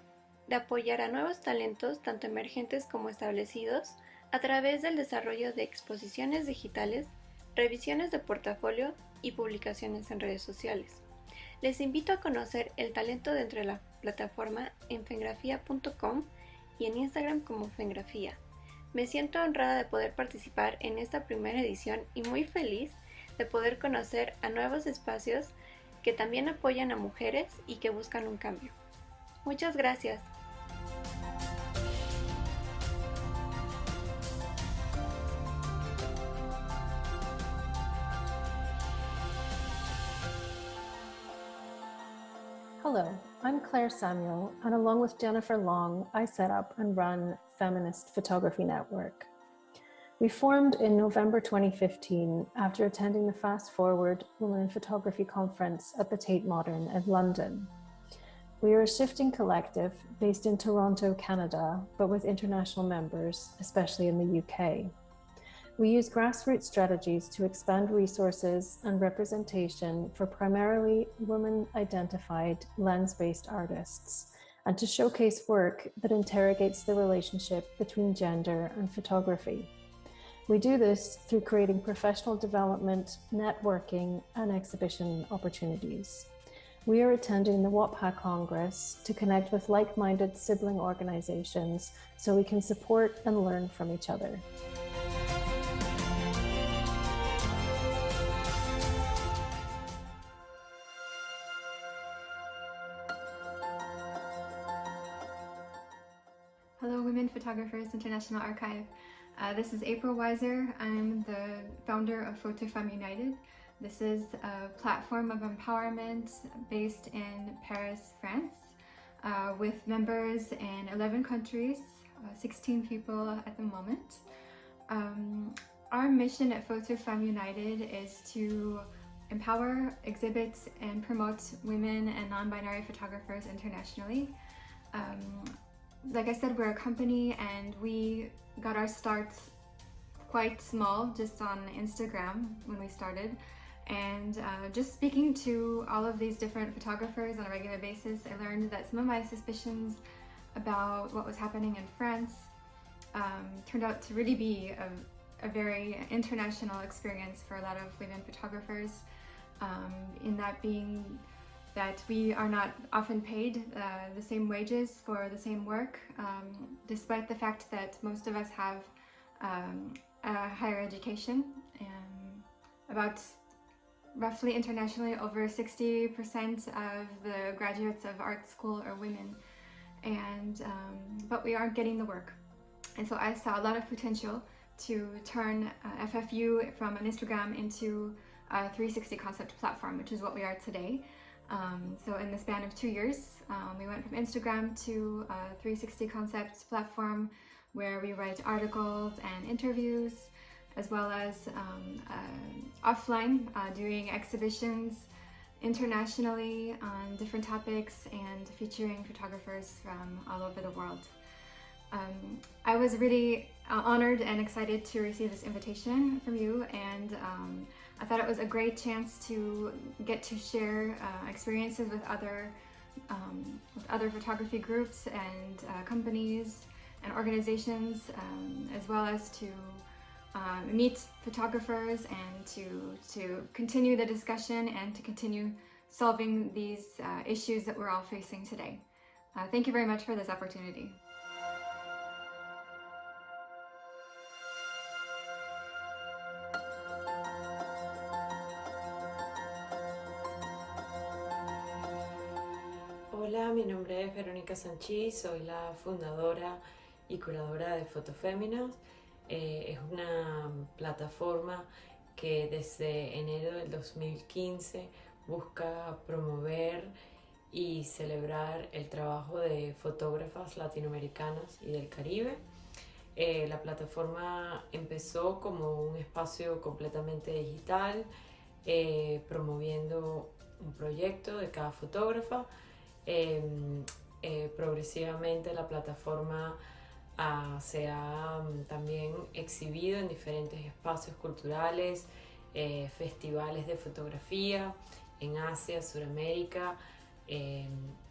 de apoyar a nuevos talentos, tanto emergentes como establecidos, a través del desarrollo de exposiciones digitales, revisiones de portafolio y publicaciones en redes sociales. Les invito a conocer el talento dentro de la plataforma en fengrafía.com y en Instagram como Fengrafía. Me siento honrada de poder participar en esta primera edición y muy feliz de poder conocer a nuevos espacios que también apoyan a mujeres y que buscan un cambio. Muchas gracias. Hello, I'm Claire Samuel, and along with Jennifer Long, I set up and run Feminist Photography Network. We formed in November 2015 after attending the Fast Forward Women in Photography Conference at the Tate Modern in London. We are a shifting collective based in Toronto, Canada, but with international members, especially in the UK. We use grassroots strategies to expand resources and representation for primarily women-identified lens-based artists, and to showcase work that interrogates the relationship between gender and photography. We do this through creating professional development, networking, and exhibition opportunities. We are attending the WOPHA Congress to connect with like-minded sibling organizations so we can support and learn from each other. Hello, Women Photographers International Archive. This is April Weiser. I'm the founder of PhotoFemme United. This is a platform of empowerment based in Paris, France, with members in 11 countries, 16 people at the moment. Our mission at PhotoFemme United is to empower, exhibit, and promote women and non-binary photographers internationally. Like I said, we're a company and we got our start quite small, just on Instagram when we started. And just speaking to all of these different photographers on a regular basis, I learned that some of my suspicions about what was happening in France turned out to really be a very international experience for a lot of women photographers, in that being that we are not often paid the same wages for the same work, despite the fact that most of us have a higher education. About roughly internationally, over 60% of the graduates of art school are women, but we aren't getting the work. And so I saw a lot of potential to turn FFU from an Instagram into a 360 concept platform, which is what we are today. So in the span of 2 years, we went from Instagram to a 360 concepts platform where we write articles and interviews, as well as offline, doing exhibitions internationally on different topics and featuring photographers from all over the world. I was really honored and excited to receive this invitation from you, and I thought it was a great chance to get to share experiences with other photography groups and companies and organizations, as well as to meet photographers and to continue the discussion and to continue solving these issues that we're all facing today. Thank you very much for this opportunity. Hola, mi nombre es Verónica Sanchís, soy la fundadora y curadora de Fotoféminas. Es una plataforma que desde enero del 2015 busca promover y celebrar el trabajo de fotógrafas latinoamericanas y del Caribe. La plataforma empezó como un espacio completamente digital, promoviendo un proyecto de cada fotógrafa. Progresivamente la plataforma se ha también exhibido en diferentes espacios culturales, festivales de fotografía en Asia, Sudamérica,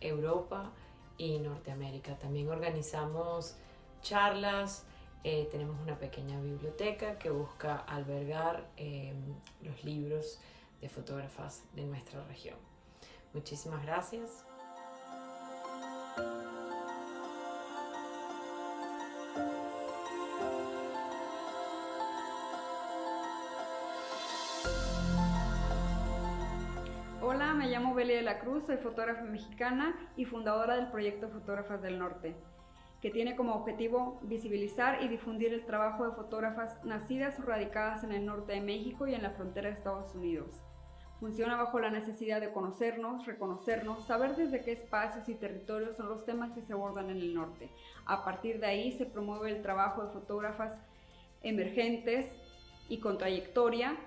Europa y Norteamérica. También organizamos charlas, tenemos una pequeña biblioteca que busca albergar los libros de fotógrafas de nuestra región. Muchísimas gracias. me llamo Belia de la Cruz, soy fotógrafa mexicana y fundadora del proyecto Fotógrafas del Norte, que tiene como objetivo visibilizar y difundir el trabajo de fotógrafas nacidas o radicadas en el norte de México y en la frontera de Estados Unidos. Funciona bajo la necesidad de conocernos, reconocernos, saber desde qué espacios y territorios son los temas que se abordan en el norte. A partir de ahí se promueve el trabajo de fotógrafas emergentes y con trayectoria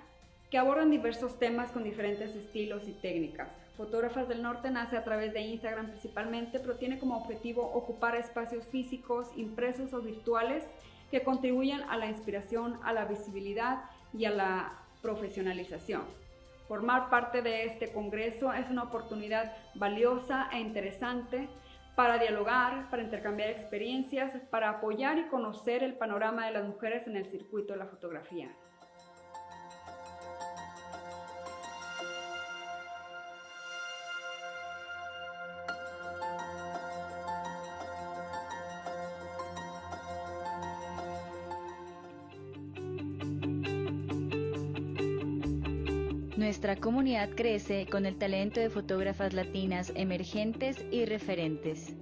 que abordan diversos temas con diferentes estilos y técnicas. Fotógrafas del Norte nace a través de Instagram principalmente, pero tiene como objetivo ocupar espacios físicos, impresos o virtuales que contribuyan a la inspiración, a la visibilidad y a la profesionalización. Formar parte de este congreso es una oportunidad valiosa e interesante para dialogar, para intercambiar experiencias, para apoyar y conocer el panorama de las mujeres en el circuito de la fotografía. Nuestra comunidad crece con el talento de fotógrafas latinas emergentes y referentes.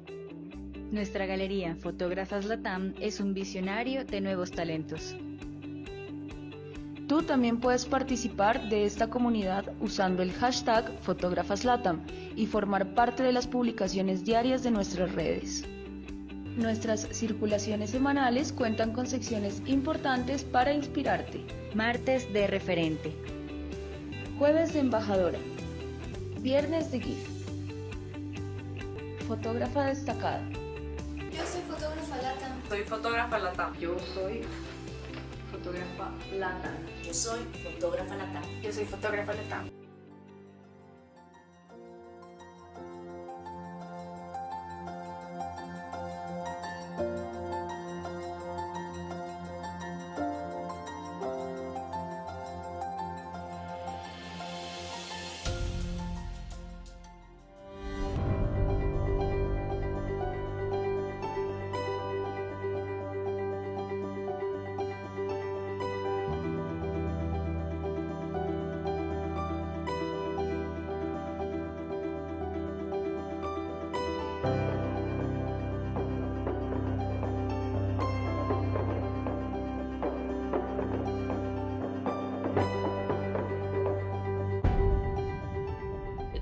Nuestra galería Fotógrafas Latam es un visionario de nuevos talentos. Tú también puedes participar de esta comunidad usando el hashtag FotógrafasLatam y formar parte de las publicaciones diarias de nuestras redes. Nuestras circulaciones semanales cuentan con secciones importantes para inspirarte. Martes de referente. Jueves de embajadora. Viernes de GIF. Fotógrafa destacada. Yo soy fotógrafa LATAM. Soy fotógrafa LATAM. Yo soy fotógrafa LATAM. Yo soy fotógrafa LATAM. Yo soy fotógrafa LATAM.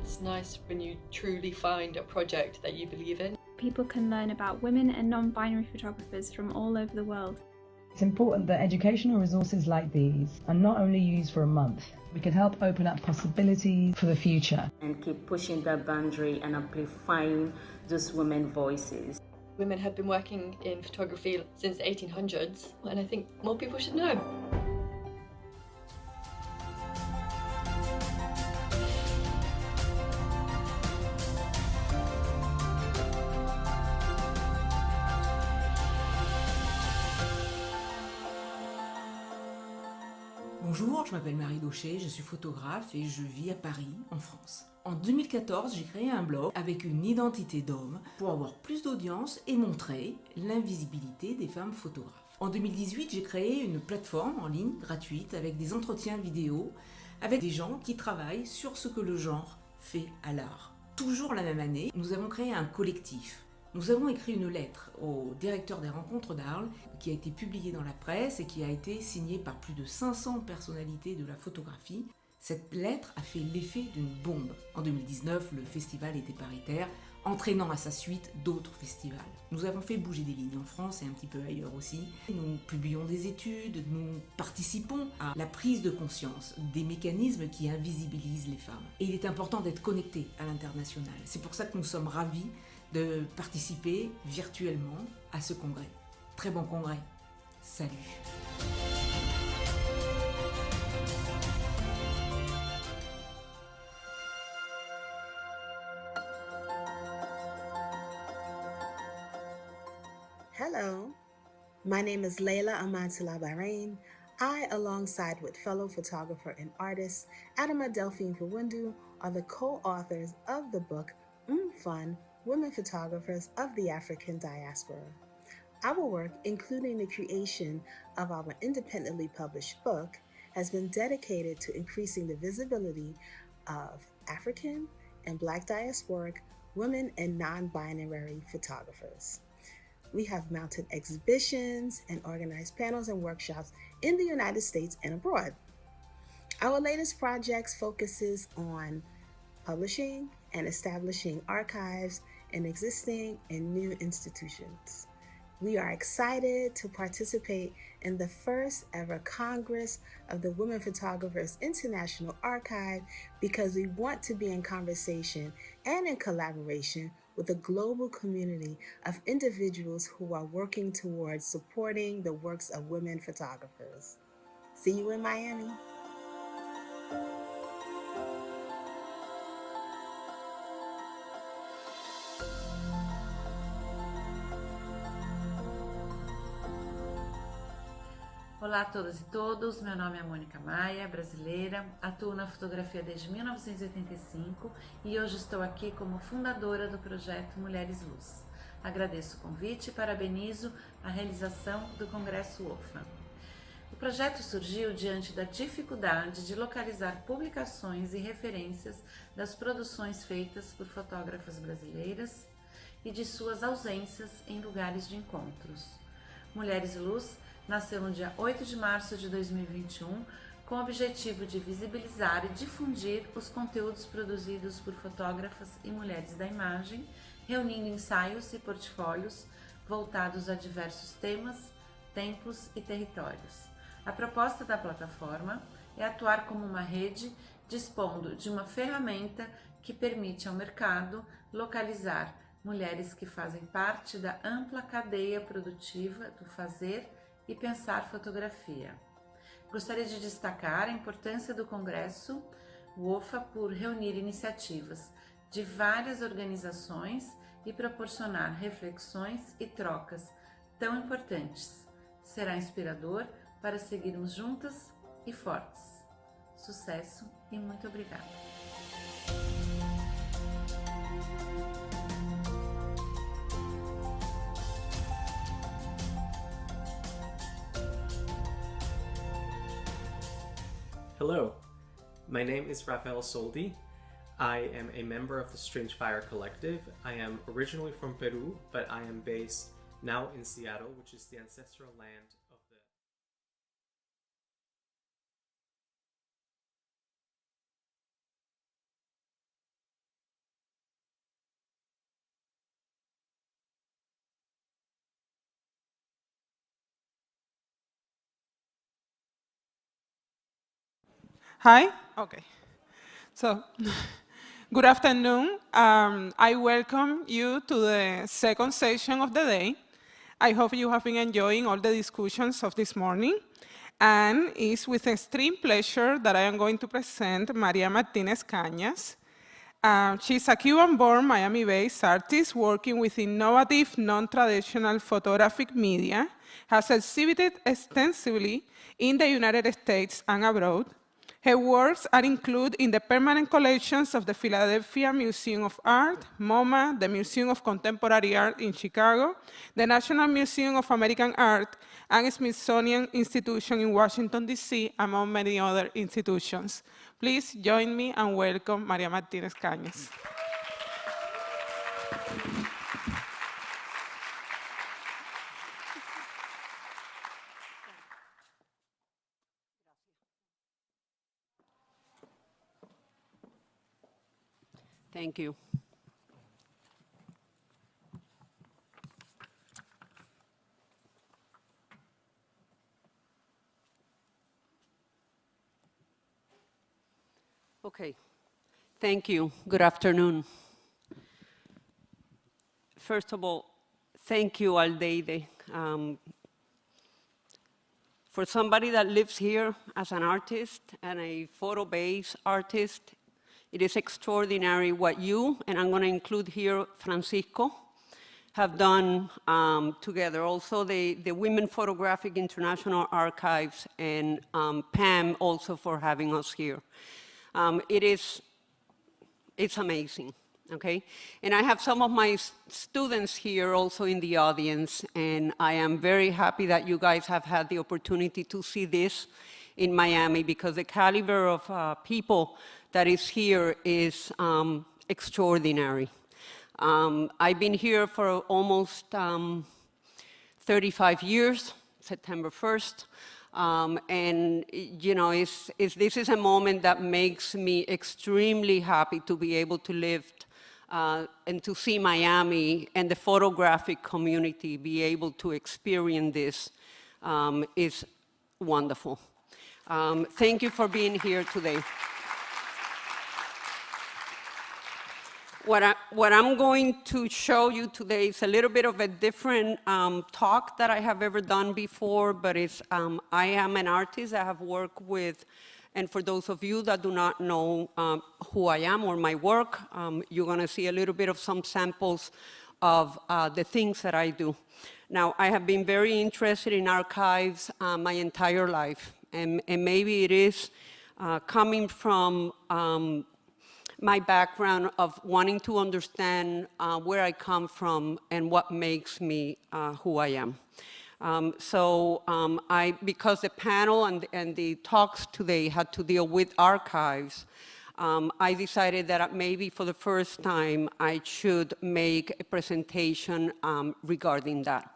It's nice when you truly find a project that you believe in. People can learn about women and non-binary photographers from all over the world. It's important that educational resources like these are not only used for a month. We can help open up possibilities for the future. And keep pushing that boundary and amplifying those women's voices. Women have been working in photography since the 1800s, and I think more people should know. Bonjour, je m'appelle Marie Daucher, je suis photographe et je vis à Paris, en France. En 2014, j'ai créé un blog avec une identité d'homme pour avoir plus d'audience et montrer l'invisibilité des femmes photographes. En 2018, j'ai créé une plateforme en ligne gratuite avec des entretiens vidéo avec des gens qui travaillent sur ce que le genre fait à l'art. Toujours la même année, nous avons créé un collectif. Nous avons écrit une lettre au directeur des rencontres d'Arles qui a été publiée dans la presse et qui a été signée par plus de 500 personnalités de la photographie. Cette lettre a fait l'effet d'une bombe. En 2019, le festival était paritaire, entraînant à sa suite d'autres festivals. Nous avons fait bouger des lignes en France et un petit peu ailleurs aussi. Nous publions des études, nous participons à la prise de conscience des mécanismes qui invisibilisent les femmes. Et il est important d'être connecté à l'international. C'est pour ça que nous sommes ravis de participer virtuellement à ce congrès. Très bon congrès. Salut. Hello, my name is Layla Amatullah Bahrain. I, alongside with fellow photographer and artist Adama Delphine Fawundu, are the co-authors of the book Fun, Women Photographers of the African Diaspora. Our work, including the creation of our independently published book, has been dedicated to increasing the visibility of African and Black diasporic women and non-binary photographers. We have mounted exhibitions and organized panels and workshops in the United States and abroad. Our latest project focuses on publishing and establishing archives in existing and new institutions. We are excited to participate in the first ever Congress of the Women Photographers International Archive because we want to be in conversation and in collaboration with a global community of individuals who are working towards supporting the works of women photographers. See you in Miami. Olá a todas e todos, meu nome é Mônica Maia, brasileira, atuo na fotografia desde 1985 e hoje estou aqui como fundadora do projeto Mulheres Luz. Agradeço o convite e parabenizo a realização do Congresso WOPHA. O projeto surgiu diante da dificuldade de localizar publicações e referências das produções feitas por fotógrafas brasileiras e de suas ausências em lugares de encontros. Mulheres Luz nasceu no dia 8 de março de 2021 com o objetivo de visibilizar e difundir os conteúdos produzidos por fotógrafas e mulheres da imagem, reunindo ensaios e portfólios voltados a diversos temas, tempos e territórios. A proposta da plataforma é atuar como uma rede, dispondo de uma ferramenta que permite ao mercado localizar mulheres que fazem parte da ampla cadeia produtiva do fazer e pensar fotografia. Gostaria de destacar a importância do Congresso WOPHA por reunir iniciativas de várias organizações e proporcionar reflexões e trocas tão importantes. Será inspirador para seguirmos juntas e fortes. Sucesso e muito obrigada! Hello, my name is Rafael Soldi. I am a member of the Strange Fire Collective. I am originally from Peru, but I am based now in Seattle, which is the ancestral land of the... Hi, okay. So, good afternoon. I welcome you to the second session of the day. I hope you have been enjoying all the discussions of this morning. And it's with extreme pleasure that I am going to present Maria Martinez Cañas. She's a Cuban-born, Miami-based artist working with innovative, non-traditional photographic media, has exhibited extensively in the United States and abroad. Her works are included in the permanent collections of the Philadelphia Museum of Art, MoMA, the Museum of Contemporary Art in Chicago, the National Museum of American Art, and Smithsonian Institution in Washington, D.C., among many other institutions. Please join me and welcome Maria Martinez Cañas. Thank you. Okay, thank you. Good afternoon. First of all, thank you, Aldeide. For somebody that lives here as an artist and a photo-based artist, it is extraordinary what you, and I'm going to include here Francisco, have done together. Also, the Women Photographic International Archives and PAMM also for having us here. It's amazing, okay? And I have some of my students here also in the audience, and I am very happy that you guys have had the opportunity to see this in Miami, because the caliber of people that is here is extraordinary. I've been here for almost 35 years, September 1st. And you know, this is a moment that makes me extremely happy to be able to live and to see Miami and the photographic community be able to experience this is wonderful. Thank you for being here today. What I'm going to show you today is a little bit of a different talk that I have ever done before, but it's, I am an artist. I have worked with, and for those of you that do not know who I am or my work, you're going to see a little bit of some samples of the things that I do. Now, I have been very interested in archives my entire life, and maybe it is coming from my background of wanting to understand where I come from and what makes me who I am. Because the panel and the talks today had to deal with archives, I decided that maybe for the first time I should make a presentation regarding that.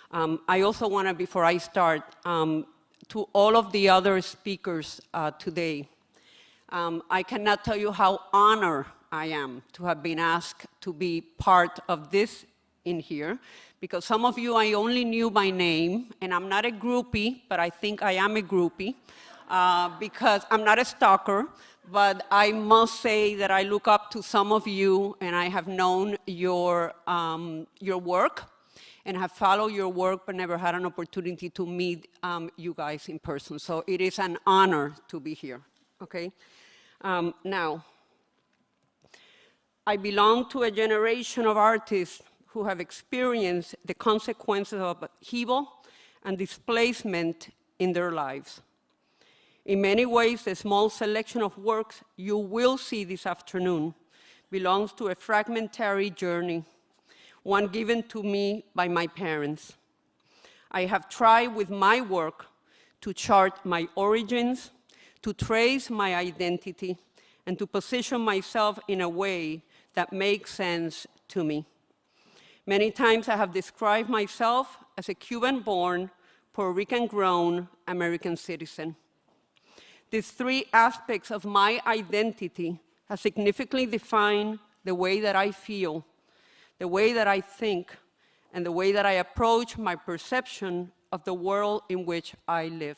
I also want to, before I start, to all of the other speakers today, I cannot tell you how honored I am to have been asked to be part of this in here, because some of you I only knew by name, and I'm not a groupie, but I think I am a groupie, because I'm not a stalker, but I must say that I look up to some of you, and I have known your work, and have followed your work, but never had an opportunity to meet you guys in person. So it is an honor to be here, okay? Now, I belong to a generation of artists who have experienced the consequences of upheaval and displacement in their lives. In many ways, the small selection of works you will see this afternoon belongs to a fragmentary journey, one given to me by my parents. I have tried with my work to chart my origins, to trace my identity, and to position myself in a way that makes sense to me. Many times I have described myself as a Cuban-born, Puerto Rican-grown American citizen. These three aspects of my identity have significantly defined the way that I feel, the way that I think, and the way that I approach my perception of the world in which I live.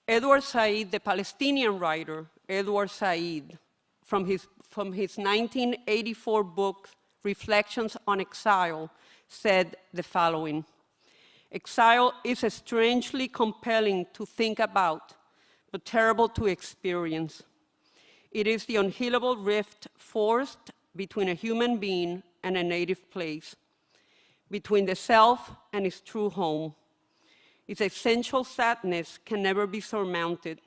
Edward Said, the Palestinian writer, Edward Said, from his 1984 book, Reflections on Exile, said the following: "Exile is strangely compelling to think about, but terrible to experience. It is the unhealable rift forced between a human being and a native place, between the self and its true home. Its essential sadness can never be surmounted.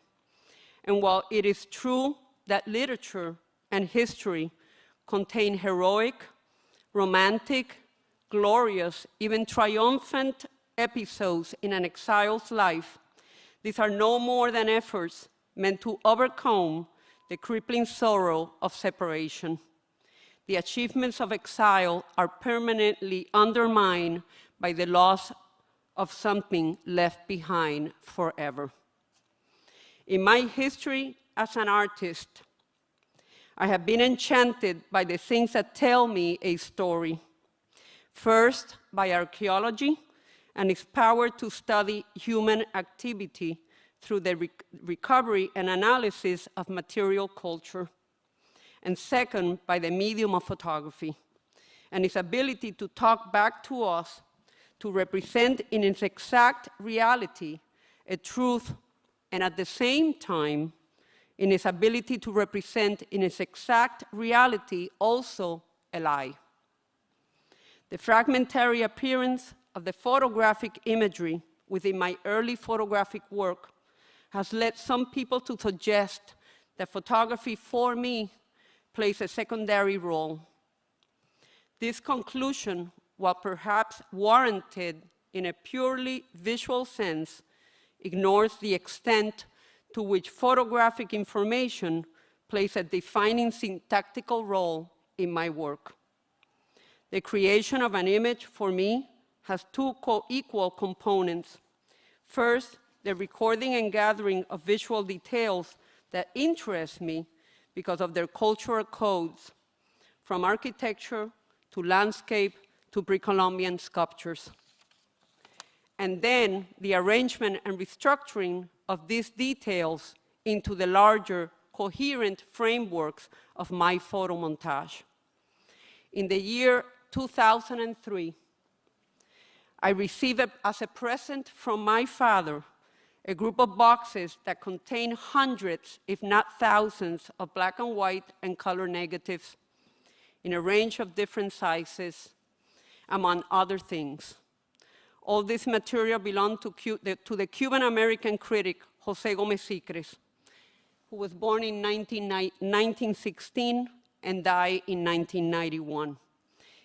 And while it is true that literature and history contain heroic, romantic, glorious, even triumphant episodes in an exile's life, these are no more than efforts meant to overcome the crippling sorrow of separation. The achievements of exile are permanently undermined by the loss of something left behind forever." In my history as an artist, I have been enchanted by the things that tell me a story. First, by archaeology and its power to study human activity through the recovery and analysis of material culture. And second, by the medium of photography and its ability to talk back to us, to represent in its exact reality a truth, and at the same time, in its ability to represent in its exact reality also a lie. The fragmentary appearance of the photographic imagery within my early photographic work has led some people to suggest that photography for me plays a secondary role. This conclusion, while perhaps warranted in a purely visual sense, ignores the extent to which photographic information plays a defining syntactical role in my work. The creation of an image, for me, has two co-equal components. First, the recording and gathering of visual details that interest me because of their cultural codes, from architecture to landscape to pre-Columbian sculptures. And then the arrangement and restructuring of these details into the larger, coherent frameworks of my photo montage. In the year 2003, I received as a present from my father a group of boxes that contain hundreds, if not thousands, of black and white and color negatives in a range of different sizes, among other things. All this material belonged to the Cuban-American critic, José Gómez Sicres, who was born in 1916 and died in 1991.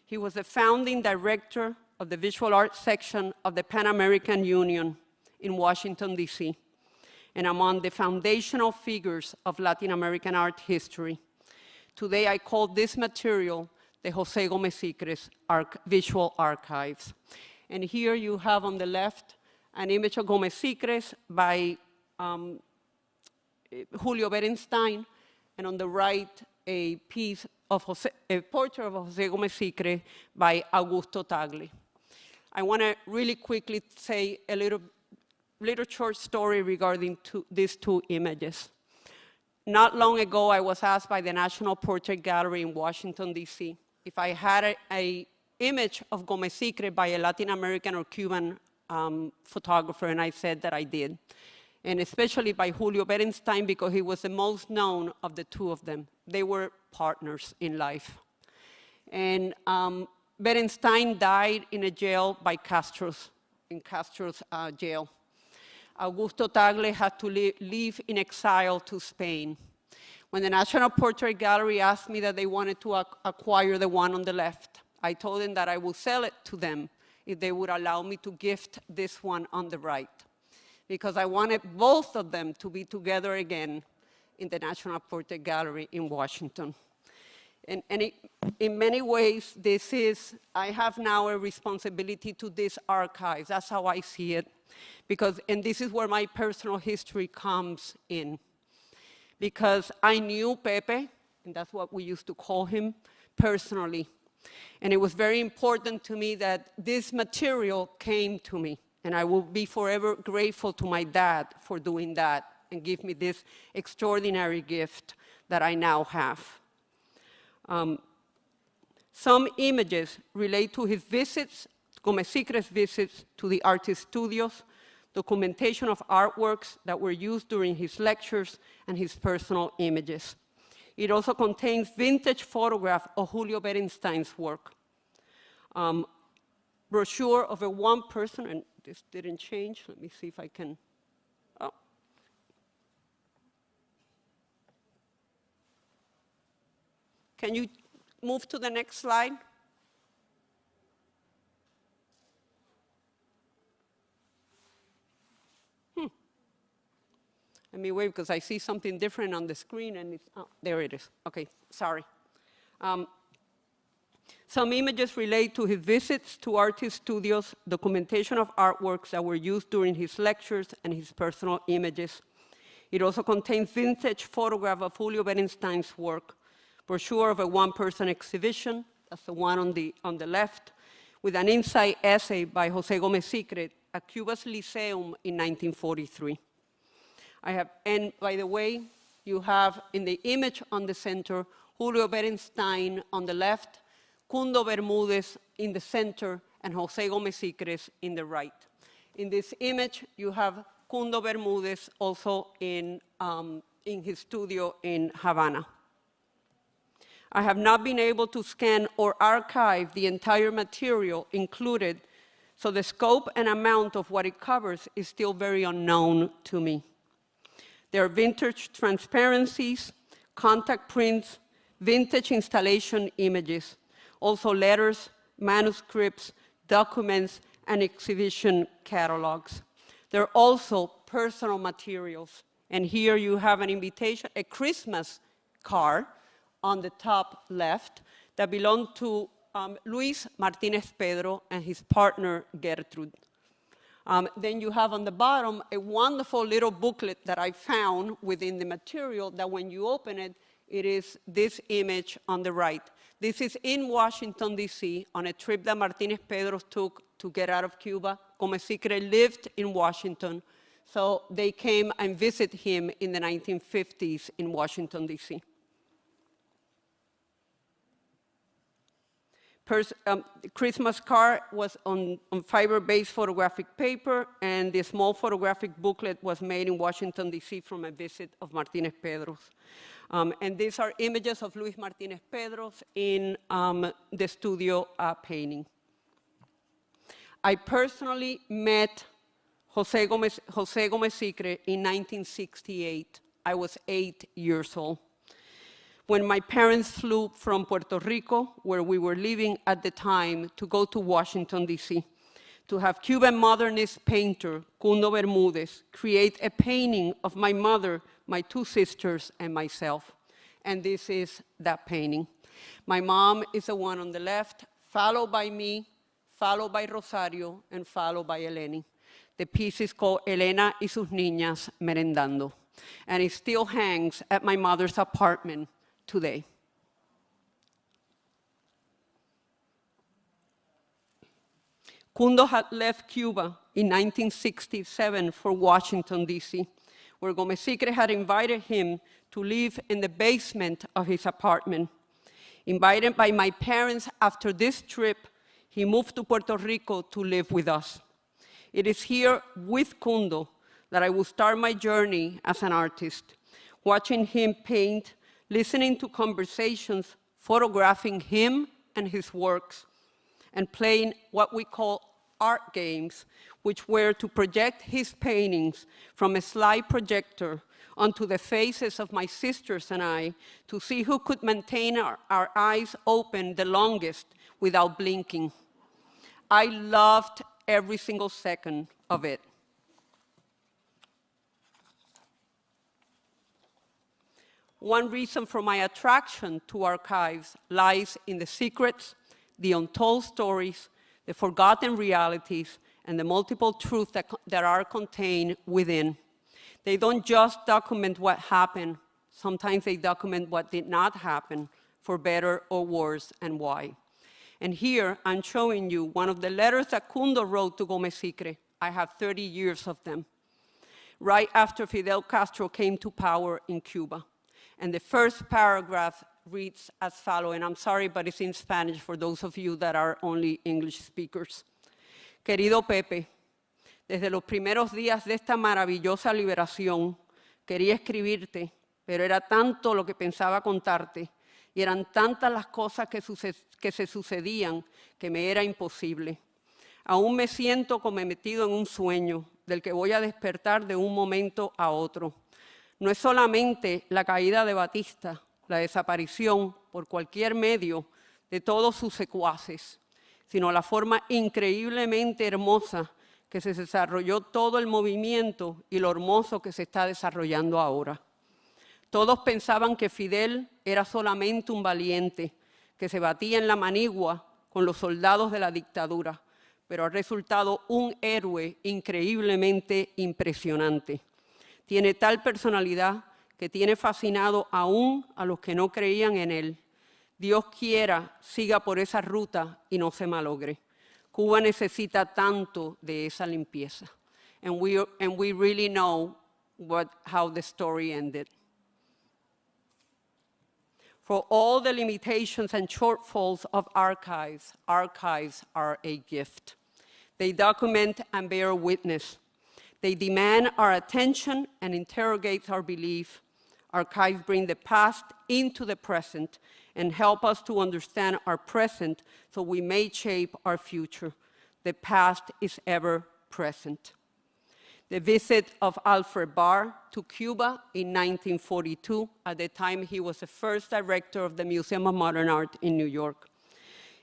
He was the founding director of the visual arts section of the Pan American Union in Washington, D.C., and among the foundational figures of Latin American art history. Today, I call this material the José Gómez Sicres Visual Archives. And here you have on the left an image of Gómez Sicres by Julio Berenstein, and on the right, a portrait of José Gómez Sicres by Augusto Tagle. I want to really quickly say a little short story regarding these two images. Not long ago, I was asked by the National Portrait Gallery in Washington, D.C., if I had an image of Gómez Sicres by a Latin American or Cuban photographer, and I said that I did. And especially by Julio Berenstein, because he was the most known of the two of them. They were partners in life. And Berenstein died in a jail by Castro's jail. Augusto Tagle had to leave in exile to Spain. When the National Portrait Gallery asked me that they wanted to acquire the one on the left, I told them that I would sell it to them if they would allow me to gift this one on the right, because I wanted both of them to be together again in the National Portrait Gallery in Washington. And in many ways, I have now a responsibility to this archive. That's how I see it. And this is where my personal history comes in. Because I knew Pepe, and that's what we used to call him, personally. And it was very important to me that this material came to me. And I will be forever grateful to my dad for doing that and give me this extraordinary gift that I now have. Some images relate to his visits, Gómez Sicres' visits to the artist studios, documentation of artworks that were used during his lectures, and his personal images. It also contains vintage photographs of Julio Berenstein's work. Brochure of a one person, and this didn't change. Let me see if I can. Oh. Can you move to the next slide? Let me wait, because I see something different on the screen, and it's, oh, there it is. Okay, sorry. Some images relate to his visits to artist studios, documentation of artworks that were used during his lectures, and his personal images. It also contains vintage photograph of Julio Berenstein's work, brochure of a one-person exhibition, that's the one on the left, with an inside essay by José Gómez Sicres at Cuba's Lyceum in 1943. And by the way, you have in the image on the center, Julio Berenstein on the left, Cundo Bermúdez in the center, and José Gómez Sicres in the right. In this image, you have Cundo Bermúdez also in his studio in Havana. I have not been able to scan or archive the entire material included, so the scope and amount of what it covers is still very unknown to me. There are vintage transparencies, contact prints, vintage installation images, also letters, manuscripts, documents, and exhibition catalogs. There are also personal materials. And here you have an invitation, a Christmas card on the top left that belonged to Luis Martinez Pedro and his partner Gertrude. Then you have on the bottom a wonderful little booklet that I found within the material that when you open it, it is this image on the right. This is in Washington, D.C., on a trip that Martinez Pedro took to get out of Cuba. Gomez-Sicre lived in Washington, so they came and visited him in the 1950s in Washington, D.C. Christmas card was on fiber-based photographic paper, and the small photographic booklet was made in Washington, D.C. from a visit of Martinez Pedro's. And these are images of Luis Martinez Pedro's in the studio painting. I personally met Jose Gomez-Sicre in 1968. I was 8 years old, when my parents flew from Puerto Rico, where we were living at the time, to go to Washington, D.C., to have Cuban modernist painter Cundo Bermudez create a painting of my mother, my 2 sisters, and myself. And this is that painting. My mom is the one on the left, followed by me, followed by Rosario, and followed by Eleni. The piece is called Elena y sus niñas merendando, and it still hangs at my mother's apartment today. Cundo had left Cuba in 1967 for Washington, D.C., where Gomez-Sicre had invited him to live in the basement of his apartment. Invited by my parents after this trip, he moved to Puerto Rico to live with us. It is here with Cundo that I will start my journey as an artist, watching him paint, listening to conversations, photographing him and his works, and playing what we call art games, which were to project his paintings from a slide projector onto the faces of my sisters and I to see who could maintain our eyes open the longest without blinking. I loved every single second of it. One reason for my attraction to archives lies in the secrets, the untold stories, the forgotten realities, and the multiple truths that are contained within. They don't just document what happened, sometimes they document what did not happen, for better or worse, and why. And here, I'm showing you one of the letters that Cundo wrote to Gomez-Sicre. I have 30 years of them, right after Fidel Castro came to power in Cuba. And the first paragraph reads as follows, and I'm sorry, but it's in Spanish for those of you that are only English speakers. Querido Pepe, desde los primeros días de esta maravillosa liberación, quería escribirte, pero era tanto lo que pensaba contarte, y eran tantas las cosas que se sucedían que me era imposible. Aún me siento como metido en un sueño, del que voy a despertar de un momento a otro. No es solamente la caída de Batista, la desaparición por cualquier medio de todos sus secuaces, sino la forma increíblemente hermosa que se desarrolló todo el movimiento y lo hermoso que se está desarrollando ahora. Todos pensaban que Fidel era solamente un valiente que se batía en la manigua con los soldados de la dictadura, pero ha resultado un héroe increíblemente impresionante. Tiene tal personalidad que tiene fascinado aún a los que no creían en él. Dios quiera siga por esa ruta y no se malogre. Cuba necesita tanto de esa limpieza. And we really know how the story ended. For all the limitations and shortfalls of archives, archives are a gift. They document and bear witness. They demand our attention and interrogate our belief. Archives bring the past into the present and help us to understand our present so we may shape our future. The past is ever present. The visit of Alfred Barr to Cuba in 1942, at the time he was the first director of the Museum of Modern Art in New York.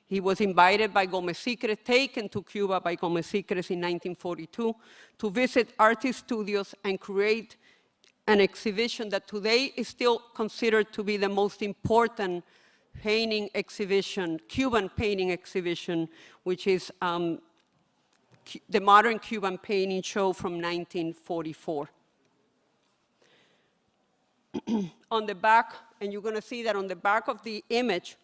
He was invited by Gómez Sicres, taken to Cuba by Gómez Sicres in 1942 to visit artist studios and create an exhibition that today is still considered to be the most important painting exhibition, Cuban painting exhibition, which is the Modern Cuban Painting Show from 1944. On the back, and you're going to see that on the back of the image,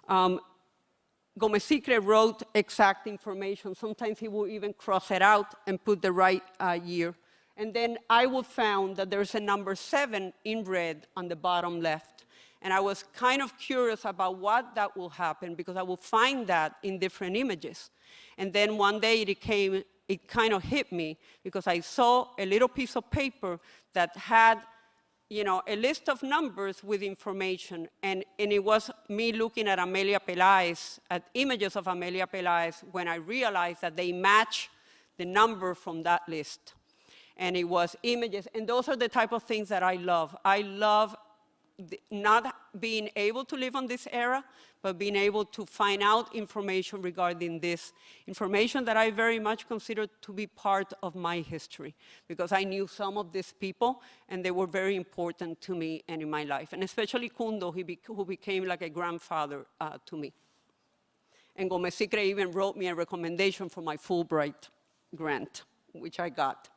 Gómez Sicres wrote exact information. Sometimes he will even cross it out and put the right year. And then I would found that there's a number 7 in red on the bottom left. And I was kind of curious about what that will happen, because I will find that in different images. And then one day it kind of hit me, because I saw a little piece of paper that had, you know, a list of numbers with information. And it was me looking at Amelia Peláez, at images of Amelia Peláez, when I realized that they match the number from that list. And it was images, and those are the type of things that I love. I love not being able to live on this era, but being able to find out information regarding this, information that I very much consider to be part of my history, because I knew some of these people, and they were very important to me and in my life, and especially Kundo, who became like a grandfather to me. And Gómez Sicres even wrote me a recommendation for my Fulbright grant, which I got.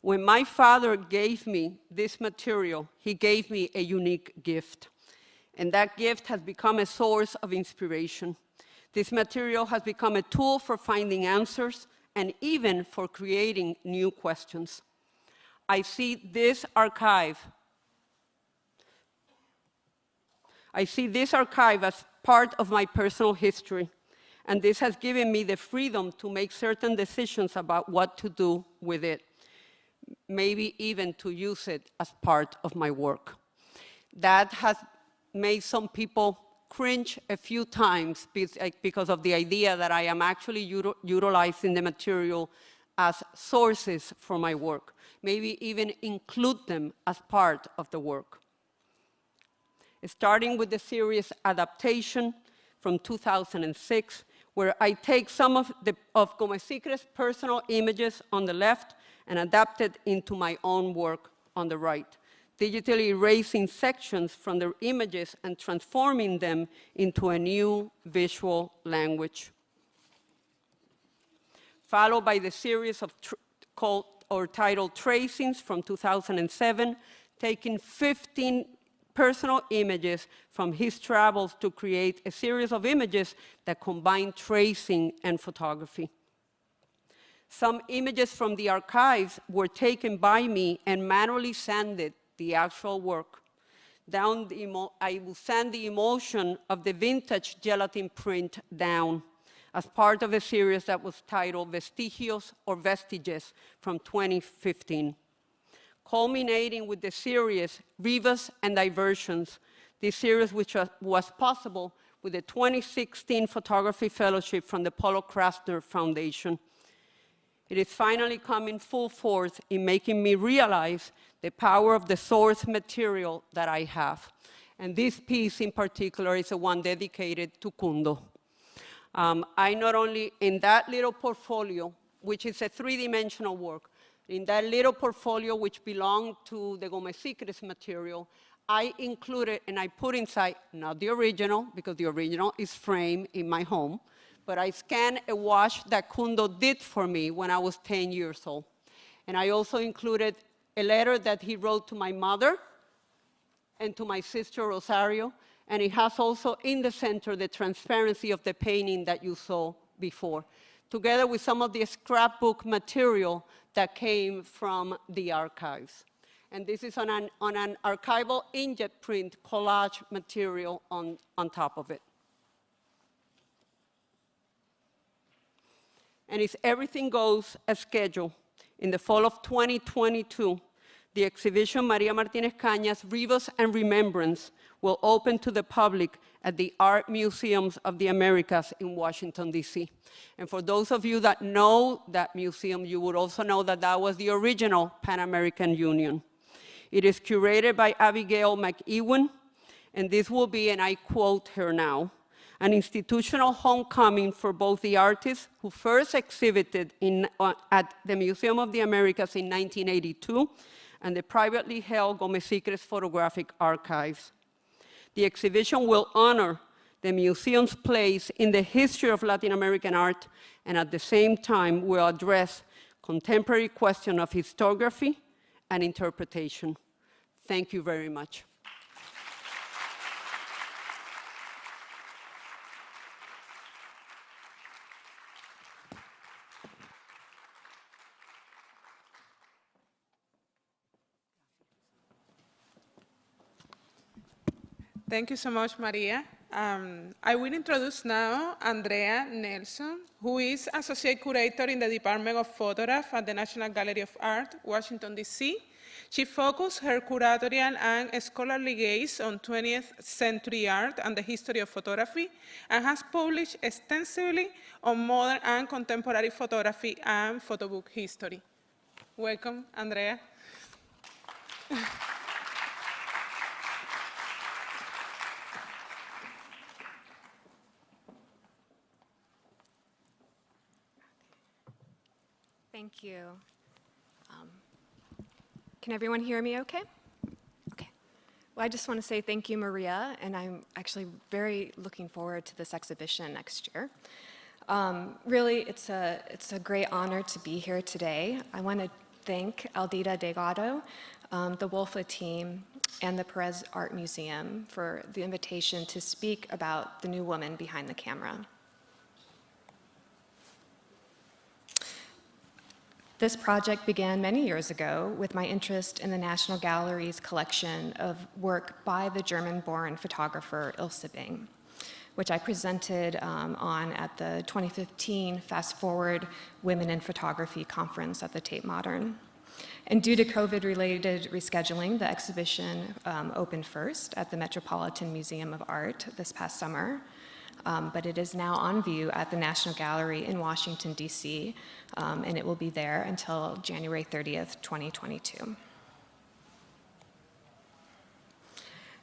When my father gave me this material, he gave me a unique gift. And that gift has become a source of inspiration. This material has become a tool for finding answers and even for creating new questions. I see this archive as part of my personal history. And this has given me the freedom to make certain decisions about what to do with it, maybe even to use it as part of my work. That has made some people cringe a few times because of the idea that I am actually utilizing the material as sources for my work, maybe even include them as part of the work. Starting with the series Adaptation from 2006, where I take some of Gómez Sicres' personal images on the left and adapt it into my own work on the right, digitally erasing sections from their images and transforming them into a new visual language. Followed by the series of titled Tracings from 2007, taking 15 personal images from his travels to create a series of images that combine tracing and photography. Some images from the archives were taken by me and manually sanded the actual work. I will sand the emotion of the vintage gelatin print down as part of a series that was titled Vestigios or Vestiges from 2015. Culminating with the series Rivas and Diversions, this series which was possible with the 2016 Photography Fellowship from the Paulo Krasner Foundation. It is finally coming full force in making me realize the power of the source material that I have. And this piece in particular is the one dedicated to Kundo. I not only, in that little portfolio, which is a 3-dimensional work, in that little portfolio which belonged to the Gómez Sicres material, I included and I put inside, not the original, because the original is framed in my home, but I scanned a wash that Kundo did for me when I was 10 years old. And I also included a letter that he wrote to my mother and to my sister Rosario, and it has also in the center the transparency of the painting that you saw before, together with some of the scrapbook material that came from the archives. And this is on an archival inkjet print collage material on top of it. And if everything goes as scheduled, in the fall of 2022, the exhibition Maria Martinez Cañas, Rivas and Remembrance will open to the public at the Art Museums of the Americas in Washington, D.C. And for those of you that know that museum, you would also know that that was the original Pan American Union. It is curated by Abigail McEwen, And this will be, and I quote her now, an institutional homecoming for both the artists who first exhibited at the Museum of the Americas in 1982 and the privately held Gómez Sicres Photographic Archives. The exhibition will honor the museum's place in the history of Latin American art, and at the same time will address contemporary questions of historiography and interpretation. Thank you very much. Thank you so much, Maria. I will introduce now Andrea Nelson, who is Associate Curator in the Department of Photography at the National Gallery of Art, Washington, D.C. She focused her curatorial and scholarly gaze on 20th century art and the history of photography, and has published extensively on modern and contemporary photography and photo book history. Welcome, Andrea. Thank you. Can everyone hear me okay? Okay. Well, I just want to say thank you, Maria, and I'm actually very looking forward to this exhibition next year. Really, it's a great honor to be here today. I want to thank Aldita Delgado, the WOPHA team, and the Perez Art Museum for the invitation to speak about the new woman behind the camera. This project began many years ago with my interest in the National Gallery's collection of work by the German-born photographer Ilse Bing, which I presented on at the 2015 Fast Forward Women in Photography Conference at the Tate Modern. And due to COVID-related rescheduling, the exhibition opened first at the Metropolitan Museum of Art this past summer. But it is now on view at the National Gallery in Washington, D.C., and it will be there until January 30th, 2022.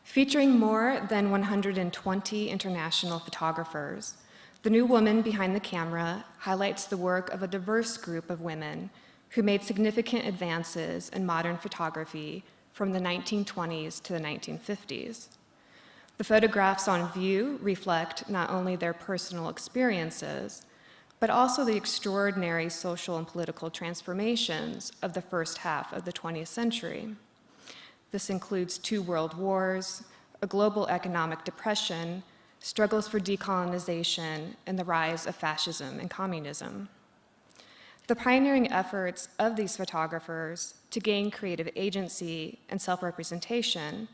Featuring more than 120 international photographers, the new woman behind the camera highlights the work of a diverse group of women who made significant advances in modern photography from the 1920s to the 1950s. The photographs on view reflect not only their personal experiences, but also the extraordinary social and political transformations of the first half of the 20th century. This includes 2 world wars, a global economic depression, struggles for decolonization, and the rise of fascism and communism. The pioneering efforts of these photographers to gain creative agency and self-representation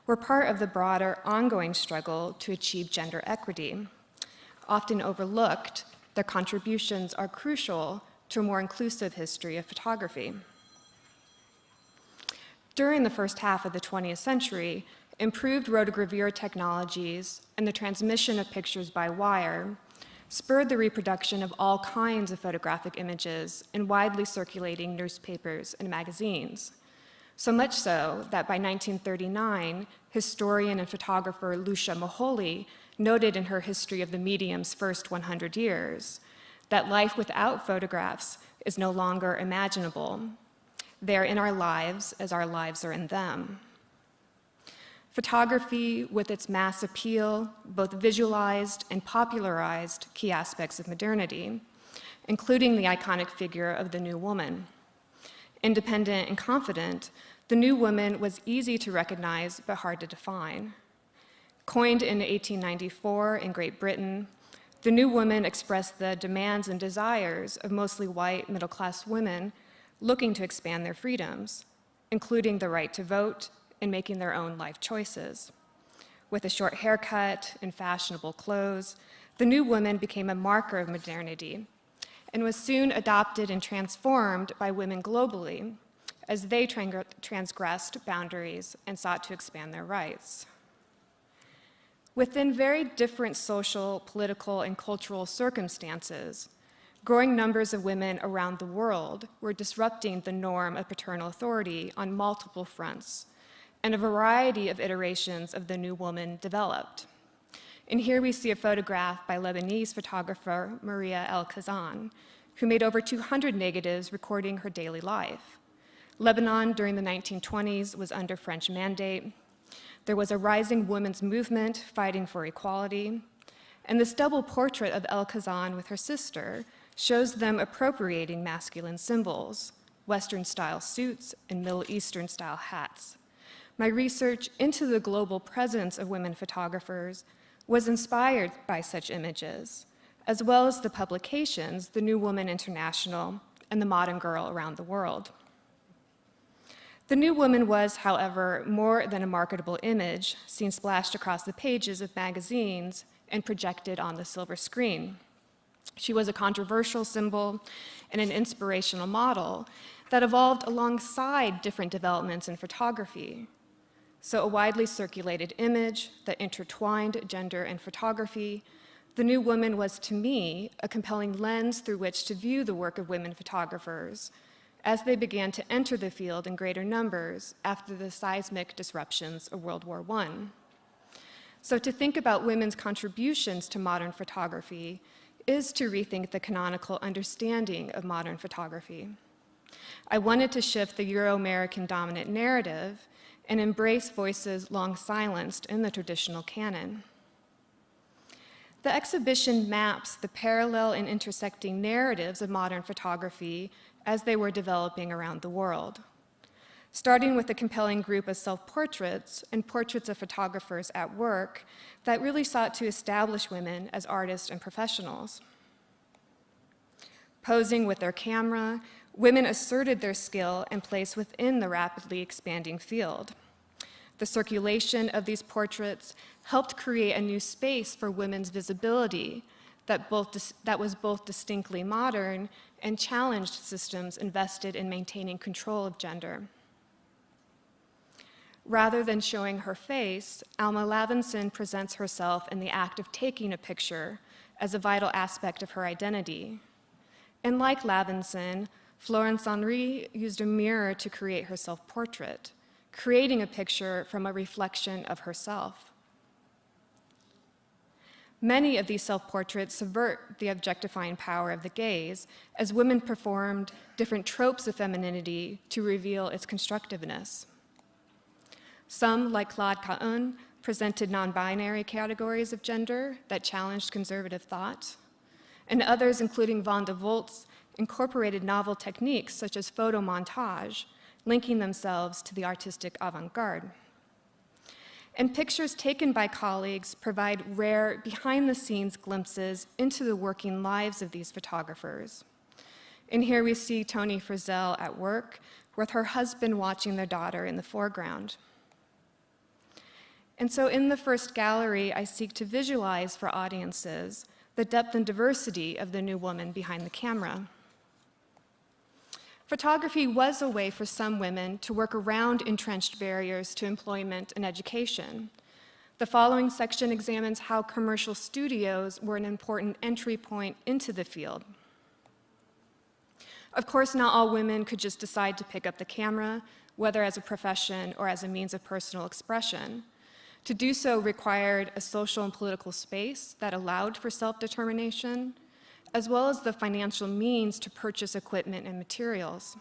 were part of the broader ongoing struggle to achieve gender equity. Often overlooked, their contributions are crucial to a more inclusive history of photography. During the first half of the 20th century, improved rotogravure technologies and the transmission of pictures by wire spurred the reproduction of all kinds of photographic images in widely circulating newspapers and magazines. So much so that by 1939, historian and photographer Lucia Moholy noted in her History of the Medium's First 100 Years that life without photographs is no longer imaginable. They are in our lives as our lives are in them. Photography, with its mass appeal, both visualized and popularized key aspects of modernity, including the iconic figure of the new woman. Independent and confident, the new woman was easy to recognize but hard to define. Coined in 1894 in Great Britain, the new woman expressed the demands and desires of mostly white middle-class women looking to expand their freedoms, including the right to vote and making their own life choices. With a short haircut and fashionable clothes, the new woman became a marker of modernity and was soon adopted and transformed by women globally as they transgressed boundaries and sought to expand their rights. Within very different social, political, and cultural circumstances, growing numbers of women around the world were disrupting the norm of paternal authority on multiple fronts, and a variety of iterations of the new woman developed. And here we see a photograph by Lebanese photographer Maria El-Khazan, who made over 200 negatives recording her daily life. Lebanon during the 1920s was under French mandate. There was a rising women's movement fighting for equality. And this double portrait of El-Khazan with her sister shows them appropriating masculine symbols, Western-style suits and Middle Eastern-style hats. My research into the global presence of women photographers was inspired by such images, as well as the publications, The New Woman International and The Modern Girl Around the World. The New Woman was, however, more than a marketable image seen splashed across the pages of magazines and projected on the silver screen. She was a controversial symbol and an inspirational model that evolved alongside different developments in photography. So a widely circulated image that intertwined gender and photography, The New Woman was, to me, a compelling lens through which to view the work of women photographers as they began to enter the field in greater numbers after the seismic disruptions of World War I. So to think about women's contributions to modern photography is to rethink the canonical understanding of modern photography. I wanted to shift the Euro-American dominant narrative and embrace voices long silenced in the traditional canon. The exhibition maps the parallel and intersecting narratives of modern photography as they were developing around the world, starting with a compelling group of self-portraits and portraits of photographers at work that really sought to establish women as artists and professionals. Posing with their camera, women asserted their skill and place within the rapidly expanding field. The circulation of these portraits helped create a new space for women's visibility that was both distinctly modern and challenged systems invested in maintaining control of gender. Rather than showing her face, Alma Lavinson presents herself in the act of taking a picture as a vital aspect of her identity. And like Lavinson, Florence Henry used a mirror to create her self-portrait, creating a picture from a reflection of herself. Many of these self-portraits subvert the objectifying power of the gaze as women performed different tropes of femininity to reveal its constructiveness. Some, like Claude Cahun, presented non-binary categories of gender that challenged conservative thought, and others, including Van de Voltz, incorporated novel techniques such as photo montage, linking themselves to the artistic avant-garde. And pictures taken by colleagues provide rare, behind-the-scenes glimpses into the working lives of these photographers. And here we see Toni Frizzell at work, with her husband watching their daughter in the foreground. And so in the first gallery, I seek to visualize for audiences the depth and diversity of the new woman behind the camera. Photography was a way for some women to work around entrenched barriers to employment and education. The following section examines how commercial studios were an important entry point into the field. Of course, not all women could just decide to pick up the camera, whether as a profession or as a means of personal expression. To do so required a social and political space that allowed for self-determination, as well as the financial means to purchase equipment and materials.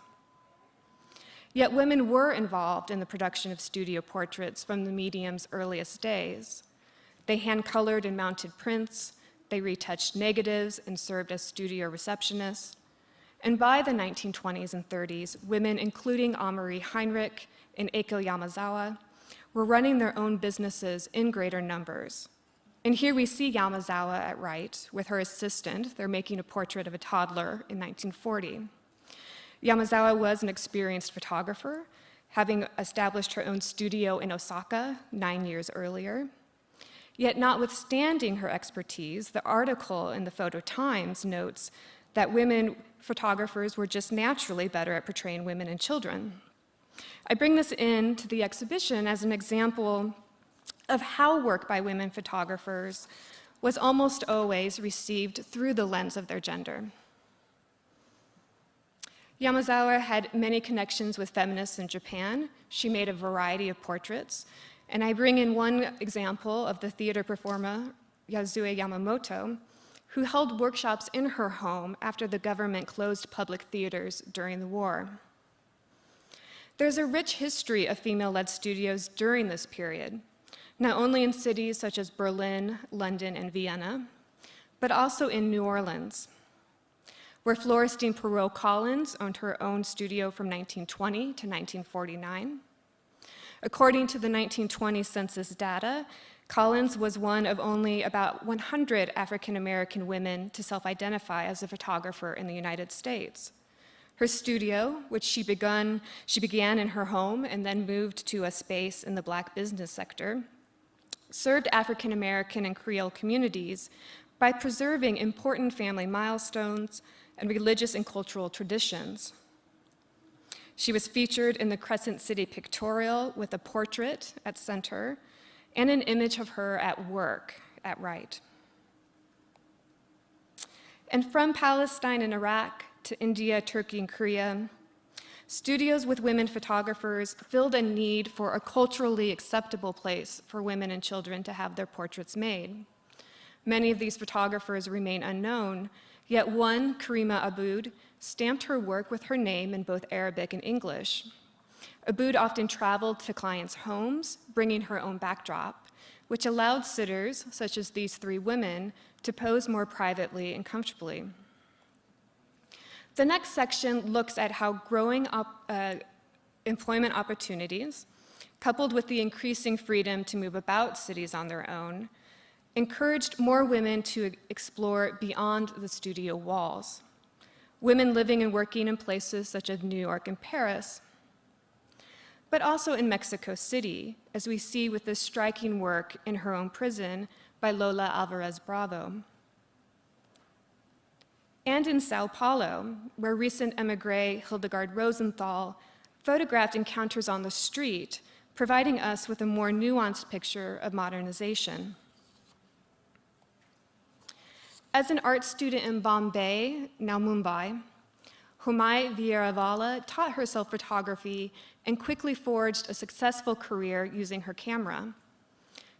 Yet women were involved in the production of studio portraits from the medium's earliest days. They hand-colored and mounted prints, they retouched negatives and served as studio receptionists. And by the 1920s and 30s, women, including Amari Heinrich and Eiko Yamazawa, were running their own businesses in greater numbers. And here we see Yamazawa at right with her assistant. They're making a portrait of a toddler in 1940. Yamazawa was an experienced photographer, having established her own studio in Osaka 9 years earlier. Yet notwithstanding her expertise, the article in the Photo Times notes that women photographers were just naturally better at portraying women and children. I bring this into the exhibition as an example of how work by women photographers was almost always received through the lens of their gender. Yamazawa had many connections with feminists in Japan. She made a variety of portraits, and I bring in one example of the theater performer Yasue Yamamoto, who held workshops in her home after the government closed public theaters during the war. There's a rich history of female-led studios during this period, not only in cities such as Berlin, London, and Vienna, but also in New Orleans, where Florestine Perot Collins owned her own studio from 1920 to 1949. According to the 1920 census data, Collins was one of only about 100 African-American women to self-identify as a photographer in the United States. Her studio, which she began in her home and then moved to a space in the Black business sector, served African-American and Creole communities by preserving important family milestones and religious and cultural traditions. She was featured in the Crescent City Pictorial with a portrait at center and an image of her at work at right. And from Palestine and Iraq to India, Turkey, and Korea, studios with women photographers filled a need for a culturally acceptable place for women and children to have their portraits made. Many of these photographers remain unknown, yet one, Karima Aboud, stamped her work with her name in both Arabic and English. Aboud often traveled to clients' homes, bringing her own backdrop, which allowed sitters, such as these three women, to pose more privately and comfortably. The next section looks at how growing employment opportunities, coupled with the increasing freedom to move about cities on their own, encouraged more women to explore beyond the studio walls. Women living and working in places such as New York and Paris, but also in Mexico City, as we see with this striking work in her own prison by Lola Alvarez Bravo. And in Sao Paulo, where recent émigré Hildegard Rosenthal photographed encounters on the street, providing us with a more nuanced picture of modernization. As an art student in Bombay, now Mumbai, Humay Vieiravala taught herself photography and quickly forged a successful career using her camera.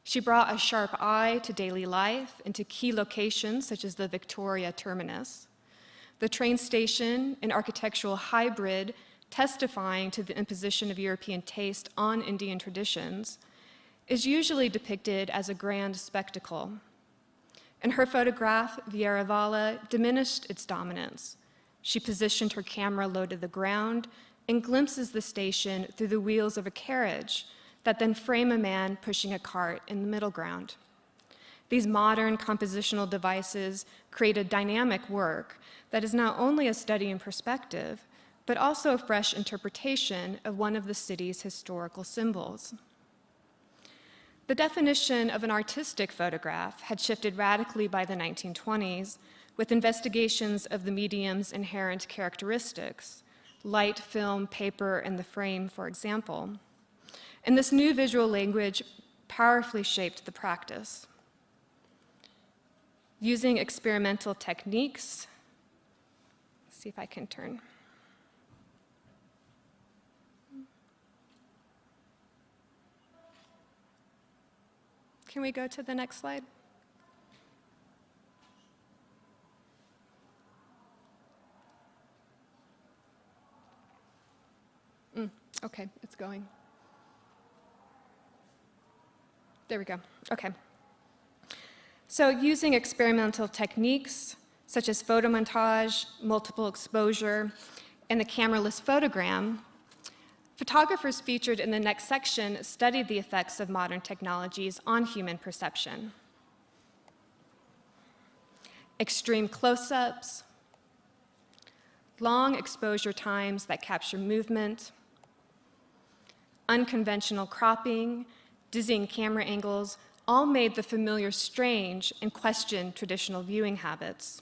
She brought a sharp eye to daily life and to key locations such as the Victoria Terminus, the train station, an architectural hybrid testifying to the imposition of European taste on Indian traditions, is usually depicted as a grand spectacle. In her photograph, Vieiravala diminished its dominance. She positioned her camera low to the ground and glimpses the station through the wheels of a carriage that then frame a man pushing a cart in the middle ground. These modern compositional devices create a dynamic work that is not only a study in perspective, but also a fresh interpretation of one of the city's historical symbols. The definition of an artistic photograph had shifted radically by the 1920s, with investigations of the medium's inherent characteristics, light, film, paper, and the frame, for example. And this new visual language powerfully shaped the practice. Using experimental techniques, let's see if I can turn. Can we go to the next slide? Okay, it's going. There we go. Okay. So using experimental techniques such as photomontage, multiple exposure, and the cameraless photogram, photographers featured in the next section studied the effects of modern technologies on human perception. Extreme close-ups, long exposure times that capture movement, unconventional cropping, dizzying camera angles, all made the familiar strange and questioned traditional viewing habits.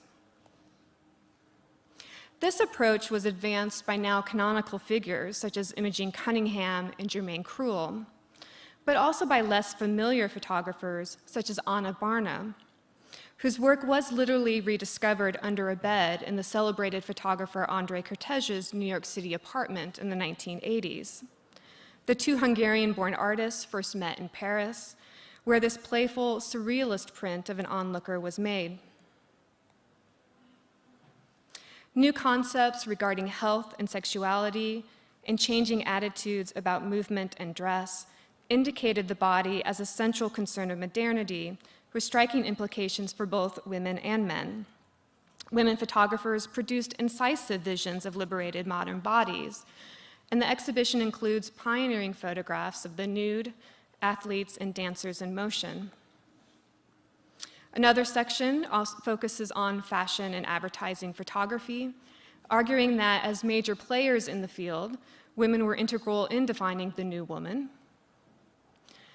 This approach was advanced by now canonical figures such as Imogen Cunningham and Germaine Cruel, but also by less familiar photographers such as Anna Barna, whose work was literally rediscovered under a bed in the celebrated photographer André Kertész's New York City apartment in the 1980s. The two Hungarian-born artists first met in Paris, where this playful, surrealist print of an onlooker was made. New concepts regarding health and sexuality and changing attitudes about movement and dress indicated the body as a central concern of modernity, with striking implications for both women and men. Women photographers produced incisive visions of liberated modern bodies, and the exhibition includes pioneering photographs of the nude, athletes, and dancers in motion. Another section also focuses on fashion and advertising photography, arguing that as major players in the field, women were integral in defining the new woman.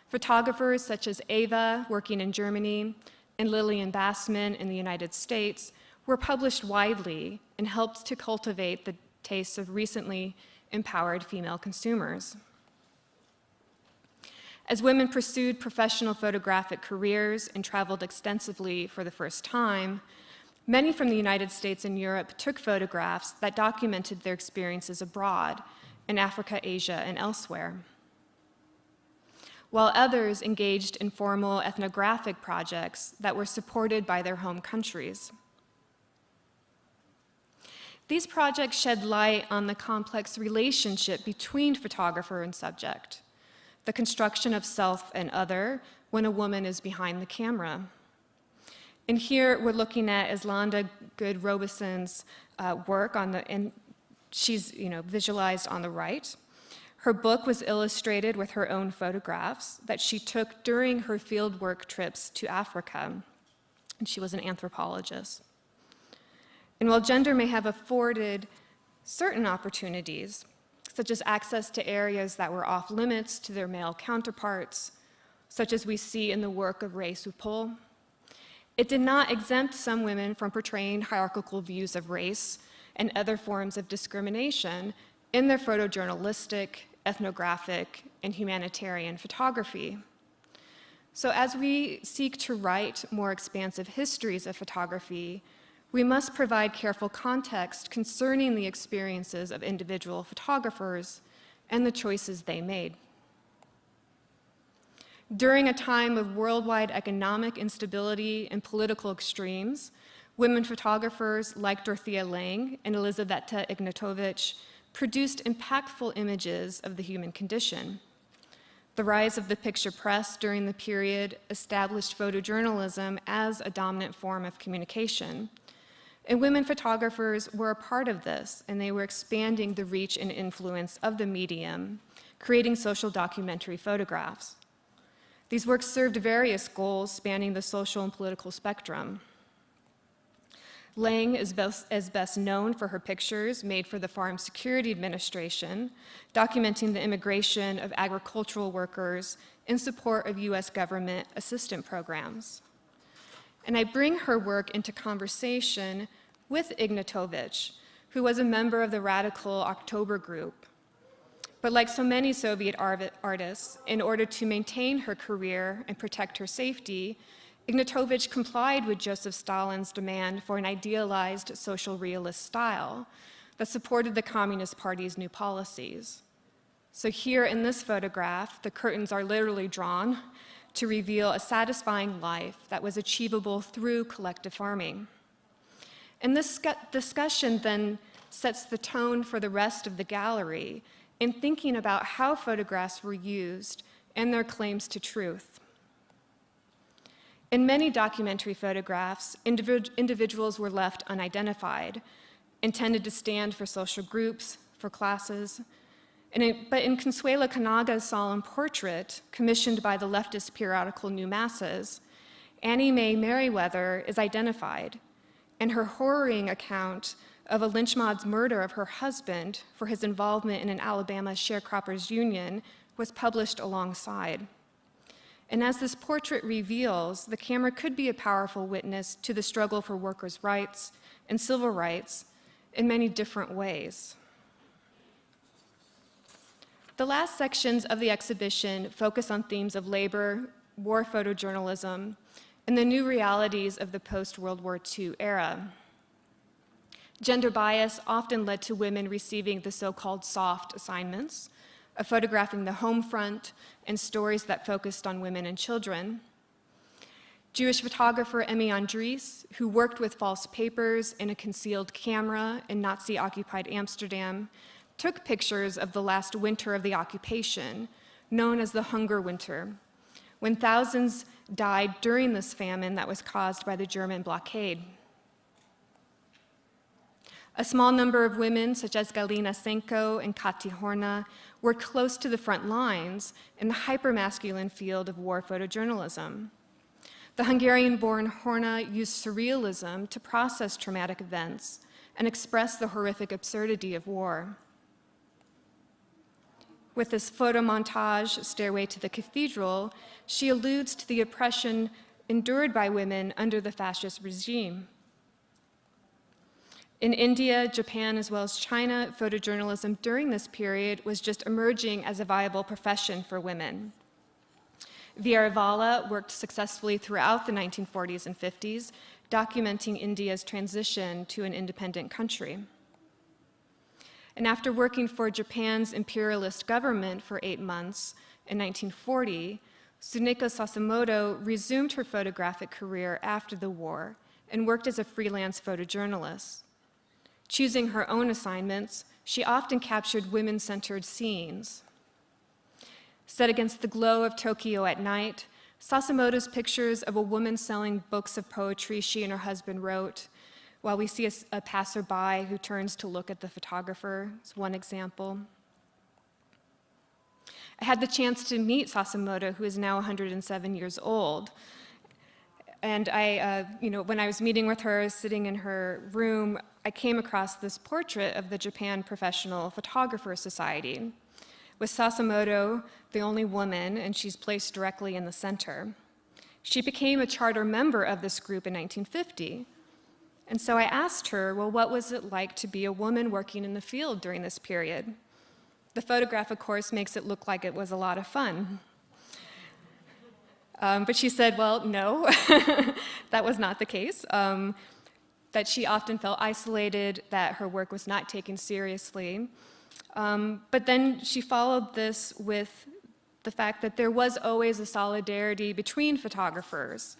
Photographers such as Ava, working in Germany, and Lillian Bassman in the United States were published widely and helped to cultivate the tastes of recently empowered female consumers. As women pursued professional photographic careers and traveled extensively for the first time, many from the United States and Europe took photographs that documented their experiences abroad, in Africa, Asia, and elsewhere, while others engaged in formal ethnographic projects that were supported by their home countries. These projects shed light on the complex relationship between photographer and subject, the construction of self and other when a woman is behind the camera. And here we're looking at Islanda Good-Robeson's work and she's visualized on the right. Her book was illustrated with her own photographs that she took during her fieldwork trips to Africa, and she was an anthropologist. And while gender may have afforded certain opportunities, such as access to areas that were off limits to their male counterparts, such as we see in the work of Ray Supol, it did not exempt some women from portraying hierarchical views of race and other forms of discrimination in their photojournalistic, ethnographic, and humanitarian photography. So as we seek to write more expansive histories of photography, we must provide careful context concerning the experiences of individual photographers and the choices they made. During a time of worldwide economic instability and political extremes, women photographers like Dorothea Lange and Elizaveta Ignatovic produced impactful images of the human condition. The rise of the picture press during the period established photojournalism as a dominant form of communication. And women photographers were a part of this, and they were expanding the reach and influence of the medium, creating social documentary photographs. These works served various goals spanning the social and political spectrum. Lange is best known for her pictures made for the Farm Security Administration, documenting the immigration of agricultural workers in support of US government assistance programs. And I bring her work into conversation with Ignatovic, who was a member of the radical October group. But like so many Soviet artists, in order to maintain her career and protect her safety, Ignatovic complied with Joseph Stalin's demand for an idealized social realist style that supported the Communist Party's new policies. So here in this photograph, the curtains are literally drawn to reveal a satisfying life that was achievable through collective farming. And this discussion then sets the tone for the rest of the gallery in thinking about how photographs were used and their claims to truth. In many documentary photographs, individuals were left unidentified, intended to stand for social groups, for classes. But in Consuelo Kanaga's solemn portrait, commissioned by the leftist periodical New Masses, Annie Mae Merriweather is identified, and her horroring account of a lynch mob's murder of her husband for his involvement in an Alabama sharecroppers union was published alongside. And as this portrait reveals, the camera could be a powerful witness to the struggle for workers' rights and civil rights in many different ways. The last sections of the exhibition focus on themes of labor, war photojournalism, and the new realities of the post-World War II era. Gender bias often led to women receiving the so-called soft assignments of photographing the home front and stories that focused on women and children. Jewish photographer Emmy Andries, who worked with false papers and a concealed camera in Nazi-occupied Amsterdam, took pictures of the last winter of the occupation, known as the Hunger Winter, when thousands died during this famine that was caused by the German blockade. A small number of women, such as Galina Senko and Kati Horna, were close to the front lines in the hypermasculine field of war photojournalism. The Hungarian-born Horna used surrealism to process traumatic events and express the horrific absurdity of war. With this photo montage, Stairway to the Cathedral, she alludes to the oppression endured by women under the fascist regime. In India, Japan, as well as China, photojournalism during this period was just emerging as a viable profession for women. Vieiravala worked successfully throughout the 1940s and 50s, documenting India's transition to an independent country. And after working for Japan's imperialist government for 8 months in 1940, Tsuneko Sasimoto resumed her photographic career after the war and worked as a freelance photojournalist. Choosing her own assignments, she often captured women-centered scenes. Set against the glow of Tokyo at night, Sasimoto's pictures of a woman selling books of poetry she and her husband wrote, while we see a passerby who turns to look at the photographer, is one example. I had the chance to meet Sasimoto, who is now 107 years old. And when I was meeting with her, sitting in her room, I came across this portrait of the Japan Professional Photographer Society, with Sasimoto the only woman, and she's placed directly in the center. She became a charter member of this group in 1950. And so I asked her, well, what was it like to be a woman working in the field during this period? The photograph, of course, makes it look like it was a lot of fun. But she said, well, no, that was not the case, that she often felt isolated, that her work was not taken seriously. But then she followed this with the fact that there was always a solidarity between photographers,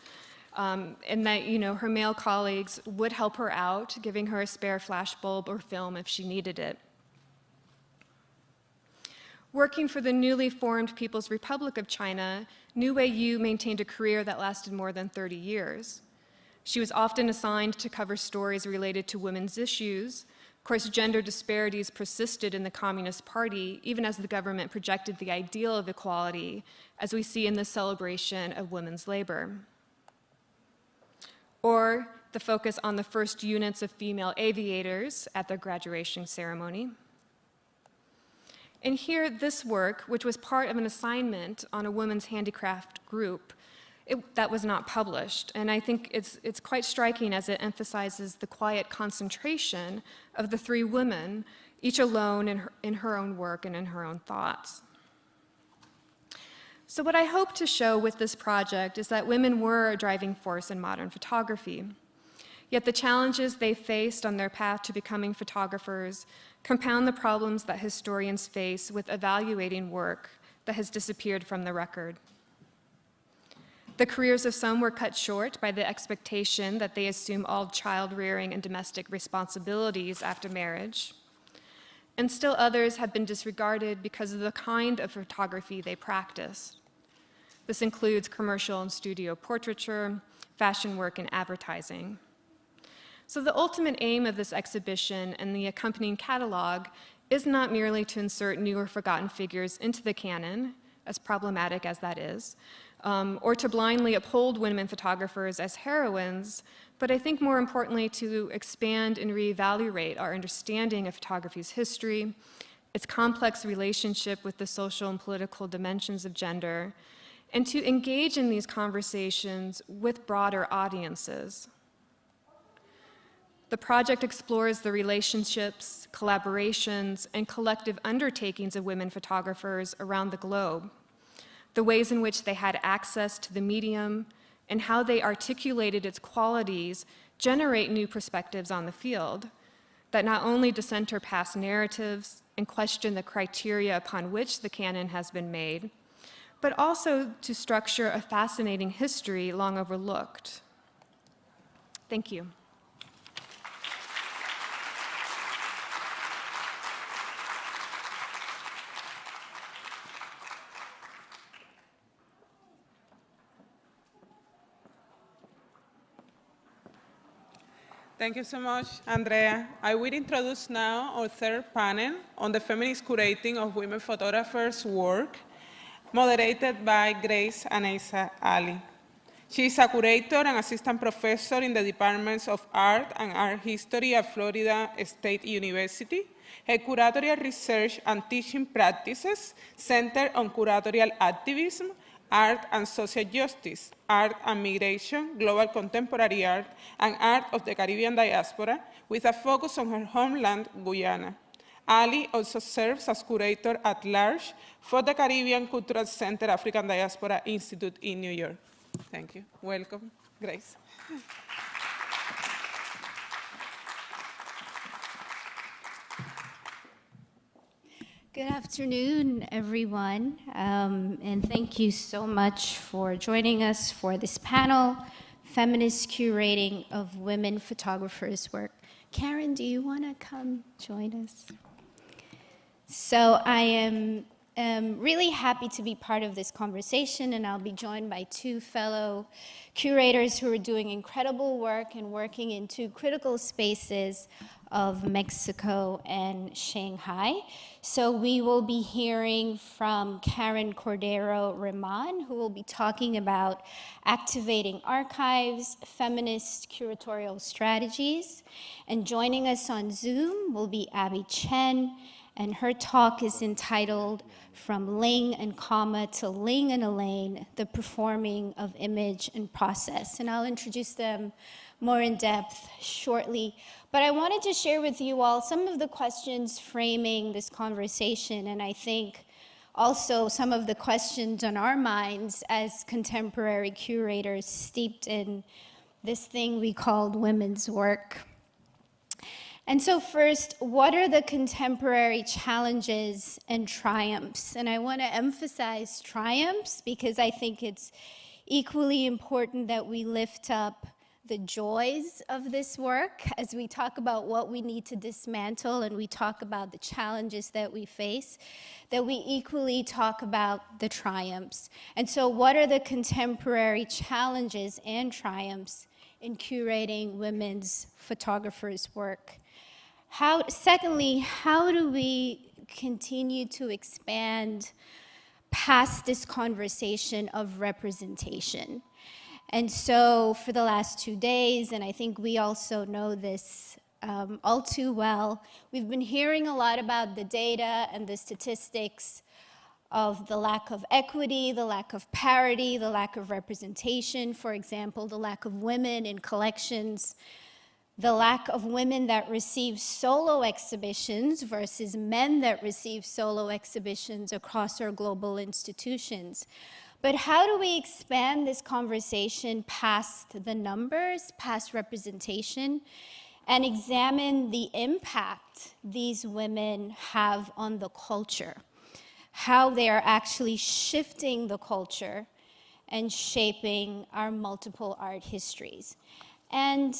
and that her male colleagues would help her out, giving her a spare flashbulb or film if she needed it. Working for the newly formed People's Republic of China, Nu Weiyu maintained a career that lasted more than 30 years. She was often assigned to cover stories related to women's issues. Of course, gender disparities persisted in the Communist Party, even as the government projected the ideal of equality, as we see in the celebration of women's labor. Or the focus on the first units of female aviators at their graduation ceremony. And here, this work, which was part of an assignment on a women's handicraft group, that was not published. And I think it's quite striking as it emphasizes the quiet concentration of the three women, each alone in her own work and in her own thoughts. So what I hope to show with this project is that women were a driving force in modern photography. Yet the challenges they faced on their path to becoming photographers compound the problems that historians face with evaluating work that has disappeared from the record. The careers of some were cut short by the expectation that they assume all child-rearing and domestic responsibilities after marriage. And still others have been disregarded because of the kind of photography they practiced. This includes commercial and studio portraiture, fashion work, and advertising. So the ultimate aim of this exhibition and the accompanying catalog is not merely to insert new or forgotten figures into the canon, as problematic as that is, or to blindly uphold women photographers as heroines, but I think more importantly to expand and reevaluate our understanding of photography's history, its complex relationship with the social and political dimensions of gender, and to engage in these conversations with broader audiences. The project explores the relationships, collaborations, and collective undertakings of women photographers around the globe, the ways in which they had access to the medium and how they articulated its qualities generate new perspectives on the field that not only decenter past narratives and question the criteria upon which the canon has been made, but also to structure a fascinating history long overlooked. Thank you. Thank you so much, Andrea. I will introduce now our third panel on the feminist curating of women photographers' work, moderated by Grace Anaisa Ali. She is a curator and assistant professor in the departments of art and art history at Florida State University. Her curatorial research and teaching practices center on curatorial activism, art and social justice, art and migration, global contemporary art, and art of the Caribbean diaspora, with a focus on her homeland, Guyana. Ali also serves as curator at large for the Caribbean Cultural Center African Diaspora Institute in New York. Thank you. Welcome, Grace. Good afternoon, everyone, and thank you so much for joining us for this panel, Feminist Curating of Women Photographers' Work. Karen, do you want to come join us? So I am really happy to be part of this conversation, and I'll be joined by two fellow curators who are doing incredible work and working in two critical spaces of Mexico and Shanghai. So we will be hearing from Karen Cordero Riman, who will be talking about activating archives, feminist curatorial strategies. And joining us on Zoom will be Abby Chen, and her talk is entitled From Ling and Comma to Ling and Elaine, the Performing of Image and Process. And I'll introduce them more in depth shortly. But I wanted to share with you all some of the questions framing this conversation, and I think also some of the questions on our minds as contemporary curators steeped in this thing we called women's work. And so first, what are the contemporary challenges and triumphs? And I want to emphasize triumphs because I think it's equally important that we lift up the joys of this work as we talk about what we need to dismantle and we talk about the challenges that we face, that we equally talk about the triumphs. And so what are the contemporary challenges and triumphs in curating women's photographers' work? Secondly, how do we continue to expand past this conversation of representation? And so for the last 2 days, and I think we also know this all too well, we've been hearing a lot about the data and the statistics of the lack of equity, the lack of parity, the lack of representation, for example, the lack of women in collections, the lack of women that receive solo exhibitions versus men that receive solo exhibitions across our global institutions. But how do we expand this conversation past the numbers, past representation, and examine the impact these women have on the culture, how they are actually shifting the culture and shaping our multiple art histories? And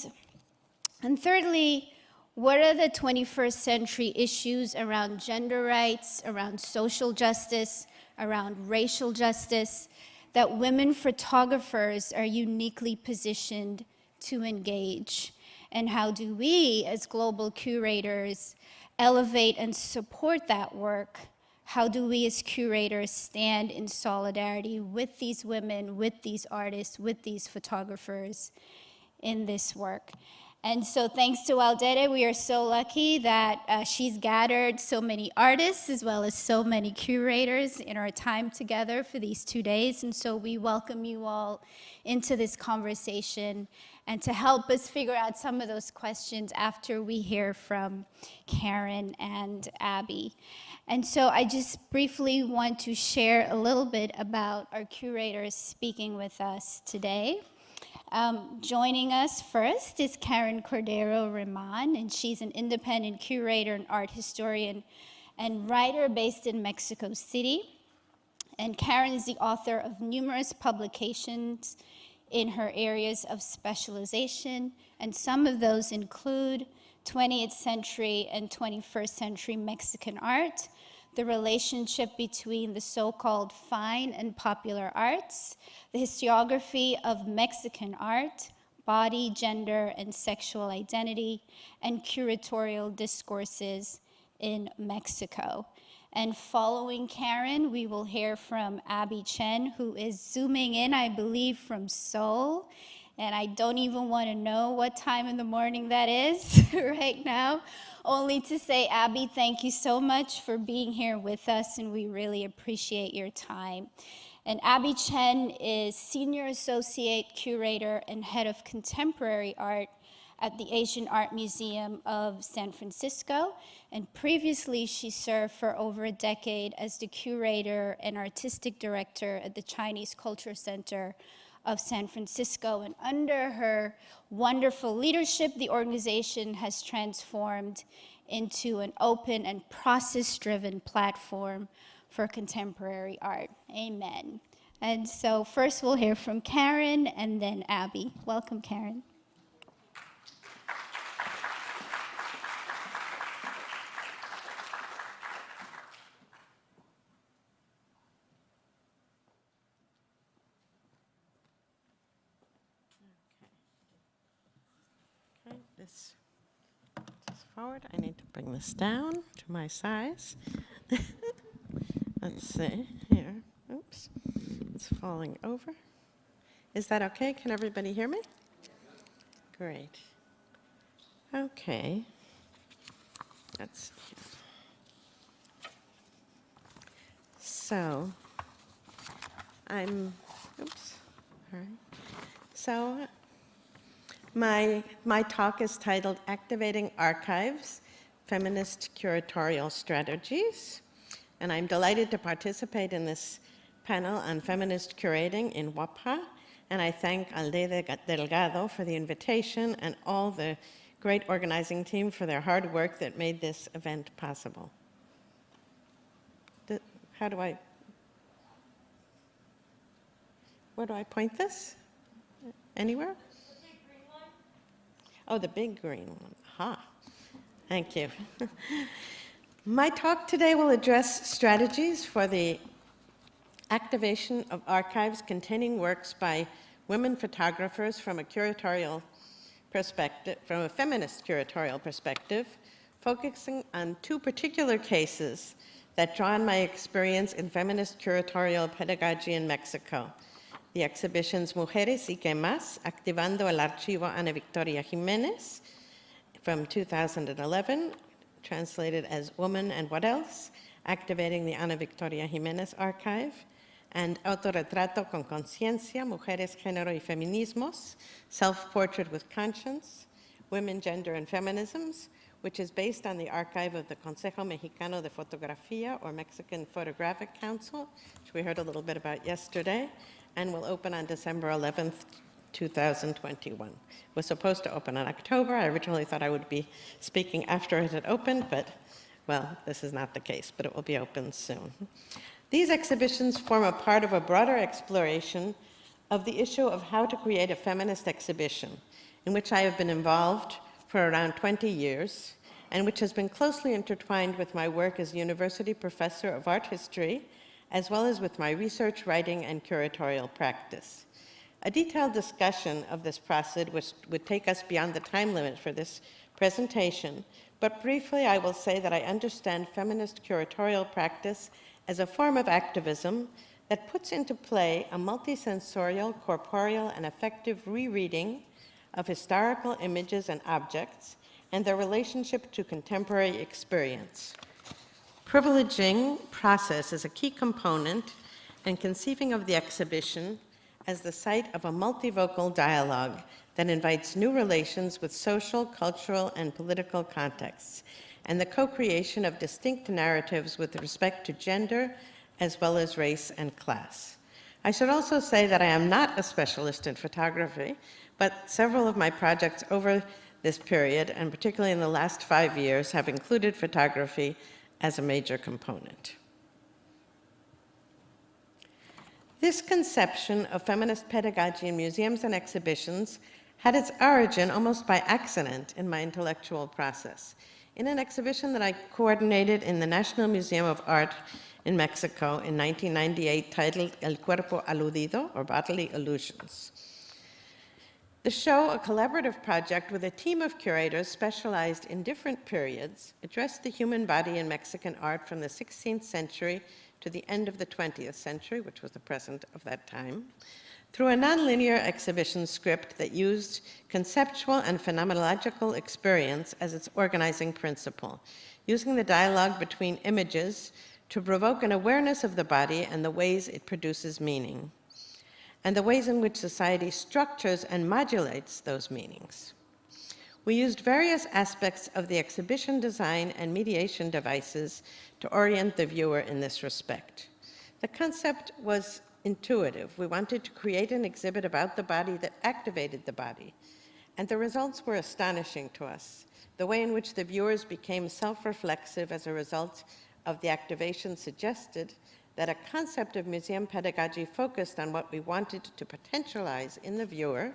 thirdly, what are the 21st century issues around gender rights, around social justice, around racial justice, that women photographers are uniquely positioned to engage? And how do we, as global curators, elevate and support that work? How do we as curators stand in solidarity with these women, with these artists, with these photographers in this work? And so thanks to Aldere, we are so lucky that she's gathered so many artists as well as so many curators in our time together for these 2 days. And so we welcome you all into this conversation and to help us figure out some of those questions after we hear from Karen and Abby. And so I just briefly want to share a little bit about our curators speaking with us today. Joining us first is Karen Cordero Reman, and she's an independent curator and art historian and writer based in Mexico City. And Karen is the author of numerous publications in her areas of specialization, and some of those include 20th century and 21st century Mexican art, the relationship between the so-called fine and popular arts, the historiography of Mexican art, body, gender, and sexual identity, and curatorial discourses in Mexico. And following Karen, we will hear from Abby Chen, who is zooming in, I believe, from Seoul. And I don't even want to know what time in the morning that is right now, only to say, Abby, thank you so much for being here with us, and we really appreciate your time. And Abby Chen is Senior Associate Curator and Head of Contemporary Art at the Asian Art Museum of San Francisco, and previously she served for over a decade as the curator and artistic director at the Chinese Culture Center of San Francisco. And under her wonderful leadership, the organization has transformed into an open and process-driven platform for contemporary art. Amen. And so first we'll hear from Karen and then Abby. Welcome, Karen. This forward. I need to bring this down to my size. Let's see here. Oops, it's falling over. Is that okay? Can everybody hear me? Great. Okay. Let's see. So oops, all right. So my talk is titled Activating Archives, Feminist Curatorial Strategies, and I'm delighted to participate in this panel on feminist curating in WOPHA, and I thank Alde Delgado for the invitation and all the great organizing team for their hard work that made this event possible. Where do I point this? Anywhere? Oh, the big green one. Aha. Thank you. My talk today will address strategies for the activation of archives containing works by women photographers from a curatorial perspective, from a feminist curatorial perspective, focusing on two particular cases that draw on my experience in feminist curatorial pedagogy in Mexico. The exhibitions Mujeres y Que Más, Activando el Archivo Ana Victoria Jiménez from 2011, translated as Woman and What Else, Activating the Ana Victoria Jiménez Archive, and Autorretrato con Conciencia, Mujeres, Género y Feminismos, Self-Portrait with Conscience, Women, Gender, and Feminisms, which is based on the archive of the Consejo Mexicano de Fotografía, or Mexican Photographic Council, which we heard a little bit about yesterday, and will open on December 11th, 2021. It was supposed to open in October. I originally thought I would be speaking after it had opened, but, well, this is not the case, but it will be open soon. These exhibitions form a part of a broader exploration of the issue of how to create a feminist exhibition, in which I have been involved for around 20 years, and which has been closely intertwined with my work as university professor of art history, as well as with my research, writing, and curatorial practice. A detailed discussion of this process would take us beyond the time limit for this presentation, but briefly I will say that I understand feminist curatorial practice as a form of activism that puts into play a multisensorial, corporeal, and affective rereading of historical images and objects and their relationship to contemporary experience. Privileging process is a key component in conceiving of the exhibition as the site of a multivocal dialogue that invites new relations with social, cultural, and political contexts, and the co-creation of distinct narratives with respect to gender, as well as race and class. I should also say that I am not a specialist in photography, but several of my projects over this period, and particularly in the last 5 years, have included photography as a major component. This conception of feminist pedagogy in museums and exhibitions had its origin almost by accident in my intellectual process. In an exhibition that I coordinated in the National Museum of Art in Mexico in 1998 titled El Cuerpo Aludido, or Bodily Illusions. The show, a collaborative project with a team of curators specialized in different periods, addressed the human body in Mexican art from the 16th century to the end of the 20th century, which was the present of that time, through a nonlinear exhibition script that used conceptual and phenomenological experience as its organizing principle, using the dialogue between images to provoke an awareness of the body and the ways it produces meaning, and the ways in which society structures and modulates those meanings. We used various aspects of the exhibition design and mediation devices to orient the viewer in this respect. The concept was intuitive. We wanted to create an exhibit about the body that activated the body, and the results were astonishing to us. The way in which the viewers became self-reflexive as a result of the activation suggested that a concept of museum pedagogy focused on what we wanted to potentialize in the viewer,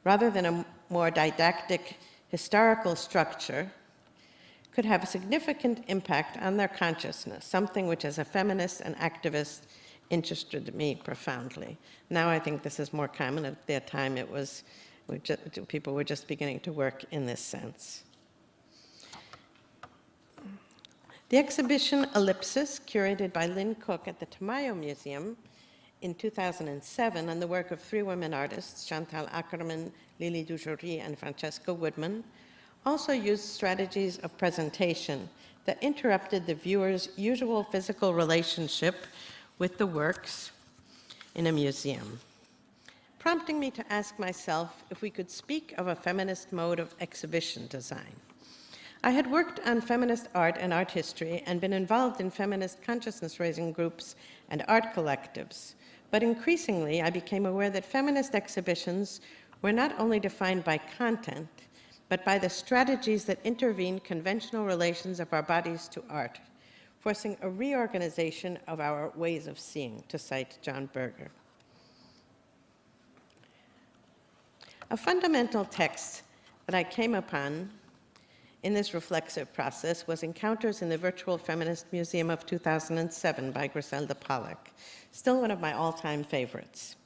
rather than a more didactic historical structure, could have a significant impact on their consciousness, something which as a feminist and activist interested me profoundly. Now I think this is more common. At that time it was, people were just beginning to work in this sense. The exhibition Ellipsis, curated by Lynn Cook at the Tamayo Museum in 2007, and the work of 3 women artists, Chantal Ackerman, Lily Dujory, and Francesca Woodman, also used strategies of presentation that interrupted the viewer's usual physical relationship with the works in a museum, prompting me to ask myself if we could speak of a feminist mode of exhibition design. I had worked on feminist art and art history and been involved in feminist consciousness-raising groups and art collectives, but increasingly I became aware that feminist exhibitions were not only defined by content, but by the strategies that intervene conventional relations of our bodies to art, forcing a reorganization of our ways of seeing, to cite John Berger. A fundamental text that I came upon in this reflexive process was Encounters in the Virtual Feminist Museum of 2007 by Griselda Pollock, still one of my all-time favorites,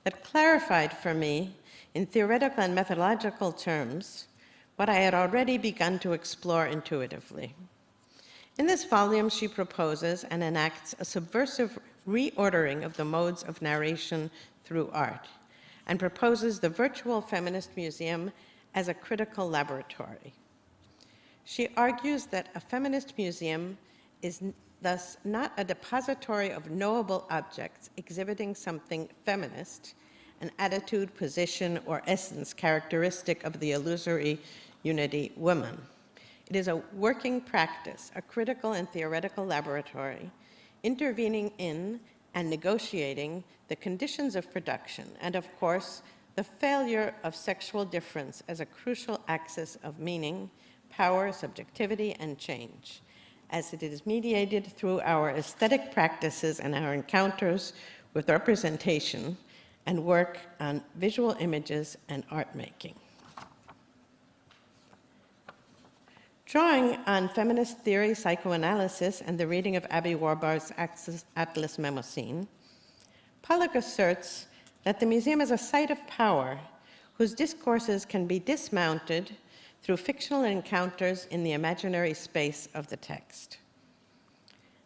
that clarified for me in theoretical and methodological terms what I had already begun to explore intuitively. In this volume, she proposes and enacts a subversive reordering of the modes of narration through art, and proposes the Virtual Feminist Museum as a critical laboratory. She argues that a feminist museum is thus not a depository of knowable objects exhibiting something feminist, an attitude, position, or essence characteristic of the illusory unity woman. It is a working practice, a critical and theoretical laboratory, intervening in and negotiating the conditions of production, and of course, the failure of sexual difference as a crucial axis of meaning, power, subjectivity, and change, as it is mediated through our aesthetic practices and our encounters with representation and work on visual images and art making. Drawing on feminist theory, psychoanalysis, and the reading of Abby Warburg's Atlas Mnemosyne, Pollock asserts that the museum is a site of power whose discourses can be dismounted through fictional encounters in the imaginary space of the text.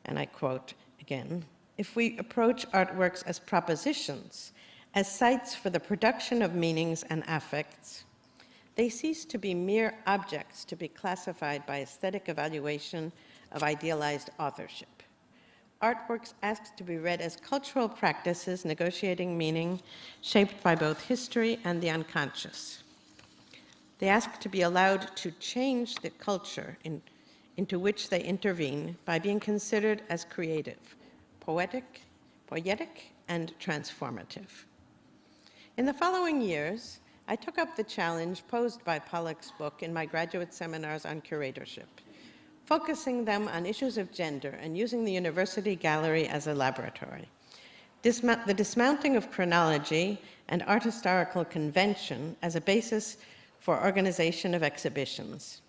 And I quote again, "If we approach artworks as propositions, as sites for the production of meanings and affects, they cease to be mere objects to be classified by aesthetic evaluation of idealized authorship. Artworks ask to be read as cultural practices negotiating meaning shaped by both history and the unconscious. They ask to be allowed to change the culture into which they intervene by being considered as creative, poetic, poetic and transformative. In the following years, I took up the challenge posed by Pollack's book in my graduate seminars on curatorship, focusing them on issues of gender and using the university gallery as a laboratory. The dismounting of chronology and art historical convention as a basis for organization of exhibitions,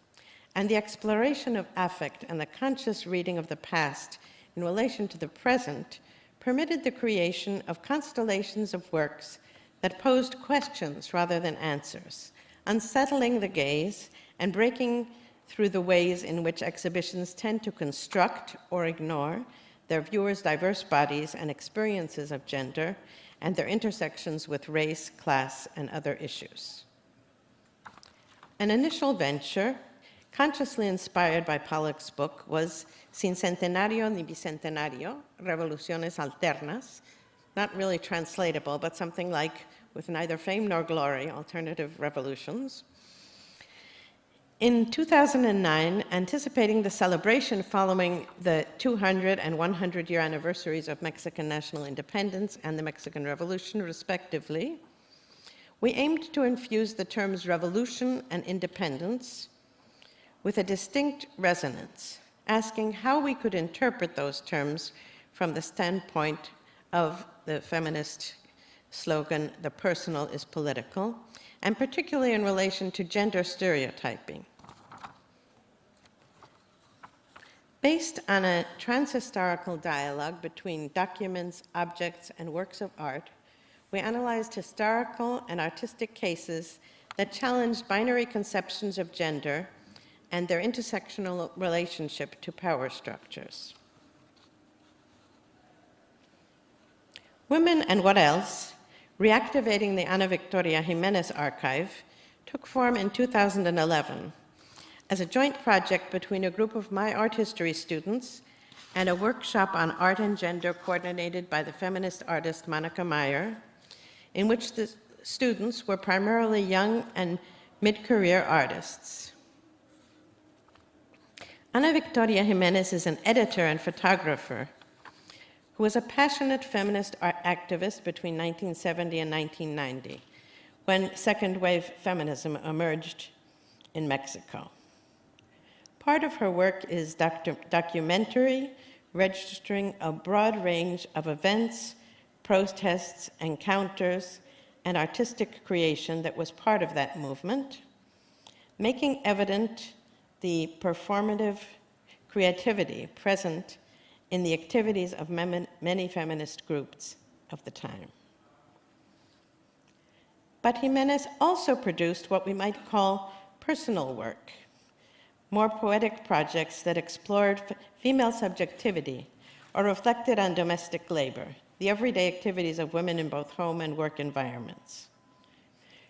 and the exploration of affect and the conscious reading of the past in relation to the present permitted the creation of constellations of works that posed questions rather than answers, unsettling the gaze and breaking through the ways in which exhibitions tend to construct or ignore their viewers' diverse bodies and experiences of gender and their intersections with race, class, and other issues. An initial venture, consciously inspired by Pollack's book, was Sin Centenario ni Bicentenario, Revoluciones Alternas, not really translatable, but something like with neither fame nor glory, alternative revolutions. In 2009, anticipating the celebration following the 200 and 100-year anniversaries of Mexican national independence and the Mexican Revolution, respectively, we aimed to infuse the terms revolution and independence with a distinct resonance, asking how we could interpret those terms from the standpoint of the feminist slogan, "The personal is political," and particularly in relation to gender stereotyping. Based on a transhistorical dialogue between documents, objects, and works of art, we analyzed historical and artistic cases that challenged binary conceptions of gender and their intersectional relationship to power structures. Women and What Else? Reactivating the Ana Victoria Jimenez archive took form in 2011 as a joint project between a group of my art history students and a workshop on art and gender coordinated by the feminist artist Monica Meyer, in which the students were primarily young and mid-career artists. Ana Victoria Jimenez is an editor and photographer who was a passionate feminist art activist between 1970 and 1990, when second-wave feminism emerged in Mexico. Part of her work is documentary, registering a broad range of events, protests, encounters, and artistic creation that was part of that movement, making evident the performative creativity present in the activities of many feminist groups of the time. But Jimenez also produced what we might call personal work, more poetic projects that explored female subjectivity or reflected on domestic labor, the everyday activities of women in both home and work environments.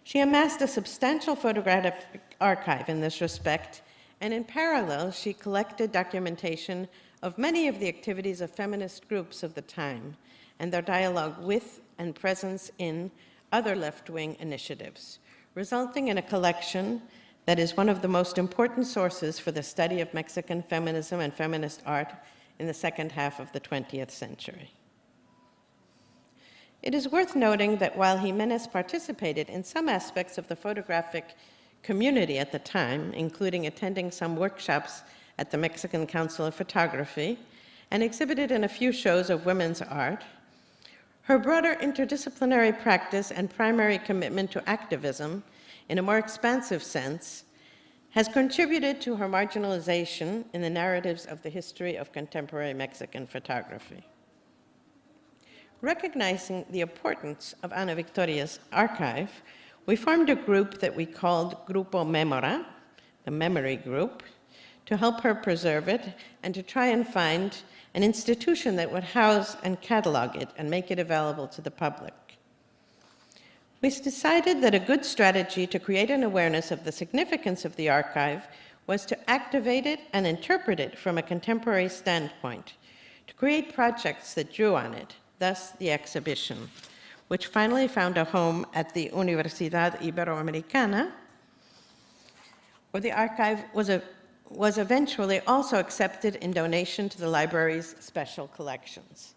She amassed a substantial photographic archive in this respect, and in parallel, she collected documentation of many of the activities of feminist groups of the time and their dialogue with and presence in other left-wing initiatives, resulting in a collection that is one of the most important sources for the study of Mexican feminism and feminist art in the second half of the 20th century. It is worth noting that while Jimenez participated in some aspects of the photographic community at the time, including attending some workshops at the Mexican Council of Photography and exhibited in a few shows of women's art, her broader interdisciplinary practice and primary commitment to activism in a more expansive sense has contributed to her marginalization in the narratives of the history of contemporary Mexican photography. Recognizing the importance of Ana Victoria's archive, we formed a group that we called Grupo Memora, the memory group, to help her preserve it and to try and find an institution that would house and catalog it and make it available to the public. We decided that a good strategy to create an awareness of the significance of the archive was to activate it and interpret it from a contemporary standpoint, to create projects that drew on it, thus the exhibition, which finally found a home at the Universidad Iberoamericana, where the archive was eventually also accepted in donation to the library's special collections.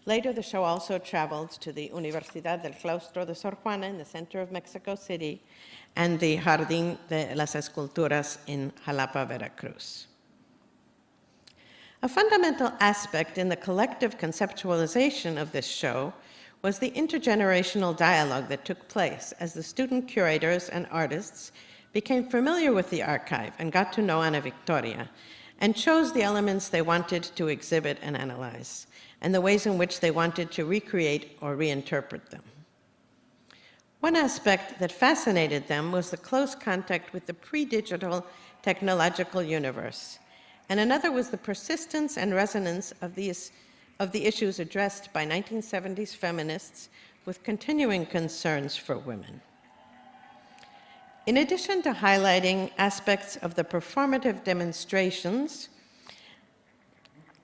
Later, the show also traveled to the Universidad del Claustro de Sor Juana in the center of Mexico City and the Jardín de las Esculturas in Jalapa, Veracruz. A fundamental aspect in the collective conceptualization of this show was the intergenerational dialogue that took place as the student curators and artists became familiar with the archive and got to know Ana Victoria and chose the elements they wanted to exhibit and analyze, and the ways in which they wanted to recreate or reinterpret them. One aspect that fascinated them was the close contact with the pre-digital technological universe, and another was the persistence and resonance of the issues addressed by 1970s feminists with continuing concerns for women. In addition to highlighting aspects of the performative demonstrations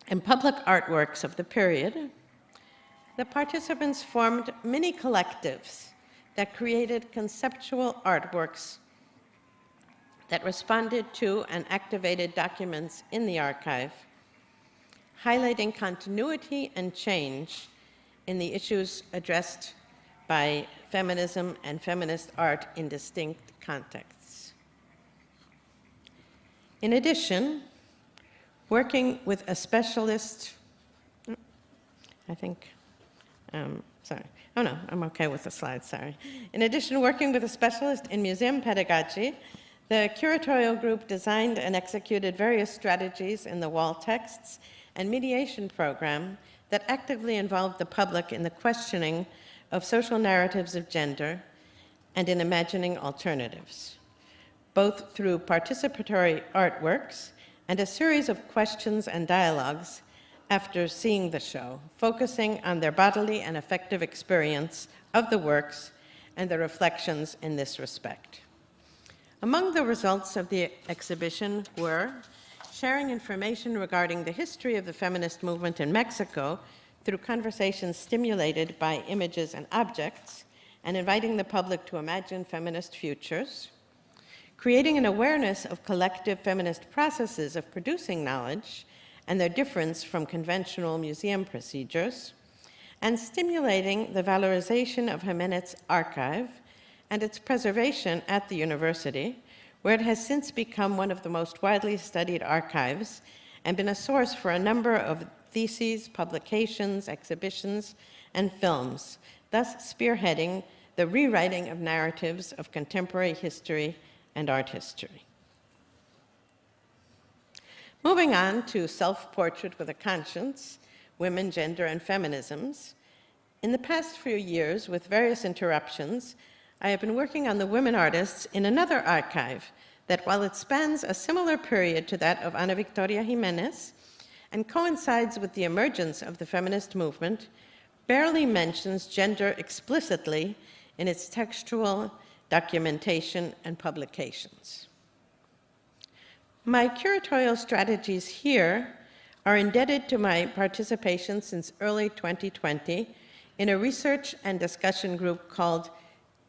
and public artworks of the period, the participants formed mini collectives that created conceptual artworks that responded to and activated documents in the archive, highlighting continuity and change in the issues addressed by feminism and feminist art in distinct contexts. In addition, working with a specialist, I'm okay with the slides, sorry. In addition, working with a specialist in museum pedagogy, the curatorial group designed and executed various strategies in the wall texts and mediation program that actively involved the public in the questioning of social narratives of gender and in imagining alternatives, both through participatory artworks and a series of questions and dialogues after seeing the show, focusing on their bodily and affective experience of the works and the reflections in this respect. Among the results of the exhibition were sharing information regarding the history of the feminist movement in Mexico through conversations stimulated by images and objects, and inviting the public to imagine feminist futures, creating an awareness of collective feminist processes of producing knowledge and their difference from conventional museum procedures, and stimulating the valorization of Jimenez's archive and its preservation at the university, where it has since become one of the most widely studied archives and been a source for a number of theses, publications, exhibitions, and films, thus spearheading the rewriting of narratives of contemporary history and art history. Moving on to Self-Portrait with a Conscience, Women, Gender, and Feminisms. In the past few years, with various interruptions, I have been working on the women artists in another archive that, while it spans a similar period to that of Ana Victoria Jimenez and coincides with the emergence of the feminist movement, barely mentions gender explicitly in its textual documentation and publications. My curatorial strategies here are indebted to my participation since early 2020 in a research and discussion group called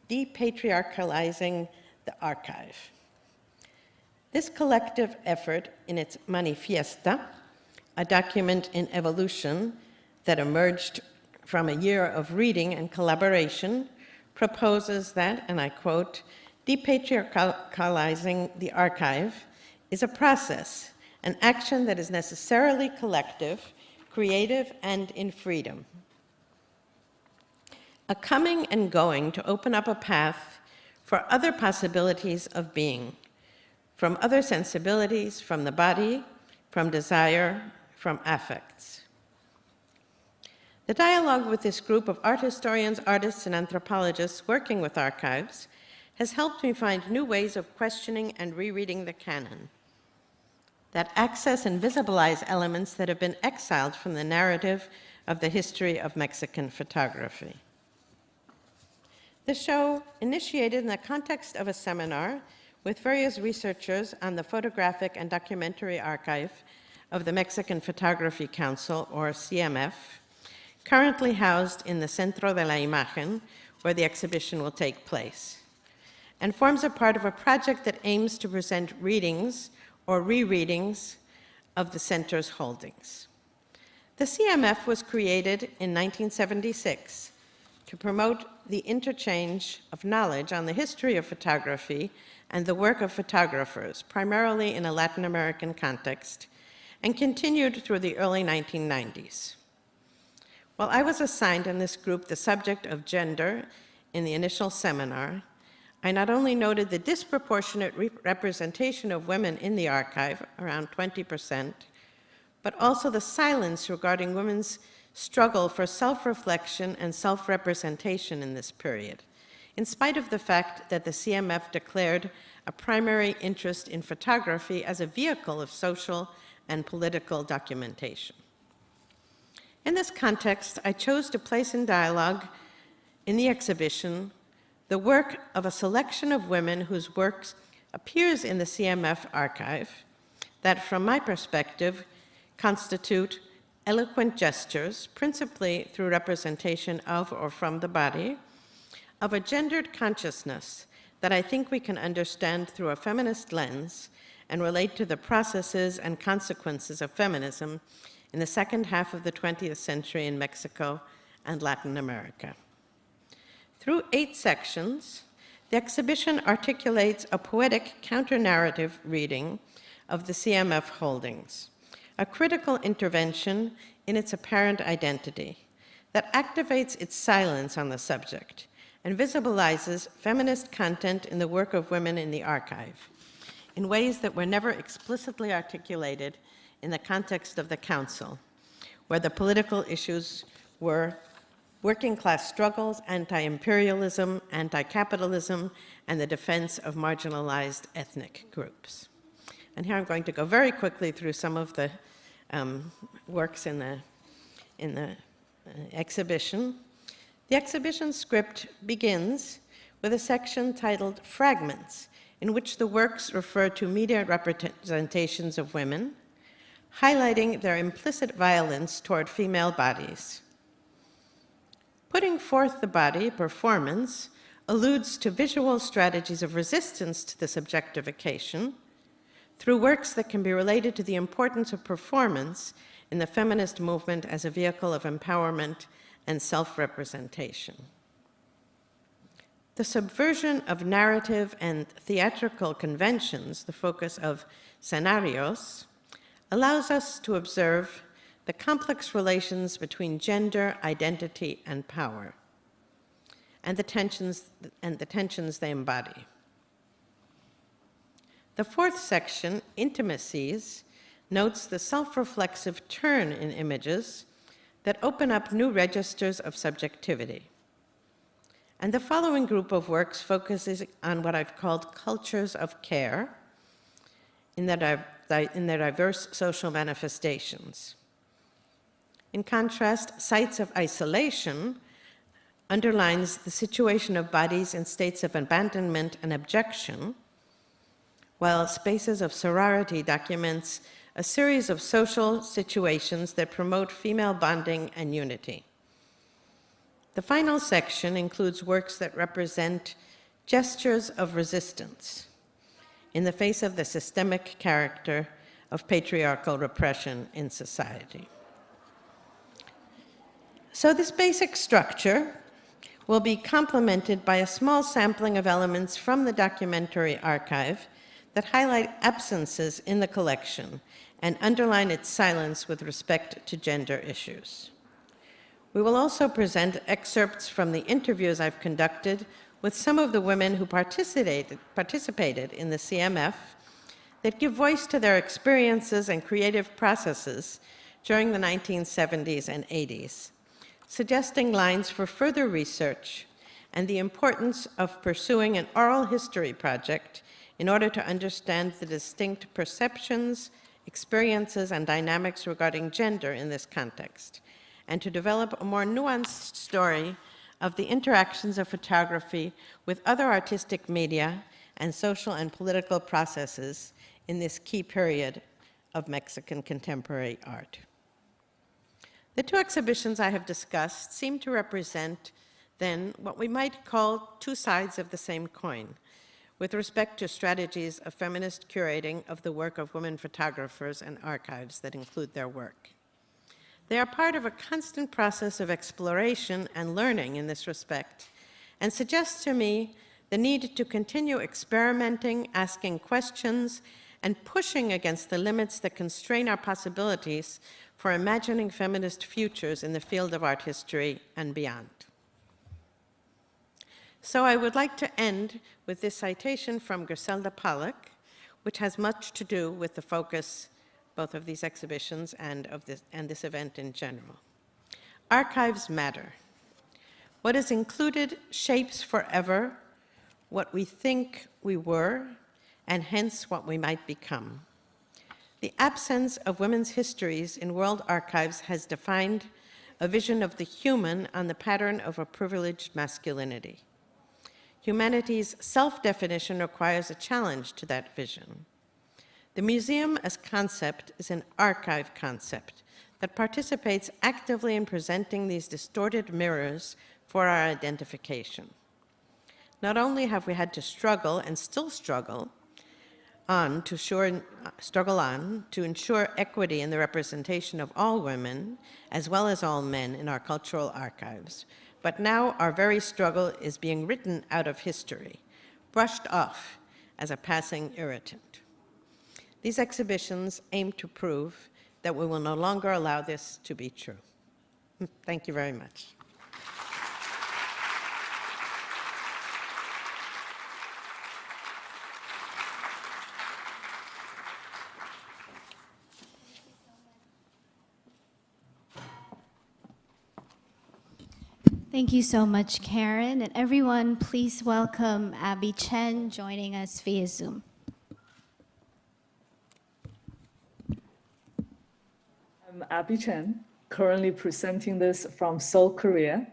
Depatriarchalizing the Archive. This collective effort in its Manifiesta, a document in evolution that emerged from a year of reading and collaboration, proposes that, and I quote, depatriarchalizing the archive is a process, an action that is necessarily collective, creative, and in freedom. A coming and going to open up a path for other possibilities of being, from other sensibilities, from the body, from desire, from affects. The dialogue with this group of art historians, artists, and anthropologists working with archives has helped me find new ways of questioning and rereading the canon that access and visibilize elements that have been exiled from the narrative of the history of Mexican photography. The show, initiated in the context of a seminar with various researchers on the photographic and documentary archive of the Mexican Photography Council, or CMF, currently housed in the Centro de la Imagen, where the exhibition will take place, and forms a part of a project that aims to present readings or rereadings of the center's holdings. The CMF was created in 1976 to promote the interchange of knowledge on the history of photography and the work of photographers, primarily in a Latin American context, and continued through the early 1990s. While I was assigned in this group the subject of gender in the initial seminar, I not only noted the disproportionate representation of women in the archive, around 20%, but also the silence regarding women's struggle for self-reflection and self-representation in this period, in spite of the fact that the CMF declared a primary interest in photography as a vehicle of social and political documentation. In this context, I chose to place in dialogue in the exhibition the work of a selection of women whose works appears in the CMF archive that, from my perspective, constitute eloquent gestures, principally through representation of or from the body, of a gendered consciousness that I think we can understand through a feminist lens and relate to the processes and consequences of feminism in the second half of the 20th century in Mexico and Latin America. Through 8 sections, the exhibition articulates a poetic counter-narrative reading of the CMF holdings, a critical intervention in its apparent identity that activates its silence on the subject and visibilizes feminist content in the work of women in the archive in ways that were never explicitly articulated in the context of the Council, where the political issues were working class struggles, anti-imperialism, anti-capitalism, and the defense of marginalized ethnic groups. And here I'm going to go very quickly through some of the works in the exhibition. The exhibition script begins with a section titled Fragments, in which the works refer to media representations of women, highlighting their implicit violence toward female bodies. Putting forth the body, performance, alludes to visual strategies of resistance to this objectification through works that can be related to the importance of performance in the feminist movement as a vehicle of empowerment and self-representation. The subversion of narrative and theatrical conventions, the focus of scenarios, allows us to observe the complex relations between gender, identity, and power, and the tensions they embody. The 4th section, Intimacies, notes the self-reflexive turn in images that open up new registers of subjectivity. And the following group of works focuses on what I've called cultures of care in their diverse social manifestations. In contrast, Sites of Isolation underlines the situation of bodies in states of abandonment and abjection, while Spaces of Sorority documents a series of social situations that promote female bonding and unity. The final section includes works that represent gestures of resistance in the face of the systemic character of patriarchal repression in society. So this basic structure will be complemented by a small sampling of elements from the documentary archive that highlight absences in the collection and underline its silence with respect to gender issues. We will also present excerpts from the interviews I've conducted with some of the women who participated in the CMF that give voice to their experiences and creative processes during the 1970s and 80s, suggesting lines for further research and the importance of pursuing an oral history project in order to understand the distinct perceptions, experiences, and dynamics regarding gender in this context, and to develop a more nuanced story of the interactions of photography with other artistic media and social and political processes in this key period of Mexican contemporary art. The 2 exhibitions I have discussed seem to represent, then, what we might call 2 sides of the same coin, with respect to strategies of feminist curating of the work of women photographers and archives that include their work. They are part of a constant process of exploration and learning in this respect, and suggest to me the need to continue experimenting, asking questions, and pushing against the limits that constrain our possibilities for imagining feminist futures in the field of art history and beyond. So I would like to end with this citation from Griselda Pollock, which has much to do with the focus both of these exhibitions and this event in general. Archives matter. What is included shapes forever what we think we were, and hence what we might become. The absence of women's histories in world archives has defined a vision of the human on the pattern of a privileged masculinity. Humanity's self-definition requires a challenge to that vision. The museum as concept is an archive concept that participates actively in presenting these distorted mirrors for our identification. Not only have we had to struggle and still struggle on to ensure equity in the representation of all women as well as all men in our cultural archives, but now our very struggle is being written out of history, brushed off as a passing irritant. These exhibitions aim to prove that we will no longer allow this to be true. Thank you very much. Thank you so much, Karen. And everyone, please welcome Abby Chen joining us via Zoom. I'm Abby Chen, currently presenting this from Seoul, Korea.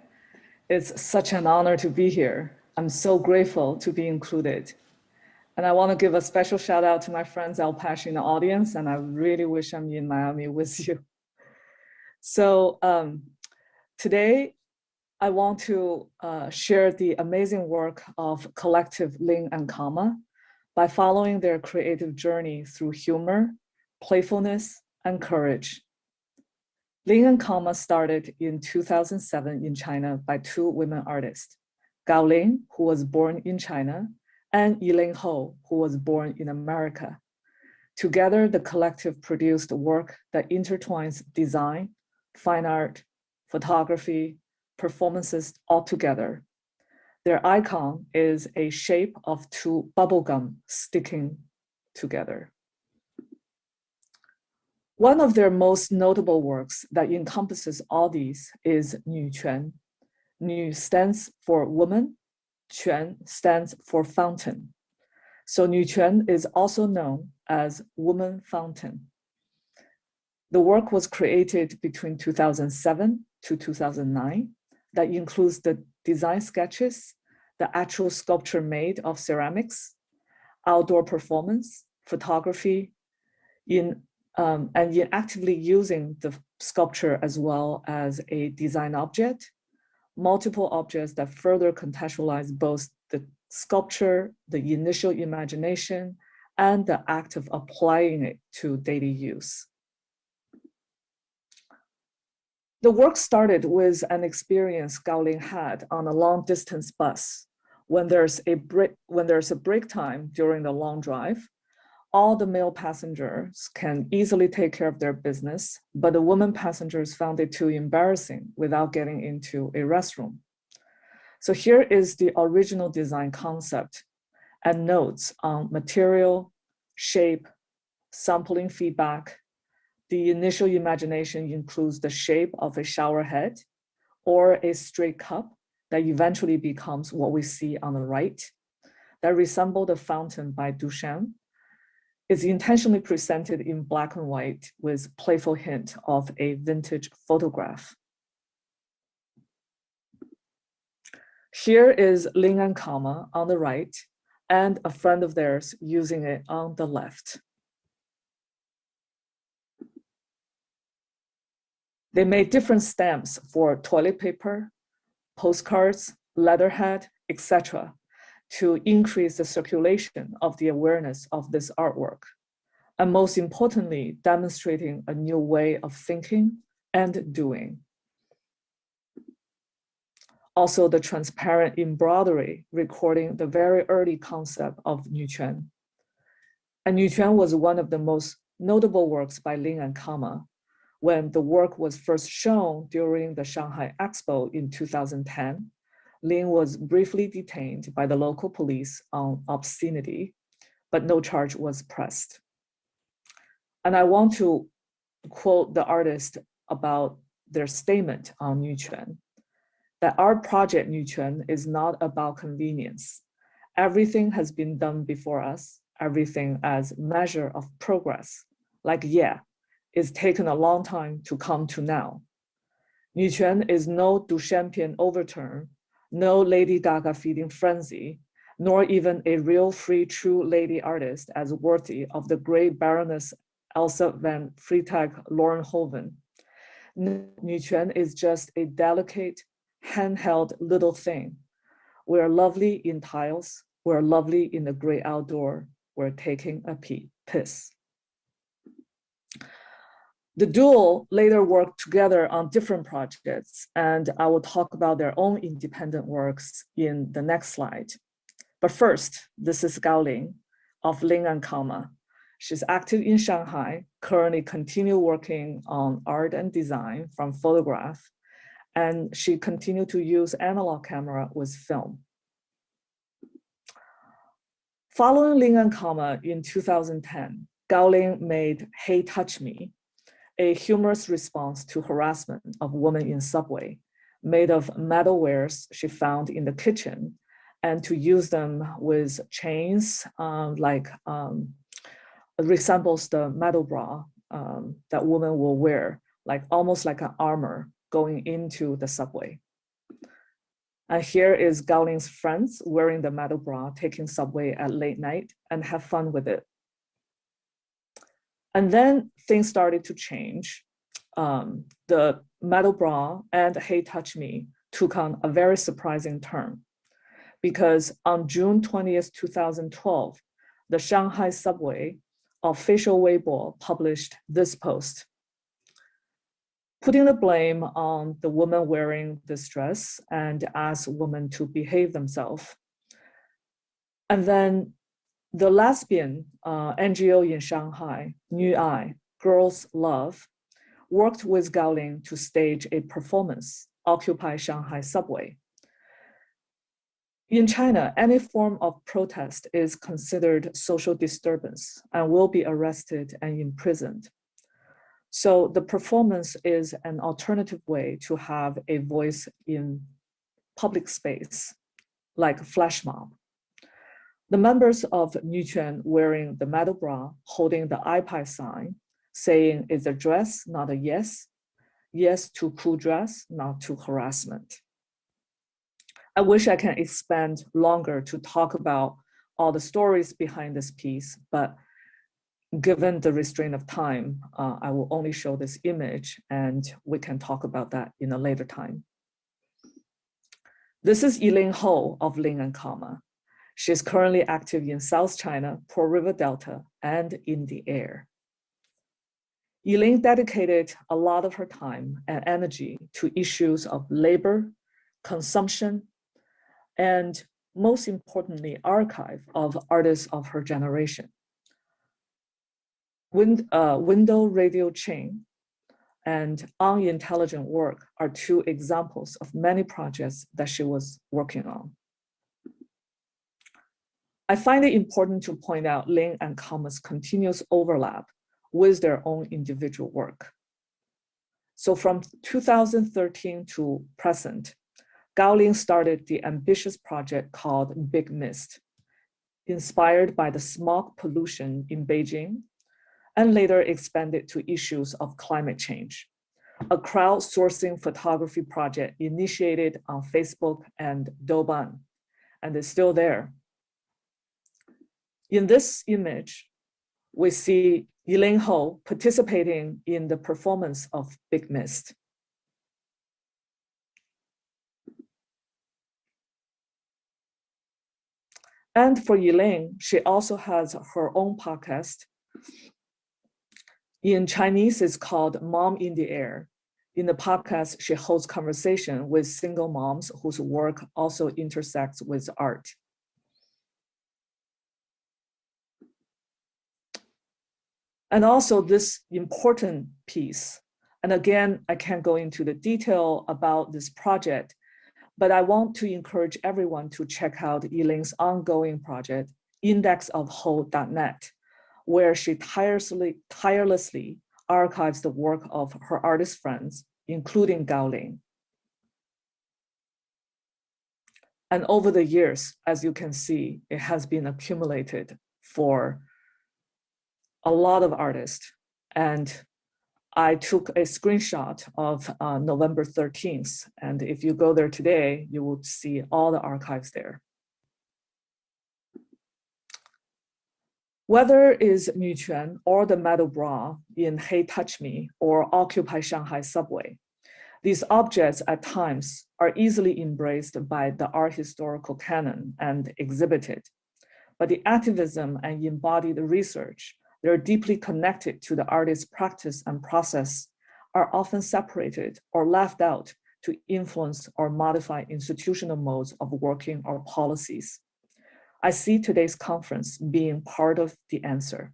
It's such an honor to be here. I'm so grateful to be included. And I want to give a special shout out to my friends El Paso in the audience, and I really wish I'm in Miami with you. So today, I want to share the amazing work of collective Ling and Kama by following their creative journey through humor, playfulness, and courage. Ling and Kama started in 2007 in China by two women artists, Gao Ling, who was born in China, and Yiling Ho, who was born in America. Together, the collective produced work that intertwines design, fine art, photography, performances all together. Their icon is a shape of two bubblegum sticking together. One of their most notable works that encompasses all these is Nu Quan. Nu stands for woman, Quan stands for fountain. So Nu Quan is also known as Woman Fountain. The work was created between 2007 to 2009 that includes the design sketches, the actual sculpture made of ceramics, outdoor performance, photography, and in actively using the sculpture as well as a design object, multiple objects that further contextualize both the sculpture, the initial imagination, and the act of applying it to daily use. The work started with an experience Gao Ling had on a long distance bus. When there's a break time during the long drive, all the male passengers can easily take care of their business, but the women passengers found it too embarrassing without getting into a restroom. So here is the original design concept and notes on material, shape, sampling feedback. The initial imagination includes the shape of a shower head or a straight cup that eventually becomes what we see on the right that resemble the fountain by Duchamp. It's intentionally presented in black and white with playful hint of a vintage photograph. Here is Ling and Kama on the right and a friend of theirs using it on the left. They made different stamps for toilet paper, postcards, letterhead, etc., to increase the circulation of the awareness of this artwork, and most importantly, demonstrating a new way of thinking and doing. Also, the transparent embroidery recording the very early concept of Nuquan. And Nuquan was one of the most notable works by Ling and Kama. When the work was first shown during the Shanghai Expo in 2010, Ling was briefly detained by the local police on obscenity, but no charge was pressed. And I want to quote the artist about their statement on Nuquan, that our project Nuquan is not about convenience. Everything has been done before us, everything as measure of progress. Like, yeah, it's taken a long time to come to now. Nuquan is no Duchampian overturn, no Lady Gaga feeding frenzy, nor even a real free true lady artist as worthy of the great Baroness Elsa van Freytag-Lorenhoven. Nuquan is just a delicate, handheld little thing. We're lovely in tiles, we're lovely in the great outdoor, we're taking a piss. The duo later worked together on different projects, and I will talk about their own independent works in the next slide. But first, this is Gao Ling of Ling and Kama. She's active in Shanghai, currently continue working on art and design from photograph, and she continued to use analog camera with film. Following Ling and Kama in 2010, Gao Ling made Hey Touch Me, a humorous response to harassment of women in subway, made of metalwares she found in the kitchen, and to use them with chains resembles the metal bra that women will wear, like almost like an armor going into the subway. And here is Gao Ling's friends wearing the metal bra, taking subway at late night and have fun with it. And then things started to change. The metal bra and Hey Touch Me took on a very surprising turn, because on June 20th, 2012, the Shanghai subway official Weibo published this post, putting the blame on the woman wearing this dress and asked women to behave themselves. And then the lesbian NGO in Shanghai, New Eye, Girls Love, worked with Gao Ling to stage a performance, Occupy Shanghai Subway. In China, any form of protest is considered social disturbance and will be arrested and imprisoned. So the performance is an alternative way to have a voice in public space, like flash mob. The members of Nuquan wearing the metal bra, holding the iPie sign, saying it's a dress, not a yes. Yes to cool dress, not to harassment. I wish I can expand longer to talk about all the stories behind this piece, but given the restraint of time, I will only show this image and we can talk about that in a later time. This is Yiling Ho of Ling and Kama. She's currently active in South China, Pearl River Delta, and in the air. Yiling dedicated a lot of her time and energy to issues of labor, consumption, and most importantly, archive of artists of her generation. Window Radio Chain and Unintelligent Work are two examples of many projects that she was working on. I find it important to point out Ling and Kama's continuous overlap with their own individual work. So from 2013 to present, Gao Ling started the ambitious project called Big Mist, inspired by the smog pollution in Beijing, and later expanded to issues of climate change, a crowdsourcing photography project initiated on Facebook and Douban, and is still there. In this image, we see Yiling Ho participating in the performance of Big Mist. And for Yiling, she also has her own podcast. In Chinese, it's called Mom in the Air. In the podcast, she holds conversation with single moms whose work also intersects with art. And also this important piece, and again, I can't go into the detail about this project, but I want to encourage everyone to check out Elaine's ongoing project, indexofwhole.net, where she tirelessly archives the work of her artist friends, including Gao Ling. And over the years, as you can see, it has been accumulated for a lot of artists. And I took a screenshot of November 13th. And if you go there today, you will see all the archives there. Whether it's Muquan or the metal bra in Hey Touch Me or Occupy Shanghai subway, these objects at times are easily embraced by the art historical canon and exhibited. But the activism and embodied research, they're deeply connected to the artist's practice and process, are often separated or left out to influence or modify institutional modes of working or policies. I see today's conference being part of the answer.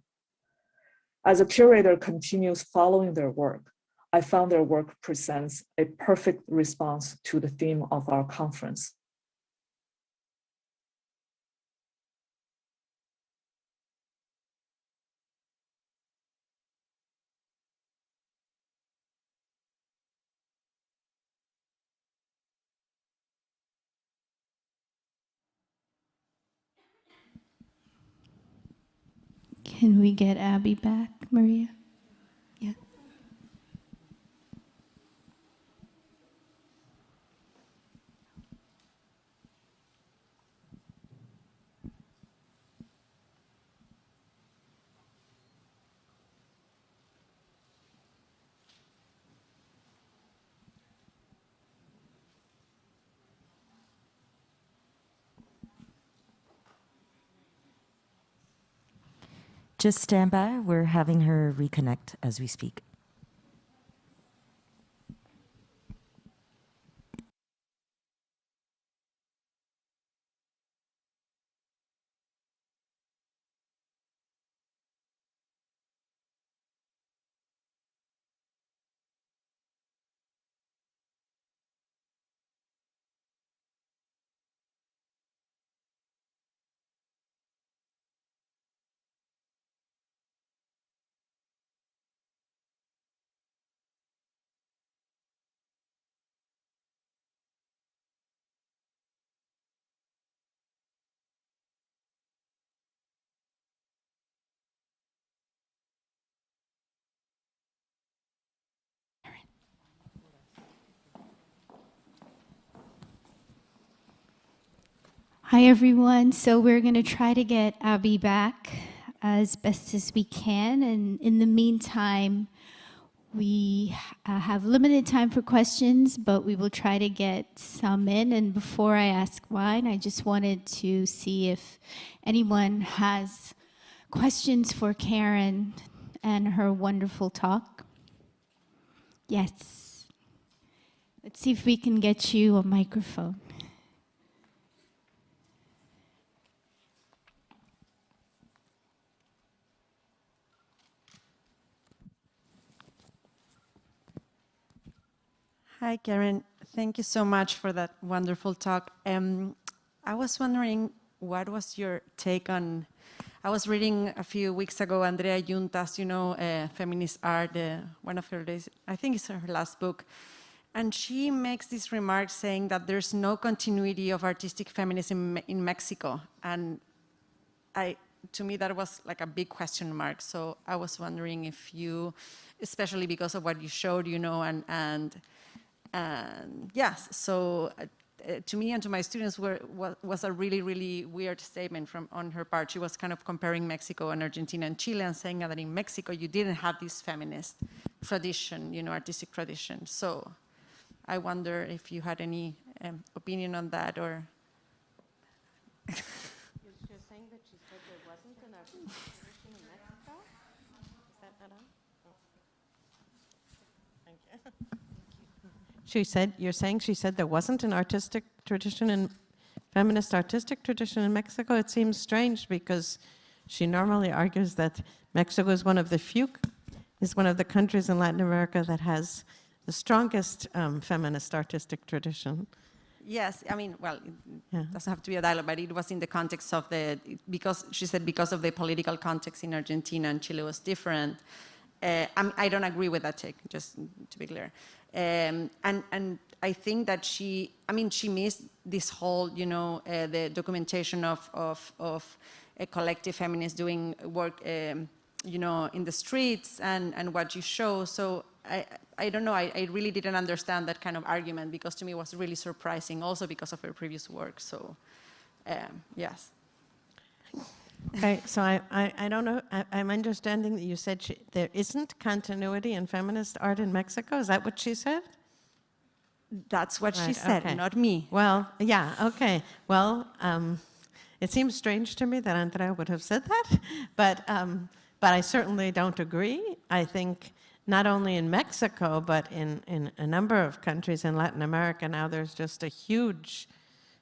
As a curator continues following their work, I found their work presents a perfect response to the theme of our conference. Can we get Abby back, Maria? Yeah. Just stand by. We're having her reconnect as we speak. Hi, everyone. So we're going to try to get Abby back as best as we can. And in the meantime, we have limited time for questions, but we will try to get some in. And before I ask mine, I just wanted to see if anyone has questions for Karen and her wonderful talk. Yes. Let's see if we can get you a microphone. Hi, Karen. Thank you so much for that wonderful talk. I was wondering, what was your take on, I was reading a few weeks ago, Andrea Juntas, Feminist Art, one of her days, I think it's her last book. And she makes this remark saying that there's no continuity of artistic feminism in Mexico. And to me, that was like a big question mark. So I was wondering if you, especially because of what you showed, and yes, so to me and to my students was a really, really weird statement on her part. She was kind of comparing Mexico and Argentina and Chile and saying that in Mexico you didn't have this feminist tradition, artistic tradition. So I wonder if you had any opinion on that or... You're saying that she said there wasn't an artistic tradition in Mexico? Is that not on? Oh. Thank you. You're saying she said there wasn't an artistic tradition feminist artistic tradition in Mexico? It seems strange because she normally argues that Mexico is one of the countries in Latin America that has the strongest feminist artistic tradition. Yes, I mean, well, it doesn't have to be a dialogue, but it was in the context of because she said because of the political context in Argentina and Chile was different. I don't agree with that take, just to be clear. And I think that she missed this whole, the documentation of a collective feminist doing work, in the streets and what you show. So I don't know, I really didn't understand that kind of argument because to me it was really surprising also because of her previous work. So, yes. Okay, so I don't know, I'm understanding that you said there isn't continuity in feminist art in Mexico. Is that what she said? That's what she said, okay. Not me. Well, yeah, okay. Well, it seems strange to me that Andrea would have said that, but I certainly don't agree. I think not only in Mexico, but in a number of countries in Latin America now, there's just a huge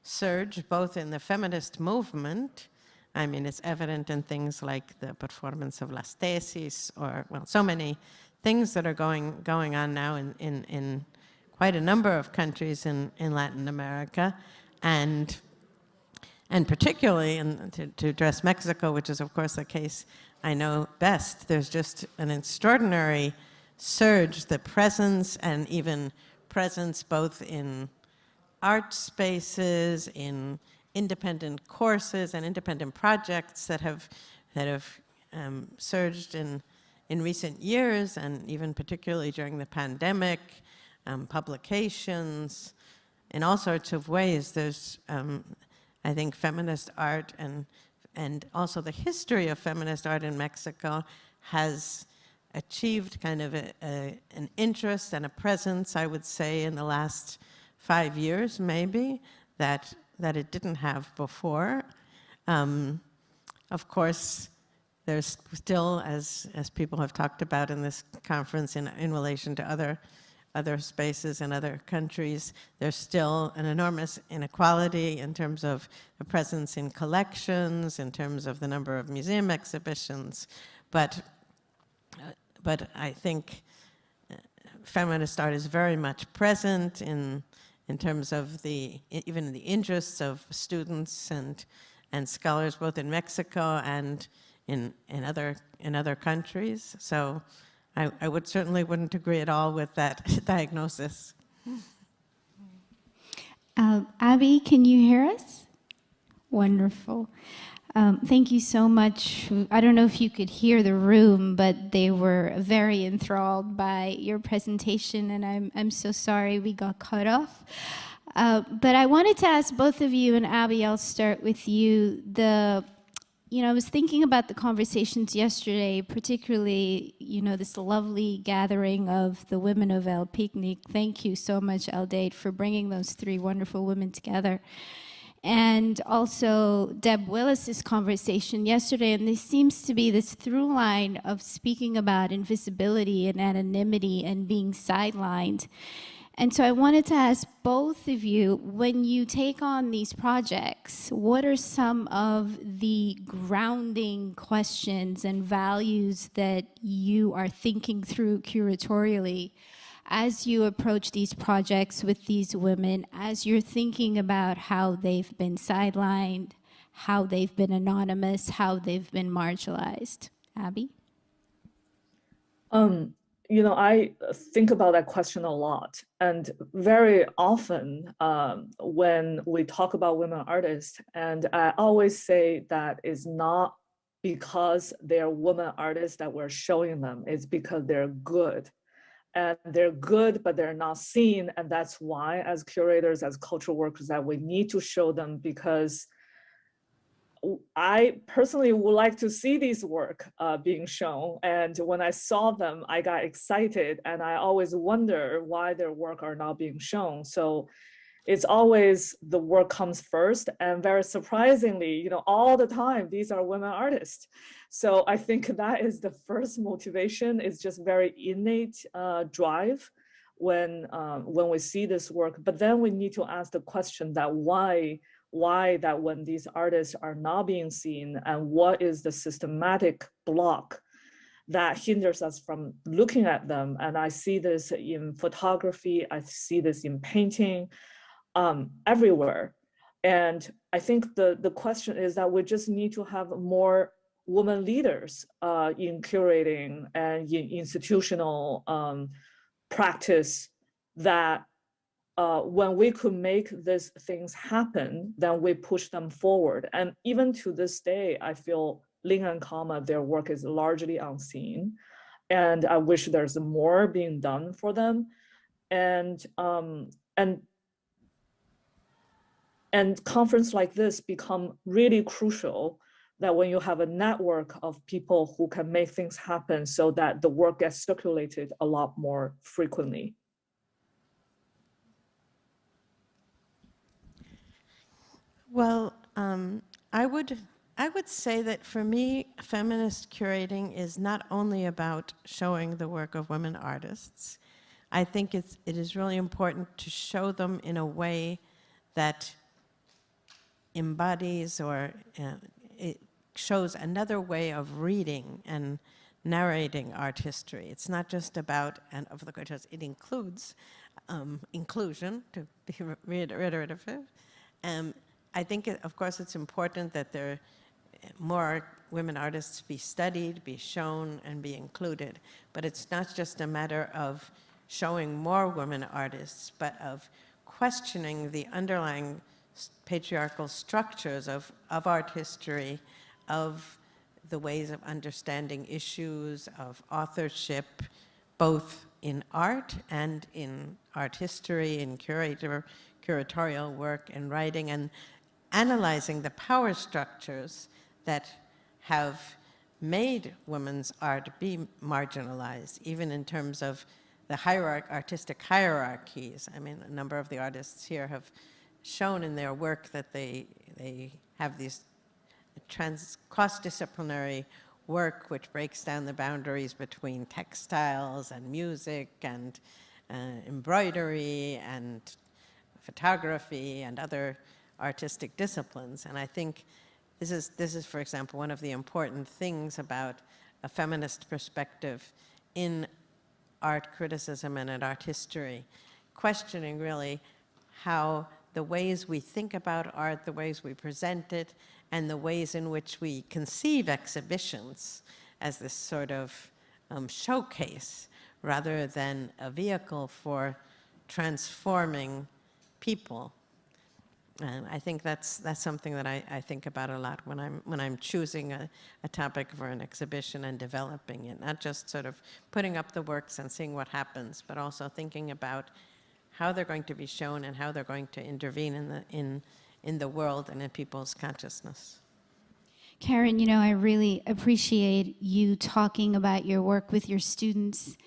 surge, both in the feminist movement. I mean, it's evident in things like the performance of las tesis, or, well, so many things that are going on now in quite a number of countries in Latin America, and particularly to address Mexico, which is of course the case I know best, there's just an extraordinary surge, the presence and even presence both in art spaces, in independent courses and independent projects that have surged in recent years, and even particularly during the pandemic, publications, in all sorts of ways. There's, I think, feminist art and also the history of feminist art in Mexico has achieved kind of an interest and a presence, I would say, in the last 5 years, maybe, that it didn't have before. Of course, there's still, as people have talked about in this conference in relation to other spaces in other countries, there's still an enormous inequality in terms of the presence in collections, in terms of the number of museum exhibitions, but I think feminist art is very much present in terms of even the interests of students and scholars, both in Mexico and in other countries. So I would certainly wouldn't agree at all with that diagnosis. Abby, can you hear us? Wonderful. Thank you so much. I don't know if you could hear the room, but they were very enthralled by your presentation, and I'm so sorry we got cut off. But I wanted to ask both of you, and Abby, I'll start with you. I was thinking about the conversations yesterday, particularly, this lovely gathering of the women of El Picnic. Thank you so much, Aldaid, for bringing those 3 wonderful women together. And also Deb Willis's conversation yesterday, and there seems to be this through line of speaking about invisibility and anonymity and being sidelined. And so I wanted to ask both of you, when you take on these projects, what are some of the grounding questions and values that you are thinking through curatorially as you approach these projects with these women, as you're thinking about how they've been sidelined, how they've been anonymous, how they've been marginalized? Abby? I think about that question a lot. And very often when we talk about women artists, and I always say that is not because they're women artists that we're showing them, it's because they're good. And they're good, but they're not seen. And that's why, as curators, as cultural workers, that we need to show them, because I personally would like to see these work being shown. And when I saw them, I got excited, and I always wonder why their work are not being shown. So it's always the work comes first, and very surprisingly, all the time, these are women artists. So I think that is the first motivation, is just very innate drive when we see this work. But then we need to ask the question that why that when these artists are not being seen, and what is the systematic block that hinders us from looking at them. And I see this in photography, I see this in painting, everywhere. And I think the question is that we just need to have more women leaders in curating and in institutional practice, that when we could make these things happen, then we push them forward. And even to this day, I feel Ling and Kama, their work is largely unseen. And I wish there's more being done for them. And conference like this become really crucial, that when you have a network of people who can make things happen so that the work gets circulated a lot more frequently. Well, I would say that for me, feminist curating is not only about showing the work of women artists. I think it is really important to show them in a way that embodies or it shows another way of reading and narrating art history. It's not just about, and of the course, it includes inclusion, to be reiterative. I think, of course, it's important that there more women artists be studied, be shown, and be included. But it's not just a matter of showing more women artists, but of questioning the underlying patriarchal structures of art history, of the ways of understanding issues, of authorship, both in art and in art history, in curatorial work and writing, and analyzing the power structures that have made women's art be marginalized, even in terms of the artistic hierarchies. I mean, a number of the artists here have shown in their work that they have these cross-disciplinary work which breaks down the boundaries between textiles and music and embroidery and photography and other artistic disciplines. And I think this is, for example, one of the important things about a feminist perspective in art criticism and in art history, questioning really how the ways we think about art, the ways we present it, and the ways in which we conceive exhibitions as this sort of showcase rather than a vehicle for transforming people. And I think that's something that I think about a lot when I'm choosing a topic for an exhibition and developing it, not just sort of putting up the works and seeing what happens, but also thinking about how they're going to be shown and how they're going to intervene in the world and in people's consciousness. Karen, you know, I really appreciate you talking about your work with your students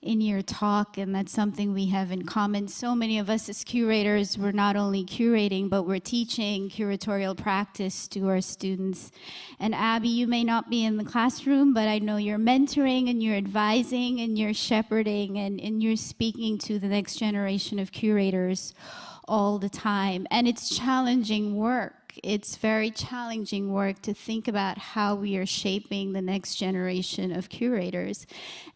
in your talk, and that's something we have in common. So many of us as curators, we're not only curating, but we're teaching curatorial practice to our students. And Abby, you may not be in the classroom, but I know you're mentoring and you're advising and you're shepherding and you're speaking to the next generation of curators all the time. And it's challenging work. It's very challenging work to think about how we are shaping the next generation of curators.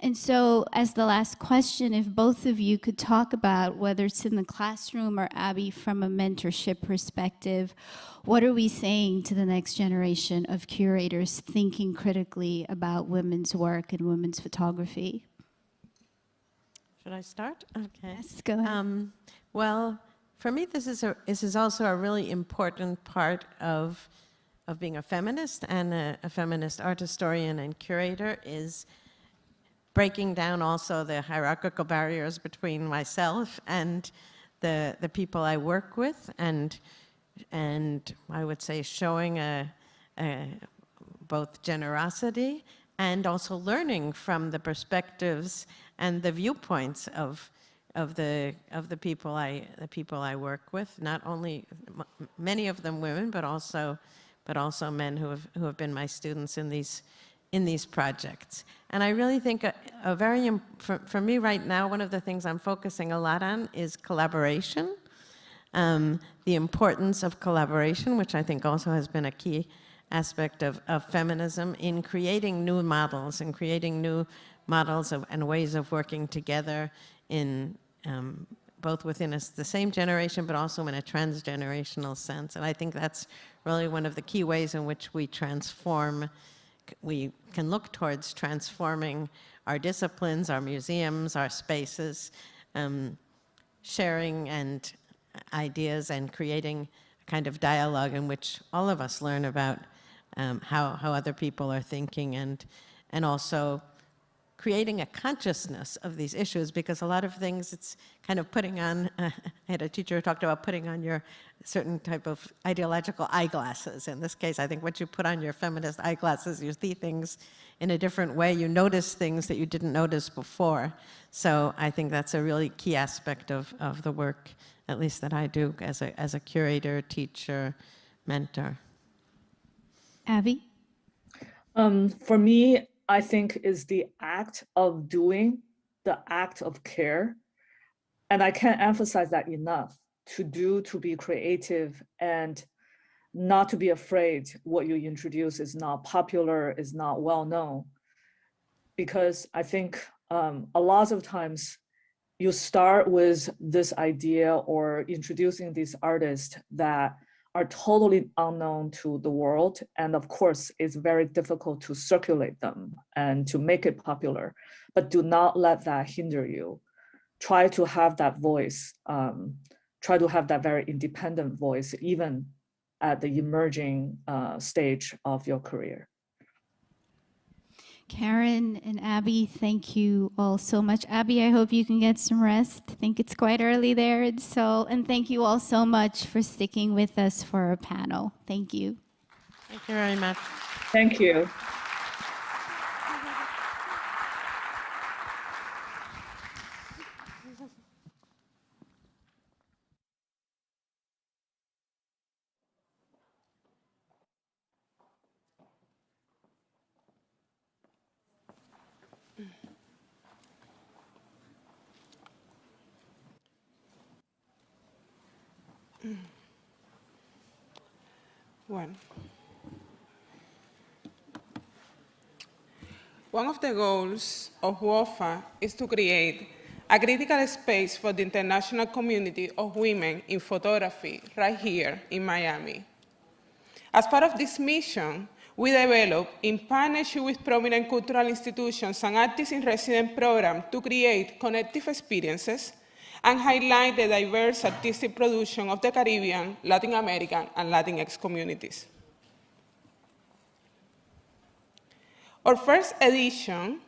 And so as the last question, if both of you could talk about, whether it's in the classroom or Abby from a mentorship perspective, what are we saying to the next generation of curators thinking critically about women's work and women's photography? Should I start? Okay. Yes, go ahead. Well, for me, this is also a really important part of being a feminist and a feminist art historian and curator, is breaking down also the hierarchical barriers between myself and the people I work with, and I would say showing both generosity and also learning from the perspectives and the viewpoints of the people I work with, not only many of them women, but also men who have been my students in in these projects. And I really think for me right now, one of the things I'm focusing a lot on is collaboration. The importance of collaboration, which I think also has been a key aspect of feminism in creating new models and creating new models and ways of working together in both within the same generation, but also in a transgenerational sense. And I think that's really one of the key ways in which we can look towards transforming our disciplines, our museums, our spaces, sharing and ideas and creating a kind of dialogue in which all of us learn about how other people are thinking, and also creating a consciousness of these issues, because a lot of things it's kind of putting on, I had a teacher who talked about putting on your certain type of ideological eyeglasses. In this case, I think once you put on your feminist eyeglasses, you see things in a different way, you notice things that you didn't notice before. So I think that's a really key aspect of the work, at least that I do as a curator, teacher, mentor. Abby? For me, I think is the act of doing, the act of care. And I can't emphasize that enough. To do, to be creative, and not to be afraid what you introduce is not popular, is not well known. Because I think a lot of times you start with this idea or introducing these artists that are totally unknown to the world. And of course, it's very difficult to circulate them and to make it popular, but do not let that hinder you. Try to have that voice, try to have that very independent voice, even at the emerging stage of your career. Karen and Abby, thank you all so much. Abby, I hope you can get some rest. I think it's quite early there in Seoul. And thank you all so much for sticking with us for our panel. Thank you. Thank you very much. Thank you. One of the goals of WOPHA is to create a critical space for the international community of women in photography right here in Miami. As part of this mission, we developed, in partnership with prominent cultural institutions and artists in residence program, to create connective experiences and highlight the diverse artistic production of the Caribbean, Latin American, and Latinx communities. Our first edition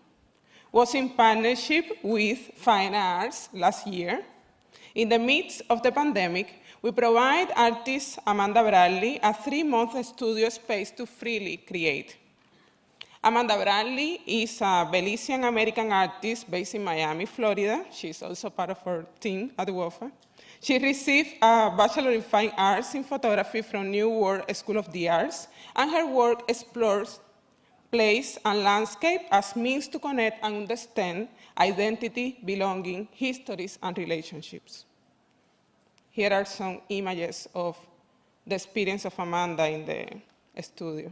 was in partnership with Fine Arts last year. In the midst of the pandemic, we provide artist Amanda Bradley a 3-month studio space to freely create. Amanda Bradley is a Belizean American artist based in Miami, Florida. She's also part of our team at WOPHA. She received a Bachelor in Fine Arts in Photography from New World School of the Arts, and her work explores place and landscape as means to connect and understand identity, belonging, histories, and relationships. Here are some images of the experience of Amanda in the studio.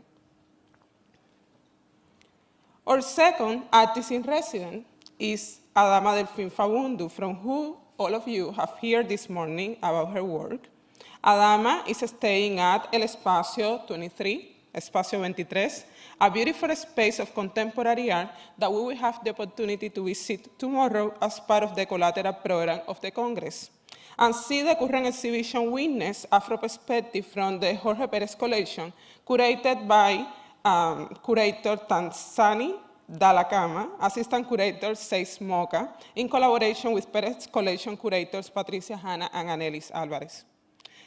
Our second artist in residence is Adama Delfín Fabundu, from whom all of you have heard this morning about her work. Adama is staying at El Espacio 23, Espacio 23, a beautiful space of contemporary art that we will have the opportunity to visit tomorrow as part of the collateral program of the Congress, and see the current exhibition Witness Afro Perspective from the Jorge Pérez collection, curated by curator Tanzani Dalakama, assistant curator Seis Moca, in collaboration with Pérez collection curators Patricia Hanna and Anelis Alvarez.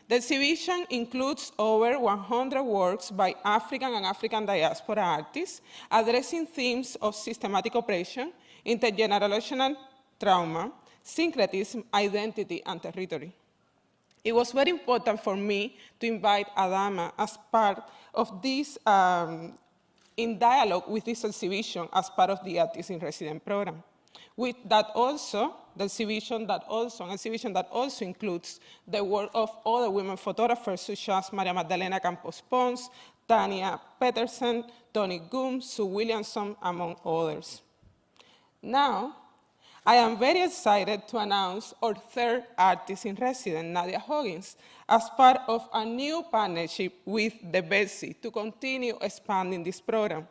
The exhibition includes over 100 works by African and African diaspora artists addressing themes of systematic oppression, intergenerational trauma, syncretism, identity, and territory. It was very important for me to invite Adama as part of this in dialogue with this exhibition as part of the Artists in Residence program. With that also, an exhibition that also includes the work of other women photographers such as Maria Magdalena Campos Pons, Tania Petersen, Toni Goom, Sue Williamson, among others. Now, I am very excited to announce our third artist in residence, Nadia Huggins, as part of a new partnership with the Betsy to continue expanding this program.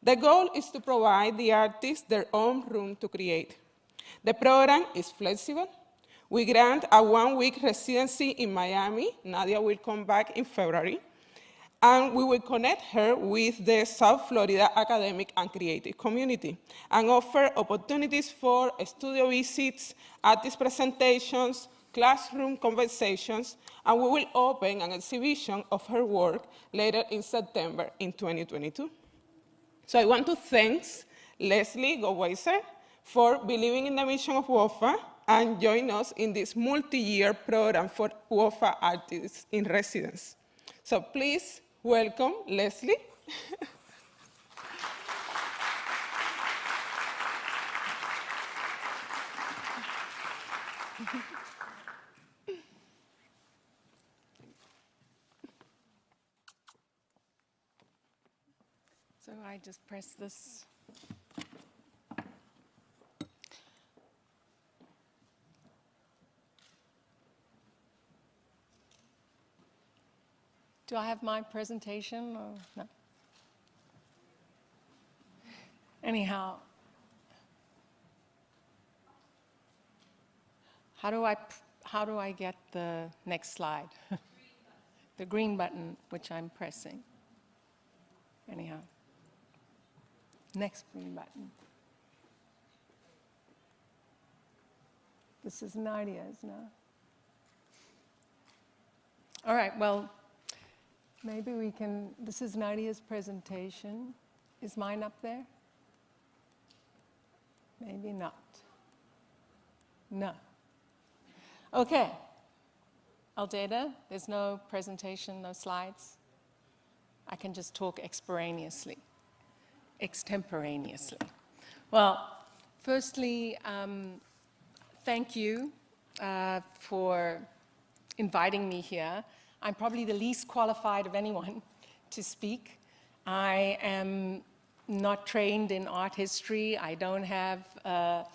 The goal is to provide the artists their own room to create. The program is flexible. We grant a one-week residency in Miami. Nadia will come back in February. And we will connect her with the South Florida academic and creative community and offer opportunities for studio visits, artist presentations, classroom conversations, and we will open an exhibition of her work later in September in 2022. So I want to thank Leslie Goweiser for believing in the mission of WOPHA and joining us in this multi-year program for WOPHA Artists in Residence. So please welcome Leslie. So I just press this. Do I have my presentation or no? Anyhow, how do I get the next slide? The green button, which I'm pressing. Anyhow. Next green button. This is Nadia's now. All right, well, maybe we can, this is Nadia's presentation. Is mine up there? Maybe not. No. Okay. Aldeda, there's no presentation, no slides. I can just talk extemporaneously. Well, firstly, thank you for inviting me here. I'm probably the least qualified of anyone to speak. I am not trained in art history. I don't have a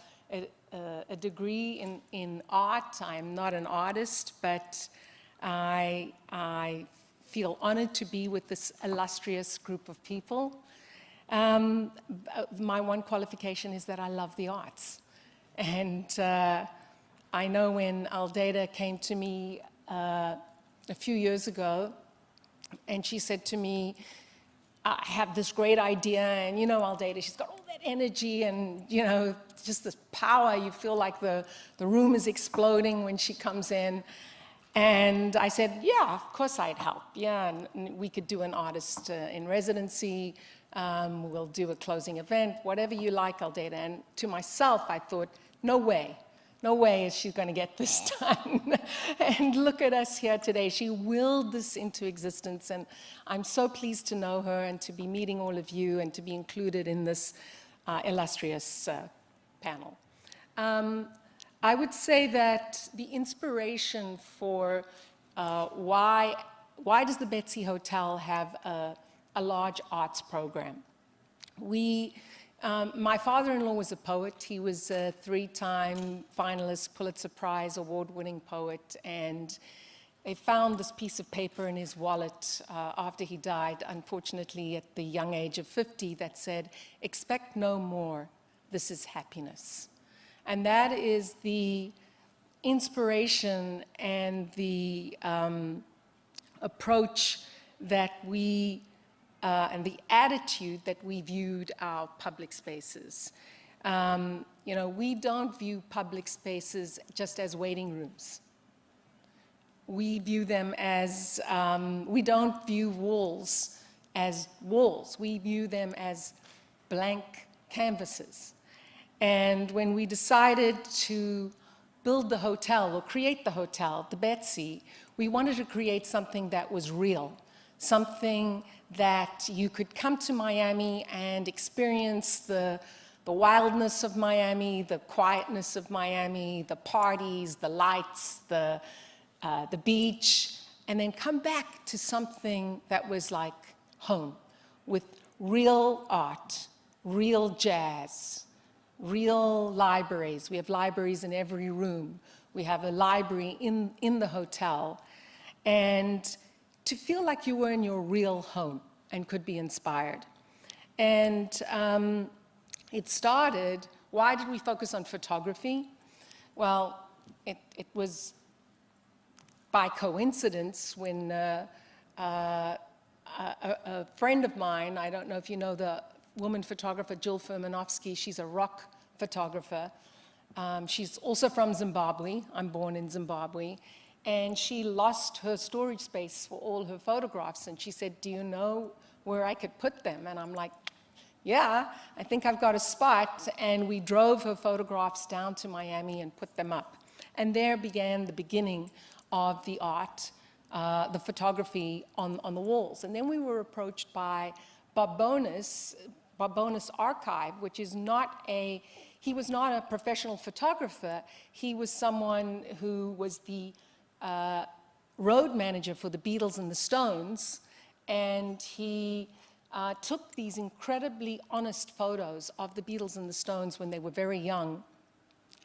degree in art. I'm not an artist, but I feel honored to be with this illustrious group of people. My one qualification is that I love the arts. And I know when Aldeda came to me a few years ago, and she said to me, I have this great idea, and you know Aldeda, she's got all that energy and, you know, just this power. You feel like the room is exploding when she comes in. And I said, yeah, of course I'd help. Yeah, and we could do an artist in residency. We'll do a closing event, whatever you like, Aldeda. And to myself, I thought, no way is she going to get this done. And look at us here today. She willed this into existence, and I'm so pleased to know her and to be meeting all of you and to be included in this illustrious panel. I would say that the inspiration for why does the Betsy Hotel have a large arts program? My father-in-law was a poet. He was a 3-time finalist, Pulitzer Prize award-winning poet, and they found this piece of paper in his wallet after he died, unfortunately at the young age of 50, that said, "Expect no more, this is happiness." And that is the inspiration and the approach that we and the attitude that we viewed our public spaces. You know, we don't view public spaces just as waiting rooms. We view them as, we don't view walls as walls. We view them as blank canvases. And when we decided to build the hotel or create the hotel, the Betsy, we wanted to create something that was real, something that you could come to Miami and experience the wildness of Miami, the quietness of Miami, the parties, the lights, the beach, and then come back to something that was like home, with real art, real jazz, real libraries. We have libraries in every room. We have a library in the hotel. And to feel like you were in your real home and could be inspired. And it started, why did we focus on photography? Well, it was by coincidence when a friend of mine, I don't know if you know the woman photographer Jill Furmanovsky, she's a rock photographer. She's also from Zimbabwe. I'm born in Zimbabwe. And she lost her storage space for all her photographs. And she said, do you know where I could put them? And I'm like, yeah, I think I've got a spot. And we drove her photographs down to Miami and put them up. And there began the beginning of the art, the photography on the walls. And then we were approached by Bob Bonus Archive, which is not he was not a professional photographer. He was someone who was the road manager for the Beatles and the Stones. And he took these incredibly honest photos of the Beatles and the Stones when they were very young.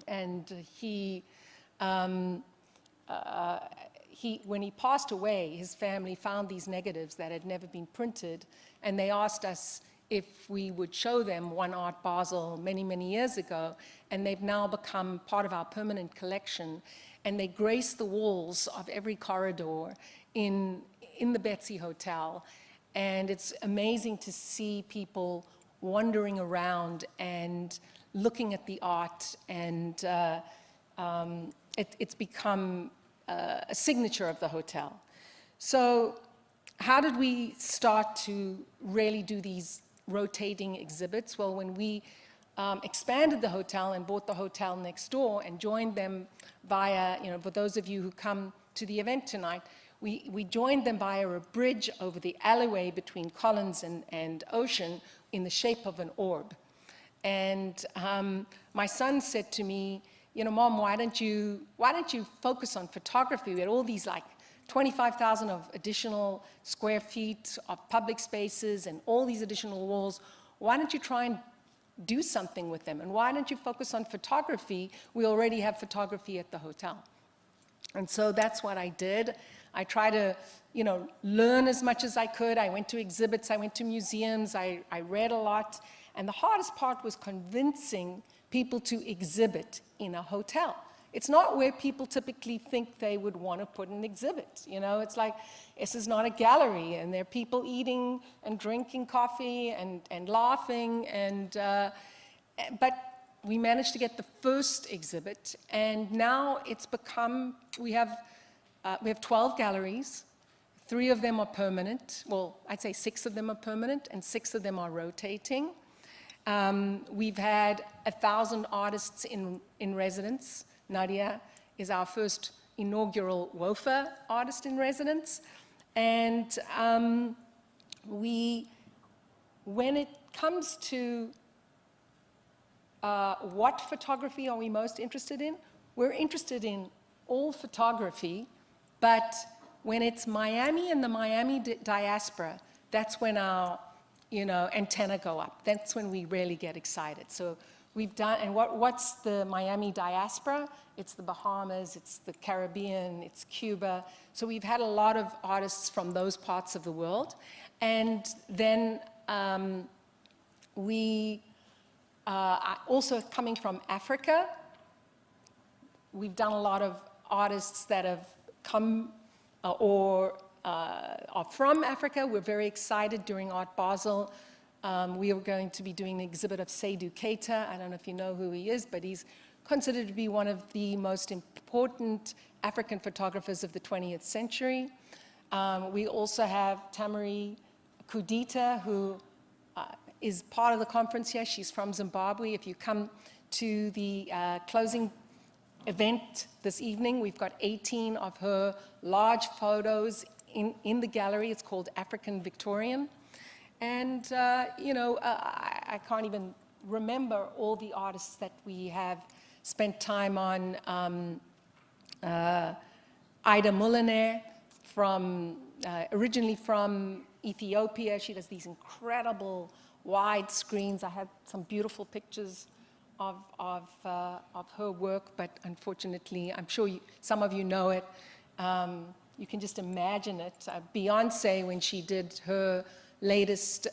And when he passed away, his family found these negatives that had never been printed, and they asked us if we would show them One Art Basel many, many years ago, and they've now become part of our permanent collection, and they grace the walls of every corridor in the Betsy Hotel. And it's amazing to see people wandering around and looking at the art, and it's become a signature of the hotel. So how did we start to really do these rotating exhibits? Well, when we expanded the hotel and bought the hotel next door and joined them via, for those of you who come to the event tonight, we joined them via a bridge over the alleyway between Collins and Ocean in the shape of an orb. And my son said to me, Mom, why don't you focus on photography? We had all these 25,000 of additional square feet of public spaces and all these additional walls. Why don't you try and do something with them? And why don't you focus on photography? We already have photography at the hotel. And so that's what I did. I tried to, learn as much as I could. I went to exhibits, I went to museums, I read a lot. And the hardest part was convincing people to exhibit in a hotel. It's not where people typically think they would want to put an exhibit. It's like, this is not a gallery, and there are people eating and drinking coffee and laughing. But we managed to get the first exhibit, and now it's become, we have 12 galleries. 3 of them are permanent. Well, I'd say 6 of them are permanent, and 6 of them are rotating. We've had 1,000 artists in residence. Nadia is our first inaugural WOPHA artist in residence. And when it comes to what photography are we most interested in, we're interested in all photography, but when it's Miami and the Miami diaspora, that's when our antenna go up. That's when we really get excited. So we've done, and what's the Miami diaspora? It's the Bahamas, it's the Caribbean, it's Cuba. So we've had a lot of artists from those parts of the world. And then we are also coming from Africa. We've done a lot of artists that have come or are from Africa. We're very excited during Art Basel. We are going to be doing an exhibit of Seydou Keita. I don't know if you know who he is, but he's considered to be one of the most important African photographers of the 20th century. We also have Tamari Kudita, who is part of the conference here. She's from Zimbabwe. If you come to the closing event this evening, we've got 18 of her large photos in the gallery. It's called African Victorian. And, I can't even remember all the artists that we have spent time on. Ida Mulliner, originally from Ethiopia. She does these incredible wide screens. I have some beautiful pictures of her work, but unfortunately, I'm sure some of you know it. You can just imagine it. Beyonce, when she did her latest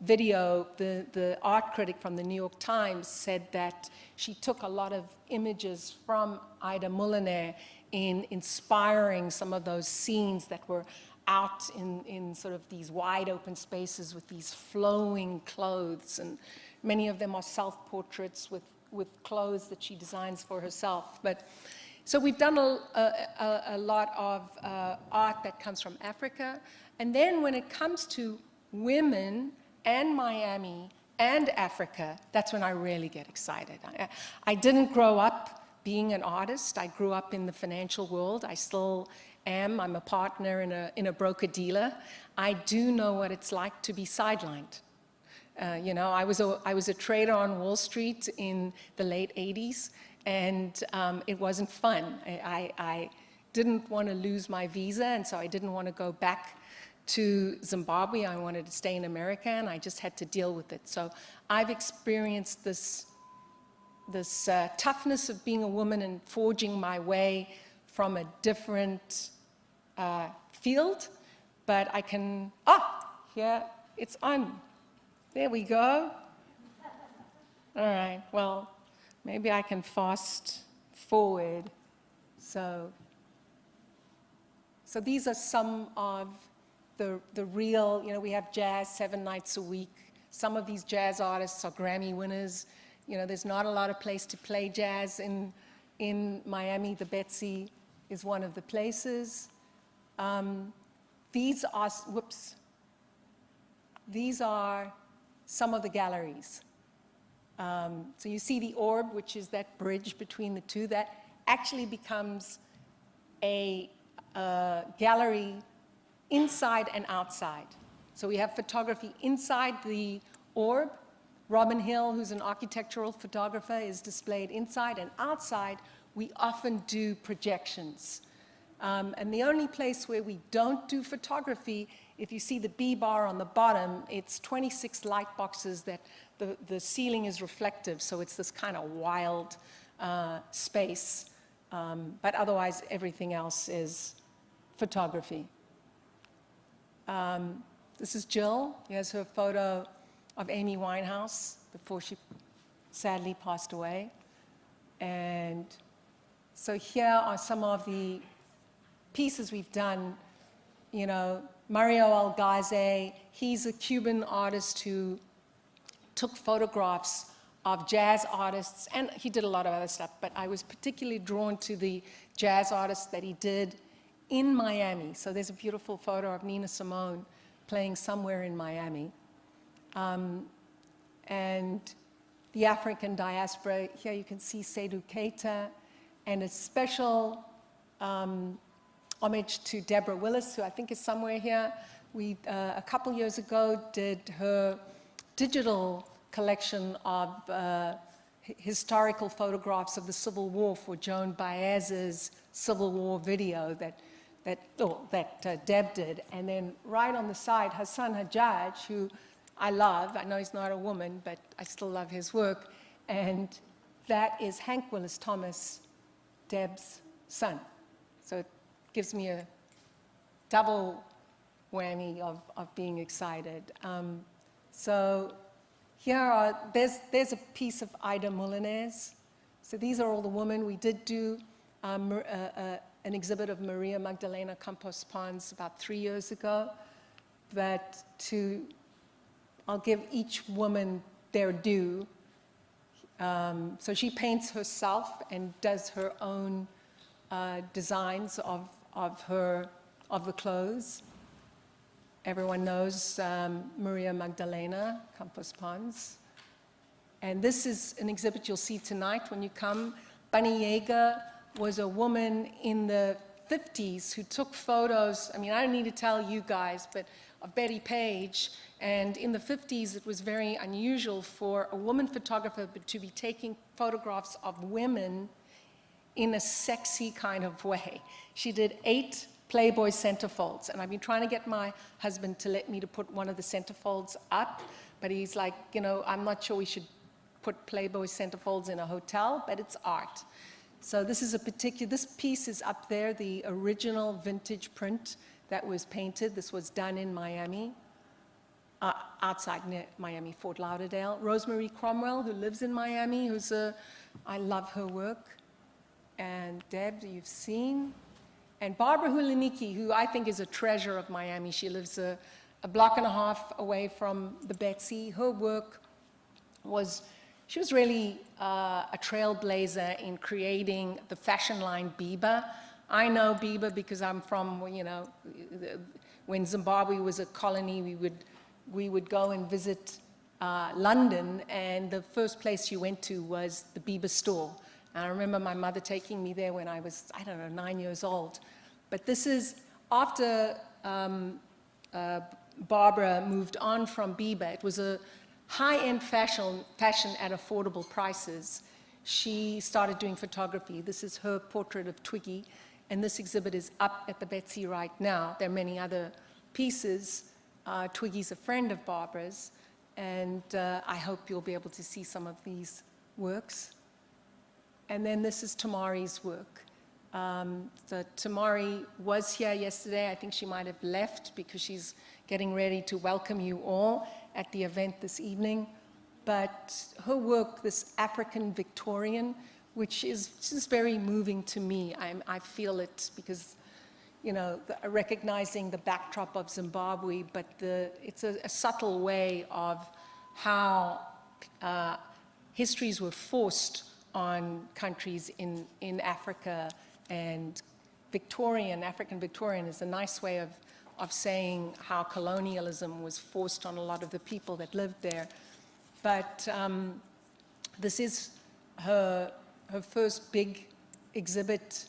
video, the art critic from the New York Times said that she took a lot of images from Ida Mulliner in inspiring some of those scenes that were out in sort of these wide open spaces with these flowing clothes, and many of them are self-portraits with clothes that she designs for herself. So we've done a lot of art that comes from Africa, and then when it comes to women and Miami and Africa, that's when I really get excited. I didn't grow up being an artist. I grew up in the financial world. I still am. I'm a partner in a broker-dealer. I do know what it's like to be sidelined. I was a trader on Wall Street in the late 80s, and it wasn't fun. I didn't want to lose my visa, and so I didn't want to go back to Zimbabwe. I wanted to stay in America, and I just had to deal with it. So I've experienced this toughness of being a woman and forging my way from a different field, but I can, here, it's on. There we go. All right, well, maybe I can fast forward. So these are some of the real, we have jazz 7 nights a week. Some of these jazz artists are Grammy winners. There's not a lot of place to play jazz in Miami. The Betsy is one of the places. These are some of the galleries. So you see the orb, which is that bridge between the two. That actually becomes a gallery inside and outside. So we have photography inside the orb. Robin Hill, who's an architectural photographer, is displayed inside, and outside we often do projections. And the only place where we don't do photography, if you see the B bar on the bottom, it's 26 light boxes that the ceiling is reflective, so it's this kind of wild space. But otherwise, everything else is photography. This is Jill. Here's her photo of Amy Winehouse before she sadly passed away. And so here are some of the pieces we've done. Mario Algaze, he's a Cuban artist who took photographs of jazz artists, and he did a lot of other stuff, but I was particularly drawn to the jazz artists that he did in Miami. So there's a beautiful photo of Nina Simone playing somewhere in Miami. And the African diaspora, here you can see Seydou Keita, and a special homage to Deborah Willis, who I think is somewhere here. We, a couple years ago, did her digital collection of historical photographs of the Civil War for Joan Baez's Civil War video that Deb did. And then right on the side, Hassan Hajjaj, who I love. I know he's not a woman, but I still love his work. And that is Hank Willis Thomas, Deb's son. So it gives me a double whammy of being excited. So here there's a piece of Ida Muliner's. So these are all the women. We did do an exhibit of Maria Magdalena Campos Pons about 3 years ago. But I'll give each woman their due. So she paints herself and does her own designs of the clothes. Everyone knows Maria Magdalena Campos Pons. And this is an exhibit you'll see tonight when you come. Bunny Yeager was a woman in the 50s who took photos. I mean, I don't need to tell you guys, but of Betty Page. And in the 50s, it was very unusual for a woman photographer to be taking photographs of women in a sexy kind of way. She did 8 Playboy centerfolds, and I've been trying to get my husband to let me to put one of the centerfolds up, but he's like, you know, I'm not sure we should put Playboy centerfolds in a hotel, but it's art. So this is this piece is up there, the original vintage print that was painted. This was done in Miami, outside Miami, Fort Lauderdale. Rosemary Cromwell, who lives in Miami, I love her work. And Deb, you've seen. And Barbara Hulaniki, who I think is a treasure of Miami. She lives a block and a half away from the Betsy. Her work she was really a trailblazer in creating the fashion line Biba. I know Biba because I'm from, you know, when Zimbabwe was a colony, we would go and visit London, and the first place you went to was the Biba store. And I remember my mother taking me there when I was, I don't know, 9 years old. But this is after Barbara moved on from Biba. It was a high-end fashion at affordable prices. She started doing photography. This is her portrait of Twiggy, and this exhibit is up at the Betsy right now. There are many other pieces. Twiggy's a friend of Barbara's, and I hope you'll be able to see some of these works. And then this is Tamari's work. So Tamari was here yesterday. I think she might have left because she's getting ready to welcome you all at the event this evening. But her work, this African Victorian, which is just very moving to me. I feel it because, you know, recognizing the backdrop of Zimbabwe, but it's a subtle way of how histories were forced on countries in Africa, and African Victorian is a nice way of saying how colonialism was forced on a lot of the people that lived there. But this is her first big exhibit.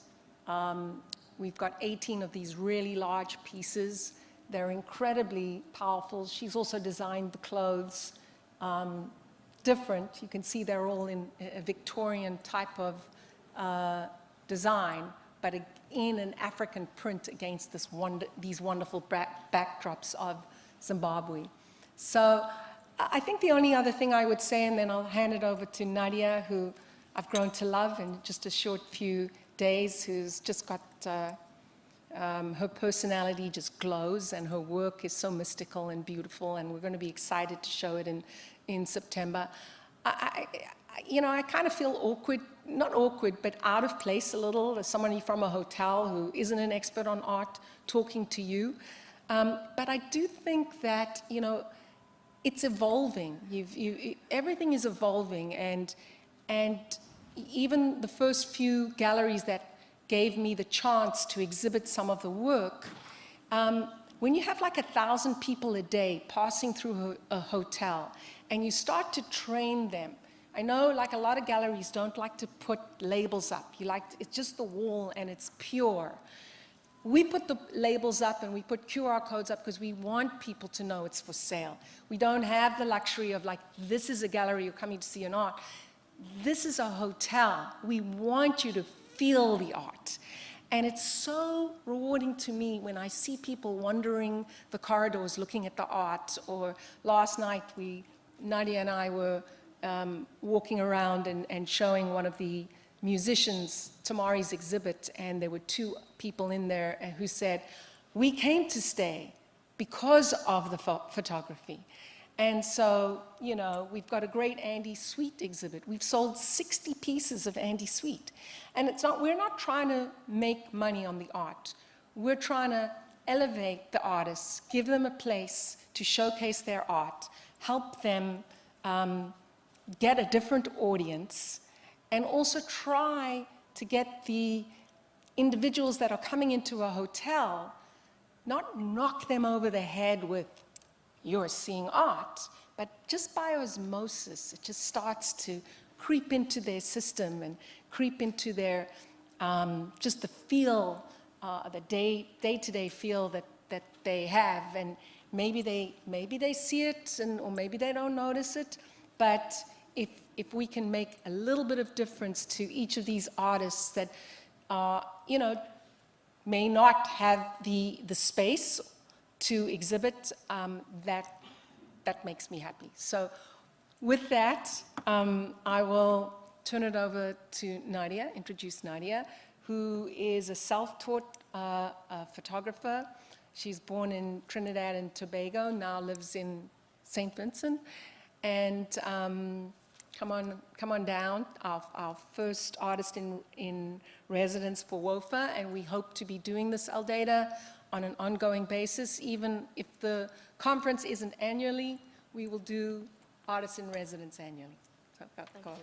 We've got 18 of these really large pieces. They're incredibly powerful. She's also designed the clothes different. You can see they're all in a Victorian type of design, but in an African print against these wonderful backdrops of Zimbabwe. So I think the only other thing I would say, and then I'll hand it over to Nadia, who I've grown to love in just a short few days, who's just got, her personality just glows, and her work is so mystical and beautiful, and we're going to be excited to show it in September. You know, I kind of feel awkward, not awkward, but out of place a little, as somebody from a hotel who isn't an expert on art talking to you. But I do think that, you know, it's evolving. Everything is evolving, and even the first few galleries that gave me the chance to exhibit some of the work, when you have like 1,000 people a day passing through a hotel, and you start to train them. I know, like, a lot of galleries don't like to put labels up. It's just the wall and it's pure. We put the labels up and we put QR codes up because we want people to know it's for sale. We don't have the luxury of, like, this is a gallery, you're coming to see an art. This is a hotel. We want you to feel the art. And it's so rewarding to me when I see people wandering the corridors looking at the art. Or last night, Nadia and I were walking around and showing one of the musicians Tamari's exhibit, and there were 2 people in there who said, we came to stay because of the photography. And so, you know, we've got a great Andy Sweet exhibit. We've sold 60 pieces of Andy Sweet. And we're not trying to make money on the art. We're trying to elevate the artists, give them a place to showcase their art, help them get a different audience, and also try to get the individuals that are coming into a hotel, not knock them over the head with, you're seeing art, but just by osmosis, it just starts to creep into their system and creep into their, just the feel the day-to-day feel that they have, and maybe they see it, or maybe they don't notice it, but if we can make a little bit of difference to each of these artists that may not have the space to exhibit, that makes me happy. So with that, I will turn it over to Nadia, introduce Nadia, who is a self-taught photographer. She's born in Trinidad and Tobago, now lives in St. Vincent. And come on down, our first artist in residence for WOPHA, and we hope to be doing this, Aldeida, on an ongoing basis. Even if the conference isn't annually, we will do artists in residence annually. So go ahead.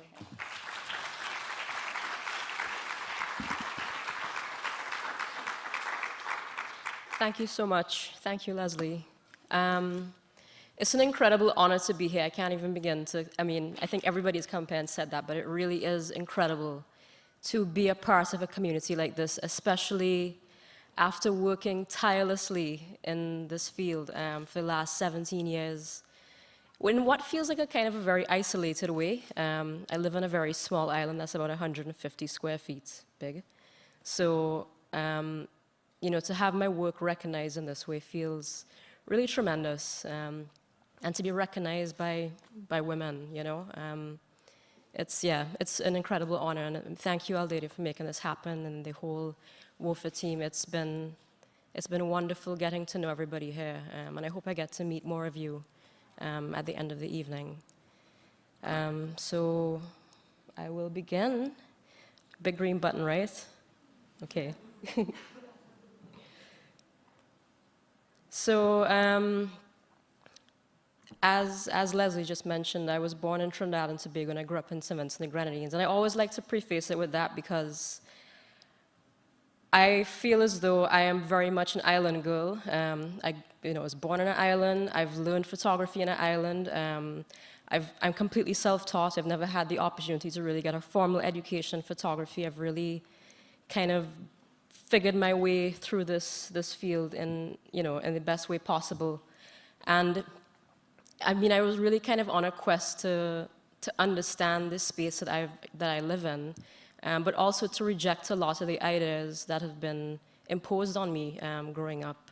Thank you so much. Thank you, Leslie. It's an incredible honor to be here. I can't even begin to, I think everybody's come here and said that, but it really is incredible to be a part of a community like this, especially after working tirelessly in this field for the last 17 years, in what feels like a kind of a very isolated way. I live on a very small island that's about 150 square feet big. So, to have my work recognized in this way feels really tremendous. And to be recognized by women, it's an incredible honor. And thank you, Aldeida, for making this happen, and the whole WOPHA team. It's been wonderful getting to know everybody here, and I hope I get to meet more of you at the end of the evening. So I will begin. Big green button, right? Okay. So as Leslie just mentioned, I was born in Trinidad and Tobago, and I grew up in St. Vincent and the Grenadines. And I always like to preface it with that because I feel as though I am very much an island girl. I was born on an island. I've learned photography on an island. I'm completely self-taught. I've never had the opportunity to really get a formal education in photography. I've really kind of figured my way through this field in the best way possible. And I was really kind of on a quest to understand this space that I live in, but also to reject a lot of the ideas that have been imposed on me growing up.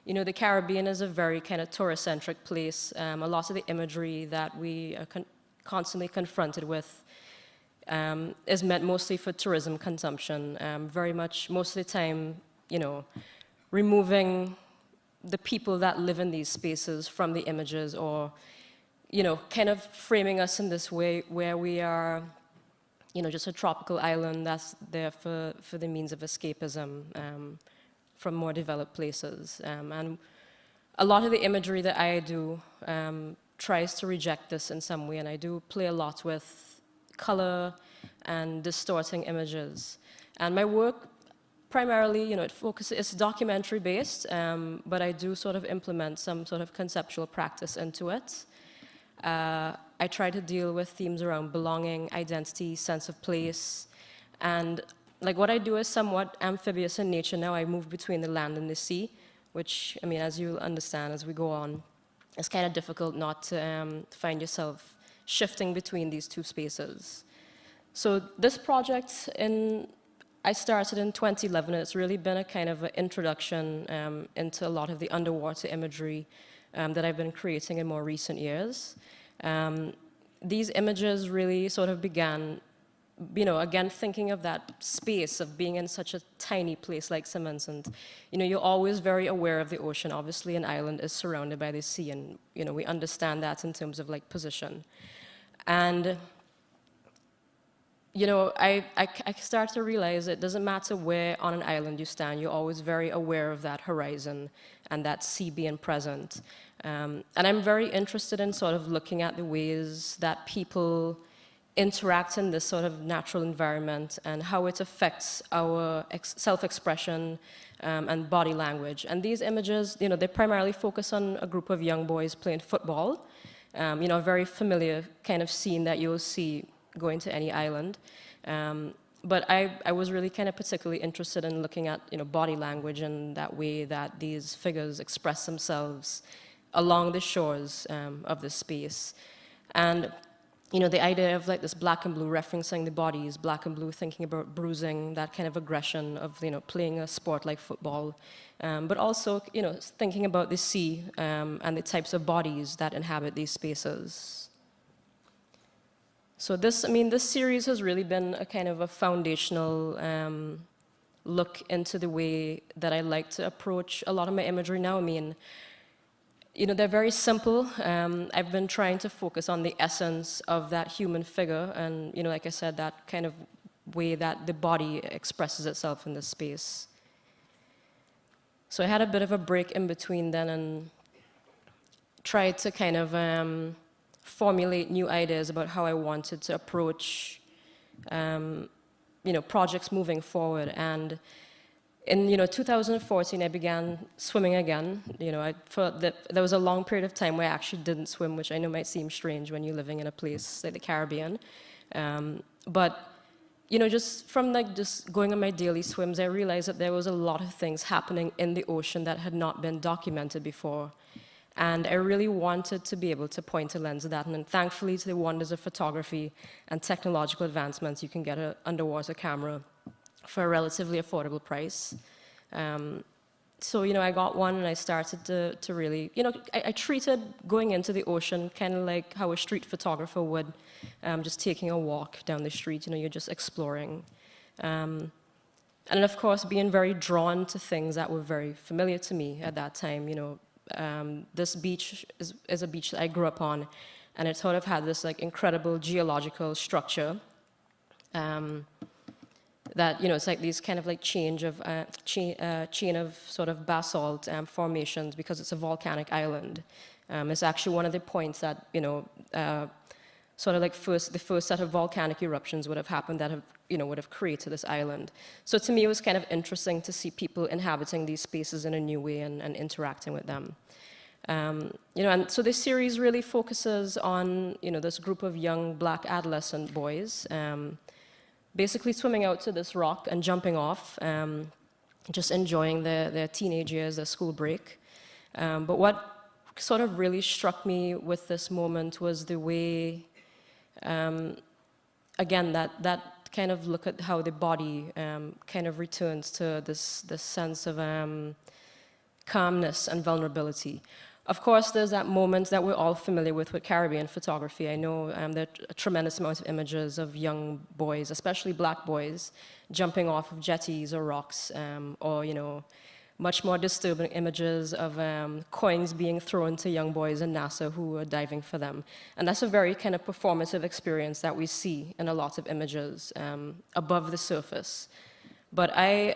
The Caribbean is a very kind of tourist-centric place. A lot of the imagery that we are constantly confronted with is meant mostly for tourism consumption. Very much, most of the time, removing the people that live in these spaces from the images, or, kind of framing us in this way where we are, just a tropical island that's there for the means of escapism from more developed places. And a lot of the imagery that I do tries to reject this in some way, and I do play a lot with color and distorting images. And my work primarily, it's documentary based, but I do sort of implement some sort of conceptual practice into it. I try to deal with themes around belonging, identity, sense of place, and what I do is somewhat amphibious in nature now. I move between the land and the sea, which, as you'll understand as we go on, it's kind of difficult not to find yourself shifting between these two spaces. So this project I started in 2011, and it's really been a kind of an introduction into a lot of the underwater imagery that I've been creating in more recent years. These images really sort of began, again, thinking of that space of being in such a tiny place like St. Vincent. You're always very aware of the ocean. Obviously, an island is surrounded by the sea, and, we understand that in terms of, position. And I start to realize it doesn't matter where on an island you stand, you're always very aware of that horizon and that sea being present. And I'm very interested in sort of looking at the ways that people interact in this sort of natural environment and how it affects our self-expression and body language. And these images, they primarily focus on a group of young boys playing football, a very familiar kind of scene that you'll see going to any island. but I was really kind of particularly interested in looking at, body language and that way that these figures express themselves along the shores of the space. And, the idea of like this black and blue referencing the bodies, black and blue thinking about bruising, that kind of aggression of, playing a sport like football, but also, thinking about the sea and the types of bodies that inhabit these spaces. So this series has really been a kind of a foundational look into the way that I like to approach a lot of my imagery now. They're very simple. I've been trying to focus on the essence of that human figure and, like I said, that kind of way that the body expresses itself in this space. So I had a bit of a break in between then and tried to kind of formulate new ideas about how I wanted to approach, projects moving forward. And in 2014, I began swimming again. I felt that there was a long period of time where I actually didn't swim, which I know might seem strange when you're living in a place like the Caribbean. But just from just going on my daily swims, I realized that there was a lot of things happening in the ocean that had not been documented before. And I really wanted to be able to point a lens at that. And thankfully, to the wonders of photography and technological advancements, you can get an underwater camera for a relatively affordable price. So, I got one and I started to really, I treated going into the ocean kind of like how a street photographer would, just taking a walk down the street, you're just exploring. And of course, being very drawn to things that were very familiar to me at that time. This beach is a beach that I grew up on, and it sort of had this like incredible geological structure. That it's like these kind of like chain of sort of basalt formations because it's a volcanic island. It's actually one of the points that sort of like the first set of volcanic eruptions would have happened that have would have created this island. So to me, it was kind of interesting to see people inhabiting these spaces in a new way and interacting with them. And so this series really focuses on this group of young black adolescent boys. Basically swimming out to this rock and jumping off, just enjoying their teenage years, their school break. But what sort of really struck me with this moment was the way, again, that kind of look at how the body kind of returns to this sense of calmness and vulnerability. Of course, there's that moment that we're all familiar with Caribbean photography. I know there are a tremendous amount of images of young boys, especially black boys, jumping off of jetties or rocks, or, much more disturbing images of coins being thrown to young boys in Nassau who are diving for them. And that's a very kind of performative experience that we see in a lot of images above the surface. But I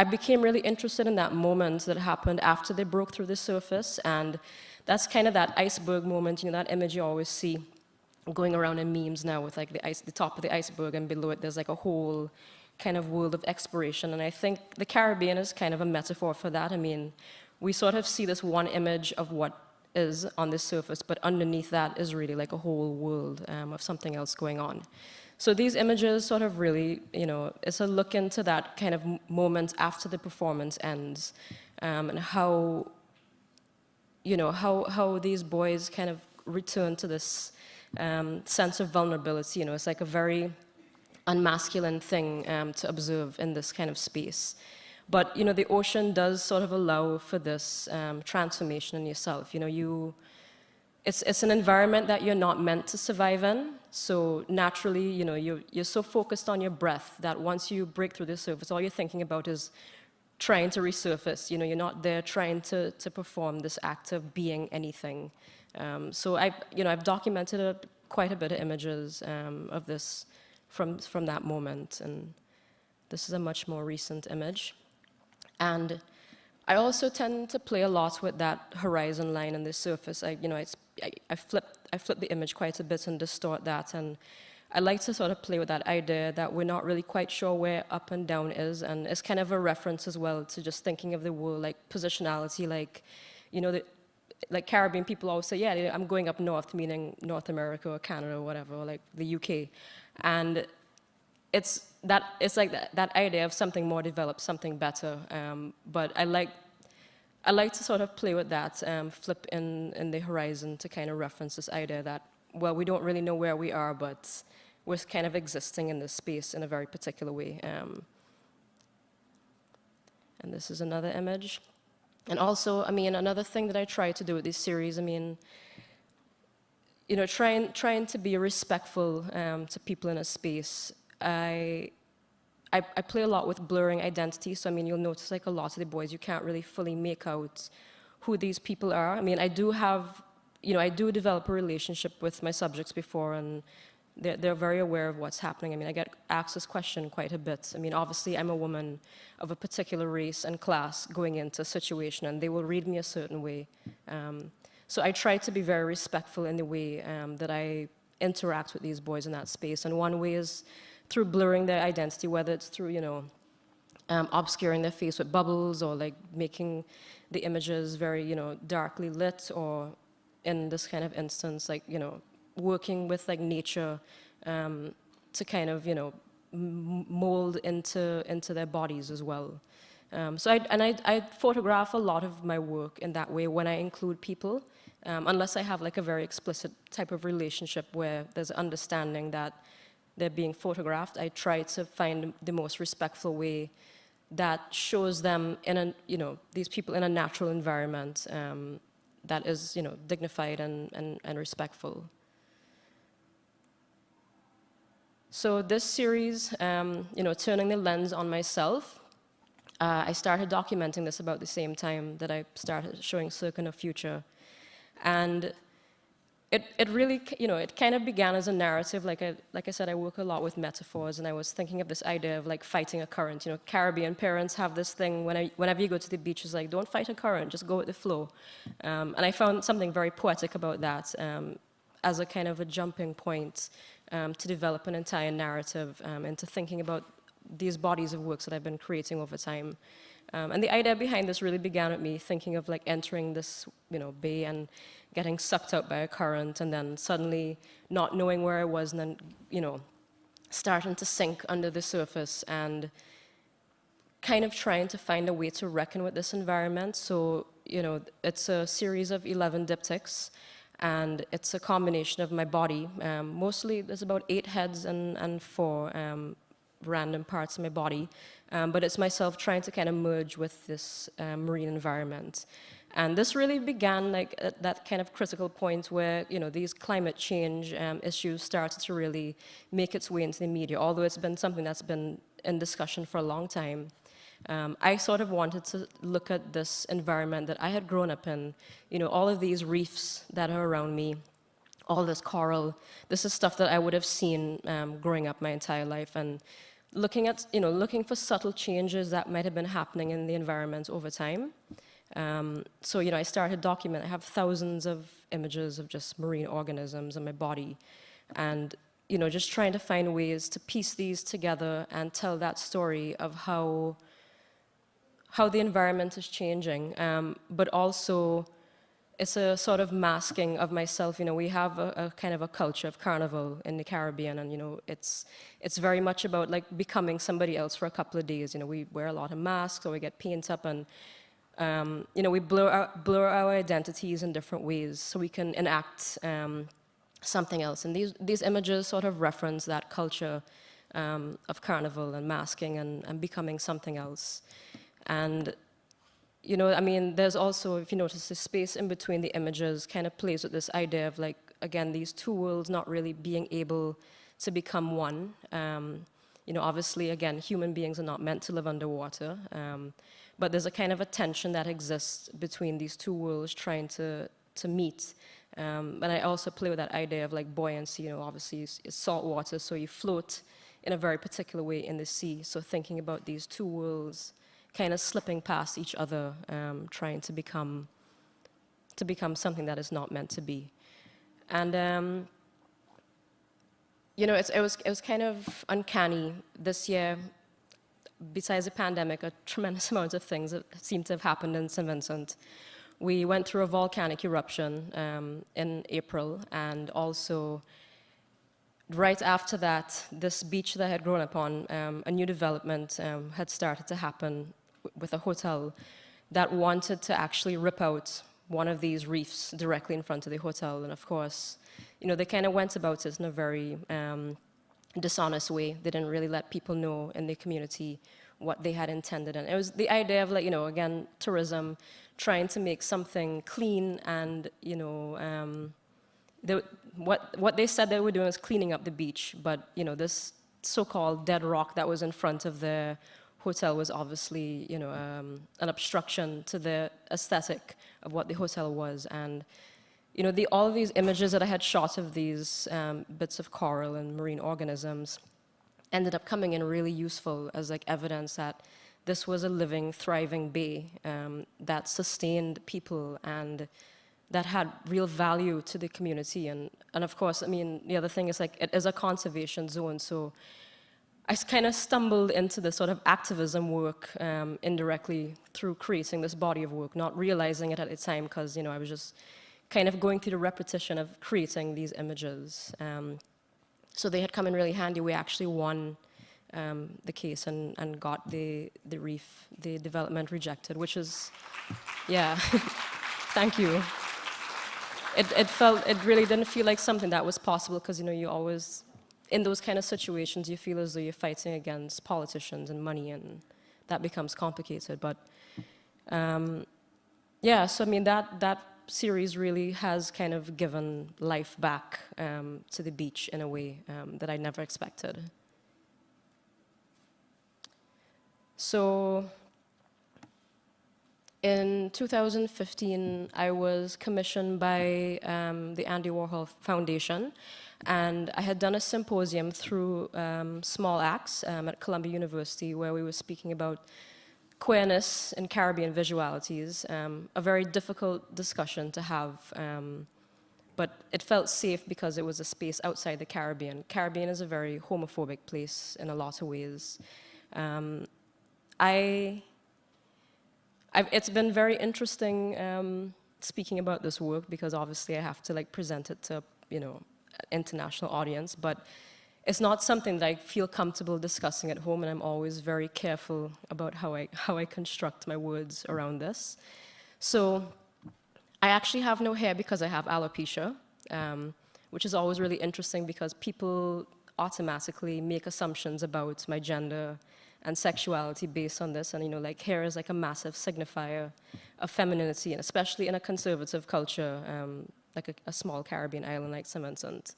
became really interested in that moment that happened after they broke through the surface, and that's kind of that iceberg moment, that image you always see going around in memes now with like the top of the iceberg, and below it there's like a whole kind of world of exploration. And I think the Caribbean is kind of a metaphor for that. We sort of see this one image of what is on the surface, but underneath that is really like a whole world of something else going on. So these images sort of really, it's a look into that kind of moment after the performance ends, and how, how these boys kind of return to this sense of vulnerability. It's like a very unmasculine thing to observe in this kind of space. But, the ocean does sort of allow for this transformation in yourself. It's an environment that you're not meant to survive in. So naturally, you're so focused on your breath that once you break through the surface, all you're thinking about is trying to resurface. You're not there trying to perform this act of being anything. So I've documented quite a bit of images of this from that moment. And this is a much more recent image. And I also tend to play a lot with that horizon line and the surface. I flip the image quite a bit and distort that, and I like to sort of play with that idea that we're not really quite sure where up and down is, and it's kind of a reference as well to just thinking of the world like positionality, like, like Caribbean people always say, yeah, I'm going up north, meaning North America or Canada or whatever, or like the UK. And it's like that idea of something more developed, something better. But I like to sort of play with that, flip in the horizon to kind of reference this idea that, well, we don't really know where we are, but we're kind of existing in this space in a very particular way. And this is another image. And also, I mean, another thing that I try to do with this series, I mean, you know, trying to be respectful to people in a space. I play a lot with blurring identity, so I mean, you'll notice like a lot of the boys, you can't really fully make out who these people are. I mean, I do develop a relationship with my subjects before, and they're very aware of what's happening. I mean, I get asked this question quite a bit. I mean, obviously, I'm a woman of a particular race and class going into a situation, and they will read me a certain way. So I try to be very respectful in the way that I interact with these boys in that space. And one way is through blurring their identity, whether it's through, you know, obscuring their face with bubbles, or like making the images very, you know, darkly lit, or in this kind of instance, like, you know, working with like nature to kind of, you know, mold into their bodies as well. So I photograph a lot of my work in that way when I include people, unless I have like a very explicit type of relationship where there's understanding that they're being photographed. I try to find the most respectful way that shows them in a, you know, these people in a natural environment that is, you know, dignified and respectful. So this series, you know, turning the lens on myself, I started documenting this about the same time that I started showing Circle of Future. And it really, you know, it kind of began as a narrative. Like I said, I work a lot with metaphors, and I was thinking of this idea of like fighting a current. You know, Caribbean parents have this thing whenever you go to the beach, it's like, don't fight a current, just go with the flow. And I found something very poetic about that as a kind of a jumping point to develop an entire narrative into thinking about these bodies of works that I've been creating over time. And the idea behind this really began with me thinking of like entering this, you know, bay and getting sucked out by a current, and then suddenly not knowing where I was, and then, you know, starting to sink under the surface and kind of trying to find a way to reckon with this environment. So, you know, it's a series of 11 diptychs, and it's a combination of my body. Mostly there's about 8 heads and 4 random parts of my body, but it's myself trying to kind of merge with this marine environment. And this really began like at that kind of critical point where, you know, these climate change issues started to really make its way into the media, although it's been something that's been in discussion for a long time. I sort of wanted to look at this environment that I had grown up in, you know, all of these reefs that are around me, all this coral. This is stuff that I would have seen growing up my entire life, and looking at, you know, looking for subtle changes that might have been happening in the environment over time. So, you know, I started documenting. I have thousands of images of just marine organisms in my body, and, you know, just trying to find ways to piece these together and tell that story of how the environment is changing, but also it's a sort of masking of myself. You know, we have a kind of a culture of carnival in the Caribbean, and, you know, it's very much about like becoming somebody else for a couple of days. You know, we wear a lot of masks, or we get paint up, and you know, we blur our identities in different ways so we can enact something else. And these images sort of reference that culture of carnival and masking and becoming something else. And, you know, I mean, there's also, if you notice, the space in between the images kind of plays with this idea of like, again, these two worlds not really being able to become one. You know, obviously, again, human beings are not meant to live underwater. But there's a kind of a tension that exists between these two worlds trying to meet. And I also play with that idea of like buoyancy. You know, obviously it's salt water, so you float in a very particular way in the sea. So thinking about these two worlds kind of slipping past each other, trying to become something that is not meant to be. And you know, it was kind of uncanny this year. Besides the pandemic, a tremendous amount of things that seem to have happened in St. Vincent. We went through a volcanic eruption in April, and also right after that, this beach that I had grown up on, a new development had started to happen with a hotel that wanted to actually rip out one of these reefs directly in front of the hotel. And of course, you know, they kind of went about it in a very dishonest way. They didn't really let people know in the community what they had intended. And it was the idea of, like, you know, again, tourism, trying to make something clean and, you know, what they said they were doing was cleaning up the beach, but, you know, this so-called dead rock that was in front of the hotel was obviously, you know, an obstruction to the aesthetic of what the hotel was. And, you know, all of these images that I had shot of these bits of coral and marine organisms ended up coming in really useful as like evidence that this was a living, thriving bay that sustained people and that had real value to the community. And of course, I mean, the other thing is, like, it is a conservation zone, so I kind of stumbled into this sort of activism work indirectly through creating this body of work, not realizing it at the time, because, you know, I was just kind of going through the repetition of creating these images. So they had come in really handy. We actually won the case and got the reef, the development rejected, which is, yeah, thank you. It really didn't feel like something that was possible, because, you know, you always, in those kind of situations, you feel as though you're fighting against politicians and money, and that becomes complicated. But yeah, so I mean, that series really has kind of given life back to the beach in a way that I never expected. So in 2015, I was commissioned by the Andy Warhol Foundation, and I had done a symposium through Small Acts at Columbia University, where we were speaking about queerness in Caribbean visualities, a very difficult discussion to have, but it felt safe because it was a space outside the Caribbean. Caribbean is a very homophobic place in a lot of ways. It's been very interesting speaking about this work, because obviously I have to, like, present it to, you know, an international audience, but it's not something that I feel comfortable discussing at home, and I'm always very careful about how I construct my words around this. So I actually have no hair because I have alopecia, which is always really interesting because people automatically make assumptions about my gender and sexuality based on this. And, you know, like, hair is like a massive signifier of femininity, and especially in a conservative culture, like a small Caribbean island like St. Vincent.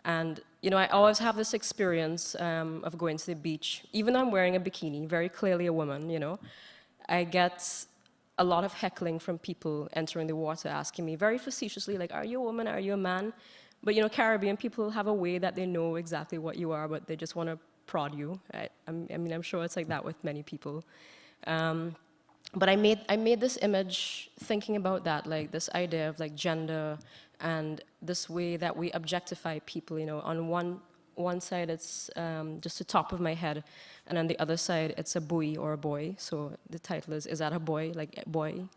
And, you know, I always have this experience of going to the beach, even though I'm wearing a bikini, very clearly a woman, you know. I get a lot of heckling from people entering the water, asking me very facetiously, like, are you a woman, are you a man? But, you know, Caribbean people have a way that they know exactly what you are, but they just want to prod you. I mean, I'm sure it's like that with many people. But I made this image thinking about that, like this idea of, like, gender and this way that we objectify people. You know, on one side it's just the top of my head, and on the other side it's a boy or a boy. So the title is that a boy, like a boy?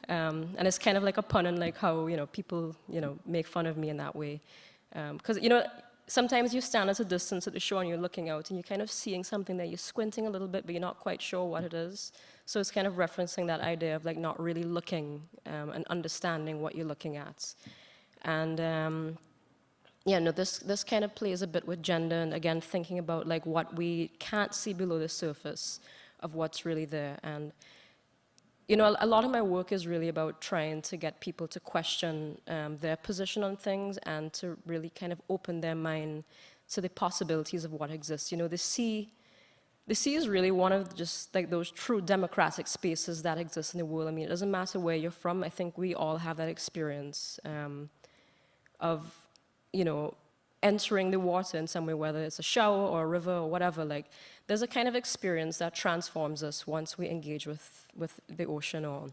And it's kind of like a pun on, like, how, you know, people, you know, make fun of me in that way. Because, you know, sometimes you stand at a distance at the shore and you're looking out and you're kind of seeing something that you're squinting a little bit, but you're not quite sure what it is. So it's kind of referencing that idea of, like, not really looking and understanding what you're looking at. And yeah, no, this kind of plays a bit with gender, and again, thinking about, like, what we can't see below the surface of what's really there. And, you know, a lot of my work is really about trying to get people to question their position on things and to really kind of open their mind to the possibilities of what exists. You know, the sea is really one of just, like, those true democratic spaces that exist in the world. I mean, it doesn't matter where you're from. I think we all have that experience of, you know, entering the water in some way, whether it's a shower or a river or whatever. Like, there's a kind of experience that transforms us once we engage with the ocean or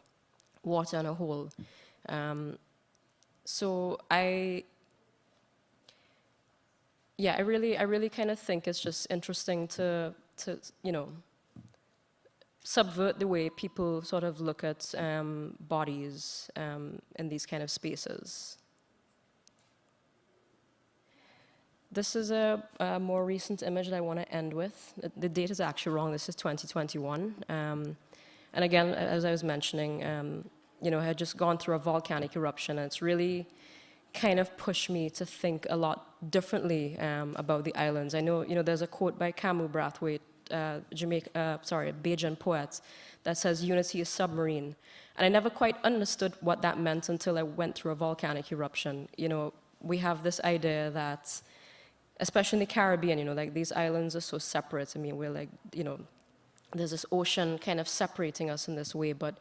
water on a whole. So I really kind of think it's just interesting to you know, subvert the way people sort of look at bodies in these kind of spaces. This is a more recent image that I want to end with. The date is actually wrong. This is 2021. And again, as I was mentioning, you know, I had just gone through a volcanic eruption, and it's really kind of pushed me to think a lot differently about the islands. I know, you know, there's a quote by Camus Brathwaite, a Bajan poet, that says unity is submarine. And I never quite understood what that meant until I went through a volcanic eruption. You know, we have this idea that, especially in the Caribbean, you know, like these islands are so separate. I mean, we're like, you know, there's this ocean kind of separating us in this way. But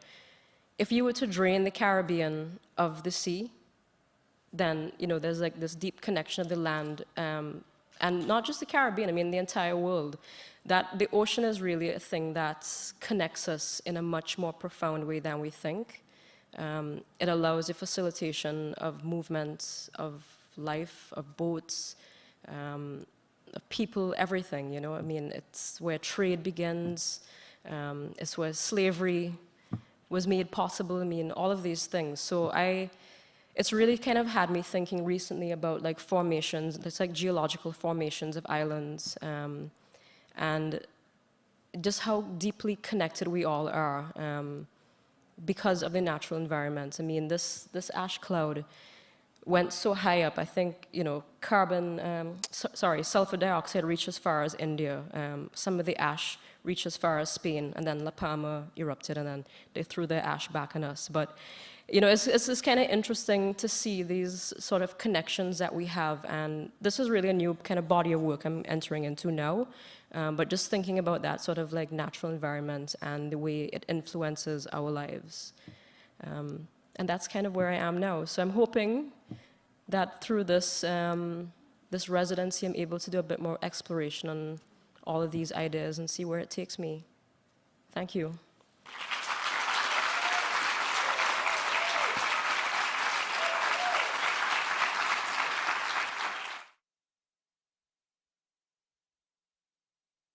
if you were to drain the Caribbean of the sea, then, you know, there's like this deep connection of the land, and not just the Caribbean, I mean, the entire world, that the ocean is really a thing that connects us in a much more profound way than we think. It allows the facilitation of movements, of life, of boats, of people, everything, you know. I mean, it's where trade begins, it's where slavery was made possible, I mean, all of these things. So it's really kind of had me thinking recently about like formations, it's like geological formations of islands, and just how deeply connected we all are because of the natural environment. I mean, this ash cloud went so high up. I think, you know, sulfur dioxide reached as far as India. Some of the ash reached as far as Spain, and then La Palma erupted, and then they threw the ash back on us. But, you know, it's just kind of interesting to see these sort of connections that we have, and this is really a new kind of body of work I'm entering into now. But just thinking about that sort of like natural environment and the way it influences our lives. And that's kind of where I am now. So I'm hoping that through this, this residency, I'm able to do a bit more exploration on all of these ideas and see where it takes me. Thank you.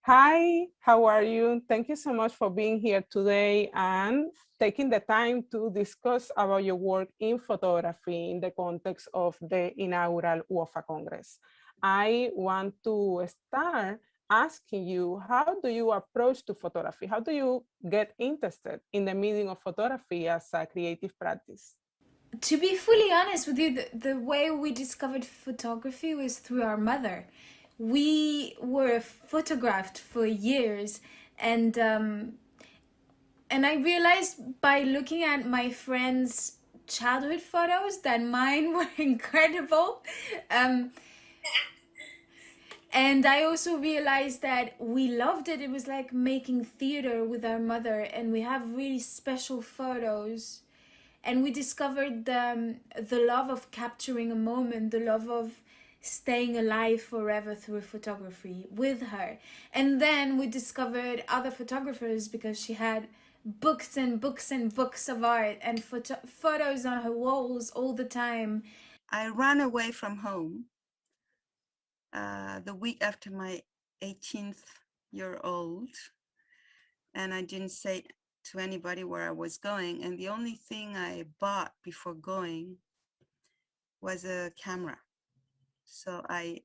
Hi, how are you? Thank you so much for being here today and taking the time to discuss about your work in photography in the context of the inaugural WOPHA Congress. I want to start asking you, how do you approach to photography? How do you get interested in the medium of photography as a creative practice? To be fully honest with you, the way we discovered photography was through our mother. We were photographed for years, and I realized by looking at my friends' childhood photos that mine were incredible. And I also realized that we loved it. It was like making theater with our mother, and we have really special photos. And we discovered the love of capturing a moment, the love of staying alive forever through photography with her. And then we discovered other photographers because she had books and books and books of art and photos on her walls all the time. I ran away from home the week after my 18th year old, and I didn't say to anybody where I was going, and the only thing I bought before going was a camera. So I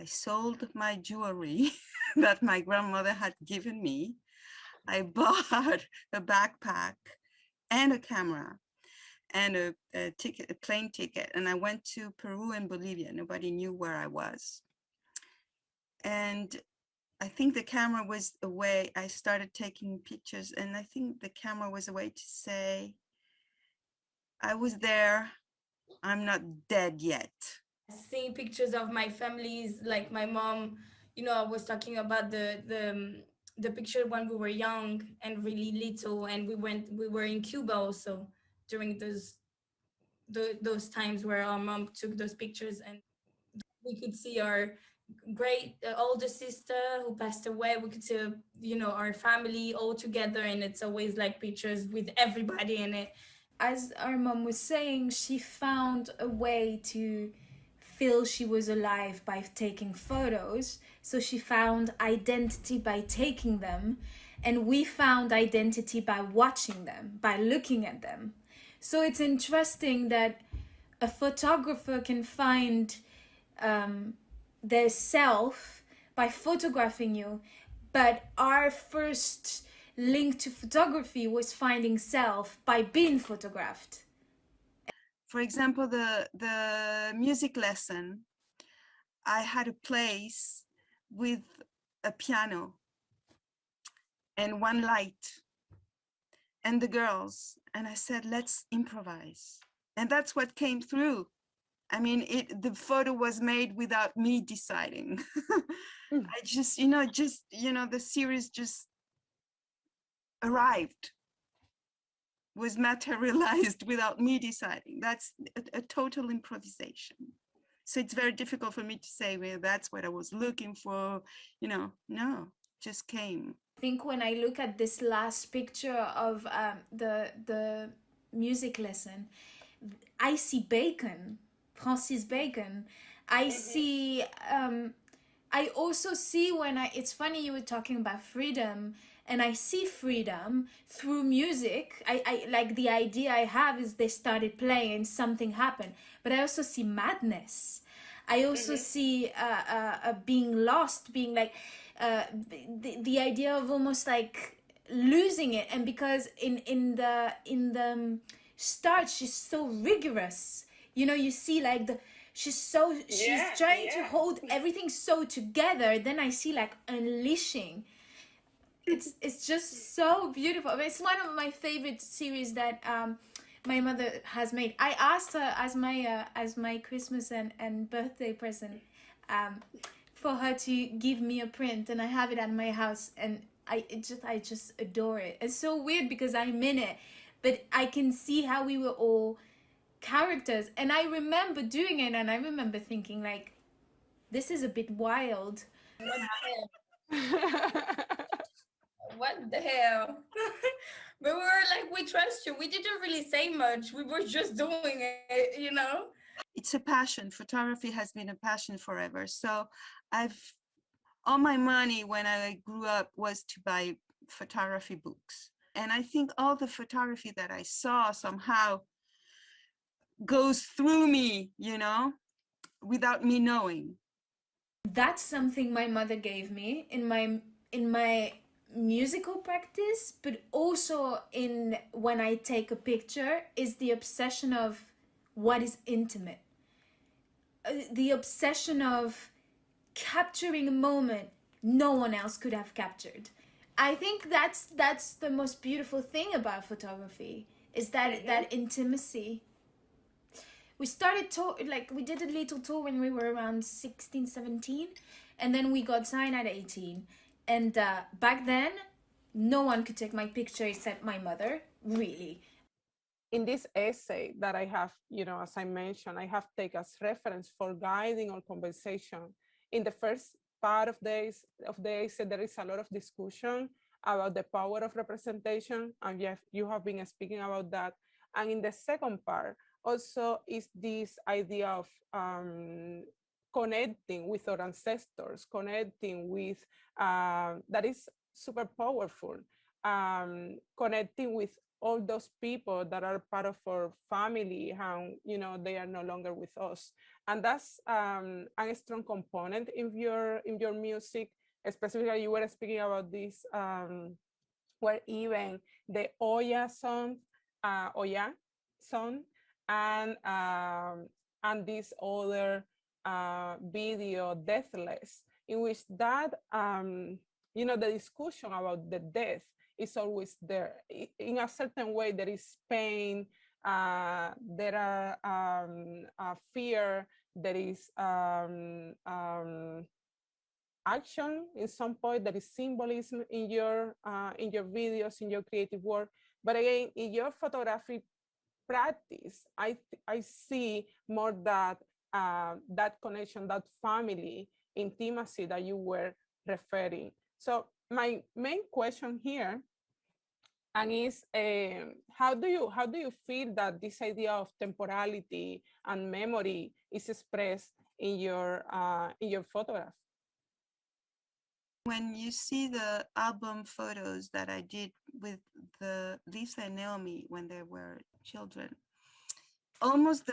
sold my jewelry that my grandmother had given me. I bought a backpack and a camera and a plane ticket, and I went to Peru and Bolivia. Nobody knew where I was. And I think the camera was a way I started taking pictures, and I think the camera was a way to say, I was there, I'm not dead yet. Seeing pictures of my families, like my mom, you know, I was talking about the picture when we were young and really little, and we were in Cuba also during those times where our mom took those pictures, and we could see our great older sister who passed away. We could see, you know, our family all together, and it's always like pictures with everybody in it. As our mom was saying, she found a way to feel she was alive by taking photos. So she found identity by taking them, and we found identity by watching them, by looking at them. So it's interesting that a photographer can find their self by photographing you, but our first link to photography was finding self by being photographed. For example, the music lesson, I had a place with a piano and one light and the girls, and I said, let's improvise. And that's what came through. I mean, the photo was made without me deciding. I just, the series just arrived, was materialized without me deciding. That's a total improvisation. So it's very difficult for me to say, well, that's what I was looking for, no, just came. I think when I look at this last picture of the music lesson, I see Bacon, Francis Bacon. I see, I also see it's funny you were talking about freedom, and I see freedom through music. I like the idea I have is they started playing and something happened, but I also see madness. I also see being lost, being like, the idea of almost like losing it. And because in the start she's so rigorous, you see like she's trying to hold everything so together. Then I see like unleashing. It's just so beautiful. It's one of my favorite series that my mother has made. I asked her as my Christmas and birthday present for her to give me a print, and I have it at my house, and I just adore it. It's so weird because I'm in it, but I can see how we were all characters, and I remember doing it, and I remember thinking like, this is a bit wild. What the hell? But we were like, we trust you. We didn't really say much. We were just doing it, It's a passion. Photography has been a passion forever. So all my money when I grew up was to buy photography books. And I think all the photography that I saw somehow goes through me, without me knowing. That's something my mother gave me in my musical practice, but also in when I take a picture, is the obsession of what is intimate. The obsession of capturing a moment no one else could have captured. I think that's the most beautiful thing about photography, is that intimacy. We started we did a little tour when we were around 16, 17, and then we got signed at 18. And back then, no one could take my picture except my mother, really. In this essay that I have, as I mentioned, I have taken as reference for guiding our conversation. In the first part of the essay, there is a lot of discussion about the power of representation, and you have been speaking about that. And in the second part, also is this idea of connecting with our ancestors, connecting with, that is super powerful, connecting with all those people that are part of our family, and they are no longer with us. And that's a strong component in your music, especially you were speaking about this, where even the Oya song, and this other video, Deathless, in which that, the discussion about the death is always there. In a certain way, there is pain, there are fear, there is action in some point, there is symbolism in your videos, in your creative work. But again, in your photography practice, I see more that connection, that family intimacy that you were referring. So my main question here, and is how do you feel that this idea of temporality and memory is expressed in your photograph? When you see the album photos that I did with Lisa and Naomi when they were children, almost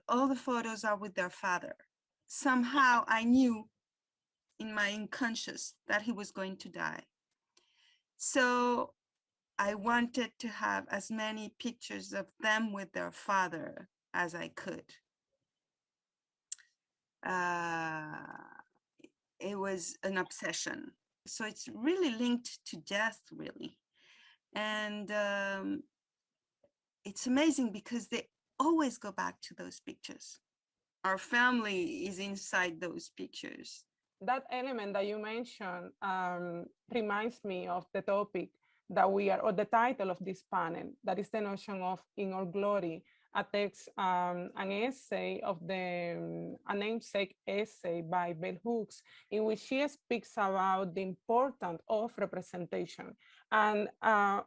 all the photos are with their father. Somehow I knew in my unconscious that he was going to die. So I wanted to have as many pictures of them with their father as I could. It was an obsession. So it's really linked to death, really. And it's amazing because they always go back to those pictures. Our family is inside those pictures. That element that you mentioned reminds me of the topic that we are, or the title of this panel, that is the notion of In All Glory, a text, an essay of a namesake essay by Bell Hooks, in which she speaks about the importance of representation. And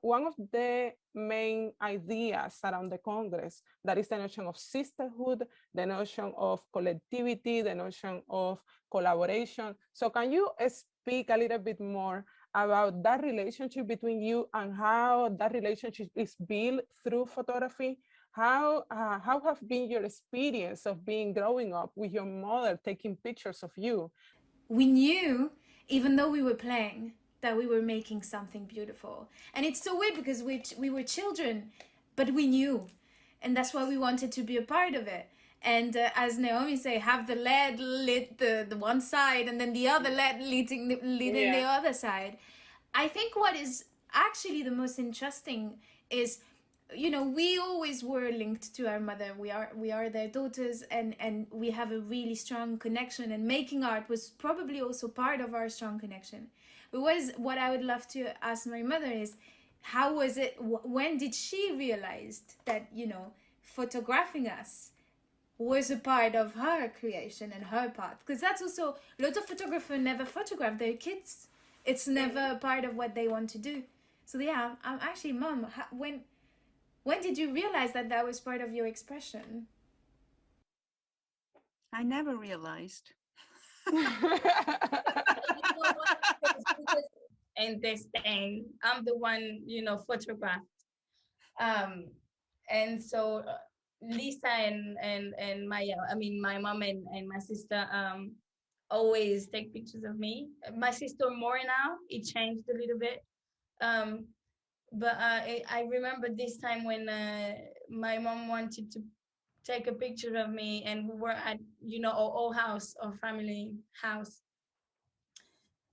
one of the main ideas around the Congress, that is the notion of sisterhood, the notion of collectivity, the notion of collaboration. So can you speak a little bit more about that relationship between you and how that relationship is built through photography? How have been your experience of growing up with your mother taking pictures of you? We knew, even though we were playing, that we were making something beautiful. And it's so weird because we were children, but we knew. And that's why we wanted to be a part of it. And as Naomi say, have the LED lit the one side and then the other LED lit in the other side. I think what is actually the most interesting is, you know, we always were linked to our mother. We are their daughters, and we have a really strong connection, and making art was probably also part of our strong connection. But what I would love to ask my mother is, how was it, when did she realize that, you know, photographing us was a part of her creation and her path? Because that's also, a lot of photographers never photograph their kids. It's never a part of what they want to do. So yeah, I'm actually, Mom, when did you realize that that was part of your expression? I never realized. And this thing, I'm the one, you know, photographed. And so Lisa and my, my mom and my sister always take pictures of me. My sister more now, it changed a little bit. But I remember this time when my mom wanted to take a picture of me, and we were at, you know, our old house, our family house.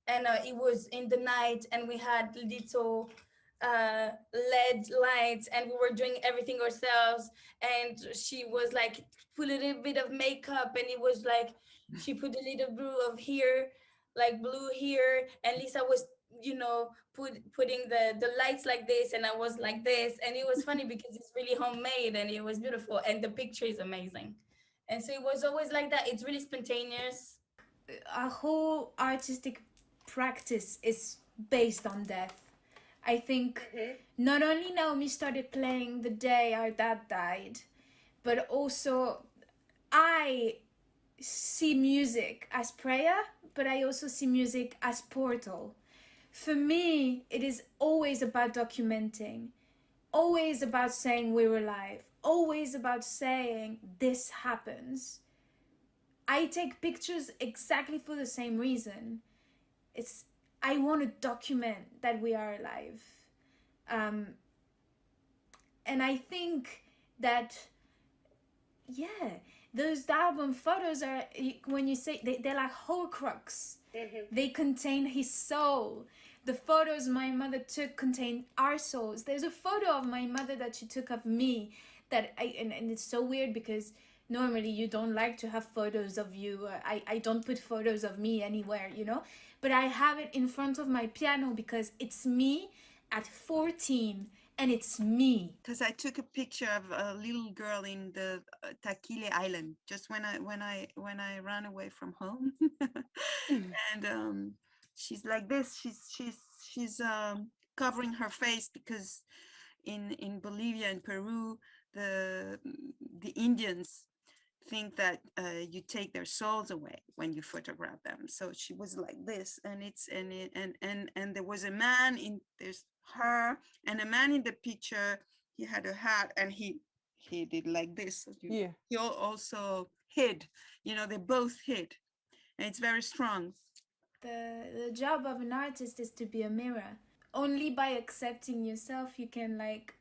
And it was in the night, and we had little LED lights, and we were doing everything ourselves. And she was like, put a little bit of makeup, and it was like, she put a little blue of here, like blue here, and Lisa was, you know, putting the lights like this, and I was like this. And it was funny because it's really homemade, and it was beautiful, and the picture is amazing. And so it was always like that. It's really spontaneous. Our whole artistic practice is based on death. I think not only Naomi started playing the day our dad died, but also I see music as prayer, but I also see music as portal. For me, it is always about documenting, always about saying we're alive, always about saying this happens. I take pictures exactly for the same reason. I want to document that we are alive. And I think that, yeah, those album photos are, when you say, they're like Horcrux. They contain his soul. The photos my mother took contain our souls. There's a photo of my mother that she took of me that and it's so weird because normally you don't like to have photos of you. I don't put photos of me anywhere, you know, but I have it in front of my piano because it's me at 14 and it's me. Because I took a picture of a little girl in the Taquile Island just when I ran away from home. And she's like this. She's covering her face because in Bolivia and Peru the Indians think that you take their souls away when you photograph them. So she was like this, and there was a man in, there's her and a man in the picture. He had a hat and he did like this. He also hid, you know, they both hid, and it's very strong. the job of an artist is to be a mirror. Only by accepting yourself you can like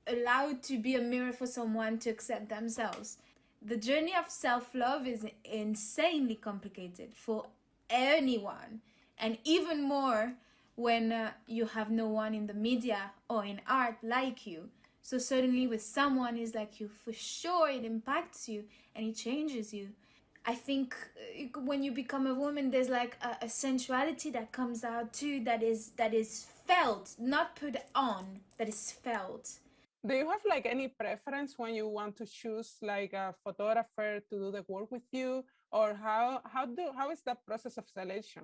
allow to be a mirror for someone to accept themselves. The journey of self-love is insanely complicated for anyone, and even more when you have no one in the media or in art like you. So suddenly with someone is like you, for sure it impacts you and it changes you. I think when you become a woman, there's like a sensuality that comes out too, that is felt, not put on, that is felt. Do you have like any preference when you want to choose like a photographer to do the work with you, or how is that process of selection?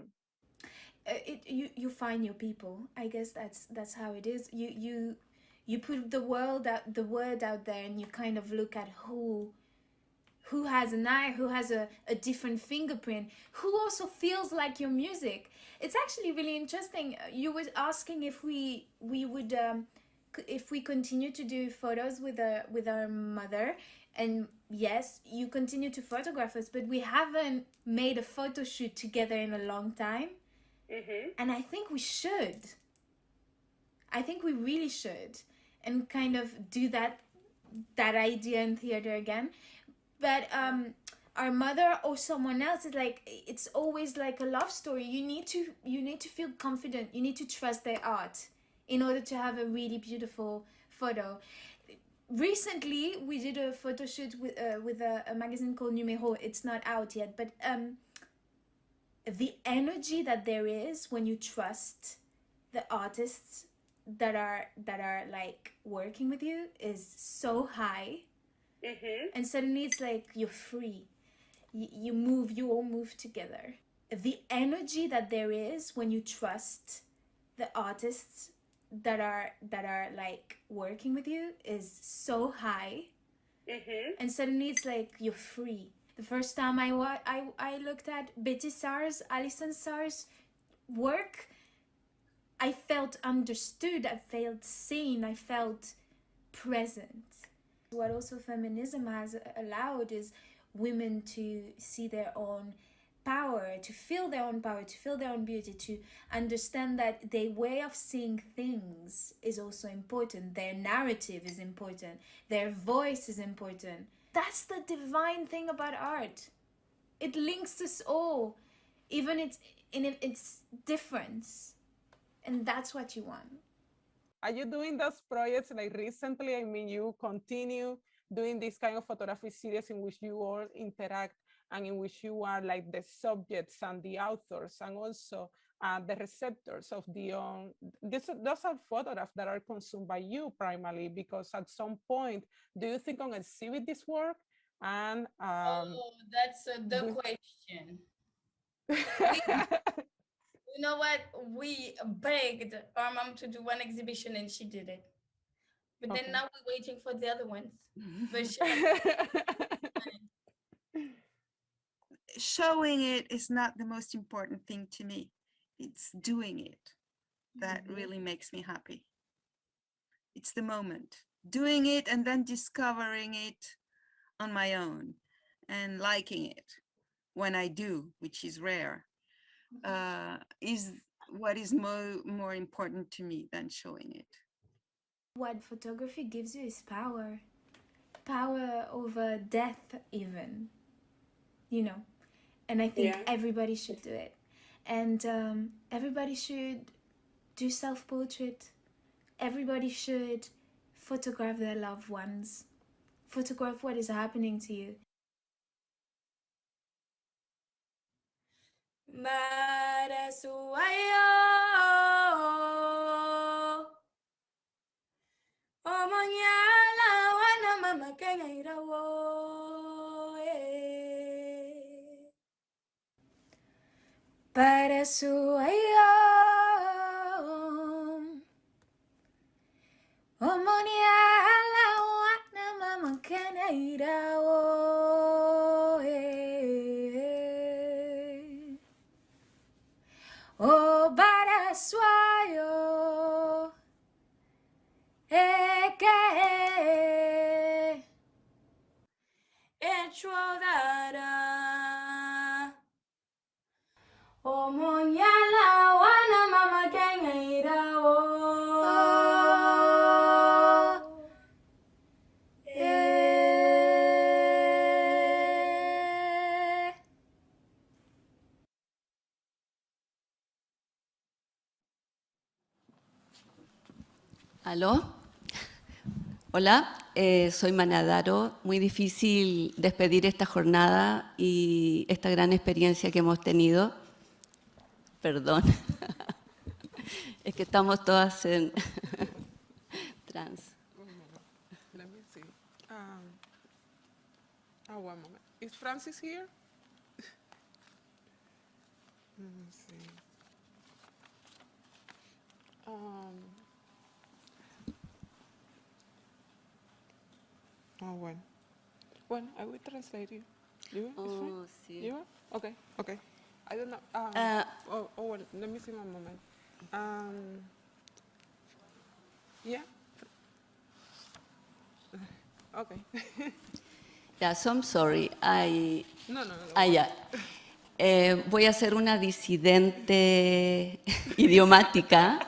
You find your people. I guess that's how it is. You put the word out there, and you kind of look at who has an eye, who has a different fingerprint, who also feels like your music. It's actually really interesting. You were asking if we would if we continue to do photos with our mother, and yes, you continue to photograph us, but we haven't made a photo shoot together in a long time. And I think we should. I think we really should, and kind of do that idea in theater again. But our mother or someone else is like, it's always like a love story. You need to feel confident. You need to trust their art in order to have a really beautiful photo. Recently, we did a photo shoot with a magazine called Numero. It's not out yet, but the energy that there is when you trust the artists that are like working with you is so high. And suddenly it's like you're free. You all move together. The energy that there is when you trust the artists that are like working with you is so high. And suddenly it's like you're free. The first time I looked at Betty Saar's, Alison Saar's work, I felt understood, I felt seen, I felt present. What also feminism has allowed is women to see their own power, to feel their own power, to feel their own beauty, to understand that their way of seeing things is also important. Their narrative is important. Their voice is important. That's the divine thing about art. It links us all, even its difference. And that's what you want. Are you doing those projects like recently? I mean, you continue doing this kind of photography series in which you all interact and in which you are like the subjects and the authors and also the receptors of the those are photographs that are consumed by you primarily, because at some point, do you think on exhibit this work? And that's the question. You know what? We begged our mom to do one exhibition and she did it. But then now we're waiting for the other ones. But showing it is not the most important thing to me. It's doing it that really makes me happy. It's the moment. Doing it and then discovering it on my own and liking it when I do, which is rare, is what is more important to me than showing it. What photography gives you is power. Power over death even, you know. And I think everybody should do it. And everybody should do self-portrait. Everybody should photograph their loved ones. Photograph what is happening to you. Para su ayom Omonia la wana mama kenaira o O para su ayo Eke Echodara O Omonyala wana mama Kenya irawo. ¿Aló? Hola, soy Manadaro. Muy difícil despedir esta jornada y esta gran experiencia que hemos tenido. Perdón. Es que estamos todas en trans. Let me see. One moment. Is Francis here? Let me see. Bueno. Bueno, I will translate you. You? Oh, sí. You? Okay, okay. I don't know. Well, let me see one moment. Yeah. Okay. Yeah, so I'm sorry. No. Ya. Voy a ser una disidente idiomática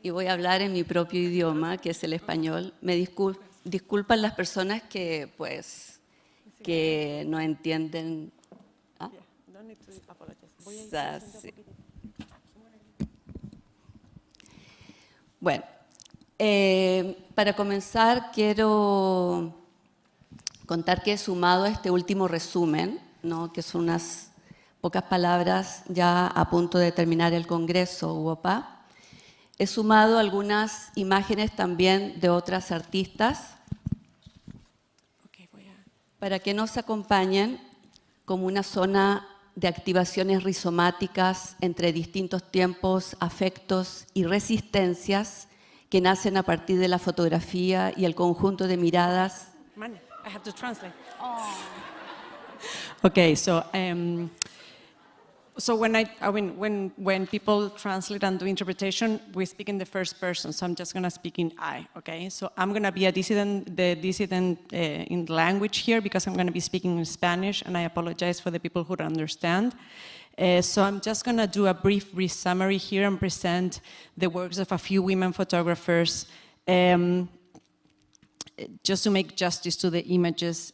y voy a hablar en mi propio idioma, que es el español. Me disculpan las personas que, pues, que no entienden. ¿Ah? Sí. Bueno, para comenzar quiero contar que he sumado a este último resumen, ¿no? Que son unas pocas palabras ya a punto de terminar el Congreso WOPHA. He sumado algunas imágenes también de otras artistas para que nos acompañen como una zona de activaciones rizomáticas entre distintos tiempos, afectos y resistencias que nacen a partir de la fotografía y el conjunto de miradas. I have to translate. Okay, so when people translate and do interpretation, we speak in the first person. So I'm just going to speak in I. Okay, so I'm going to be the dissident in language here because I'm going to be speaking in Spanish, and I apologize for the people who don't understand. So I'm just going to do a brief summary here and present the works of a few women photographers. Just to make justice to the images,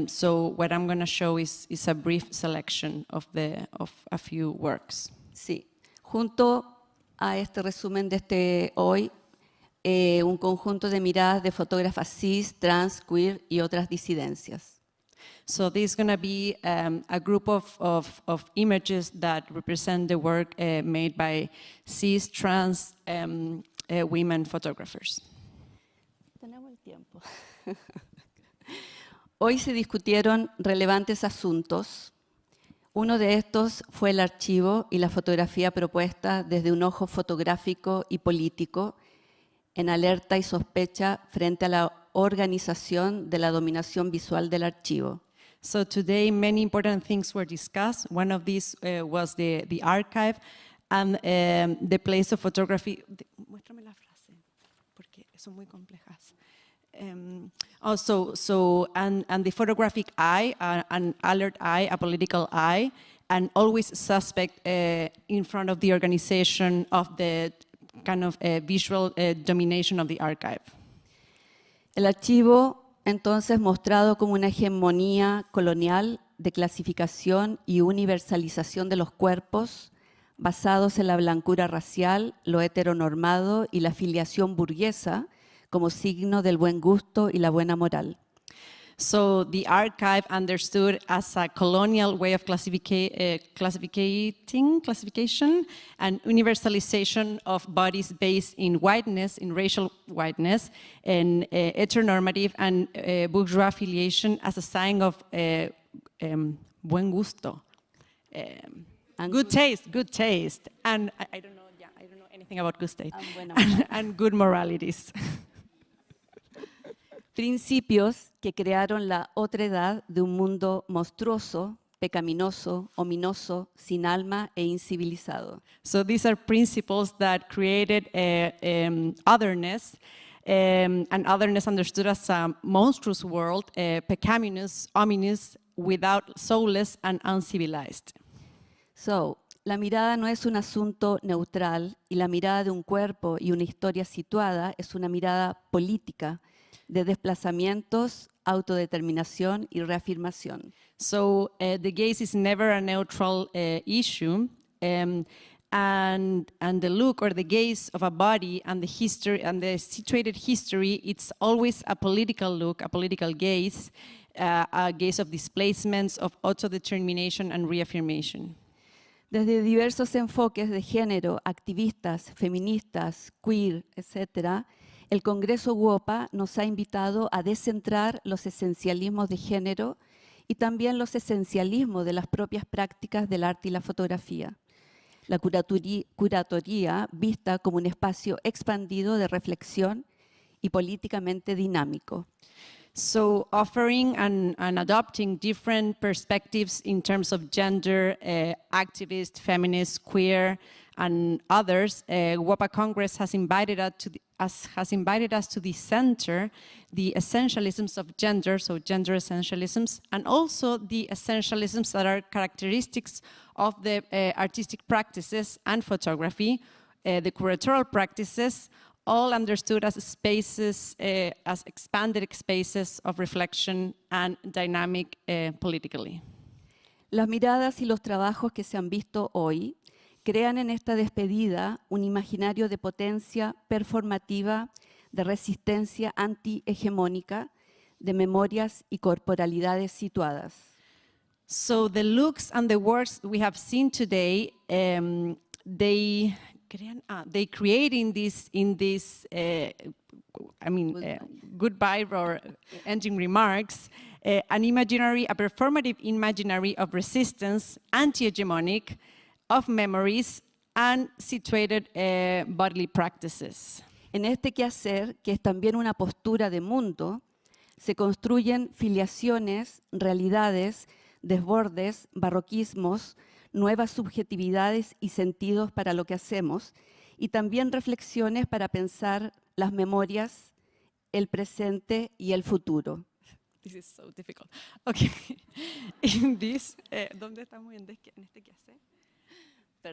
so what I'm going to show is a brief selection of a few works. Sí, junto a este resumen de hoy, un conjunto de miradas de fotógrafas cis, trans, queer y otras disidencias. So this is going to be a group of images that represent the work made by cis, trans women photographers. Tenemos el tiempo. Hoy se discutieron relevantes asuntos. Uno de estos fue el archivo y la fotografía propuesta desde un ojo fotográfico y político en alerta y sospecha frente a la organización de la dominación visual del archivo. So today many important things were discussed. One of these was the archive and the place of photography. Muéstrame la frase, porque son muy complejas. And the photographic eye, an alert eye, a political eye, and always suspect in front of the organization of the kind of visual domination of the archive. El archivo, entonces, mostrado como una hegemonía colonial de clasificación y universalización de los cuerpos, basados en la blancura racial, lo heteronormado y la filiación burguesa, como signo del buen gusto y la buena moral. So the archive understood as a colonial way of classification and universalization of bodies based in whiteness, in racial whiteness, and heteronormative and bourgeois affiliation as a sign of buen gusto, good taste, and I don't know anything about good taste, and good moralities. Principios que crearon la otredad de un mundo monstruoso, pecaminoso, ominoso, sin alma e incivilizado. So these are principles that created otherness, and otherness understood as a monstrous world, pecaminoso, ominous, without soulless and uncivilized. So, la mirada no es un asunto neutral y la mirada de un cuerpo y una historia situada es una mirada política de desplazamientos, autodeterminación y reafirmación. So the gaze is never a neutral issue, and the look or the gaze of a body and the history and the situated history, it's always a political look, a political gaze, a gaze of displacements, of autodetermination and reaffirmation. Desde diversos enfoques de género, activistas, feministas, queer, etc., el Congreso WOPHA nos ha invitado a descentrar los esencialismos de género y también los esencialismos de las propias prácticas del arte y la fotografía. La curatoría vista como un espacio expandido de reflexión y políticamente dinámico. So offering and adopting different perspectives in terms of gender, activist, feminist, queer, and others, WOPHA Congress has invited us to decenter the essentialisms of gender, so gender essentialisms, and also the essentialisms that are characteristics of the artistic practices and photography, the curatorial practices, all understood as spaces, as expanded spaces of reflection and dynamic politically. Las miradas y los trabajos que se han visto hoy crean en esta despedida un imaginario de potencia performativa, de resistencia anti-hegemónica, de memorias y corporalidades situadas. So the looks and the works we have seen today, they create in this goodbye or ending remarks, an imaginary, a performative imaginary of resistance, anti-hegemonic, of memories and situated bodily practices. En este quehacer, que es también una postura de mundo, se construyen filiaciones, realidades, desbordes, barroquismos, nuevas subjetividades y sentidos para lo que hacemos, y también reflexiones para pensar las memorias, el presente y el futuro. This is so difficult. Okay, in this, ¿dónde estamos en este quehacer?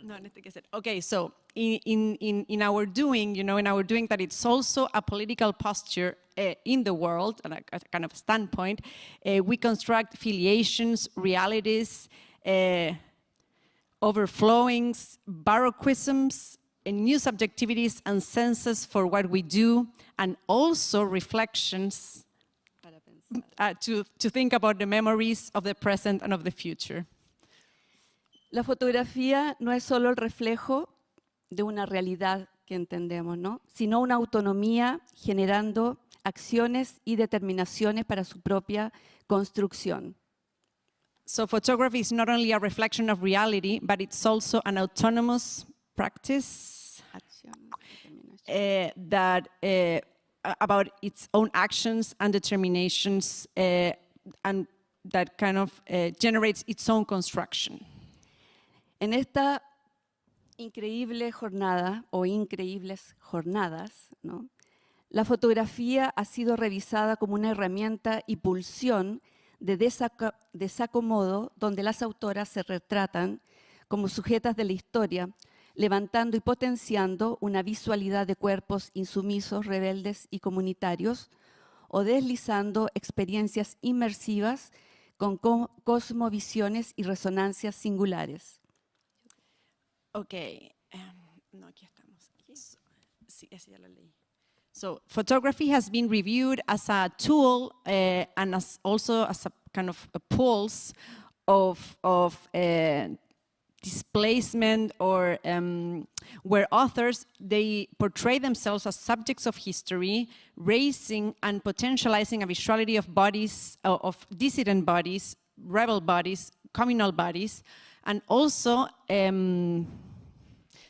No, en este quehacer. Okay, so in our doing, in our doing that it's also a political posture in the world, and a kind of standpoint, we construct filiations, realities, overflowings, baroquisms, new subjectivities and senses for what we do, and also reflections to think about the memories of the present and of the future. La fotografía no es solo el reflejo de una realidad que entendemos, ¿no? Sino una autonomía generando acciones y determinaciones para su propia construcción. So photography is not only a reflection of reality, but it's also an autonomous practice that about its own actions and determinations, and that kind of generates its own construction. En esta increíble jornada o increíbles jornadas, ¿no? La fotografía ha sido revisada como una herramienta y pulsión de desacomodo donde las autoras se retratan como sujetas de la historia, levantando y potenciando una visualidad de cuerpos insumisos, rebeldes y comunitarios, o deslizando experiencias inmersivas con cosmovisiones y resonancias singulares. Okay, no, aquí estamos. Sí, esa ya la leí. So photography has been reviewed as a tool and also as a kind of a pulse of displacement, or where authors, they portray themselves as subjects of history, raising and potentializing a visuality of bodies, of dissident bodies, rebel bodies, communal bodies, and also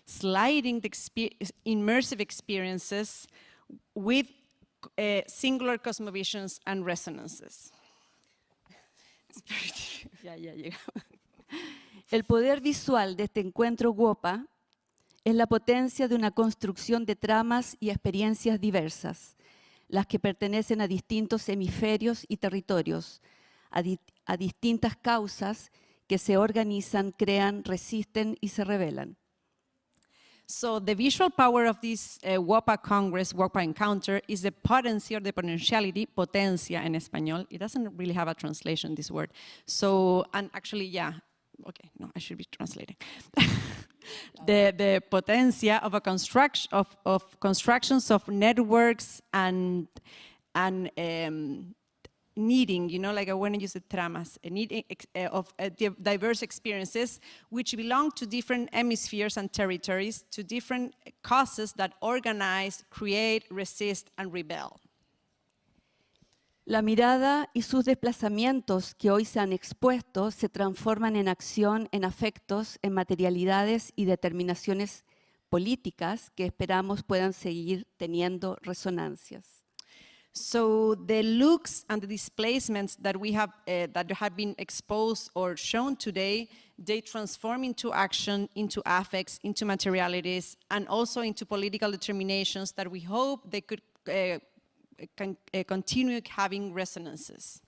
sliding the immersive experiences with singular cosmovisions and resonances. Ya llegamos. El poder visual de este encuentro WOPHA es la potencia de una construcción de tramas y experiencias diversas, las que pertenecen a distintos hemisferios y territorios, a distintas causas que se organizan, crean, resisten y se rebelan. So the visual power of this WOPHA Congress, WOPHA Encounter, is the potency or the potentiality, potencia en español. It doesn't really have a translation, this word. So, and actually, yeah, okay, no, I should be translating. the potencia of a constructions of networks and needing, you know, like I want to use the tramas, needing of diverse experiences which belong to different hemispheres and territories, to different causes that organize, create, resist, and rebel. La mirada y sus desplazamientos que hoy se han expuesto se transforman en acción, en afectos, en materialidades y determinaciones políticas que esperamos puedan seguir teniendo resonancias. So the looks and the displacements that we have that have been exposed or shown today, they transform into action, into affects, into materialities, and also into political determinations that we hope they could continue having resonances.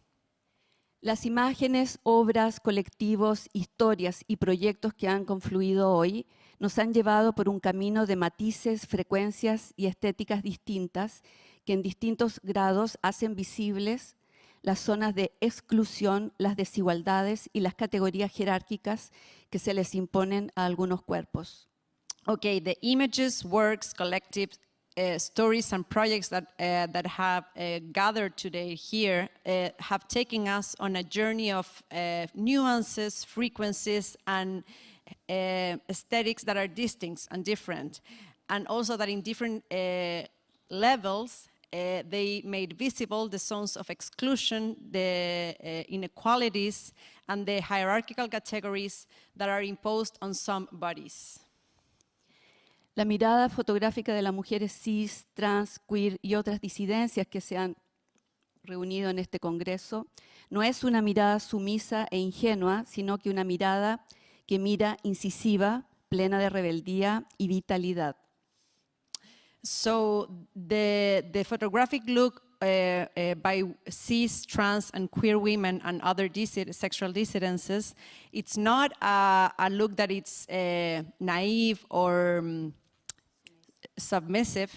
Las imágenes, obras, colectivos, historias y proyectos que han confluido hoy nos han llevado por un camino de matices, frecuencias y estéticas distintas que en distintos grados hacen visibles las zonas de exclusión, las desigualdades y las categorías jerárquicas que se les imponen a algunos cuerpos. Okay, the images, works, collectives, stories and projects that have gathered today here have taken us on a journey of nuances, frequencies, and aesthetics that are distinct and different. And also that in different levels, they made visible the zones of exclusion, the inequalities, and the hierarchical categories that are imposed on some bodies. La mirada fotográfica de las mujeres cis, trans, queer y otras disidencias que se han reunido en este congreso no es una mirada sumisa e ingenua, sino que una mirada que mira incisiva, plena de rebeldía y vitalidad. So the photographic look by cis, trans, and queer women and other sexual dissidences, it's not a look that it's naive or submissive,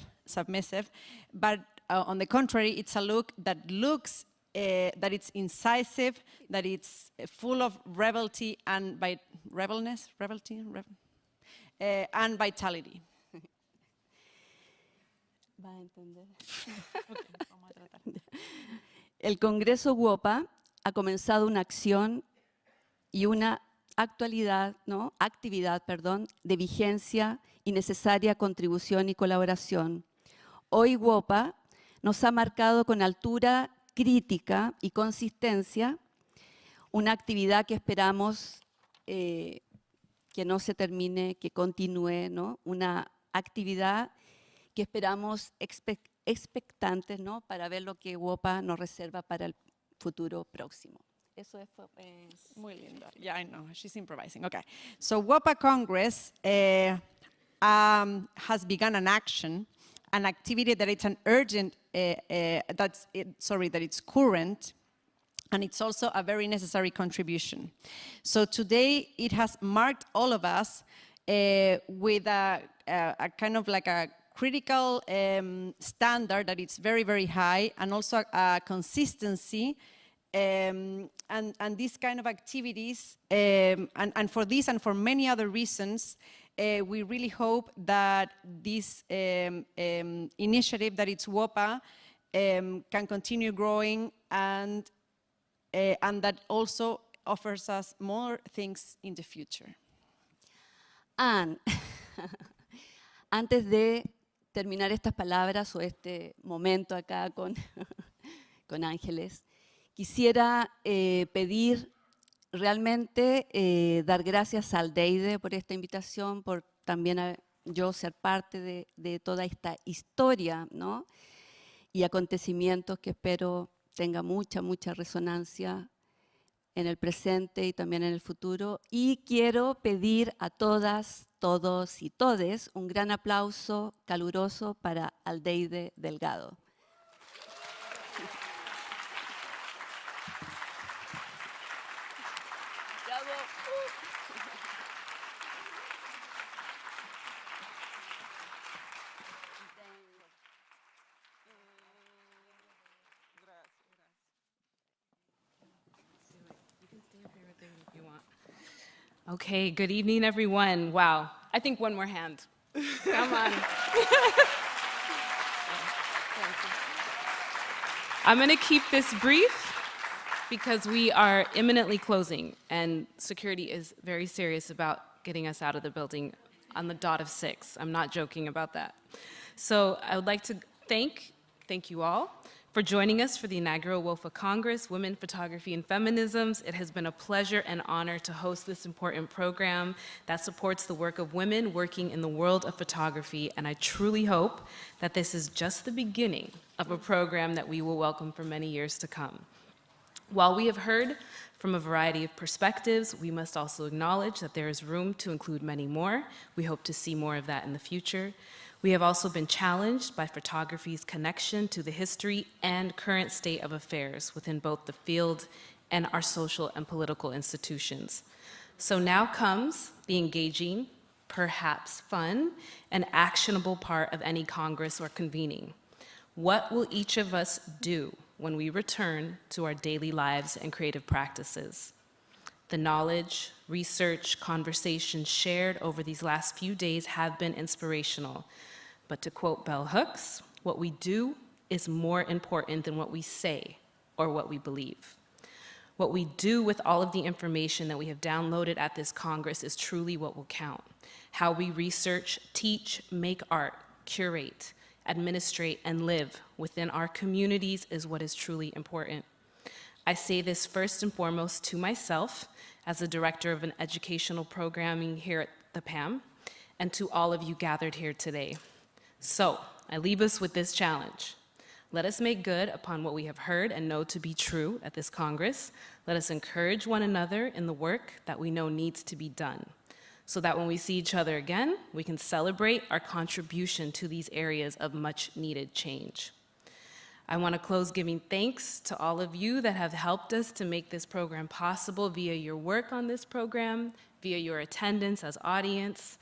but on the contrary, it's a look that looks that it's incisive, that it's full of rebelty and and vitality. Va a entender. El Congreso WOPHA ha comenzado una acción y una actividad de vigencia y necesaria contribución y colaboración. Hoy WOPHA nos ha marcado con altura crítica y consistencia una actividad que esperamos que no se termine, que continúe, ¿no? Una actividad que esperamos expectantes, ¿no? Para ver lo que WOPHA nos reserva para el futuro próximo. Eso es muy lindo. Yeah, I know. She's improvising. Okay. So WOPHA Congress has begun an action, an activity that it's an urgent, that it's current, and it's also a very necessary contribution. So today it has marked all of us with a kind of like a critical standard that it's very, very high, and also a consistency, and these kind of activities, and for this and for many other reasons, we really hope that this initiative, that it's WOPHA, can continue growing and that also offers us more things in the future. And antes de terminar estas palabras o este momento acá con Ángeles, quisiera pedir realmente dar gracias al DEIDE por esta invitación, por también yo ser parte de toda esta historia, ¿no? Y acontecimientos que espero tenga mucha resonancia en el presente y también en el futuro. Y quiero pedir a todas, todos y todes un gran aplauso caluroso para Aldeide Delgado. Okay, good evening, everyone. Wow, I think one more hand. Come on. I'm going to keep this brief because we are imminently closing, and security is very serious about getting us out of the building on the dot of 6. I'm not joking about that. So I would like to thank you all for joining us for the inaugural WOPHA Congress, Women, Photography, and Feminisms. It has been a pleasure and honor to host this important program that supports the work of women working in the world of photography, and I truly hope that this is just the beginning of a program that we will welcome for many years to come. While we have heard from a variety of perspectives, we must also acknowledge that there is room to include many more. We hope to see more of that in the future. We have also been challenged by photography's connection to the history and current state of affairs within both the field and our social and political institutions. So now comes the engaging, perhaps fun, and actionable part of any Congress or convening. What will each of us do when we return to our daily lives and creative practices? The knowledge, research, conversations shared over these last few days have been inspirational. But to quote Bell Hooks, what we do is more important than what we say or what we believe. What we do with all of the information that we have downloaded at this Congress is truly what will count. How we research, teach, make art, curate, administrate, and live within our communities is what is truly important. I say this first and foremost to myself as the director of an educational programming here at the PAMM, and to all of you gathered here today. So, I leave us with this challenge. Let us make good upon what we have heard and know to be true at this Congress. Let us encourage one another in the work that we know needs to be done, so that when we see each other again, we can celebrate our contribution to these areas of much needed change. I want to close giving thanks to all of you that have helped us to make this program possible via your work on this program, via your attendance as audience.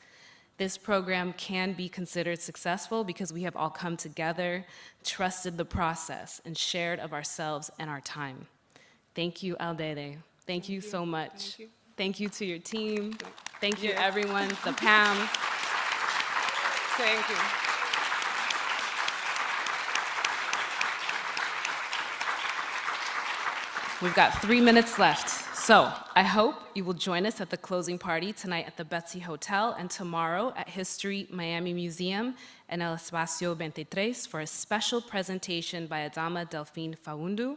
This program can be considered successful because we have all come together, trusted the process, and shared of ourselves and our time. Thank you, Aldede. Thank you so much. Thank you to your team. Thank you, everyone, the PAMM. Thank you. We've got 3 minutes left. So I hope you will join us at the closing party tonight at the Betsy Hotel and tomorrow at History Miami Museum and El Espacio 23 for a special presentation by Adama Delphine Fawundu.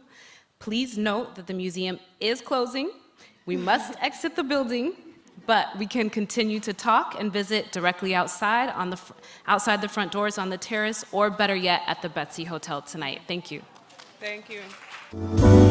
Please note that the museum is closing. We must exit the building, but we can continue to talk and visit directly outside outside the front doors on the terrace, or better yet, at the Betsy Hotel tonight. Thank you. Thank you.